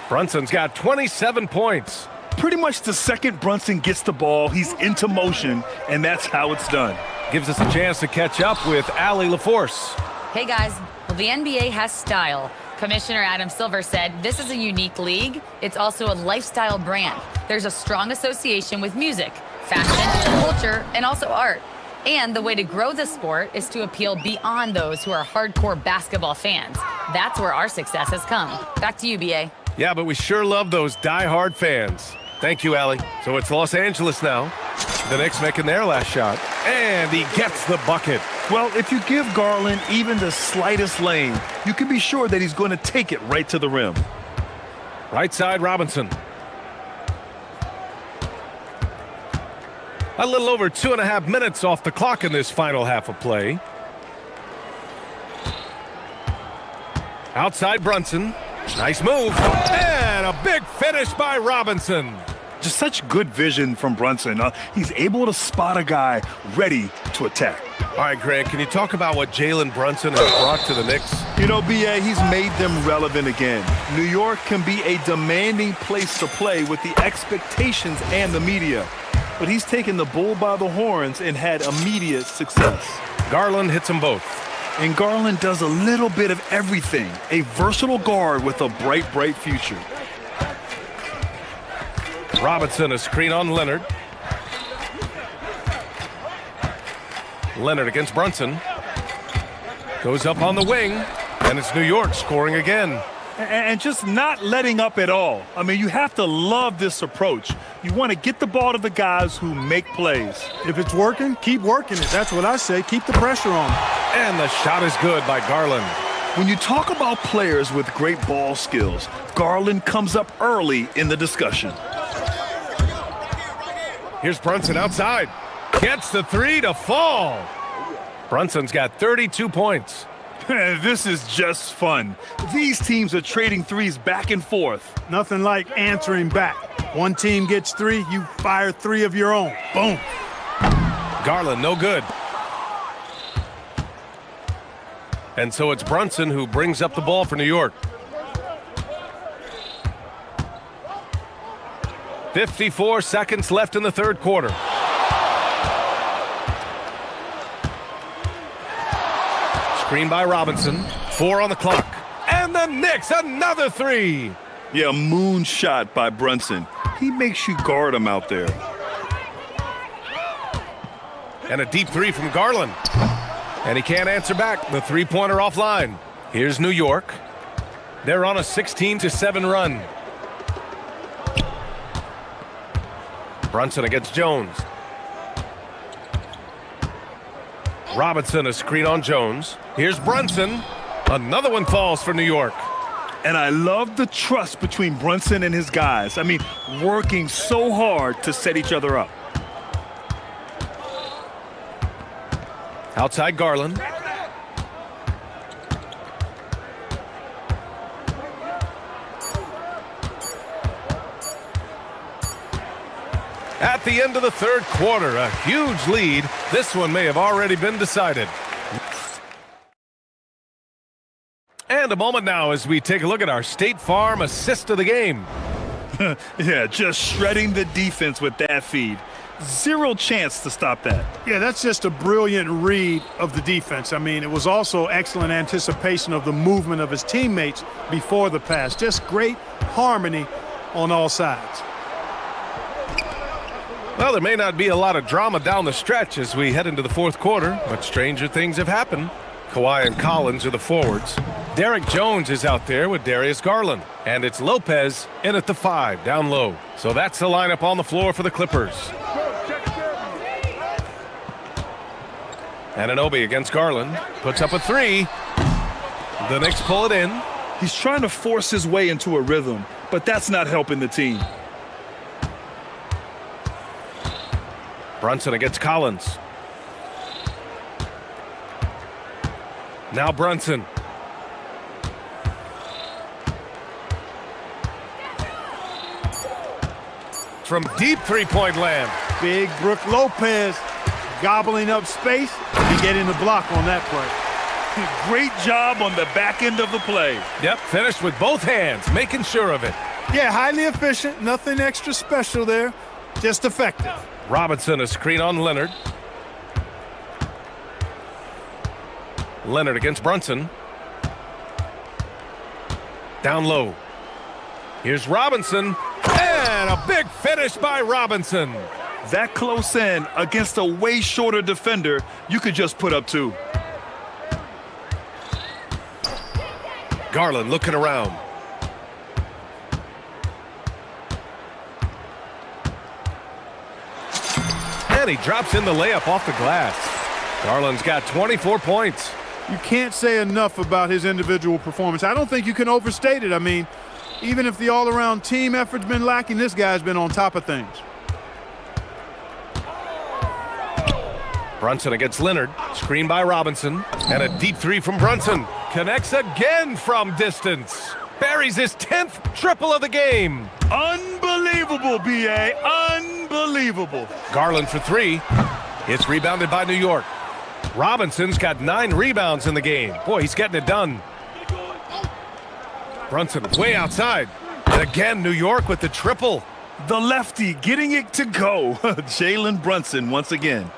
Brunson's got 27 points. Pretty much the second Brunson gets the ball, he's into motion, and that's how it's done. Gives us a chance to catch up with Allie LaForce. Hey guys, well, the NBA has style. Commissioner Adam Silver said this is a unique league. It's also a lifestyle brand. There's a strong association with music, fashion, culture, and also art. And the way to grow the sport is to appeal beyond those who are hardcore basketball fans. That's where our success has come. Back to you, BA. Yeah, but we sure love those die-hard fans. Thank you, Allie. So it's Los Angeles now. The Knicks making their last shot. And he gets the bucket. Well, if you give Garland even the slightest lane, you can be sure that he's going to take it right to the rim. Right side, Robinson. A little over 2.5 minutes off the clock in this final half of play. Outside Brunson. Nice move. And a big finish by Robinson. Just such good vision from Brunson. He's able to spot a guy ready to attack. All right, Grant, can you talk about what Jalen Brunson has brought to the Knicks? You know, BA, he's made them relevant again. New York can be a demanding place to play with the expectations and the media. But he's taken the bull by the horns and had immediate success. Garland hits them both. And Garland does a little bit of everything. A versatile guard with a bright, bright future. Robinson, a screen on Leonard. Leonard against Brunson. Goes up on the wing, and it's New York scoring again. And just not letting up at all. I mean, you have to love this approach. You want to get the ball to the guys who make plays. If it's working, keep working it. That's what I say. Keep the pressure on. And the shot is good by Garland. When you talk about players with great ball skills, Garland comes up early in the discussion. Here's Brunson outside. Gets the three to fall. Brunson's got 32 points. This is just fun. These teams are trading threes back and forth. Nothing like answering back. One team gets three, you fire three of your own. Boom. Garland, no good. And so it's Brunson who brings up the ball for New York. 54 seconds left in the third quarter. Screen by Robinson. 4 on the clock. And the Knicks, another three. Yeah, moon shot by Brunson. He makes you guard him out there. And a deep three from Garland. And he can't answer back. The three-pointer offline. Here's New York. They're on a 16-7 run. Brunson against Jones. Robinson, a screen on Jones. Here's Brunson. Another one falls for New York. And I love the trust between Brunson and his guys. I mean, working so hard to set each other up. Outside Garland. At the end of the third quarter, a huge lead. This one may have already been decided. And a moment now as we take a look at our State Farm assist of the game. Yeah, just shredding the defense with that feed. Zero chance to stop that. Yeah, that's just a brilliant read of the defense. I mean, it was also excellent anticipation of the movement of his teammates before the pass. Just great harmony on all sides. Well, there may not be a lot of drama down the stretch as we head into the fourth quarter, but stranger things have happened. Kawhi and Collins are the forwards. Derek Jones is out there with Darius Garland. And it's Lopez in at the 5, down low. So that's the lineup on the floor for the Clippers. Anunoby against Garland. Puts up a 3. The Knicks pull it in. He's trying to force his way into a rhythm, but that's not helping the team. Brunson against Collins. Now Brunson. From deep three-point land. Big Brook Lopez gobbling up space and getting the block on that play. Great job on the back end of the play. Yep, finished with both hands, making sure of it. Yeah, highly efficient. Nothing extra special there. Just effective. Robinson, a screen on Leonard. Leonard against Brunson. Down low. Here's Robinson. And a big finish by Robinson. That close in against a way shorter defender, you could just put up 2. Garland looking around. And he drops in the layup off the glass. Garland's got 24 points. You can't say enough about his individual performance. I don't think you can overstate it. I mean, even if the all-around team effort's been lacking, this guy's been on top of things. Brunson against Leonard. Screen by Robinson. And a deep 3 from Brunson. Connects again from distance. Buries his 10th triple of the game. Unbelievable, B.A. Unbelievable. Garland for 3. It's rebounded by New York. Robinson's got 9 rebounds in the game. Boy, he's getting it done. Brunson way outside. And again, New York with the triple. The lefty getting it to go. Jalen Brunson once again.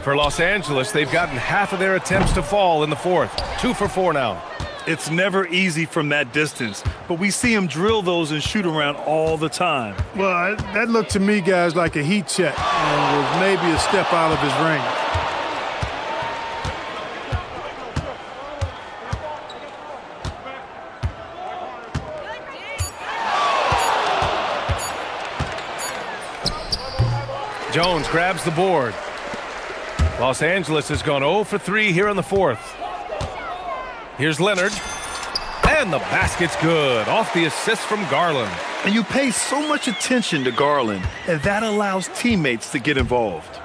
For Los Angeles, they've gotten half of their attempts to fall in the fourth. 2 for 4 now. It's never easy from that distance, but we see him drill those and shoot around all the time. Well, that looked to me, guys, like a heat check and was maybe a step out of his range. Jones grabs the board. Los Angeles has gone 0 for 3 here in the fourth. Here's Leonard. And the basket's good. Off the assist from Garland. And you pay so much attention to Garland, and that allows teammates to get involved.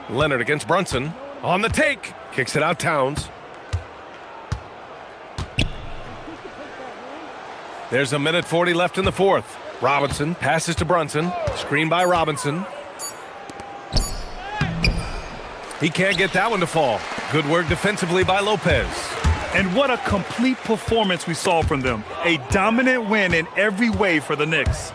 Leonard against Brunson. On the take. Kicks it out Towns. There's 1:40 left in the fourth. Robinson passes to Brunson. Screen by Robinson. He can't get that one to fall. Good work defensively by Lopez. And what a complete performance we saw from them. A dominant win in every way for the Knicks.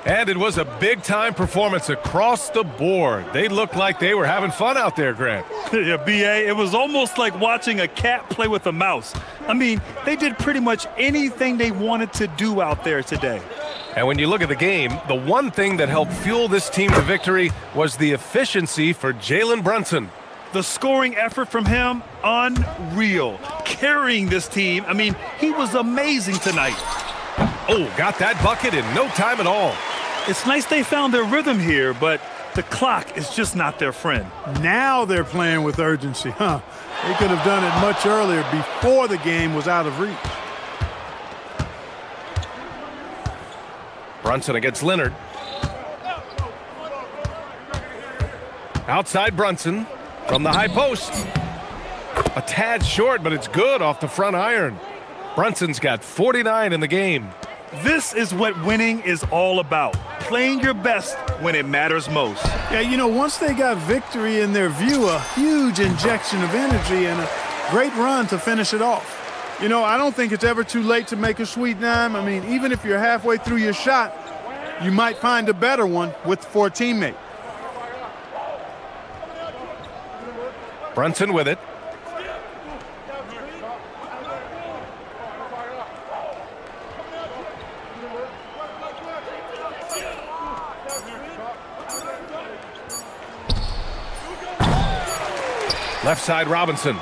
And it was a big-time performance across the board. They looked like they were having fun out there, Grant. Yeah, B.A., it was almost like watching a cat play with a mouse. I mean, they did pretty much anything they wanted to do out there today. And when you look at the game, the one thing that helped fuel this team to victory was the efficiency for Jalen Brunson. The scoring effort from him, unreal. Carrying this team, I mean, he was amazing tonight. Oh, got that bucket in no time at all. It's nice they found their rhythm here, but the clock is just not their friend. Now they're playing with urgency, huh? They could have done it much earlier before the game was out of reach. Brunson against Leonard. Outside Brunson from the high post. A tad short, but it's good off the front iron. Brunson's got 49 in the game. This is what winning is all about. Playing your best when it matters most. Yeah, you know, once they got victory in their view, a huge injection of energy and a great run to finish it off. You know, I don't think it's ever too late to make a sweet dime. I mean, even if you're halfway through your shot, you might find a better one for a teammate. Brunson with it. Left side, Robinson.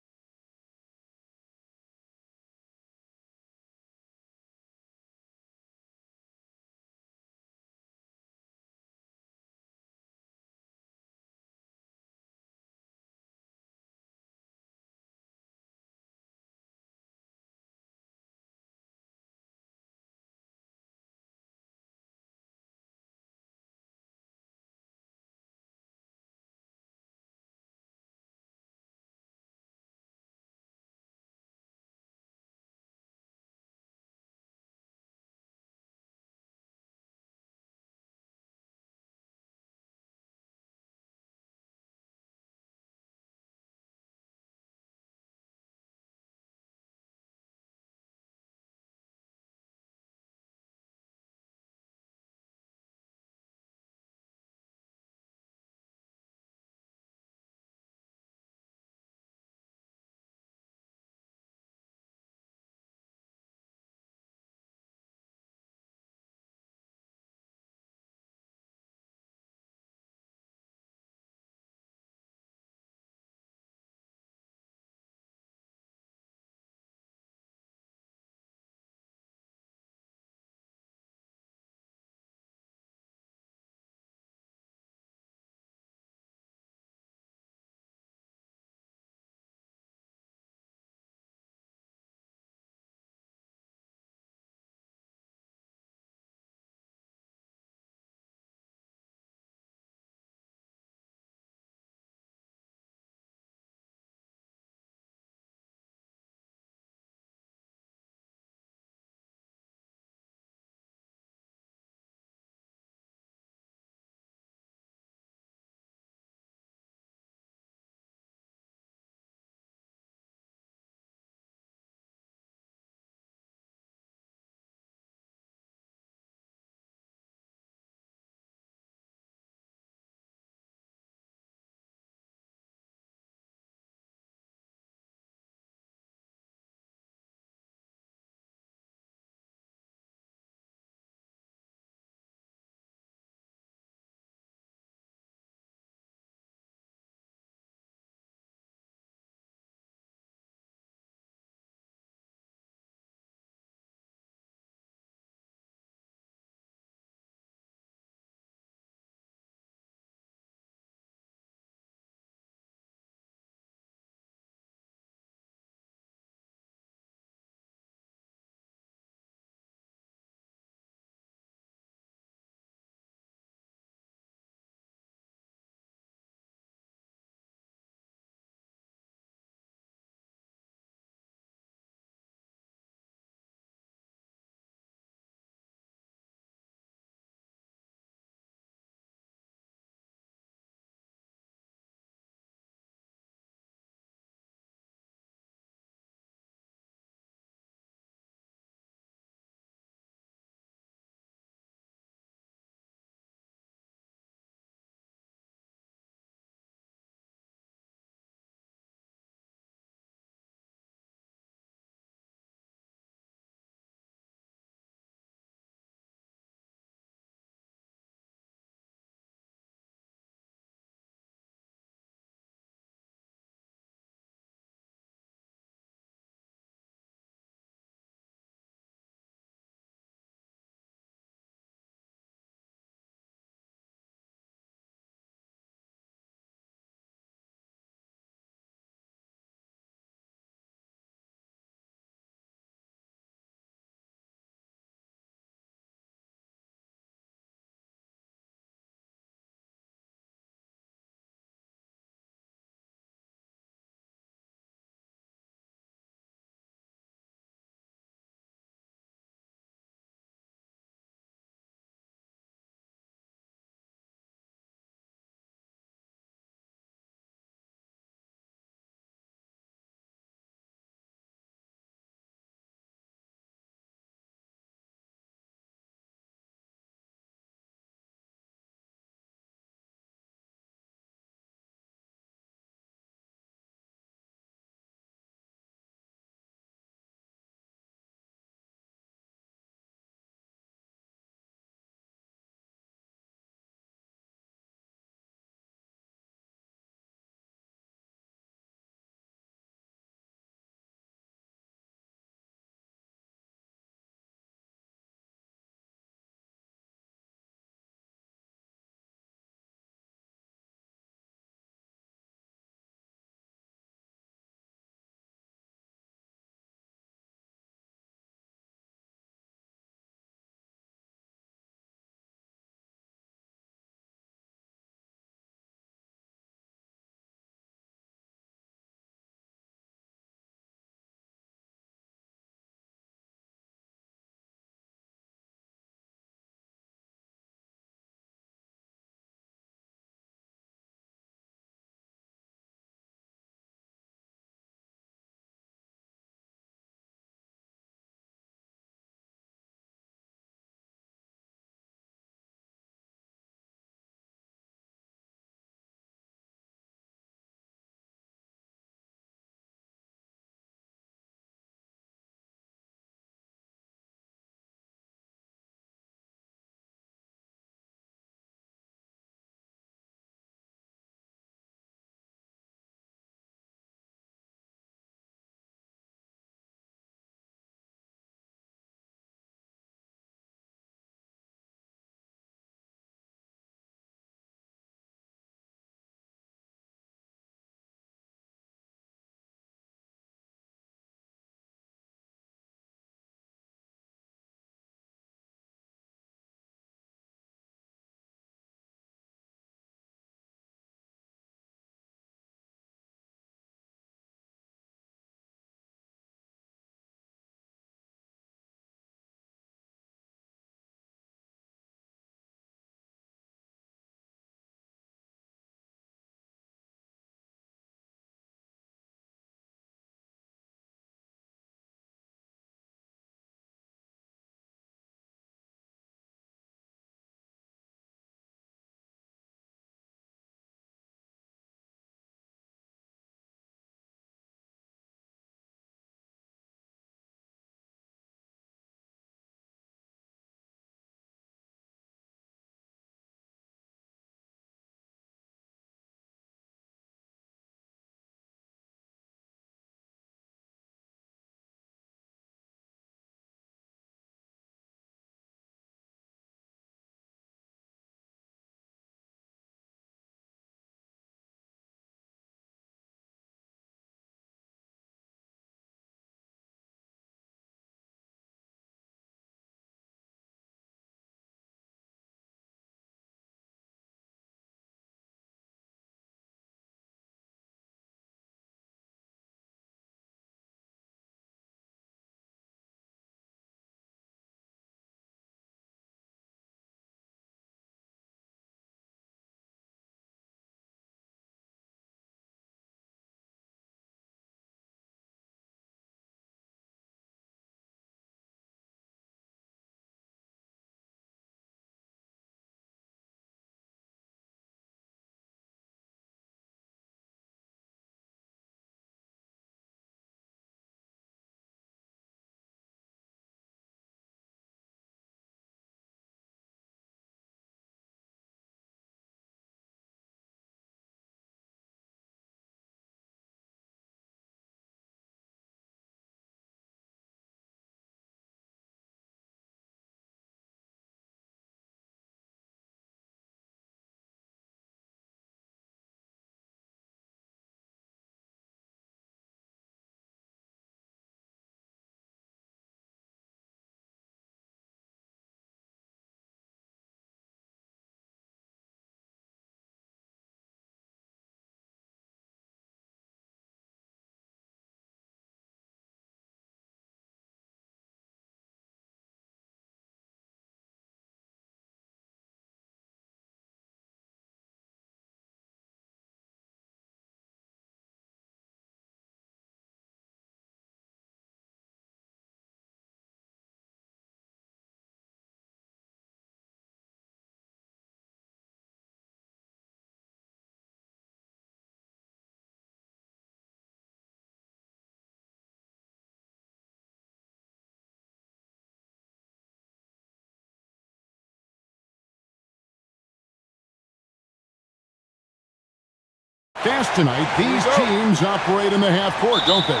Fast tonight, these teams operate in the half court, don't they?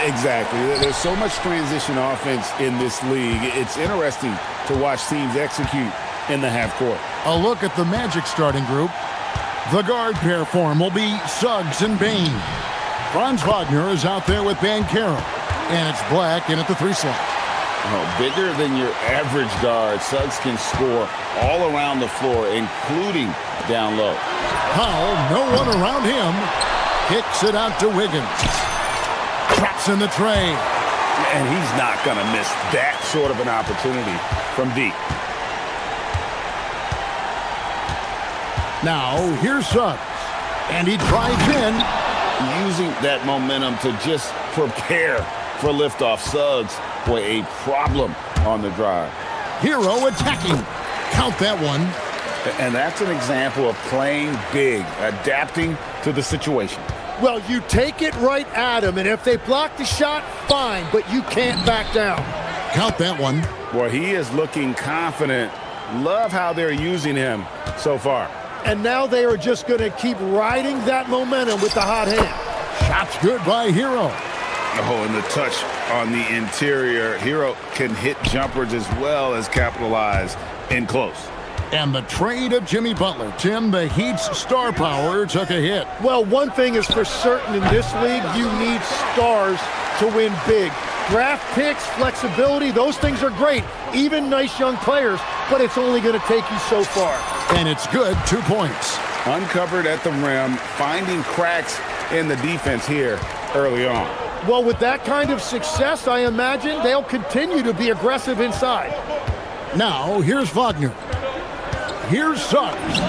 Exactly. There's so much transition offense in this league. It's interesting to watch teams execute in the half court. A look at the Magic starting group. The guard pair form will be Suggs and Bain. Franz Wagner is out there with Bankero. And it's Black in at the 3 slot. Oh, bigger than your average guard, Suggs can score all around the floor, including down low. Powell, no one around him. Kicks it out to Wiggins. Traps in the tray. And he's not going to miss that sort of an opportunity from deep. Now, here's Suggs. And he drives in. Using that momentum to just prepare for liftoff. Suggs, boy, a problem on the drive. Hero attacking. Count that one. And that's an example of playing big, adapting to the situation. Well, you take it right at him, and if they block the shot, fine, but you can't back down. Count that one. Boy, he is looking confident. Love how they're using him so far. And now they are just going to keep riding that momentum with the hot hand. Shot's good by Hero. Oh, and the touch on the interior. Hero can hit jumpers as well as capitalize in close. And the trade of Jimmy Butler. Tim, the Heat's star power took a hit. Well, one thing is for certain in this league, you need stars to win big. Draft picks, flexibility, those things are great. Even nice young players, but it's only going to take you so far. And it's good, 2 points. Uncovered at the rim, finding cracks in the defense here early on. Well, with that kind of success, I imagine they'll continue to be aggressive inside. Now, here's Wagner. Here's Suggs.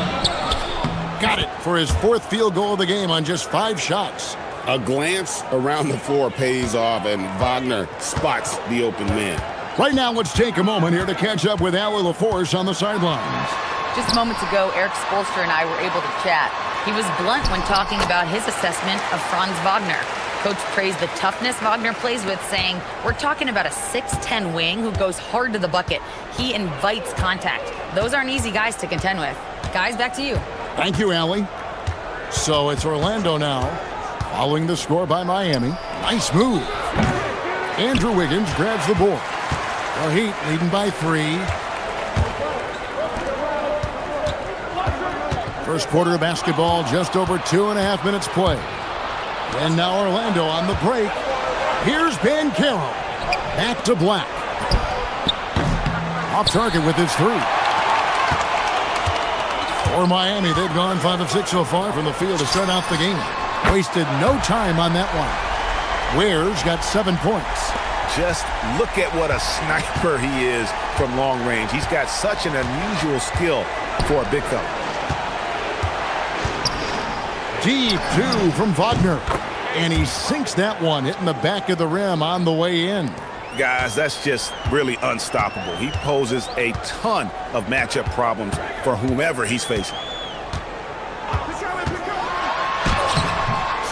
Got it for his 4th field goal of the game on just 5 shots. A glance around the floor pays off, and Wagner spots the open man. Right now, let's take a moment here to catch up with Allie LaForce on the sidelines. Just moments ago, Eric Spoelstra and I were able to chat. He was blunt when talking about his assessment of Franz Wagner. Coach praised the toughness Wagner plays with, saying, we're talking about a 6'10 wing who goes hard to the bucket. He invites contact. Those aren't easy guys to contend with. Guys, back to you. Thank you, Allie. So it's Orlando now, following the score by Miami. Nice move. Andrew Wiggins grabs the board. The Heat leading by 3. First quarter of basketball, just over 2.5 minutes play. And now Orlando on the break. Here's Bankero. Back to Black. Off target with his 3. For Miami, they've gone 5 of 6 so far from the field to start out the game. Wasted no time on that one. Ware's got 7 points. Just look at what a sniper he is from long range. He's got such an unusual skill for a big fella. Deep 2 from Wagner. And he sinks that one, hitting the back of the rim on the way in. Guys, that's just really unstoppable. He poses a ton of matchup problems for whomever he's facing.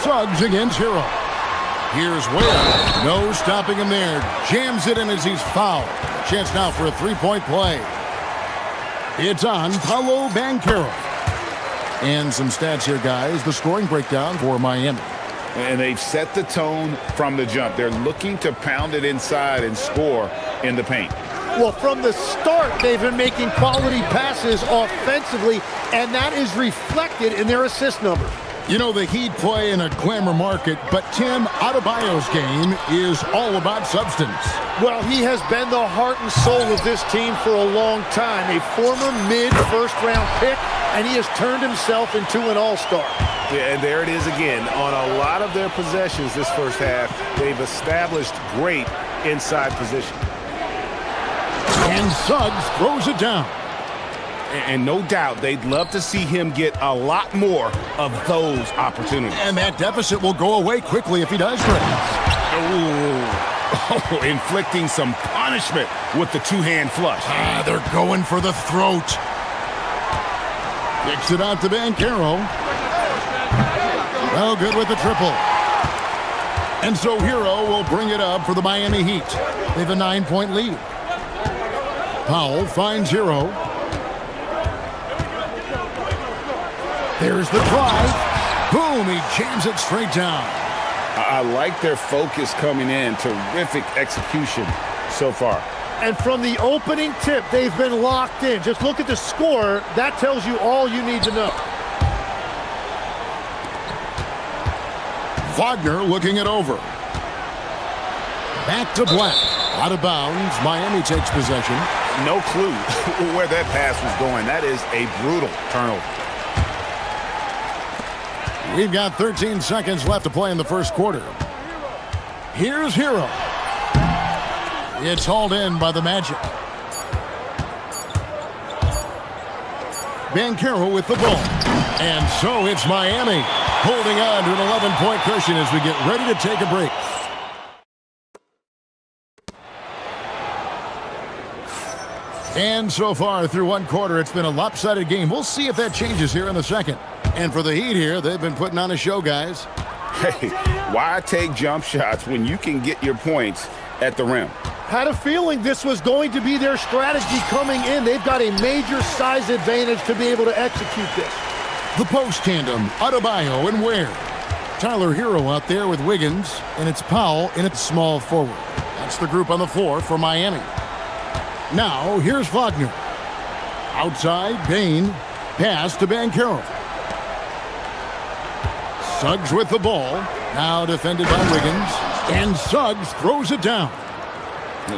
Suggs against Hero. Here's Ware. No stopping him there. Jams it in as he's fouled. Chance now for a 3-point play. It's on Paolo Bankero. And some stats here, guys. The scoring breakdown for Miami. And they've set the tone from the jump. They're looking to pound it inside and score in the paint. Well, from the start, they've been making quality passes offensively, and that is reflected in their assist number. You know, the Heat play in a glamour market, but Tim, Adebayo's game is all about substance. Well, he has been the heart and soul of this team for a long time. A former mid-first-round pick, and he has turned himself into an all-star. Yeah, and there it is again. On a lot of their possessions this first half, they've established great inside position. And Suggs throws it down. And no doubt they'd love to see him get a lot more of those opportunities. And that deficit will go away quickly if he does great. Oh, inflicting some punishment with the two-hand flush. They're going for the throat. Kicks it out to Bankero. Well, good with the triple. And so Hero will bring it up for the Miami Heat. They have a 9-point lead. Powell finds Hero. There's the drive. Boom, he jams it straight down. I like their focus coming in. Terrific execution so far. And from the opening tip, they've been locked in. Just look at the score. That tells you all you need to know. Wagner looking it over. Back to Black. Out of bounds. Miami takes possession. No clue where that pass was going. That is a brutal turnover. We've got 13 seconds left to play in the first quarter. Here's Hero. It's hauled in by the Magic. Banchero with the ball. And so it's Miami holding on to an 11-point cushion as we get ready to take a break. And so far through one quarter, it's been a lopsided game. We'll see if that changes here in the second. And for the Heat here, they've been putting on a show, guys. Hey, why take jump shots when you can get your points at the rim? Had a feeling this was going to be their strategy coming in. They've got a major size advantage to be able to execute this. The post tandem, Adebayo and Ware. Tyler Hero out there with Wiggins, and it's Powell in its small forward. That's the group on the floor for Miami. Now, here's Wagner. Outside, Bain. Pass to Banchero. Suggs with the ball. Now defended by Wiggins. And Suggs throws it down.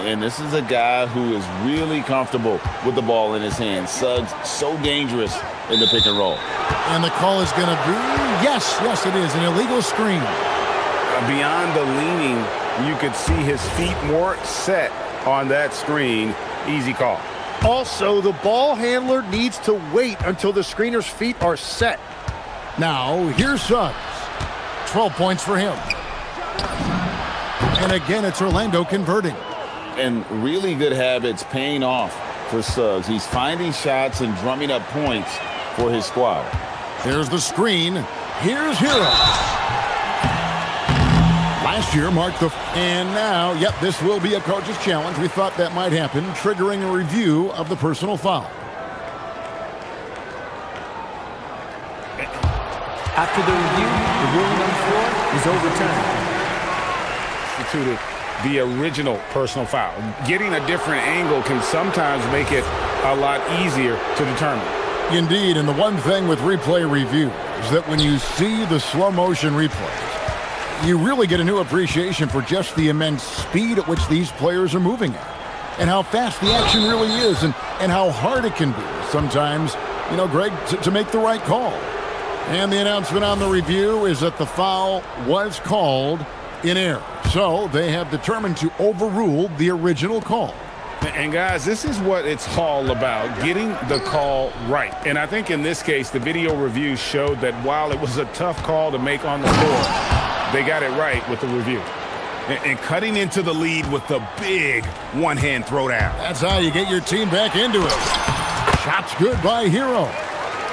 And this is a guy who is really comfortable with the ball in his hands. Suggs, so dangerous in the pick and roll. And the call is going to be, yes, it is, an illegal screen. Beyond the leaning, you could see his feet more set on that screen. Easy call. Also, the ball handler needs to wait until the screener's feet are set. Now, here's Suggs. 12 points for him. And again, it's Orlando converting. And really good habits paying off for Suggs. He's finding shots and drumming up points for his squad. There's the screen. Here's Hero. Last year marked the... And now, yep, this will be a coach's challenge. We thought that might happen, triggering a review of the personal foul. After the review, the ruling on the floor is overturned. Instituted the original personal foul. Getting a different angle can sometimes make it a lot easier to determine. Indeed, and the one thing with replay review is that when you see the slow motion replays, you really get a new appreciation for just the immense speed at which these players are moving at, and how fast the action really is, and how hard it can be sometimes, you know, Greg, to make the right call. And the announcement on the review is that the foul was called in error. So they have determined to overrule the original call. And guys, this is what it's all about, getting the call right. And I think in this case, the video review showed that while it was a tough call to make on the floor, they got it right with the review. And cutting into the lead with the big one-hand throwdown. That's how you get your team back into it. Shot's good by Hero.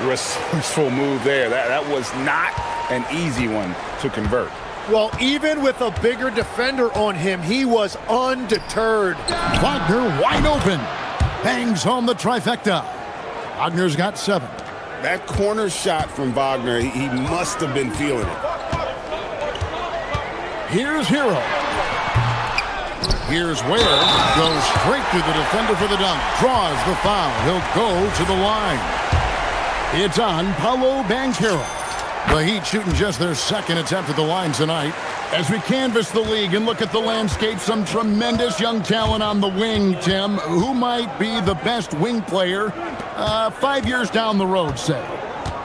Resourceful move there. That was not an easy one to convert. Well, even with a bigger defender on him, he was undeterred. Wagner wide open. Bangs home the trifecta. Wagner's got 7. That corner shot from Wagner, he must have been feeling it. Here's Hero. Here's Ware. Goes straight to the defender for the dunk. Draws the foul. He'll go to the line. It's on Paolo Banchero. The Heat shooting just their second attempt at the line tonight. As we canvass the league and look at the landscape, some tremendous young talent on the wing, Tim. Who might be the best wing player 5 years down the road, say?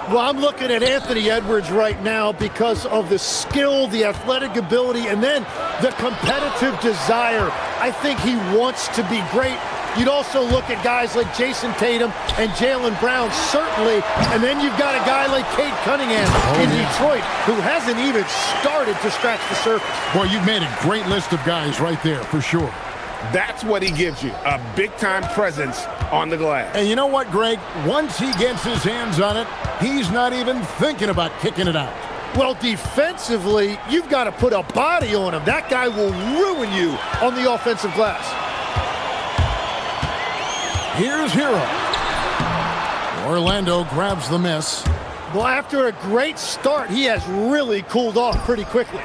Well, I'm looking at Anthony Edwards right now because of the skill, the athletic ability, and then the competitive desire. I think he wants to be great. You'd also look at guys like Jason Tatum and Jaylen Brown, certainly. And then you've got a guy like Cade Cunningham in Detroit, who hasn't even started to scratch the surface. Boy, you've made a great list of guys right there, for sure. That's what he gives you, a big-time presence on the glass. And you know what, Greg? Once he gets his hands on it, he's not even thinking about kicking it out. Well, defensively, you've got to put a body on him. That guy will ruin you on the offensive glass. Here's Hero. Orlando grabs the miss. Well, after a great start, he has really cooled off pretty quickly.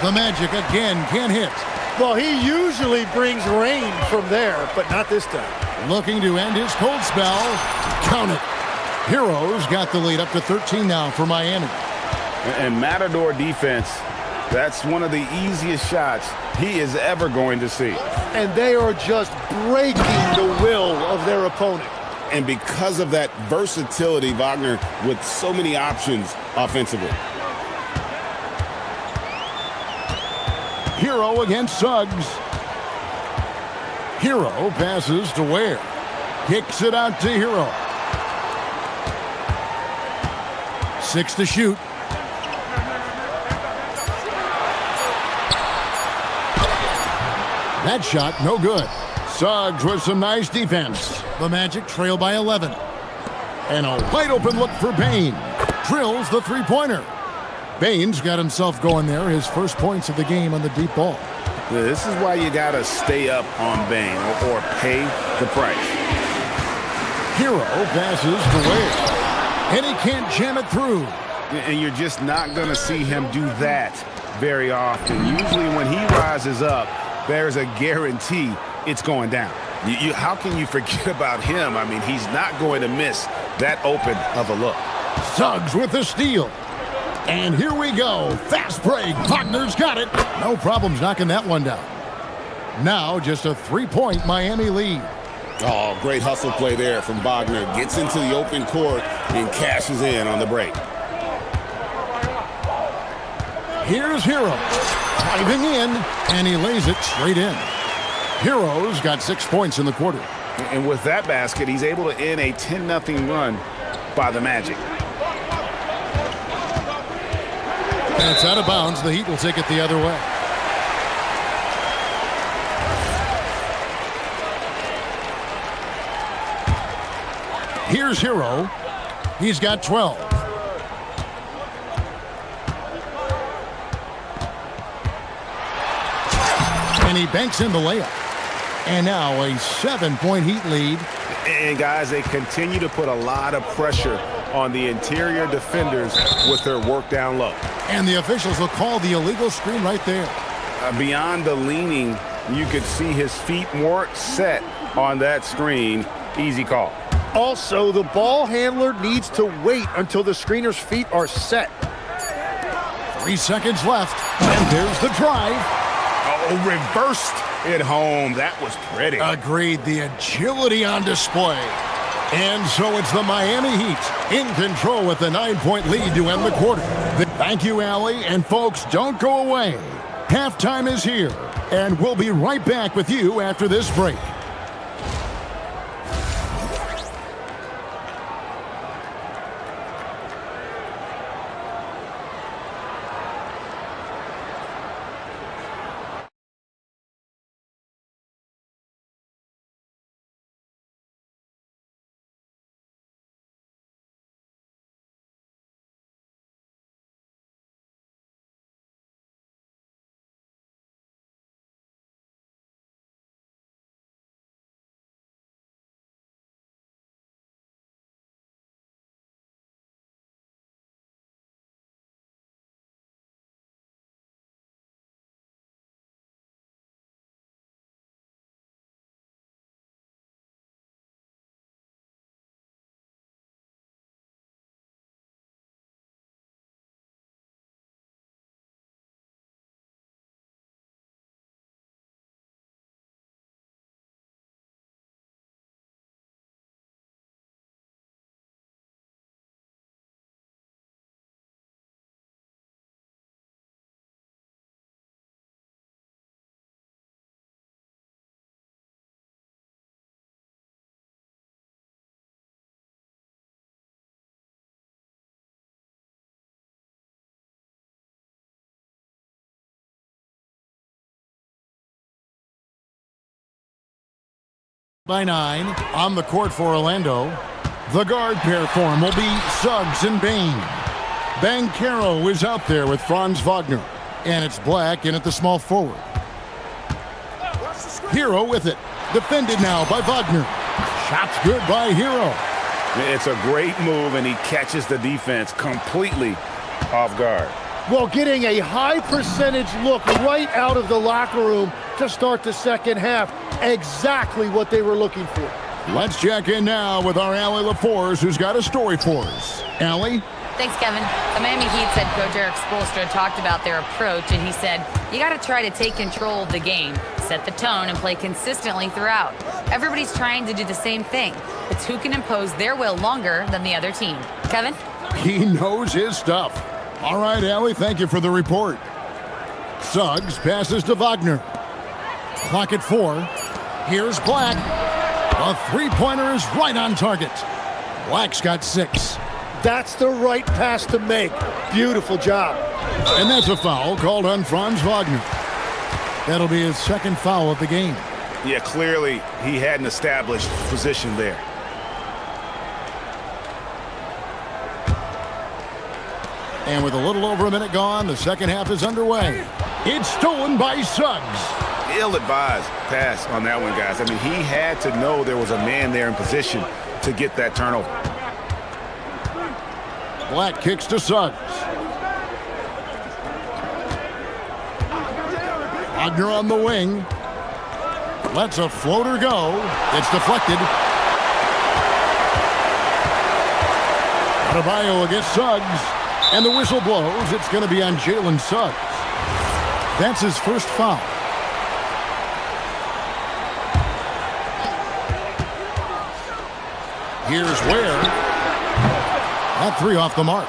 The Magic again can't hit. Well, he usually brings rain from there, but not this time. Looking to end his cold spell. Count it. Heroes got the lead up to 13 now for Miami. And Matador defense, that's one of the easiest shots he is ever going to see. And they are just breaking the will of their opponent. And because of that versatility, Wagner with so many options offensively. Hero against Suggs. Hero passes to Ware. Kicks it out to Hero. 6 to shoot. That shot, no good. Suggs with some nice defense. The Magic trail by 11. And a wide open look for Bain. Drills the three-pointer. Bain's got himself going there, his first points of the game on the deep ball. This is why you got to stay up on Bain or pay the price. Hero passes to Ware. And he can't jam it through. And you're just not going to see him do that very often. Usually when he rises up, there's a guarantee it's going down. How can you forget about him? I mean, he's not going to miss that open of a look. Suggs with the steal. And here we go. Fast break. Wagner's got it. No problems knocking that one down. Now just a three-point Miami lead. Oh, great hustle play there from Wagner. Gets into the open court and cashes in on the break. Here's Hero. Driving in, and he lays it straight in. Hero's got 6 points in the quarter. And with that basket, he's able to end a 10-0 run by the Magic. And it's out of bounds. The Heat will take it the other way. Here's Hero. He's got 12. And he banks in the layup. And now a 7-point Heat lead. And guys, they continue to put a lot of pressure on the interior defenders with their work down low. And the officials will call the illegal screen right there. Beyond the leaning, you could see his feet more set on that screen. Easy call. Also, the ball handler needs to wait until the screener's feet are set. 3 seconds left. And there's the drive. Oh, reversed it home. That was pretty. Agreed. The agility on display. And so it's the Miami Heat in control with the 9-point lead to end the quarter. Thank you, Allie. And folks, don't go away. Halftime is here. And we'll be right back with you after this break. By 9, on the court for Orlando. The guard pair form will be Suggs and Bain. Banchero is out there with Franz Wagner. And it's Black in at the small forward. Hero with it. Defended now by Wagner. Shots good by Hero. It's a great move, and he catches the defense completely off guard. Well, getting a high percentage look right out of the locker room to start the second half. Exactly what they were looking for. Let's check in now with our Allie LaForce, who's got a story for us. Allie? Thanks, Kevin. The Miami Heat's head coach Eric Spoelstra talked about their approach, and he said, you got to try to take control of the game, set the tone, and play consistently throughout. Everybody's trying to do the same thing. It's who can impose their will longer than the other team. Kevin? He knows his stuff. All right, Allie, thank you for the report. Suggs passes to Wagner. Clock at 4. Here's Black. A three-pointer is right on target. Black's got 6. That's the right pass to make. Beautiful job. And that's a foul called on Franz Wagner. That'll be his second foul of the game. Yeah, clearly he had an established position there. And with a little over a minute gone, the second half is underway. It's stolen by Suggs. Ill-advised pass on that one, guys. I mean, he had to know there was a man there in position to get that turnover. Black kicks to Suggs. Wagner on the wing. Lets a floater go. It's deflected. Adebayo against Suggs. And the whistle blows. It's going to be on Jalen Suggs. That's his first foul. Here's Ware. That three off the mark.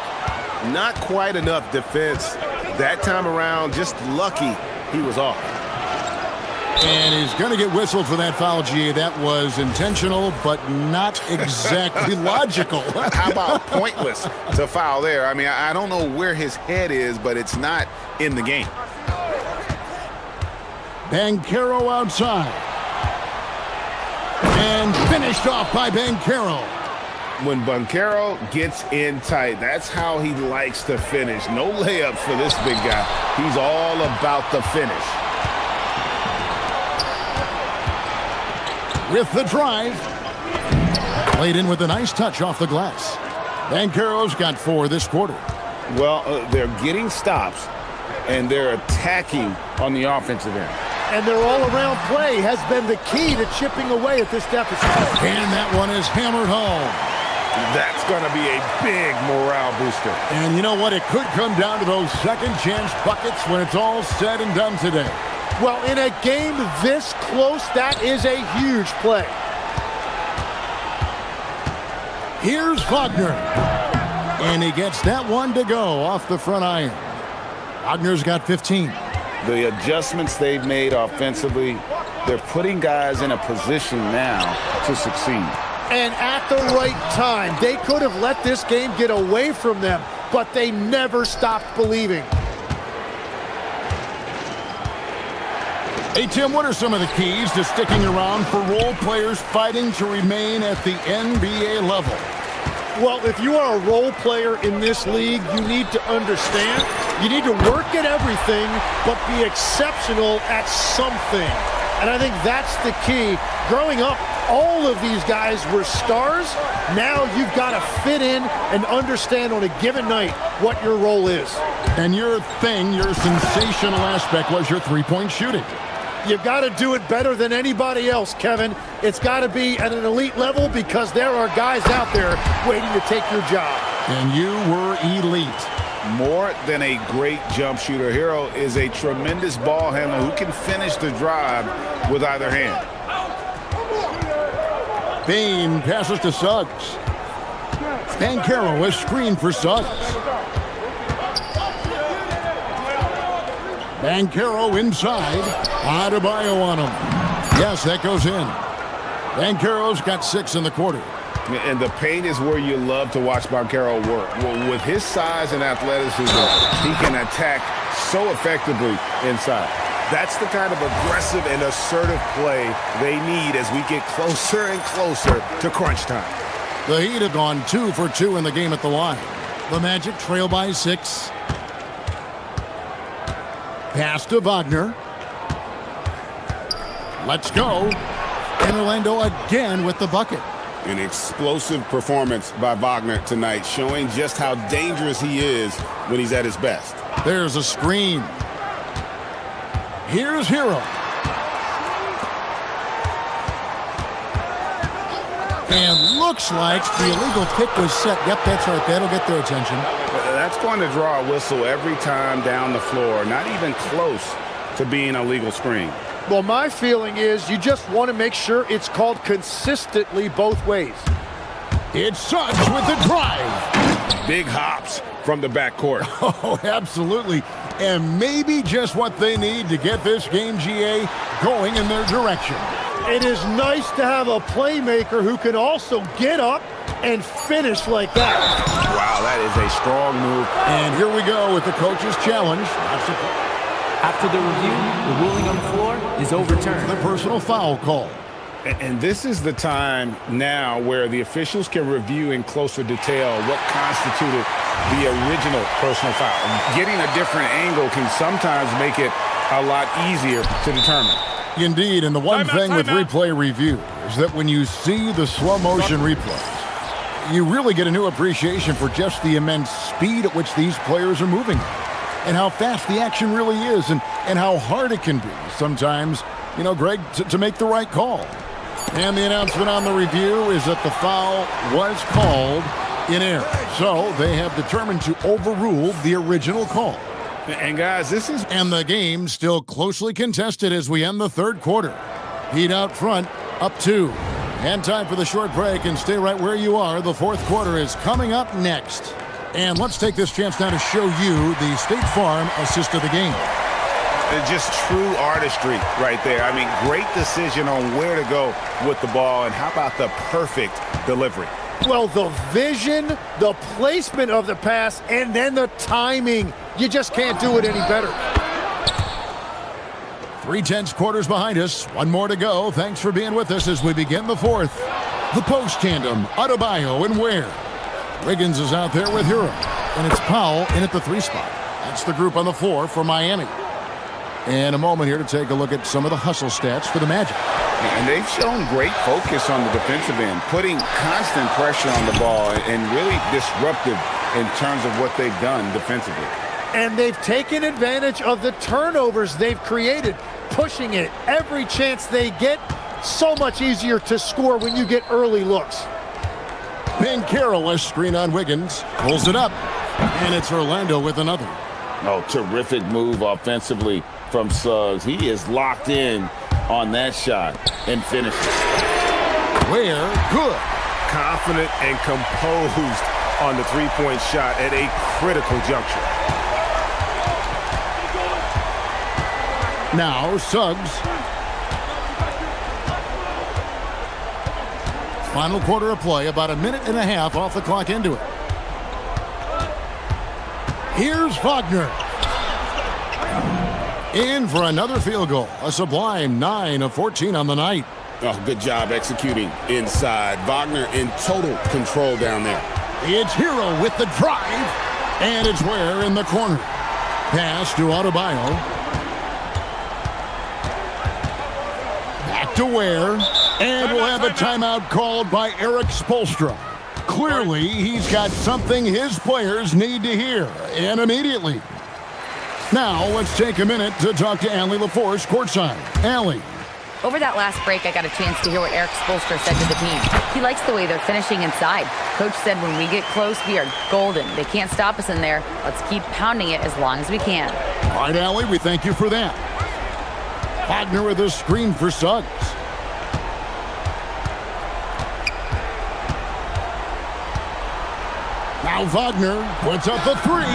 Not quite enough defense that time around. Just lucky he was off. And he's going to get whistled for that foul, G. That was intentional, but not exactly logical. How about pointless to foul there? I mean, I don't know where his head is, but it's not in the game. Banchero outside. And finished off by Banchero. When Banchero gets in tight, that's how he likes to finish. No layups for this big guy. He's all about the finish. With the drive. Played in with a nice touch off the glass. Banchero's got 4 this quarter. Well, they're getting stops, and they're attacking on the offensive end. And their all-around play has been the key to chipping away at this deficit. And that one is hammered home. That's going to be a big morale booster. And you know what? It could come down to those second chance buckets when it's all said and done today. Well, in a game this close, that is a huge play. Here's Wagner. And he gets that one to go off the front iron. Wagner's got 15. The adjustments they've made offensively, they're putting guys in a position now to succeed. And at the right time, they could have let this game get away from them, but they never stopped believing. Hey, Tim, what are some of the keys to sticking around for role players fighting to remain at the NBA level? Well, if you are a role player in this league, you need to understand you need to work at everything, but be exceptional at something. And I think that's the key. Growing up, all of these guys were stars. Now you've got to fit in and understand on a given night what your role is. And your thing, your sensational aspect was your three-point shooting. You've got to do it better than anybody else, Kevin. It's got to be at an elite level because there are guys out there waiting to take your job. And you were elite. More than a great jump shooter, Hero is a tremendous ball handler who can finish the drive with either hand. Bain passes to Suggs. Banchero is screened for Suggs. Banchero inside. Adebayo on him. Yes, that goes in. Banchero's got 6 in the quarter. And the paint is where you love to watch Banchero work. Well, with his size and athleticism, he can attack so effectively inside. That's the kind of aggressive and assertive play they need as we get closer and closer to crunch time. The Heat have gone 2 for 2 in the game at the line. The Magic trail by 6. Pass to Wagner. Let's go. And Orlando again with the bucket. An explosive performance by Wagner tonight, showing just how dangerous he is when he's at his best. There's a screen. Here's Hero. And looks like the illegal kick was set. Yep, that's right. That'll get their attention. That's going to draw a whistle every time down the floor. Not even close to being a legal screen. Well, my feeling is you just want to make sure it's called consistently both ways. It's Suggs with the drive. Big hops from the backcourt. Oh, absolutely. And maybe just what they need to get this game, GA, going in their direction. It is nice to have a playmaker who can also get up and finish like that. Wow, that is a strong move. And here we go with the coach's challenge. After the review, the ruling on the floor is overturned. The personal foul call. And this is the time now where the officials can review in closer detail what constituted the original personal foul. Getting a different angle can sometimes make it a lot easier to determine. Indeed, and the one thing with replay review is that when you see the slow motion replays, you really get a new appreciation for just the immense speed at which these players are moving and how fast the action really is and how hard it can be sometimes, you know, Greg, to make the right call. And the announcement on the review is that the foul was called in error. So they have determined to overrule the original call. And guys, this is... And the game still closely contested as we end the third quarter. Heat out front, up 2. And time for the short break, and stay right where you are. The fourth quarter is coming up next. And let's take this chance now to show you the State Farm assist of the game. Just true artistry right there. I mean, great decision on where to go with the ball, and how about the perfect delivery? Well, the vision, the placement of the pass, and then the timing. You just can't do it any better. 3/10 quarters behind us. One more to go. Thanks for being with us as we begin the fourth. The post tandem, Adebayo and Ware. Wiggins is out there with Hero. And it's Powell in at the 3 spot. That's the group on the floor for Miami. And a moment here to take a look at some of the hustle stats for the Magic. And they've shown great focus on the defensive end, putting constant pressure on the ball and really disruptive in terms of what they've done defensively. And they've taken advantage of the turnovers they've created, pushing it every chance they get. So much easier to score when you get early looks. Banchero, a screen on Wiggins, pulls it up, and it's Orlando with another. Oh, terrific move offensively from Suggs. He is locked in on that shot and finishes. Ware, good. Confident and composed on the three-point shot at a critical juncture. Now Suggs. Final quarter of play, about a minute and a half off the clock into it. Here's Wagner. In for another field goal. A sublime 9 of 14 on the night. Oh, good job executing inside. Wagner in total control down there. It's Hero with the drive. And it's Ware in the corner. Pass to Adebayo. Back to Ware. And we'll have a timeout called by Eric Spoelstra. Clearly, he's got something his players need to hear, and immediately. Now, let's take a minute to talk to Allie LaForce courtside. Allie. Over that last break, I got a chance to hear what Eric Spoelstra said to the team. He likes the way they're finishing inside. Coach said when we get close, we are golden. They can't stop us in there. Let's keep pounding it as long as we can. All right, Allie, we thank you for that. Wagner with a screen for Suggs. Now Wagner puts up the 3.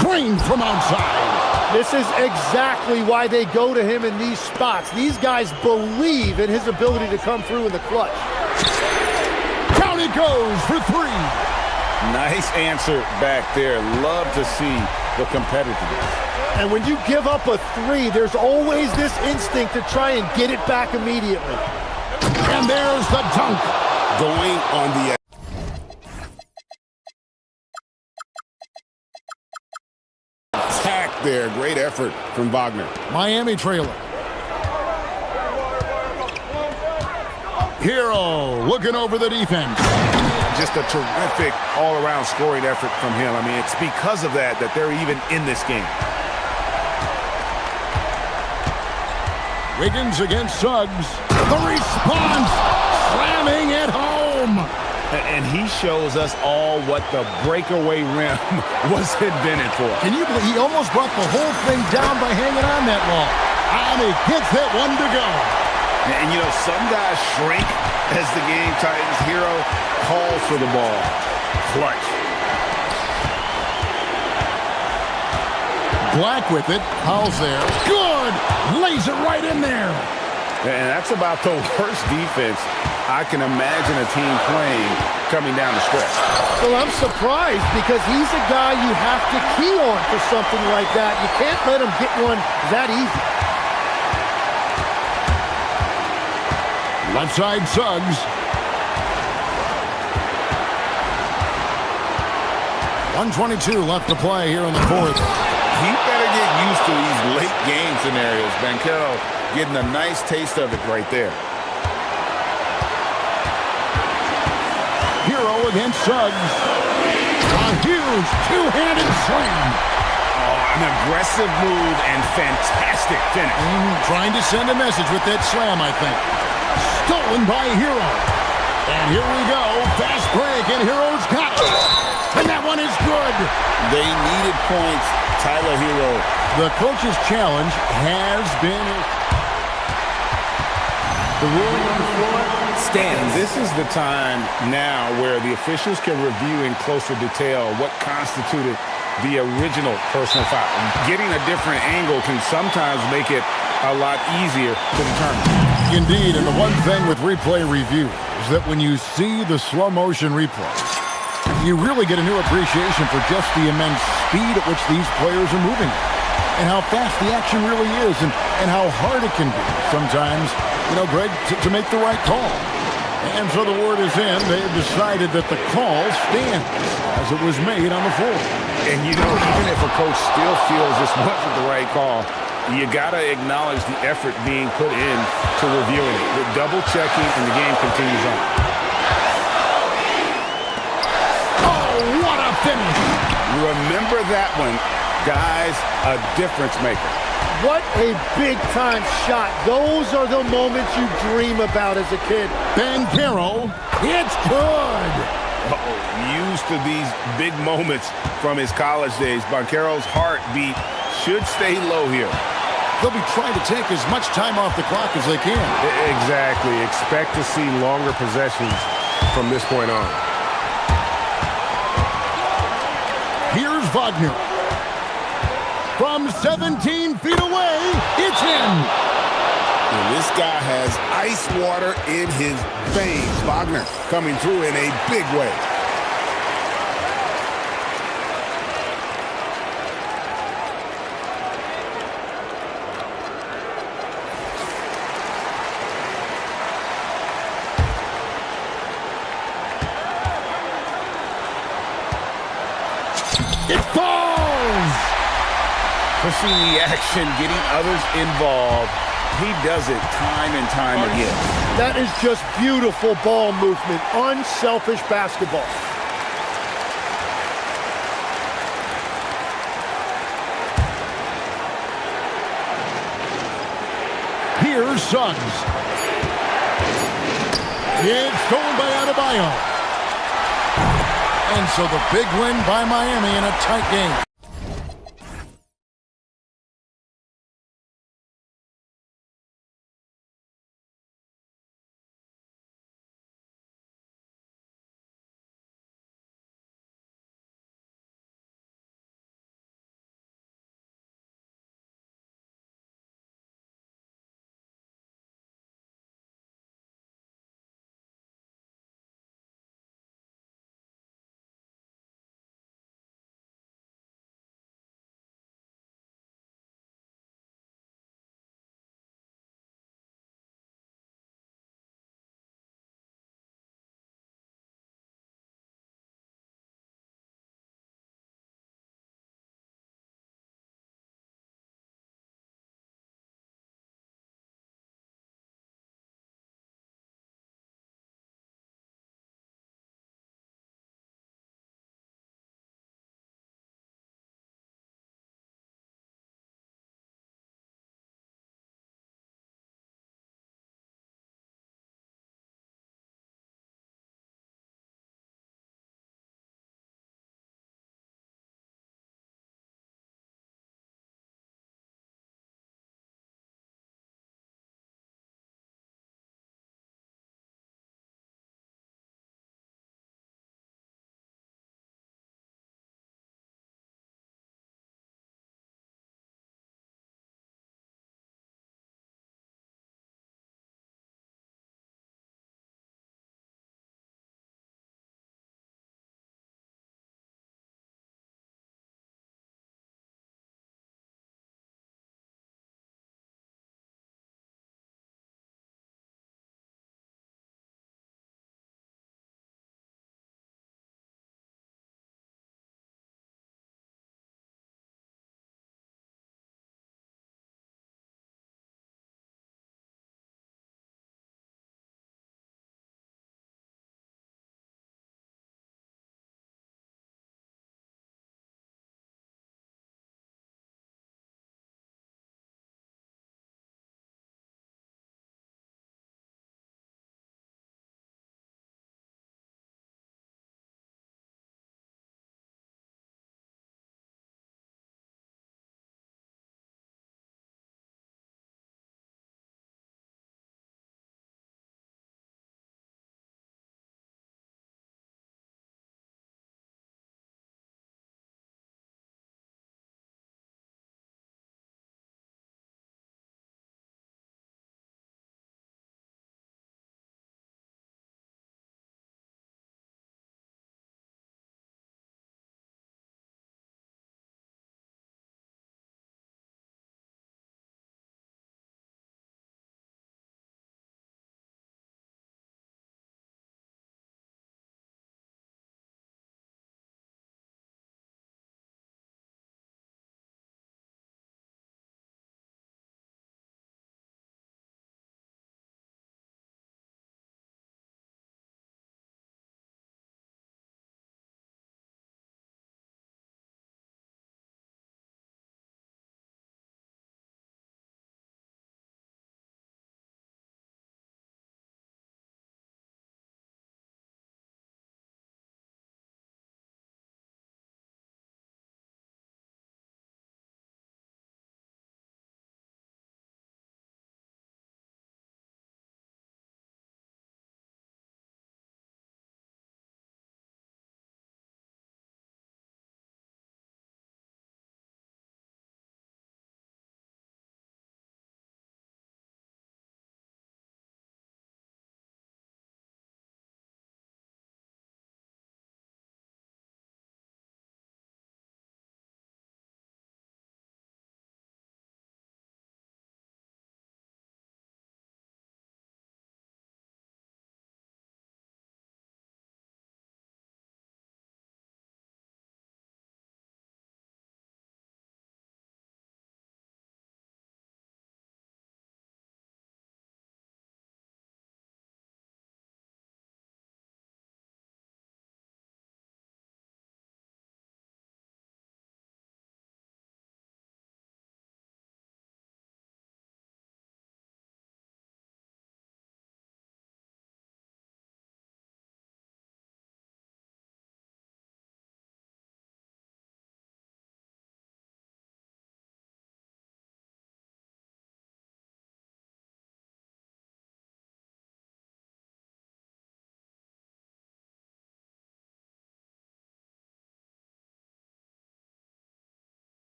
Drained from outside. This is exactly why they go to him in these spots. These guys believe in his ability to come through in the clutch. Down it goes for 3. Nice answer back there. Love to see the competitiveness. And when you give up a 3, there's always this instinct to try and get it back immediately. And there's the dunk. Going on the attack there. Great effort from Wagner. Miami trailer. Hero looking over the defense. Just a terrific all-around scoring effort from him. I mean, it's because of that they're even in this game. Wiggins against Suggs. The response, slamming it home. And he shows us all what the breakaway rim was invented for. Can you believe he almost brought the whole thing down by hanging on that long? And he gets that one to go. And, you know, some guys shrink as the game tightens. Hero calls for the ball. Clutch. Black with it. Powell's there. Good! Lays it right in there. And that's about the worst defense I can imagine a team playing coming down the stretch. Well, I'm surprised because he's a guy you have to key on for something like that. You can't let him get one that easy. Left side Suggs. 1:22 left to play here in the fourth. He better get used to these late game scenarios. Banchero getting a nice taste of it right there. Hero against Suggs. A huge two-handed slam. Oh, an aggressive move and fantastic finish. Trying to send a message with that slam, I think. Stolen by Hero. And here we go. Fast break, and Hero's got it. And that one is good. They needed points. Tyler Hero. The coach's challenge has been... The ruling on the floor stands. And this is the time now where the officials can review in closer detail what constituted the original personal foul. Getting a different angle can sometimes make it a lot easier to determine. Indeed, and the one thing with replay review is that when you see the slow motion replay, you really get a new appreciation for just the immense speed at which these players are moving and how fast the action really is and how hard it can be sometimes, you know, Greg, to make the right call. And so the word is in. They've decided that the call stands as it was made on the floor. And, you know, even if a coach still feels this wasn't the right call, you got to acknowledge the effort being put in to reviewing it. With double checking, and the game continues on. Oh, what a finish! Remember that one, guys, a difference maker. What a big-time shot. Those are the moments you dream about as a kid. Banchero, it's good. Used to these big moments from his college days. Banchero's heartbeat should stay low here. They'll be trying to take as much time off the clock as they can. Exactly. Expect to see longer possessions from this point on. Here's Wagner. From 17 feet away, it's in. And this guy has ice water in his veins. Wagner coming through in a big way. It falls! Pushing the action, getting others involved. He does it time and time again. That is just beautiful ball movement. Unselfish basketball. Here's Suggs. It's stolen by Adebayo. And so the big win by Miami in a tight game.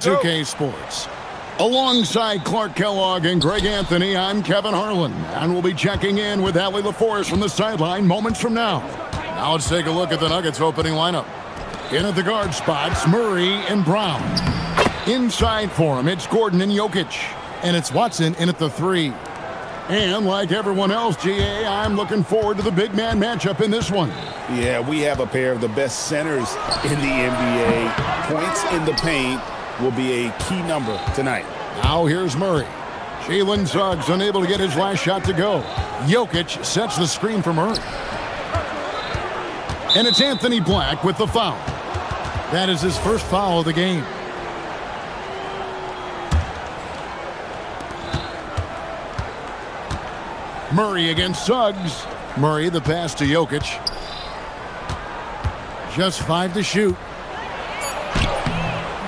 2K Sports. Alongside Clark Kellogg and Greg Anthony, I'm Kevin Harlan, and we'll be checking in with Allie LaForest from the sideline moments from now. Now let's take a look at the Nuggets opening lineup. In at the guard spots, Murray and Brown. Inside for him, it's Gordon and Jokic. And it's Watson in at the 3. And like everyone else, GA, I'm looking forward to the big man matchup in this one. Yeah, we have a pair of the best centers in the NBA. Points in the paint will be a key number tonight. Now here's Murray. Jalen Suggs unable to get his last shot to go. Jokic sets the screen for Murray. And it's Anthony Black with the foul. That is his first foul of the game. Murray against Suggs. Murray the pass to Jokic. Just 5 to shoot.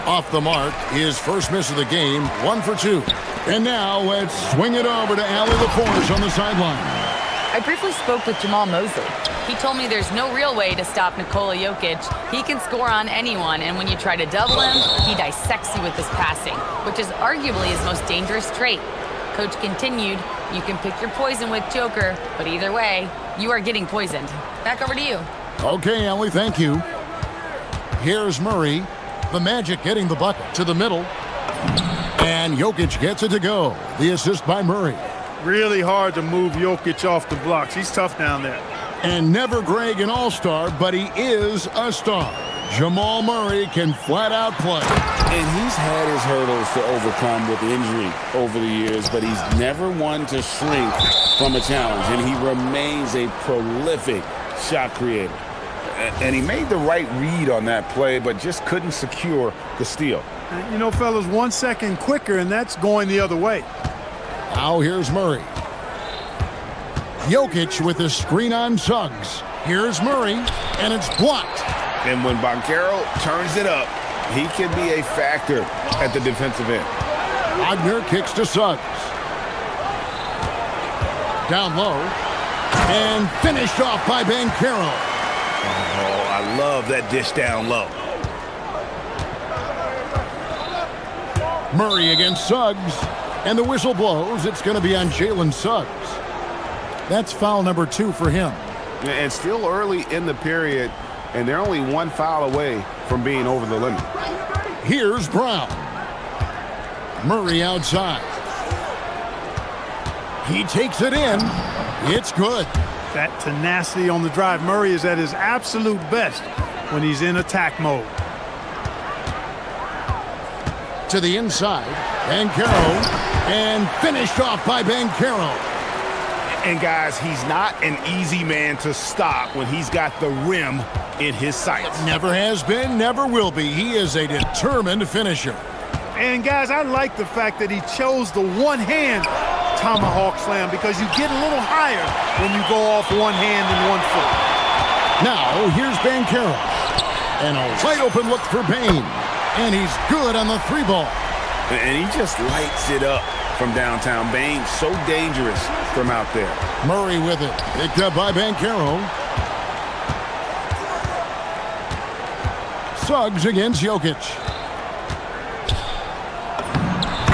Off the mark, his first miss of the game, 1 for 2. And now let's swing it over to Allie LaForest on the sideline. I briefly spoke with Jamal Mosley. He told me there's no real way to stop Nikola Jokic. He can score on anyone, and when you try to double him, he dissects you with his passing, which is arguably his most dangerous trait. Coach continued, you can pick your poison with Joker, but either way, you are getting poisoned. Back over to you. Okay, Allie, thank you. Here's Murray. The Magic getting the bucket to the middle. And Jokic gets it to go. The assist by Murray. Really hard to move Jokic off the blocks. He's tough down there. And never Greg an all-star, but he is a star. Jamal Murray can flat out play. And he's had his hurdles to overcome with injury over the years, but he's never one to shrink from a challenge. And he remains a prolific shot creator. And he made the right read on that play, but just couldn't secure the steal. You know, fellas, 1 second quicker, and that's going the other way. Now here's Murray. Jokic with a screen on Suggs. Here's Murray, and it's blocked. And when Banchero turns it up, he can be a factor at the defensive end. Wagner kicks to Suggs. Down low. And finished off by Banchero. Oh, I love that dish down low. Murray against Suggs. And the whistle blows. It's going to be on Jalen Suggs. That's foul number 2 for him. And still early in the period, and they're only 1 foul away from being over the limit. Here's Brown. Murray outside. He takes it in. It's good. That tenacity on the drive. Murray is at his absolute best when he's in attack mode. To the inside. Banchero. And finished off by Banchero. And guys, he's not an easy man to stop when he's got the rim in his sights. Never has been, never will be. He is a determined finisher. And guys, I like the fact that he chose the one-hand tomahawk slam because you get a little higher when you go off one hand and 1 foot. Now, here's Banchero. And a wide open look for Bain. And he's good on the 3 ball. And he just lights it up from downtown. Bain, so dangerous from out there. Murray with it. Picked up by Banchero. Suggs against Jokic.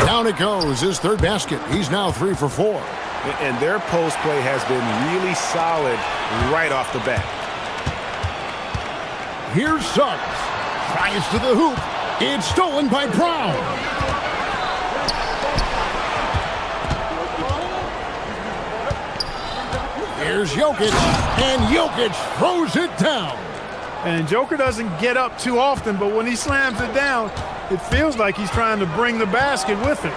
Down it goes. His 3rd basket. He's now 3 for 4. And their post play has been really solid right off the bat. Here's Suggs. Tries to the hoop. It's stolen by Brown. Here's Jokic, and Jokic throws it down. And Joker doesn't get up too often, but when he slams it down, it feels like he's trying to bring the basket with him.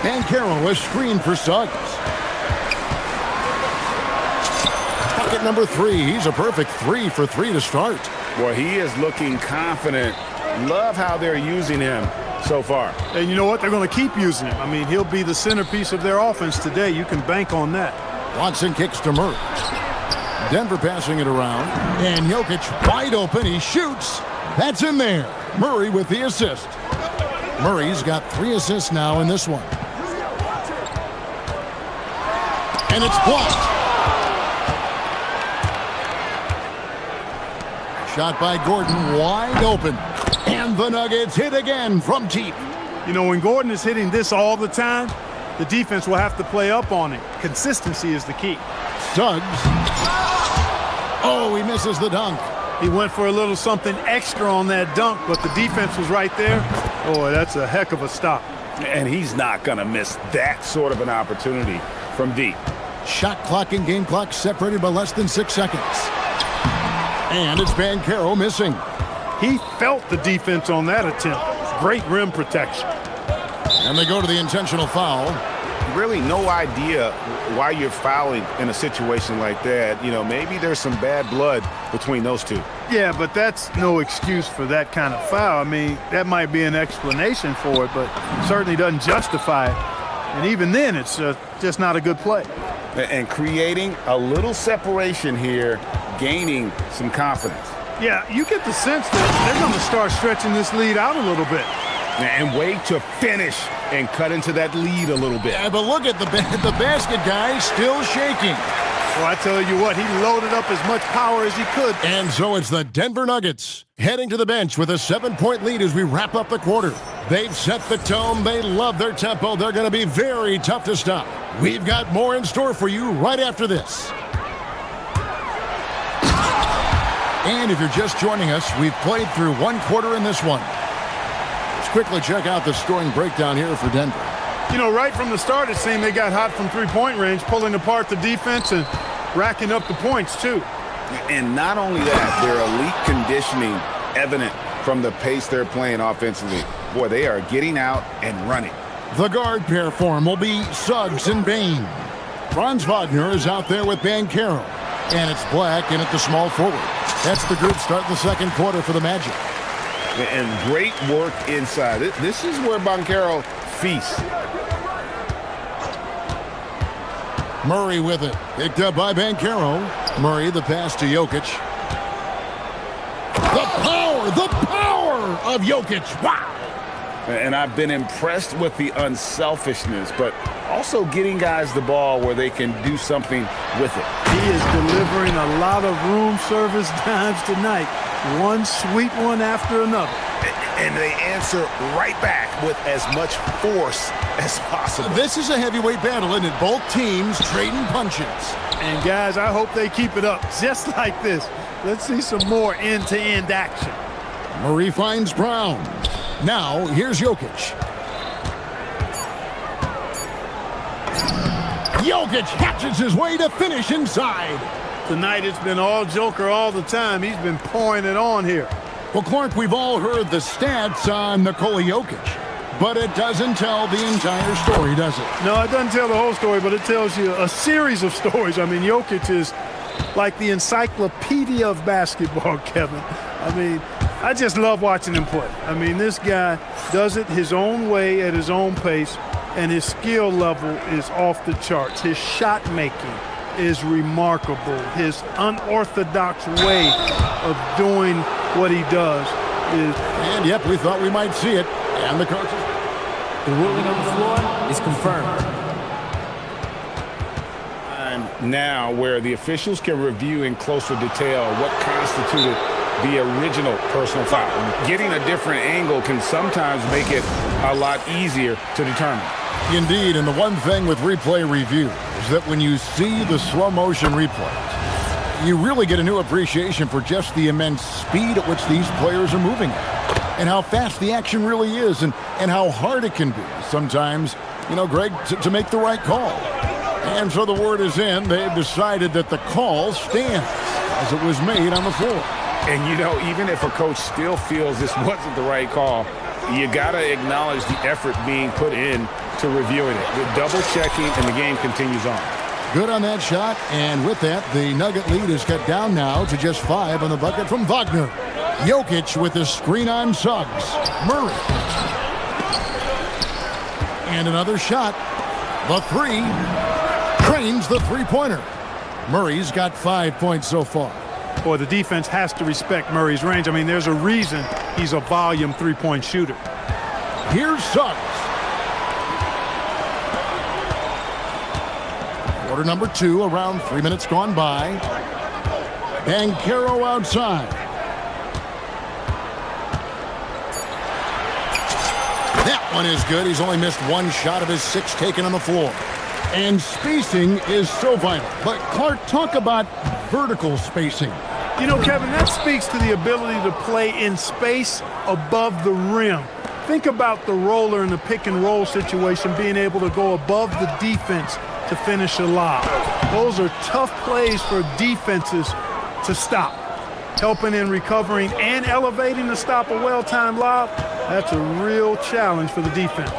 Banchero is screened for Suggs. Bucket number 3. He's a perfect 3 for 3 to start. Well, he is looking confident. Love how they're using him so far. And you know what? They're going to keep using him. I mean, he'll be the centerpiece of their offense today. You can bank on that. Watson kicks to Murray. Denver passing it around. And Jokic wide open. He shoots. That's in there. Murray with the assist. Murray's got 3 assists now in this one. And it's blocked. Shot by Gordon, wide open. And the Nuggets hit again from deep. You know, when Gordon is hitting this all the time, the defense will have to play up on it. Consistency is the key. Suggs. Oh, he misses the dunk. He went for a little something extra on that dunk, but the defense was right there. Boy, that's a heck of a stop. And he's not going to miss that sort of an opportunity from deep. Shot clock and game clock separated by less than 6 seconds. And it's Banchero missing. He felt the defense on that attempt. Great rim protection. And they go to the intentional foul. Really no idea why you're fouling in a situation like that. You know, maybe there's some bad blood between those two. Yeah, but that's no excuse for that kind of foul. I mean, that might be an explanation for it, but certainly doesn't justify it. And even then, it's just not a good play. And creating a little separation here, gaining some confidence. Yeah, you get the sense that they're going to start stretching this lead out a little bit. And wait to finish and cut into that lead a little bit. Yeah, but look at the basket guy still shaking. Well, I tell you what, he loaded up as much power as he could. And so it's the Denver Nuggets heading to the bench with a 7-point lead as we wrap up the quarter. They've set the tone. They love their tempo. They're going to be very tough to stop. We've got more in store for you right after this. And if you're just joining us, we've played through one quarter in this one. Let's quickly check out the scoring breakdown here for Denver. You know, right from the start, it seemed they got hot from three-point range, pulling apart the defense and racking up the points, too. And not only that, their elite conditioning evident from the pace they're playing offensively. Boy, they are getting out and running. The guard pair form will be Suggs and Bain. Franz Wagner is out there with Banchero. And it's Black in at the small forward. That's the group start the second quarter for the Magic. And great work inside. This is where Banchero feasts. Murray with it. Picked up by Banchero. Murray, the pass to Jokic. The power of Jokic. Wow. And I've been impressed with the unselfishness, but also getting guys the ball where they can do something with it. He is delivering a lot of room service dimes tonight. One sweet one after another. And they answer right back with as much force as possible. This is a heavyweight battle, isn't it? Both teams trading punches. And guys, I hope they keep it up just like this. Let's see some more end-to-end action. Murray finds Brown. Now, here's Jokic. Jokic hatches his way to finish inside. Tonight it's been all Joker all the time. He's been pouring it on here. Well, Clark, we've all heard the stats on Nikola Jokic, but it doesn't tell the entire story, does it? No, it doesn't tell the whole story, but it tells you a series of stories. I mean, Jokic is like the encyclopedia of basketball, Kevin. I mean, I just love watching him play. I mean, this guy does it his own way at his own pace, and his skill level is off the charts. His shot making is remarkable. His unorthodox way of doing what he does is... And yep, we thought we might see it. And the coaches... The ruling on the floor is confirmed. Now where the officials can review in closer detail what constituted the original personal foul. Getting a different angle can sometimes make it a lot easier to determine. Indeed, and the one thing with replay review is that when you see the slow motion replays, you really get a new appreciation for just the immense speed at which these players are moving at, and how fast the action really is, and how hard it can be sometimes, you know, Greg, to make the right call. And so the word is in. They've decided that the call stands as it was made on the floor. And, you know, even if a coach still feels this wasn't the right call, you got to acknowledge the effort being put in to reviewing it. The double checking, and the game continues on. Good on that shot. And with that, the Nugget lead is cut down now to just 5 on the bucket from Wagner. Jokic with the screen on Suggs. Murray. And another shot. The three. Trains the three-pointer. Murray's got 5 points so far. Boy, the defense has to respect Murray's range. I mean, there's a reason he's a volume three-point shooter. Here's Suggs. Quarter number 2, around 3 minutes gone by. Banchero outside. one is good. He's only missed one shot of his 6 taken on the floor. And spacing is so vital. But Clark, talk about vertical spacing. You know, Kevin, that speaks to the ability to play in space above the rim. Think about the roller in the pick and roll situation, being able to go above the defense to finish a lob. Those are tough plays for defenses to stop. Helping in recovering and elevating to stop a well-timed lob, that's a real challenge for the defense.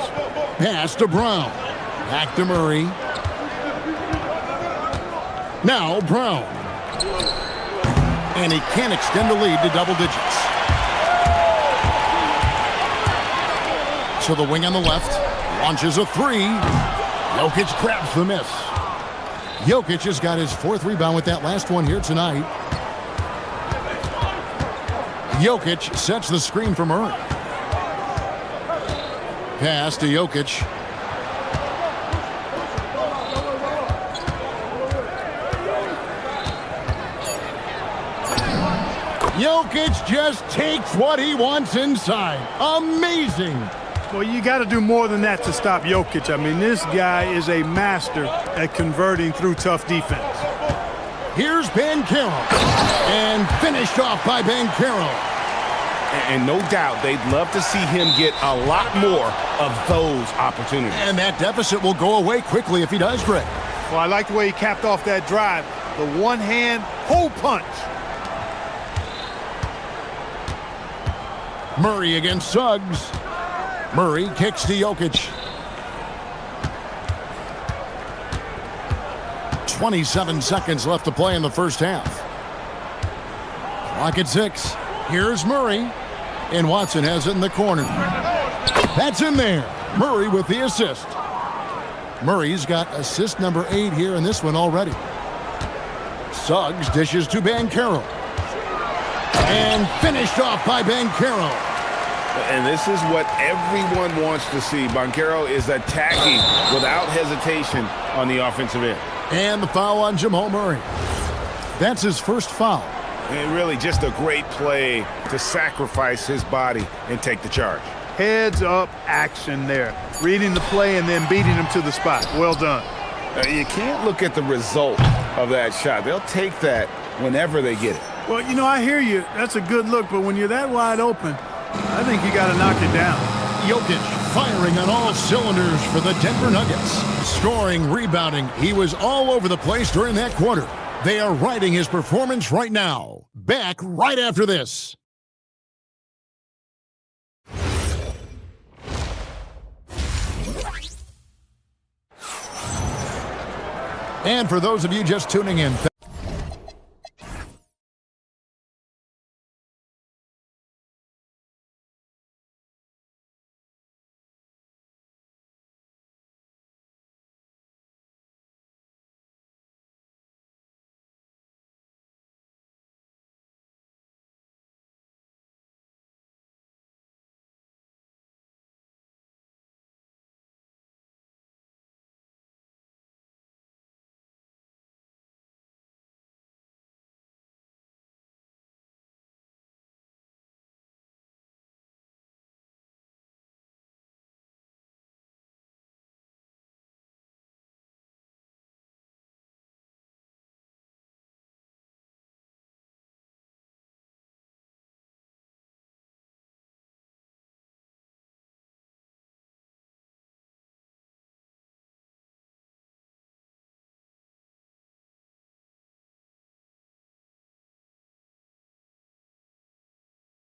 Pass to Brown. Back to Murray. Now Brown. And he can't extend the lead to double digits. So the wing on the left launches a 3. Jokic grabs the miss. Jokic has got his 4th rebound with that last one here tonight. Jokic sets the screen for Murray. Pass to Jokic. Jokic just takes what he wants inside. Amazing. Well, you got to do more than that to stop Jokic. I mean, this guy is a master at converting through tough defense. Here's Banchero. And finished off by Banchero. And no doubt they'd love to see him get a lot more of those opportunities. And that deficit will go away quickly if he does, Greg. Well, I like the way he capped off that drive. The one-hand hole punch. Murray against Suggs. Murray kicks to Jokic. 27 seconds left to play in the first half. Clock at 6. Here's Murray. And Watson has it in the corner. That's in there. Murray with the assist. Murray's got assist number 8 here in this one already. Suggs dishes to Banchero. And finished off by Banchero. And this is what everyone wants to see. Banchero is attacking without hesitation on the offensive end. And the foul on Jamal Murray. That's his first foul. And really just a great play to sacrifice his body and take the charge. Heads up action there. Reading the play and then beating him to the spot. Well done. You can't look at the result of that shot. They'll take that whenever they get it. Well, you know, I hear you. That's a good look, but when you're that wide open, I think you got to knock it down. Jokic firing on all cylinders for the Denver Nuggets. Scoring, rebounding. He was all over the place during that quarter. They are riding his performance right now. Back right after this. And for those of you just tuning in,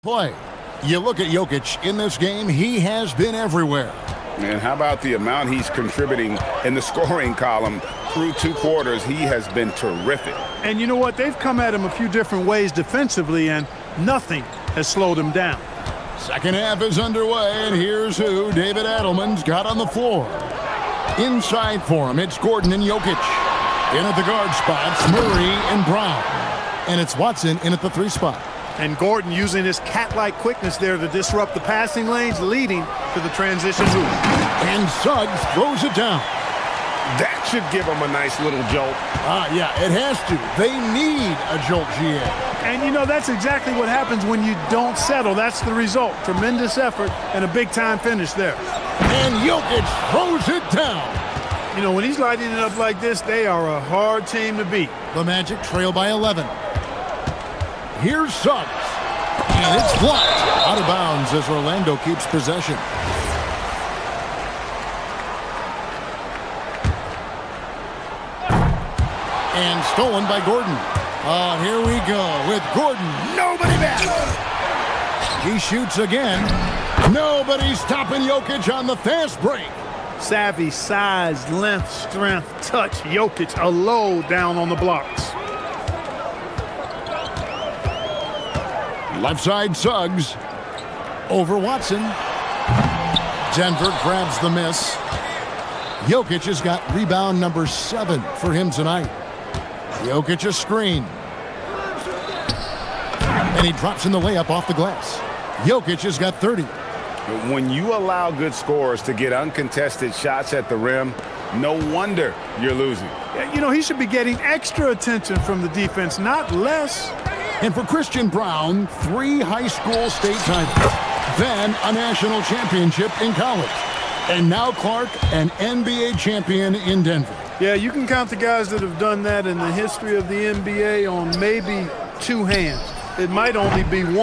play. You look at Jokic in this game, he has been everywhere. And how about the amount he's contributing in the scoring column through 2 quarters? He has been terrific. And you know what? They've come at him a few different ways defensively, and nothing has slowed him down. Second half is underway, and here's who David Adelman's got on the floor. Inside for him, it's Gordon and Jokic. In at the guard spots, Murray and Brown. And it's Watson in at the 3 spot. And Gordon using his cat-like quickness there to disrupt the passing lanes, leading to the transition move. And Suggs throws it down. That should give them a nice little jolt. Yeah, it has to. They need a jolt, GA. And, you know, that's exactly what happens when you don't settle. That's the result. Tremendous effort and a big-time finish there. And Jokic throws it down. You know, when he's lighting it up like this, they are a hard team to beat. The Magic trail by 11. Here's Suggs. And it's blocked. Out of bounds as Orlando keeps possession. And stolen by Gordon. Here we go with Gordon. Nobody back. He shoots again. Nobody's stopping Jokic on the fast break. Savvy, size, length, strength, touch. Jokic, a low down on the blocks. Left side Suggs. Over Watson. Denver grabs the miss. Jokic has got rebound number 7 for him tonight. Jokic a screen. And he drops in the layup off the glass. Jokic has got 30. When you allow good scorers to get uncontested shots at the rim, no wonder you're losing. You know, he should be getting extra attention from the defense, not less. And for Christian Brown, 3 high school state titles, then a national championship in college. And now Clark, an NBA champion in Denver. Yeah, you can count the guys that have done that in the history of the NBA on maybe 2 hands. It might only be 1.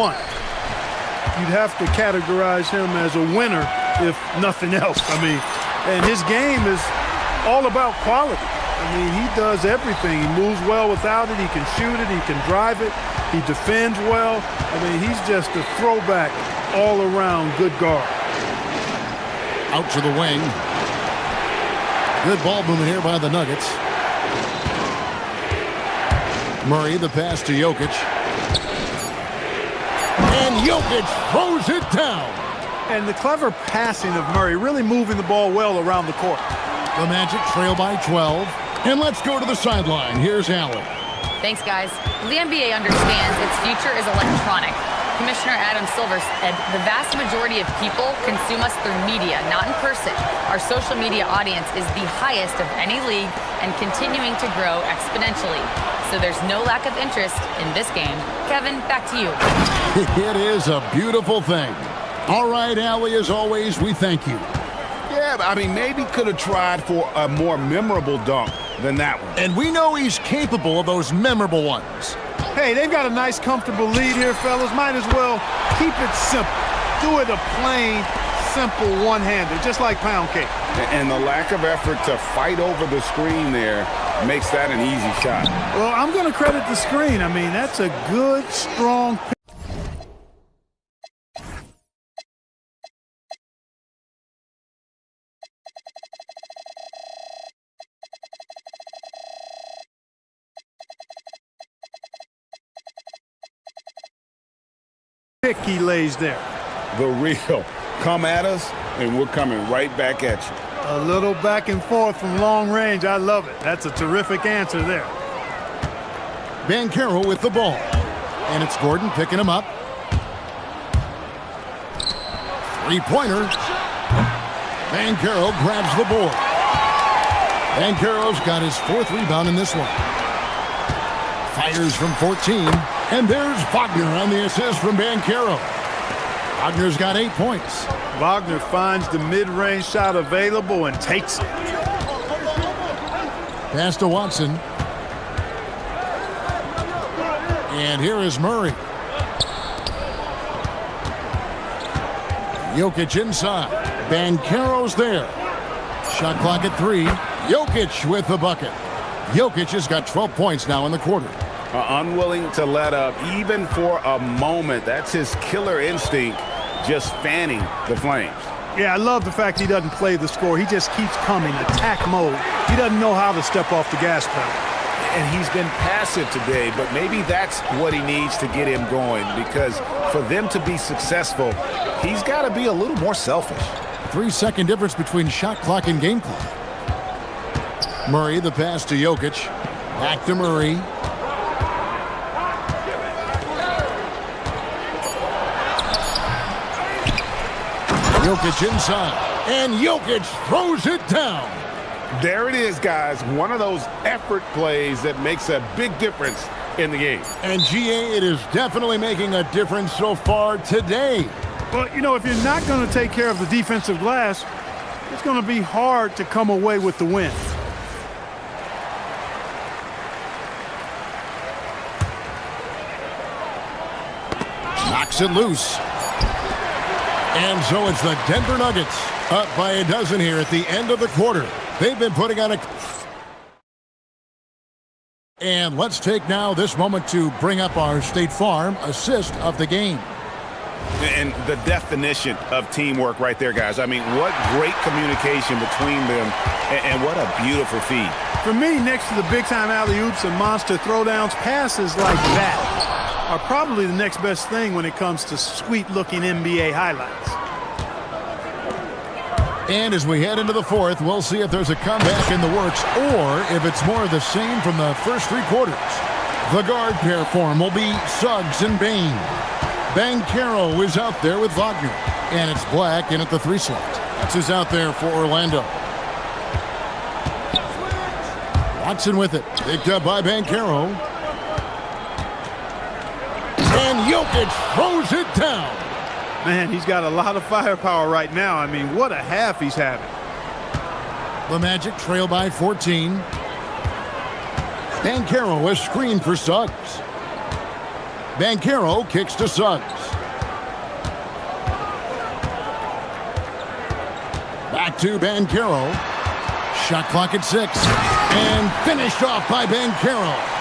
You'd have to categorize him as a winner, if nothing else. I mean, and his game is all about quality. I mean, he does everything. He moves well without it. He can shoot it. He can drive it. He defends well. I mean, he's just a throwback all-around good guard. Out to the wing. Good ball movement here by the Nuggets. Murray, the pass to Jokic. And Jokic throws it down. And the clever passing of Murray, really moving the ball well around the court. The Magic trail by 12. And let's go to the sideline. Here's Allen. Thanks, guys. The NBA understands its future is electronic. Commissioner Adam Silver said the vast majority of people consume us through media, not in person. Our social media audience is the highest of any league and continuing to grow exponentially. So there's no lack of interest in this game. Kevin, back to you. It is a beautiful thing. All right, Allie, as always, we thank you. Yeah, I mean, maybe could have tried for a more memorable dunk than that one. And we know he's capable of those memorable ones. Hey, they've got a nice, comfortable lead here, fellas. Might as well keep it simple. Do it a plain, simple one-hander, just like pound cake. And the lack of effort to fight over the screen there makes that an easy shot. Well, I'm going to credit the screen. I mean, that's a good, strong pick. He lays there. The real. Come at us, and we're coming right back at you. A little back and forth from long range. I love it. That's a terrific answer there. Banchero with the ball. And it's Gordon picking him up. Three-pointer. Banchero grabs the board. Banchero's got his 4th rebound in this one. Fires from 14. And there's Wagner on the assist from Banchero. Wagner's got 8 points. Wagner finds the mid-range shot available and takes it. Pass to Watson. And here is Murray. Jokic inside. Banchero's there. Shot clock at 3. Jokic with the bucket. Jokic has got 12 points now in the quarter. Unwilling to let up even for a moment. That's his killer instinct, just fanning the flames. Yeah, I love the fact he doesn't play the score. He just keeps coming, attack mode. He doesn't know how to step off the gas pedal. And he's been passive today, but maybe that's what he needs to get him going, because for them to be successful, he's got to be a little more selfish. 3-second difference between shot clock and game clock. Murray, the pass to Jokic. Back to Murray. Jokic inside. And Jokic throws it down. There it is, guys. One of those effort plays that makes a big difference in the game. And GA, it is definitely making a difference so far today. Well, you know, if you're not going to take care of the defensive glass, it's going to be hard to come away with the win. Knocks it loose. And so it's the Denver Nuggets up by a dozen here at the end of the quarter. They've been putting on a... And let's take now this moment to bring up our State Farm assist of the game. And the definition of teamwork right there, guys. I mean, what great communication between them, and what a beautiful feed. For me, next to the big-time alley-oops and monster throwdowns, passes like that are probably the next best thing when it comes to sweet-looking NBA highlights. And as we head into the fourth, we'll see if there's a comeback in the works or if it's more of the same from the first three quarters. The guard pair form will be Suggs and Bain. Banchero is out there with Wagner. And it's Black in at the 3 slot. That's who's out there for Orlando. Watson with it. Picked up by Banchero. And Jokic throws it down. Man, he's got a lot of firepower right now. I mean, what a half he's having. The Magic trail by 14. Banchero is screened for Suggs. Banchero kicks to Suggs. Back to Banchero. Shot clock at 6. And finished off by Banchero.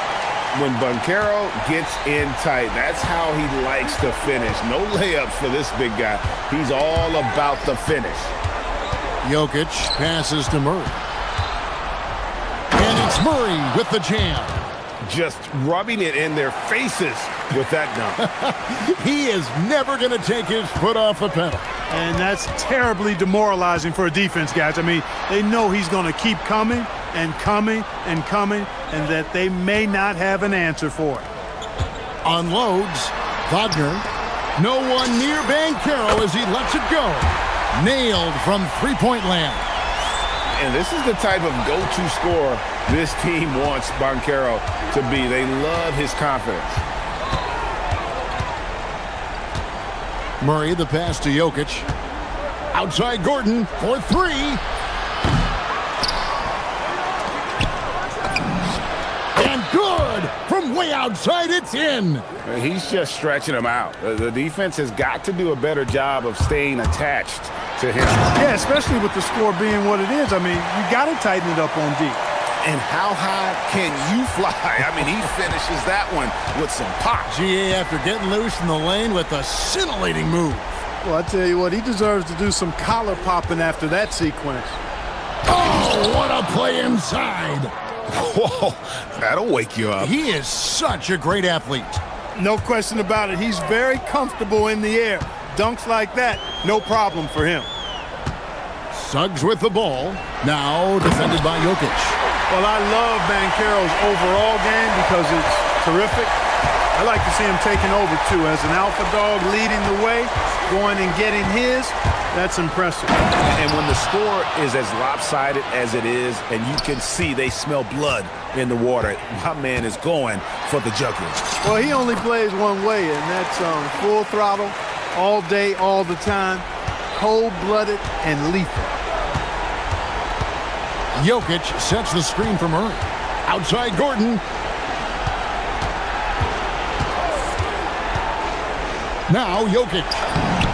When Banchero gets in tight, that's how he likes to finish. No layups for this big guy. He's all about the finish. Jokic passes to Murray. And it's Murray with the jam. Just rubbing it in their faces with that dunk. He is never going to take his foot off the pedal. And that's terribly demoralizing for a defense, guys. I mean, they know he's going to keep coming and coming and coming, and that they may not have an answer for it. Unloads. Wagner. No one near Banchero as he lets it go. Nailed from three-point land. And this is the type of go-to scorer this team wants Banchero to be. They love his confidence. Murray, the pass to Jokic. Outside Gordon for 3. And good! From way outside, it's in. He's just stretching him out. The defense has got to do a better job of staying attached to him. Yeah, especially with the score being what it is. I mean, you got to tighten it up on D. And how high can you fly? I mean, he finishes that one with some pop. GA after getting loose in the lane with a scintillating move. Well, I tell you what, he deserves to do some collar popping after that sequence. Oh, what a play inside. Whoa, that'll wake you up. He is such a great athlete. No question about it. He's very comfortable in the air. Dunks like that, no problem for him. Suggs with the ball. Now defended by Jokic. Well, I love Banchero's overall game because it's terrific. I like to see him taking over, too. As an alpha dog leading the way, going and getting his, that's impressive. And when the score is as lopsided as it is, and you can see they smell blood in the water, my man is going for the jugular. Well, he only plays one way, and that's full throttle, all day, all the time, cold-blooded and lethal. Jokic sets the screen for Murray. Outside Gordon. Now Jokic.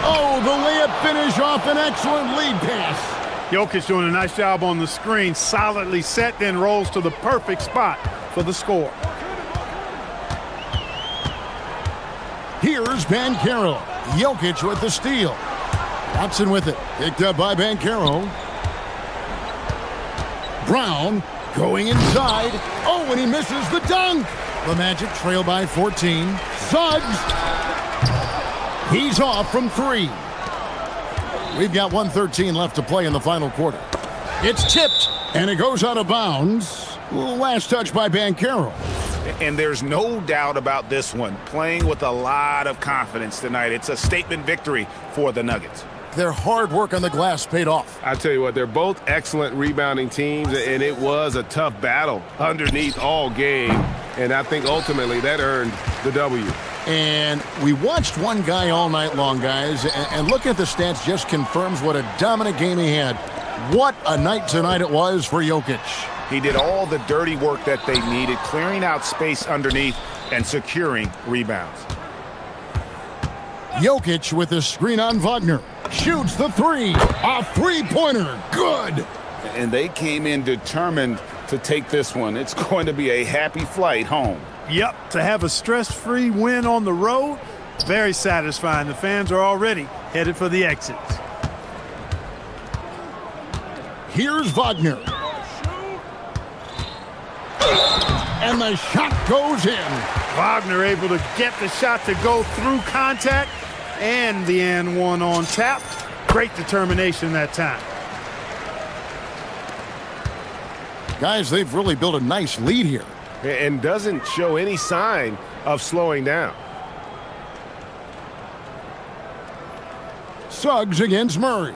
Oh, the layup finish off an excellent lead pass. Jokic doing a nice job on the screen. Solidly set, then rolls to the perfect spot for the score. Here's Banchero. Jokic with the steal. Watson with it. Picked up by Banchero. Brown going inside. Oh, and he misses the dunk. The Magic trail by 14. Suggs. He's off from 3. We've got 1:13 left to play in the final quarter. It's tipped, and it goes out of bounds. Last touch by Banchero. And there's no doubt about this one. Playing with a lot of confidence tonight. It's a statement victory for the Nuggets. Their hard work on the glass paid off. I tell you what, they're both excellent rebounding teams, and it was a tough battle underneath all game. And I think ultimately that earned the W. And we watched one guy all night long, guys, and looking at the stats just confirms what a dominant game he had. What a night tonight it was for Jokic. He did all the dirty work that they needed, clearing out space underneath and securing rebounds. Jokic with his screen on Wagner. Shoots the three. A three-pointer. Good. And they came in determined to take this one. It's going to be a happy flight home. Yep, to have a stress-free win on the road, very satisfying. The fans are already headed for the exits. Here's Wagner. And the shot goes in. Wagner able to get the shot to go through contact and the and one on tap. Great determination that time. Guys, they've really built a nice lead here. And doesn't show any sign of slowing down. Suggs against Murray.